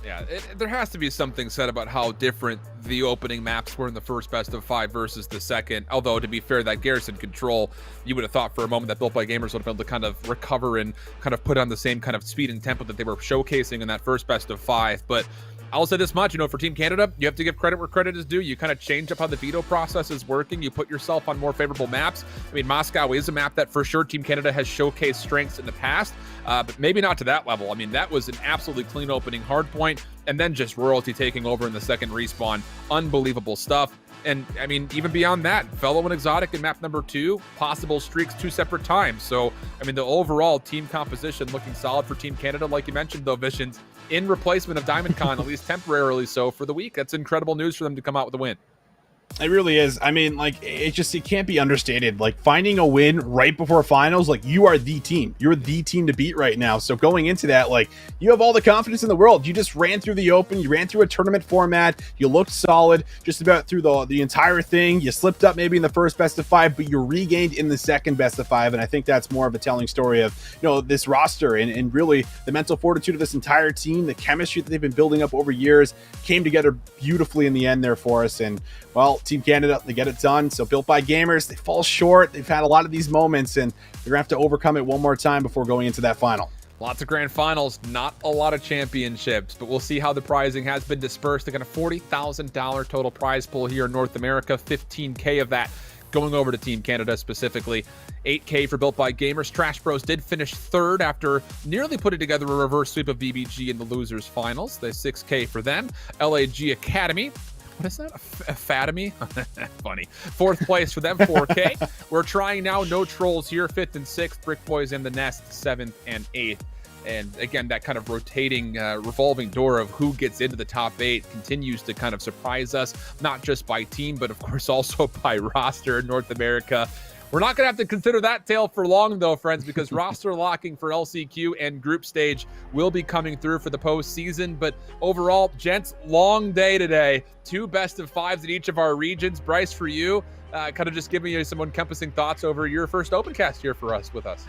[SPEAKER 1] Yeah, there has to be something said about how different the opening maps were in the first best of 5 versus the second. Although, to be fair, that Garrison control, you would have thought for a moment that Built by Gamers would have been able to kind of recover and kind of put on the same kind of speed and tempo that they were showcasing in that first best of 5. But I'll say this much, for Team Canada, you have to give credit where credit is due. You kind of change up how the veto process is working. You put yourself on more favorable maps. I mean, Moscow is a map that for sure Team Canada has showcased strengths in the past, but maybe not to that level. I mean, that was an absolutely clean opening Hardpoint, and then just Royalty taking over in the second respawn. Unbelievable stuff. And I mean, even beyond that, Fellow and Exotic in map number 2, possible streaks 2 separate times. So, I mean, the overall team composition looking solid for Team Canada. Like you mentioned, though, Visions, in replacement of Diamond Con, at least temporarily so for the week. That's incredible news for them to come out with a win.
[SPEAKER 3] It really is. I mean, like, it can't be understated. Like, finding a win right before finals, like, you are the team. You're the team to beat right now. So going into that, like, you have all the confidence in the world. You just ran through the open. You ran through a tournament format. You looked solid just about through the entire thing. You slipped up maybe in the first best of 5, but you regained in the second best of 5. And I think that's more of a telling story of, this roster and really the mental fortitude of this entire team. The chemistry that they've been building up over years came together beautifully in the end there for us. And, well, Team Canada, they get it done. So Built by Gamers, they fall short. They've had a lot of these moments, and they're going to have to overcome it one more time before going into that final.
[SPEAKER 1] Lots of grand finals, not a lot of championships, but we'll see how the prizing has been dispersed. They got a $40,000 total prize pool here in North America, 15K of that going over to Team Canada specifically. 8K for Built by Gamers. Trash Bros did finish third after nearly putting together a reverse sweep of BBG in the losers finals. There's 6K for them. LAG Academy. What is that? Academy? Funny. Fourth place for them, 4K. We're trying now. No trolls here. 5th and 6th. Brick Boys in the Nest, 7th and 8th. And again, that kind of rotating, revolving door of who gets into the top 8 continues to kind of surprise us, not just by team, but of course also by roster in North America. We're not going to have to consider that tale for long, though, friends, because roster locking for LCQ and group stage will be coming through for the postseason. But overall, gents, long day today. 2 best of 5s in each of our regions. Bryce, for you, kind of just give me some encompassing thoughts over your first Opencast here for us with us.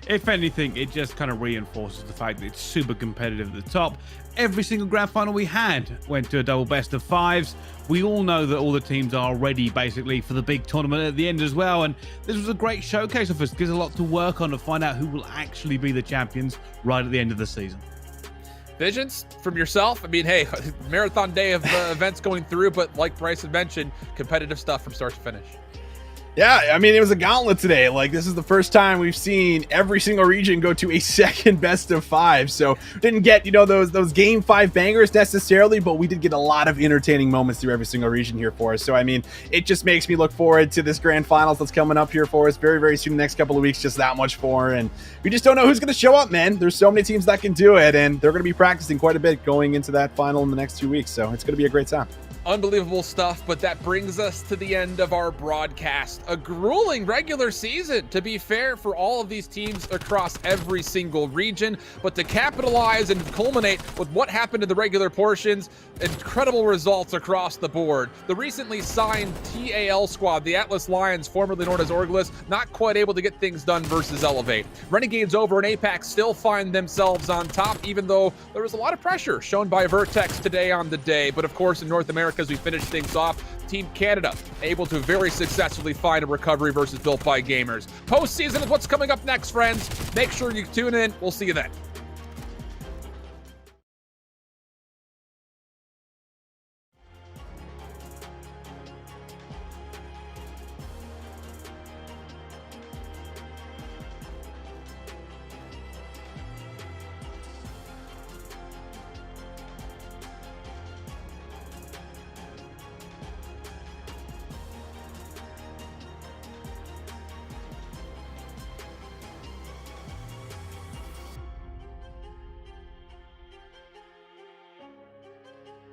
[SPEAKER 2] If anything, it just kind of reinforces the fact that it's super competitive at the top. Every single grand final we had went to a double best of 5s. We all know that all the teams are ready basically for the big tournament at the end as well. And this was a great showcase of us. Gives a lot to work on to find out who will actually be the champions right at the end of the season.
[SPEAKER 1] Visions from yourself? I mean, hey, marathon day of events going through, but like Bryce had mentioned, competitive stuff from start to finish.
[SPEAKER 3] Yeah, I mean, it was a gauntlet today. Like, this is the first time we've seen every single region go to a second best of 5. So didn't get, those game 5 bangers necessarily, but we did get a lot of entertaining moments through every single region here for us. So, I mean, it just makes me look forward to this grand finals that's coming up here for us very, very soon. The next couple of weeks, just that much more. And we just don't know who's going to show up, man. There's so many teams that can do it, and they're going to be practicing quite a bit going into that final in the next 2 weeks. So it's going to be a great time.
[SPEAKER 1] Unbelievable stuff, but that brings us to the end of our broadcast. A grueling regular season, to be fair, for all of these teams across every single region. But to capitalize and culminate with what happened in the regular portions, incredible results across the board. The recently signed TAL squad, the Atlas Lions, formerly known as Orglis, not quite able to get things done versus Elevate. Renegades over in APAC still find themselves on top, even though there was a lot of pressure shown by Vertex today on the day. But of course, in North America, as we finish things off, Team Canada able to very successfully find a recovery versus Built by Gamers. Postseason is what's coming up next, friends. Make sure you tune in. We'll see you then.